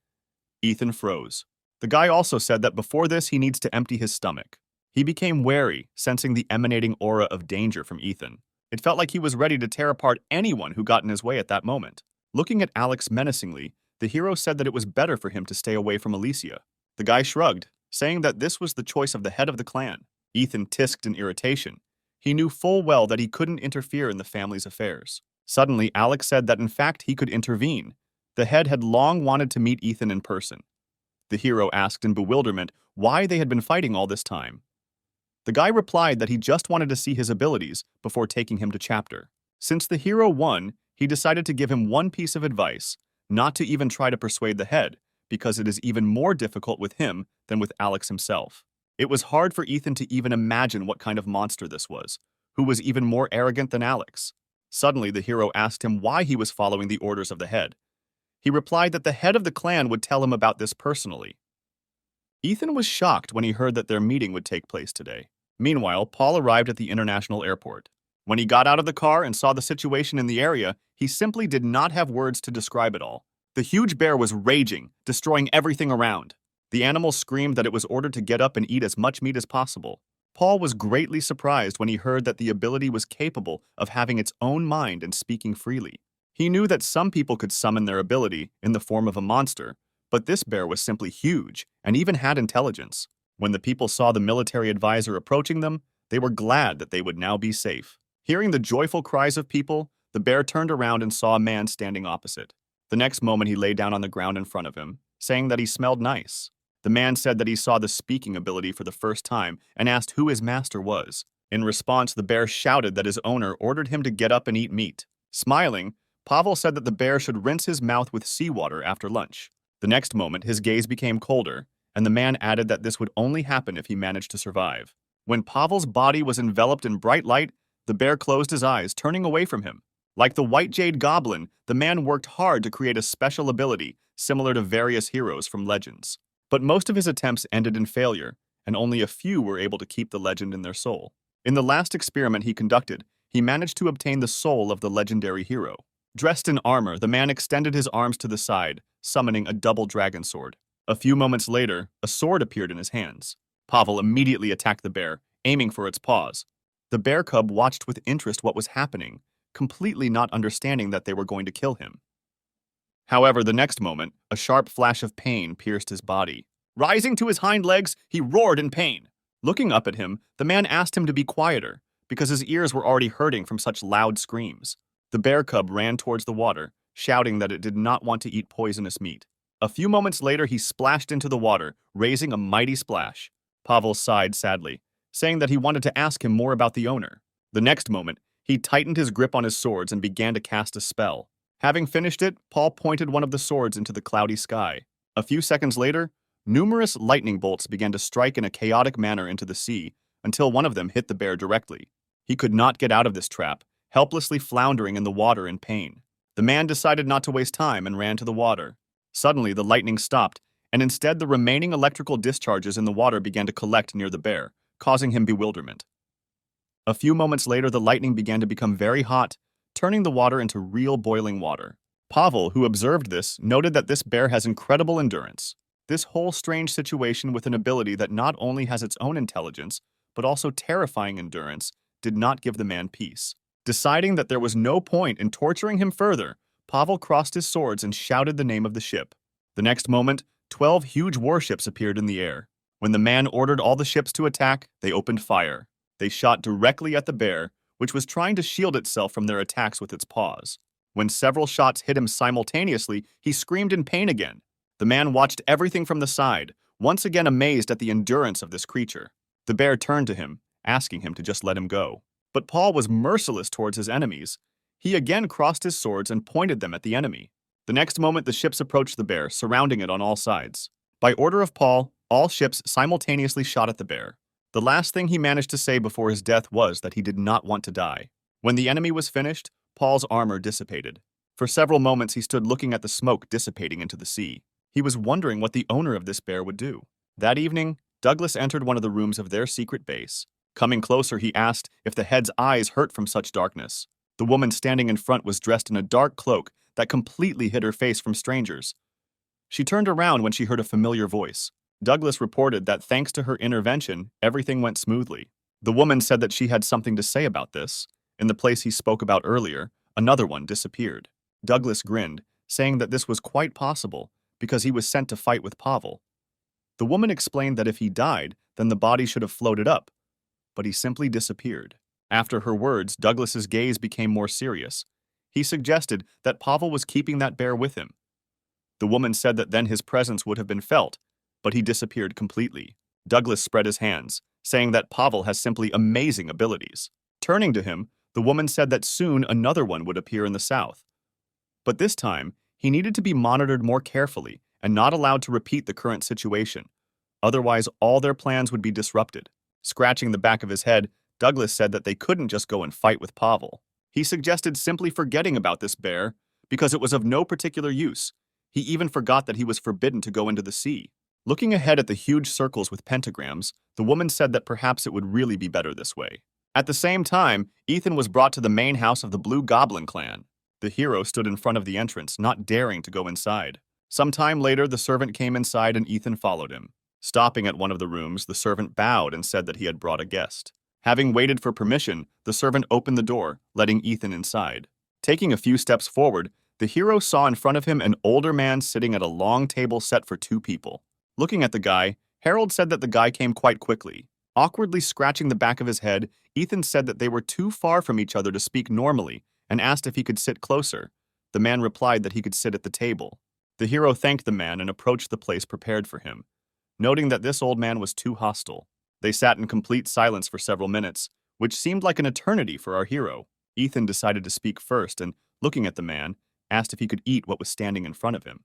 Ethan froze. The guy also said that before this he needs to empty his stomach. He became wary, sensing the emanating aura of danger from Ethan. It felt like he was ready to tear apart anyone who got in his way at that moment. Looking at Alex menacingly, the hero said that it was better for him to stay away from Alicia. The guy shrugged, saying that this was the choice of the head of the clan. Ethan tisked in irritation. He knew full well that he couldn't interfere in the family's affairs. Suddenly, Alex said that in fact he could intervene. The head had long wanted to meet Ethan in person. The hero asked in bewilderment why they had been fighting all this time. The guy replied that he just wanted to see his abilities before taking him to chapter. Since the hero won, he decided to give him one piece of advice, not to even try to persuade the head, because it is even more difficult with him than with Alex himself. It was hard for Ethan to even imagine what kind of monster this was, who was even more arrogant than Alex. Suddenly, the hero asked him why he was following the orders of the head. He replied that the head of the clan would tell him about this personally. Ethan was shocked when he heard that their meeting would take place today. Meanwhile, Paul arrived at the international airport. When he got out of the car and saw the situation in the area, he simply did not have words to describe it all. The huge bear was raging, destroying everything around. The animal screamed that it was ordered to get up and eat as much meat as possible. Paul was greatly surprised when he heard that the ability was capable of having its own mind and speaking freely. He knew that some people could summon their ability in the form of a monster, but this bear was simply huge and even had intelligence. When the people saw the military advisor approaching them, they were glad that they would now be safe. Hearing the joyful cries of people, the bear turned around and saw a man standing opposite. The next moment he lay down on the ground in front of him, saying that he smelled nice. The man said that he saw the speaking ability for the first time and asked who his master was. In response, the bear shouted that his owner ordered him to get up and eat meat. Smiling, Pavel said that the bear should rinse his mouth with seawater after lunch. The next moment, his gaze became colder, and the man added that this would only happen if he managed to survive. When Pavel's body was enveloped in bright light, the bear closed his eyes, turning away from him. Like the White Jade Goblin, the man worked hard to create a special ability similar to various heroes from legends. But most of his attempts ended in failure, and only a few were able to keep the legend in their soul. In the last experiment he conducted, he managed to obtain the soul of the legendary hero. Dressed in armor, the man extended his arms to the side, summoning a double dragon sword. A few moments later, a sword appeared in his hands. Pavel immediately attacked the bear, aiming for its paws. The bear cub watched with interest what was happening, completely not understanding that they were going to kill him. However, the next moment, a sharp flash of pain pierced his body. Rising to his hind legs, he roared in pain. Looking up at him, the man asked him to be quieter, because his ears were already hurting from such loud screams. The bear cub ran towards the water, shouting that it did not want to eat poisonous meat. A few moments later, he splashed into the water, raising a mighty splash. Pavel sighed sadly, saying that he wanted to ask him more about the owner. The next moment, he tightened his grip on his swords and began to cast a spell. Having finished it, Paul pointed one of the swords into the cloudy sky. A few seconds later, Numerous lightning bolts began to strike in a chaotic manner into the sea until one of them hit the bear directly. He could not get out of this trap, helplessly floundering in the water in pain. The man decided not to waste time and ran to the water. Suddenly, the lightning stopped, and instead the remaining electrical discharges in the water began to collect near the bear, causing him bewilderment. A few moments later, the lightning began to become very hot, turning the water into real boiling water. Pavel, who observed this, noted that this bear has incredible endurance. This whole strange situation with an ability that not only has its own intelligence, but also terrifying endurance, did not give the man peace. Deciding that there was no point in torturing him further, Pavel crossed his swords and shouted the name of the ship. The next moment, 12 huge warships appeared in the air. When the man ordered all the ships to attack, they opened fire. They shot directly at the bear, which was trying to shield itself from their attacks with its paws. When several shots hit him simultaneously, he screamed in pain again. The man watched everything from the side, once again amazed at the endurance of this creature. The bear turned to him, asking him to just let him go. But Paul was merciless towards his enemies. He again crossed his swords and pointed them at the enemy. The next moment, the ships approached the bear, surrounding it on all sides. By order of Paul, all ships simultaneously shot at the bear. The last thing he managed to say before his death was that he did not want to die. When the enemy was finished, Paul's armor dissipated. For several moments, he stood looking at the smoke dissipating into the sea. He was wondering what the owner of this bear would do. That evening, Douglas entered one of the rooms of their secret base. Coming closer, he asked if the head's eyes hurt from such darkness. The woman standing in front was dressed in a dark cloak that completely hid her face from strangers. She turned around when she heard a familiar voice. Douglas reported that thanks to her intervention, everything went smoothly. The woman said that she had something to say about this. In the place he spoke about earlier, another one disappeared. Douglas grinned, saying that this was quite possible because he was sent to fight with Pavel. The woman explained that if he died, then the body should have floated up, but he simply disappeared. After her words, Douglas's gaze became more serious. He suggested that Pavel was keeping that bear with him. The woman said that then his presence would have been felt, but he disappeared completely. Douglas spread his hands, saying that Pavel has simply amazing abilities. Turning to him, the woman said that soon another one would appear in the south. But this time, he needed to be monitored more carefully and not allowed to repeat the current situation. Otherwise, all their plans would be disrupted. Scratching the back of his head, Douglas said that they couldn't just go and fight with Pavel. He suggested simply forgetting about this bear because it was of no particular use. He even forgot that he was forbidden to go into the sea. Looking ahead at the huge circles with pentagrams, the woman said that perhaps it would really be better this way. At the same time, Ethan was brought to the main house of the Blue Goblin clan. The hero stood in front of the entrance, not daring to go inside. Some time later, the servant came inside and Ethan followed him. Stopping at one of the rooms, the servant bowed and said that he had brought a guest. Having waited for permission, the servant opened the door, letting Ethan inside. Taking a few steps forward, the hero saw in front of him an older man sitting at a long table set for 2 people. Looking at the guy, Harold said that the guy came quite quickly. Awkwardly scratching the back of his head, Ethan said that they were too far from each other to speak normally and asked if he could sit closer. The man replied that he could sit at the table. The hero thanked the man and approached the place prepared for him, noting that this old man was too hostile. They sat in complete silence for several minutes, which seemed like an eternity for our hero. Ethan decided to speak first and, looking at the man, asked if he could eat what was standing in front of him.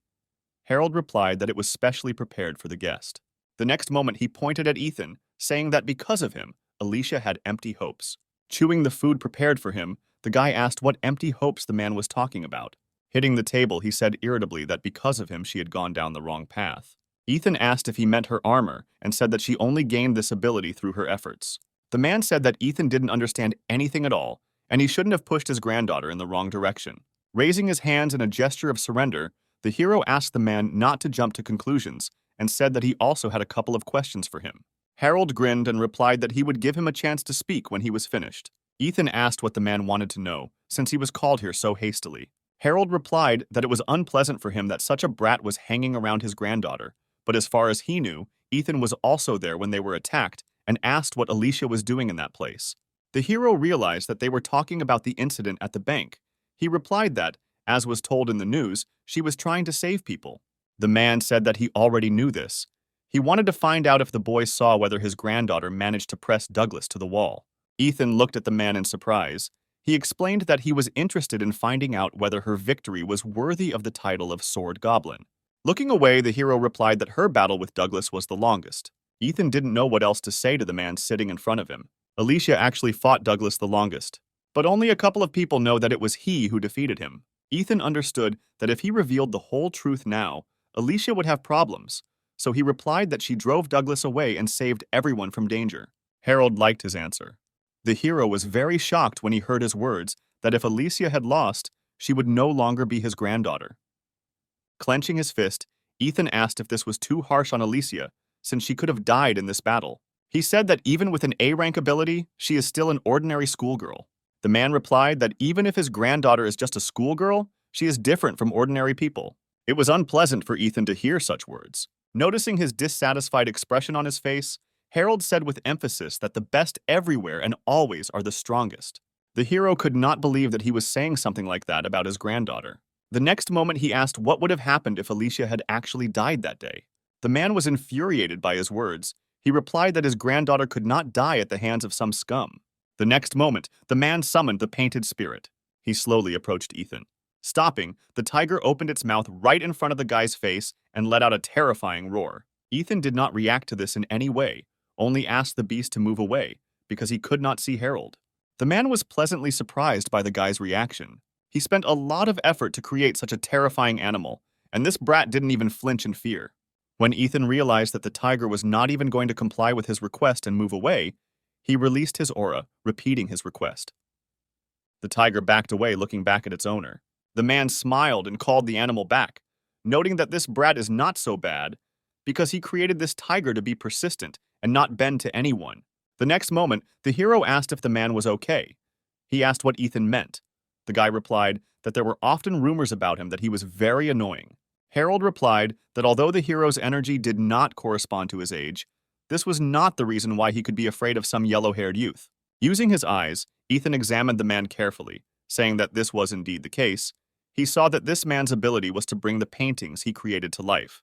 Harold replied that it was specially prepared for the guest. The next moment he pointed at Ethan, saying that because of him, Alicia had empty hopes. Chewing the food prepared for him, the guy asked what empty hopes the man was talking about. Hitting the table, he said irritably that because of him she had gone down the wrong path. Ethan asked if he meant her armor and said that she only gained this ability through her efforts. The man said that Ethan didn't understand anything at all, and he shouldn't have pushed his granddaughter in the wrong direction. Raising his hands in a gesture of surrender, the hero asked the man not to jump to conclusions and said that he also had a couple of questions for him. Harold grinned and replied that he would give him a chance to speak when he was finished. Ethan asked what the man wanted to know, since he was called here so hastily. Harold replied that it was unpleasant for him that such a brat was hanging around his granddaughter, but as far as he knew, Ethan was also there when they were attacked and asked what Alicia was doing in that place. The hero realized that they were talking about the incident at the bank. He replied that, as was told in the news, she was trying to save people. The man said that he already knew this. He wanted to find out if the boy saw whether his granddaughter managed to press Douglas to the wall. Ethan looked at the man in surprise. He explained that he was interested in finding out whether her victory was worthy of the title of Sword Goblin. Looking away, the hero replied that her battle with Douglas was the longest. Ethan didn't know what else to say to the man sitting in front of him. Alicia actually fought Douglas the longest, but only a couple of people know that it was he who defeated him. Ethan understood that if he revealed the whole truth now, Alicia would have problems, so he replied that she drove Douglas away and saved everyone from danger. Harold liked his answer. The hero was very shocked when he heard his words that if Alicia had lost, she would no longer be his granddaughter. Clenching his fist, Ethan asked if this was too harsh on Alicia, since she could have died in this battle. He said that even with an A-rank ability, she is still an ordinary schoolgirl. The man replied that even if his granddaughter is just a schoolgirl, she is different from ordinary people. It was unpleasant for Ethan to hear such words. Noticing his dissatisfied expression on his face, Harold said with emphasis that the best everywhere and always are the strongest. The hero could not believe that he was saying something like that about his granddaughter. The next moment he asked what would have happened if Alicia had actually died that day. The man was infuriated by his words. He replied that his granddaughter could not die at the hands of some scum. The next moment, the man summoned the painted spirit. He slowly approached Ethan. Stopping, the tiger opened its mouth right in front of the guy's face and let out a terrifying roar. Ethan did not react to this in any way, only asked the beast to move away, because he could not see Harold. The man was pleasantly surprised by the guy's reaction. He spent a lot of effort to create such a terrifying animal, and this brat didn't even flinch in fear. When Ethan realized that the tiger was not even going to comply with his request and move away, he released his aura, repeating his request. The tiger backed away, looking back at its owner. The man smiled and called the animal back, noting that this brat is not so bad because he created this tiger to be persistent and not bend to anyone. The next moment, the hero asked if the man was okay. He asked what Ethan meant. The guy replied that there were often rumors about him that he was very annoying. Harold replied that although the hero's energy did not correspond to his age, this was not the reason why he could be afraid of some yellow-haired youth. Using his eyes, Ethan examined the man carefully, saying that this was indeed the case. He saw that this man's ability was to bring the paintings he created to life.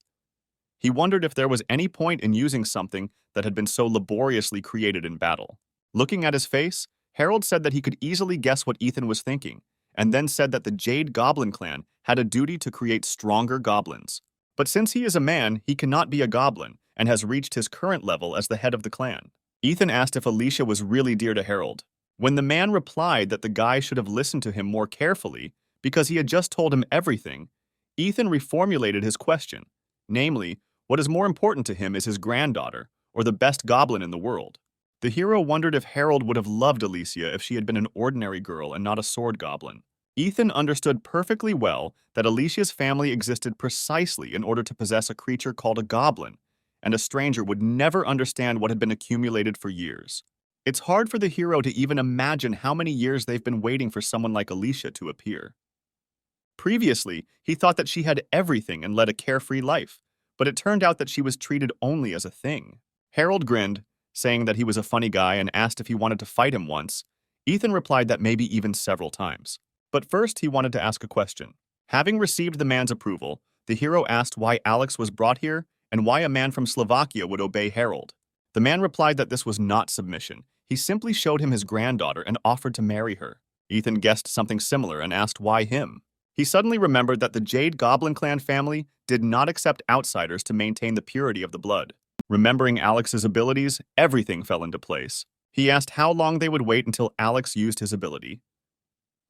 He wondered if there was any point in using something that had been so laboriously created in battle. Looking at his face, Harold said that he could easily guess what Ethan was thinking, and then said that the Jade Goblin clan had a duty to create stronger goblins. But since he is a man, he cannot be a goblin, and has reached his current level as the head of the clan. Ethan asked if Alicia was really dear to Harold. When the man replied that the guy should have listened to him more carefully because he had just told him everything, Ethan reformulated his question, namely, what is more important to him is his granddaughter, or the best goblin in the world. The hero wondered if Harold would have loved Alicia if she had been an ordinary girl and not a sword goblin. Ethan understood perfectly well that Alicia's family existed precisely in order to possess a creature called a goblin, and a stranger would never understand what had been accumulated for years. It's hard for the hero to even imagine how many years they've been waiting for someone like Alicia to appear. Previously, he thought that she had everything and led a carefree life, but it turned out that she was treated only as a thing. Harold grinned, saying that he was a funny guy, and asked if he wanted to fight him once. Ethan replied that maybe even several times. But first, he wanted to ask a question. Having received the man's approval, the hero asked why Alex was brought here and why a man from Slovakia would obey Harold. The man replied that this was not submission. He simply showed him his granddaughter and offered to marry her. Ethan guessed something similar and asked why him. He suddenly remembered that the Jade Goblin clan family did not accept outsiders to maintain the purity of the blood. Remembering Alex's abilities, everything fell into place. He asked how long they would wait until Alex used his ability.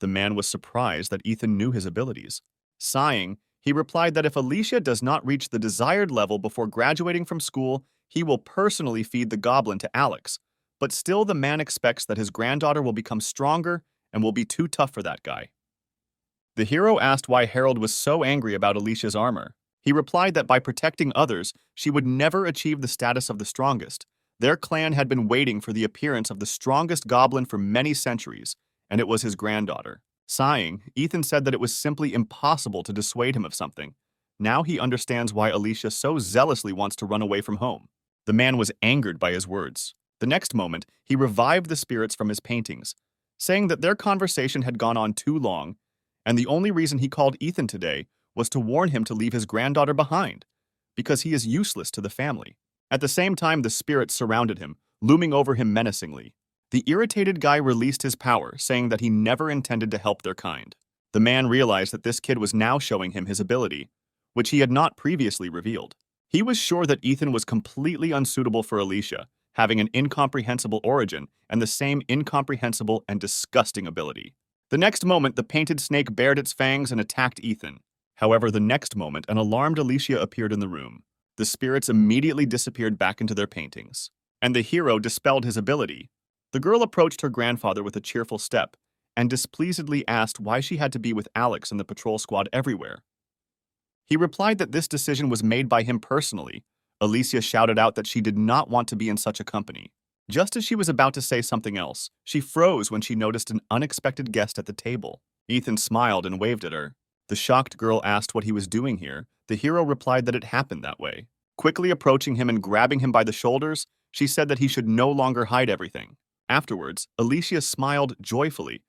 The man was surprised that Ethan knew his abilities. Sighing, he replied that if Alicia does not reach the desired level before graduating from school, he will personally feed the goblin to Alex. But still, the man expects that his granddaughter will become stronger and will be too tough for that guy. The hero asked why Harold was so angry about Alicia's armor. He replied that by protecting others, she would never achieve the status of the strongest. Their clan had been waiting for the appearance of the strongest goblin for many centuries, and it was his granddaughter. Sighing, Ethan said that it was simply impossible to dissuade him of something. Now he understands why Alicia so zealously wants to run away from home. The man was angered by his words. The next moment, he revived the spirits from his paintings, saying that their conversation had gone on too long, and the only reason he called Ethan today was to warn him to leave his granddaughter behind, because he is useless to the family. At the same time, the spirits surrounded him, looming over him menacingly. The irritated guy released his power, saying that he never intended to help their kind. The man realized that this kid was now showing him his ability. which he had not previously revealed. He was sure that Ethan was completely unsuitable for Alicia, having an incomprehensible origin and the same incomprehensible and disgusting ability. The next moment, the painted snake bared its fangs and attacked Ethan. However, the next moment, an alarmed Alicia appeared in the room. The spirits immediately disappeared back into their paintings, and the hero dispelled his ability. The girl approached her grandfather with a cheerful step and displeasedly asked why she had to be with Alex and the patrol squad everywhere. He replied that this decision was made by him personally. Alicia shouted out that she did not want to be in such a company. Just as she was about to say something else, she froze when she noticed an unexpected guest at the table. Ethan smiled and waved at her. The shocked girl asked what he was doing here. The hero replied that it happened that way. Quickly approaching him and grabbing him by the shoulders, she said that he should no longer hide everything. Afterwards, Alicia smiled joyfully,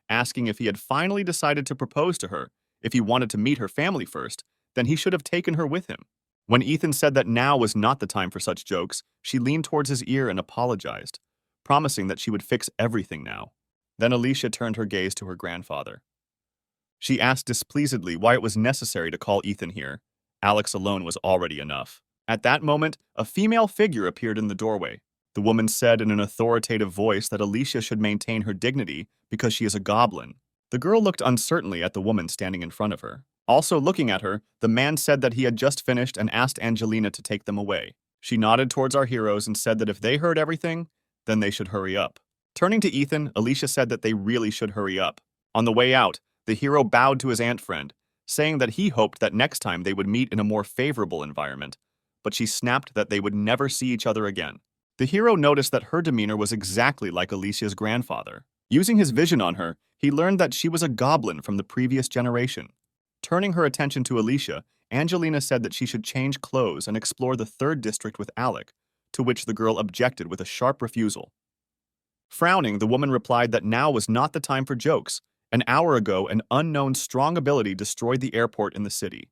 asking if he had finally decided to propose to her. If he wanted to meet her family first, then he should have taken her with him. When Ethan said that now was not the time for such jokes, she leaned towards his ear and apologized, promising that she would fix everything now. Then Alicia turned her gaze to her grandfather. She asked displeasedly why it was necessary to call Ethan here. Alex alone was already enough. At that moment, a female figure appeared in the doorway. The woman said in an authoritative voice that Alicia should maintain her dignity because she is a goblin. The girl looked uncertainly at the woman standing in front of her. Also looking at her, the man said that he had just finished and asked Angelina to take them away. She nodded towards our heroes and said that if they heard everything, then they should hurry up. Turning to Ethan, Alicia said that they really should hurry up. On the way out, the hero bowed to his aunt friend, saying that he hoped that next time they would meet in a more favorable environment, but she snapped that they would never see each other again. The hero noticed that her demeanor was exactly like Alicia's grandfather. Using his vision on her, he learned that she was a goblin from the previous generation. Turning her attention to Alicia, Angelina said that she should change clothes and explore the 3rd district with Alec, to which the girl objected with a sharp refusal. Frowning, the woman replied that now was not the time for jokes. An hour ago, an unknown strong ability destroyed the airport in the city.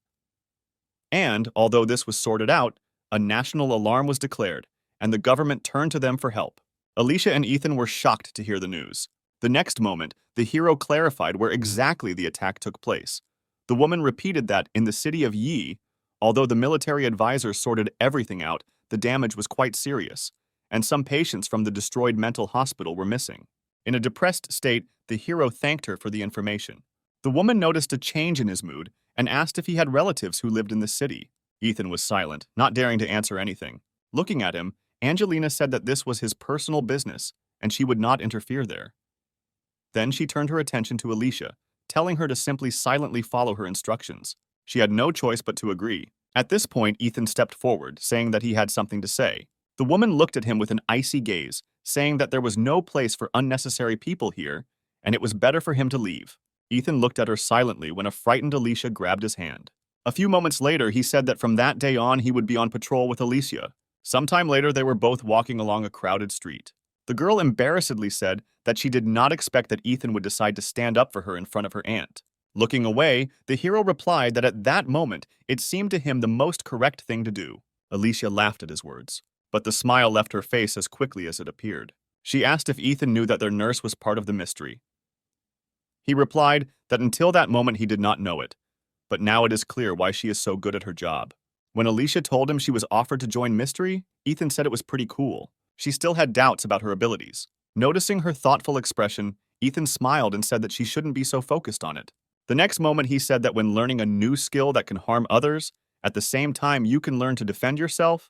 And, although this was sorted out, a national alarm was declared, and the government turned to them for help. Alicia and Ethan were shocked to hear the news. The next moment, the hero clarified where exactly the attack took place. The woman repeated that in the city of Yi, although the military advisor sorted everything out, the damage was quite serious, and some patients from the destroyed mental hospital were missing. In a depressed state, the hero thanked her for the information. The woman noticed a change in his mood and asked if he had relatives who lived in the city. Ethan was silent, not daring to answer anything. Looking at him, Angelina said that this was his personal business, and she would not interfere there. Then she turned her attention to Alicia, telling her to simply silently follow her instructions. She had no choice but to agree. At this point, Ethan stepped forward, saying that he had something to say. The woman looked at him with an icy gaze, saying that there was no place for unnecessary people here, and it was better for him to leave. Ethan looked at her silently when a frightened Alicia grabbed his hand. A few moments later, he said that from that day on he would be on patrol with Alicia. Sometime later, they were both walking along a crowded street. The girl embarrassedly said that she did not expect that Ethan would decide to stand up for her in front of her aunt. Looking away, the hero replied that at that moment, it seemed to him the most correct thing to do. Alicia laughed at his words, but the smile left her face as quickly as it appeared. She asked if Ethan knew that their nurse was part of the mystery. He replied that until that moment he did not know it, but now it is clear why she is so good at her job. When Alicia told him she was offered to join Mystery, Ethan said it was pretty cool. She still had doubts about her abilities. Noticing her thoughtful expression, Ethan smiled and said that she shouldn't be so focused on it. The next moment he said that when learning a new skill that can harm others, at the same time you can learn to defend yourself,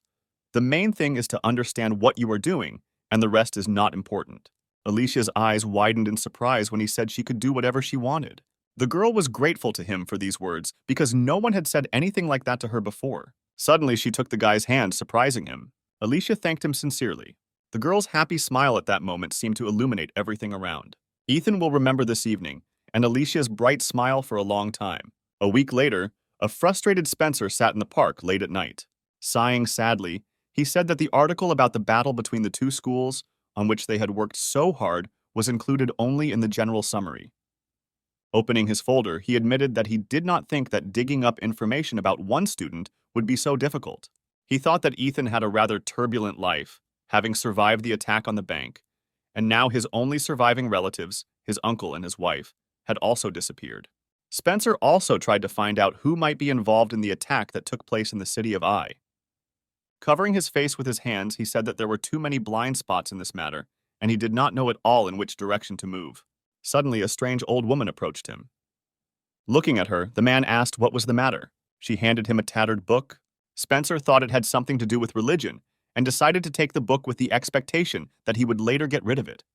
the main thing is to understand what you are doing, and the rest is not important. Alicia's eyes widened in surprise when he said she could do whatever she wanted. The girl was grateful to him for these words because no one had said anything like that to her before. Suddenly, she took the guy's hand, surprising him. Alicia thanked him sincerely. The girl's happy smile at that moment seemed to illuminate everything around. Ethan will remember this evening, and Alicia's bright smile for a long time. A week later, a frustrated Spencer sat in the park late at night. Sighing sadly, he said that the article about the battle between the two schools, on which they had worked so hard, was included only in the general summary. Opening his folder, he admitted that he did not think that digging up information about one student would be so difficult. He thought that Ethan had a rather turbulent life, having survived the attack on the bank, and now his only surviving relatives, his uncle and his wife, had also disappeared. Spencer also tried to find out who might be involved in the attack that took place in the city of Ai. Covering his face with his hands, he said that there were too many blind spots in this matter, and he did not know at all in which direction to move. Suddenly, a strange old woman approached him. Looking at her, the man asked what was the matter. She handed him a tattered book. Spencer thought it had something to do with religion, and decided to take the book with the expectation that he would later get rid of it.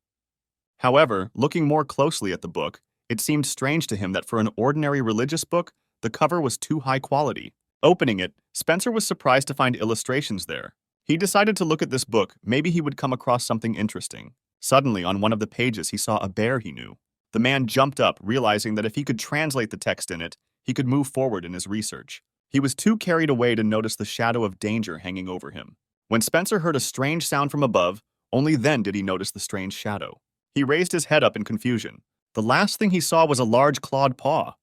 However, looking more closely at the book, it seemed strange to him that for an ordinary religious book, the cover was too high quality. Opening it, Spencer was surprised to find illustrations there. He decided to look at this book, maybe he would come across something interesting. Suddenly, on one of the pages, he saw a bear he knew. The man jumped up, realizing that if he could translate the text in it, he could move forward in his research. He was too carried away to notice the shadow of danger hanging over him. When Spencer heard a strange sound from above, only then did he notice the strange shadow. He raised his head up in confusion. The last thing he saw was a large clawed paw.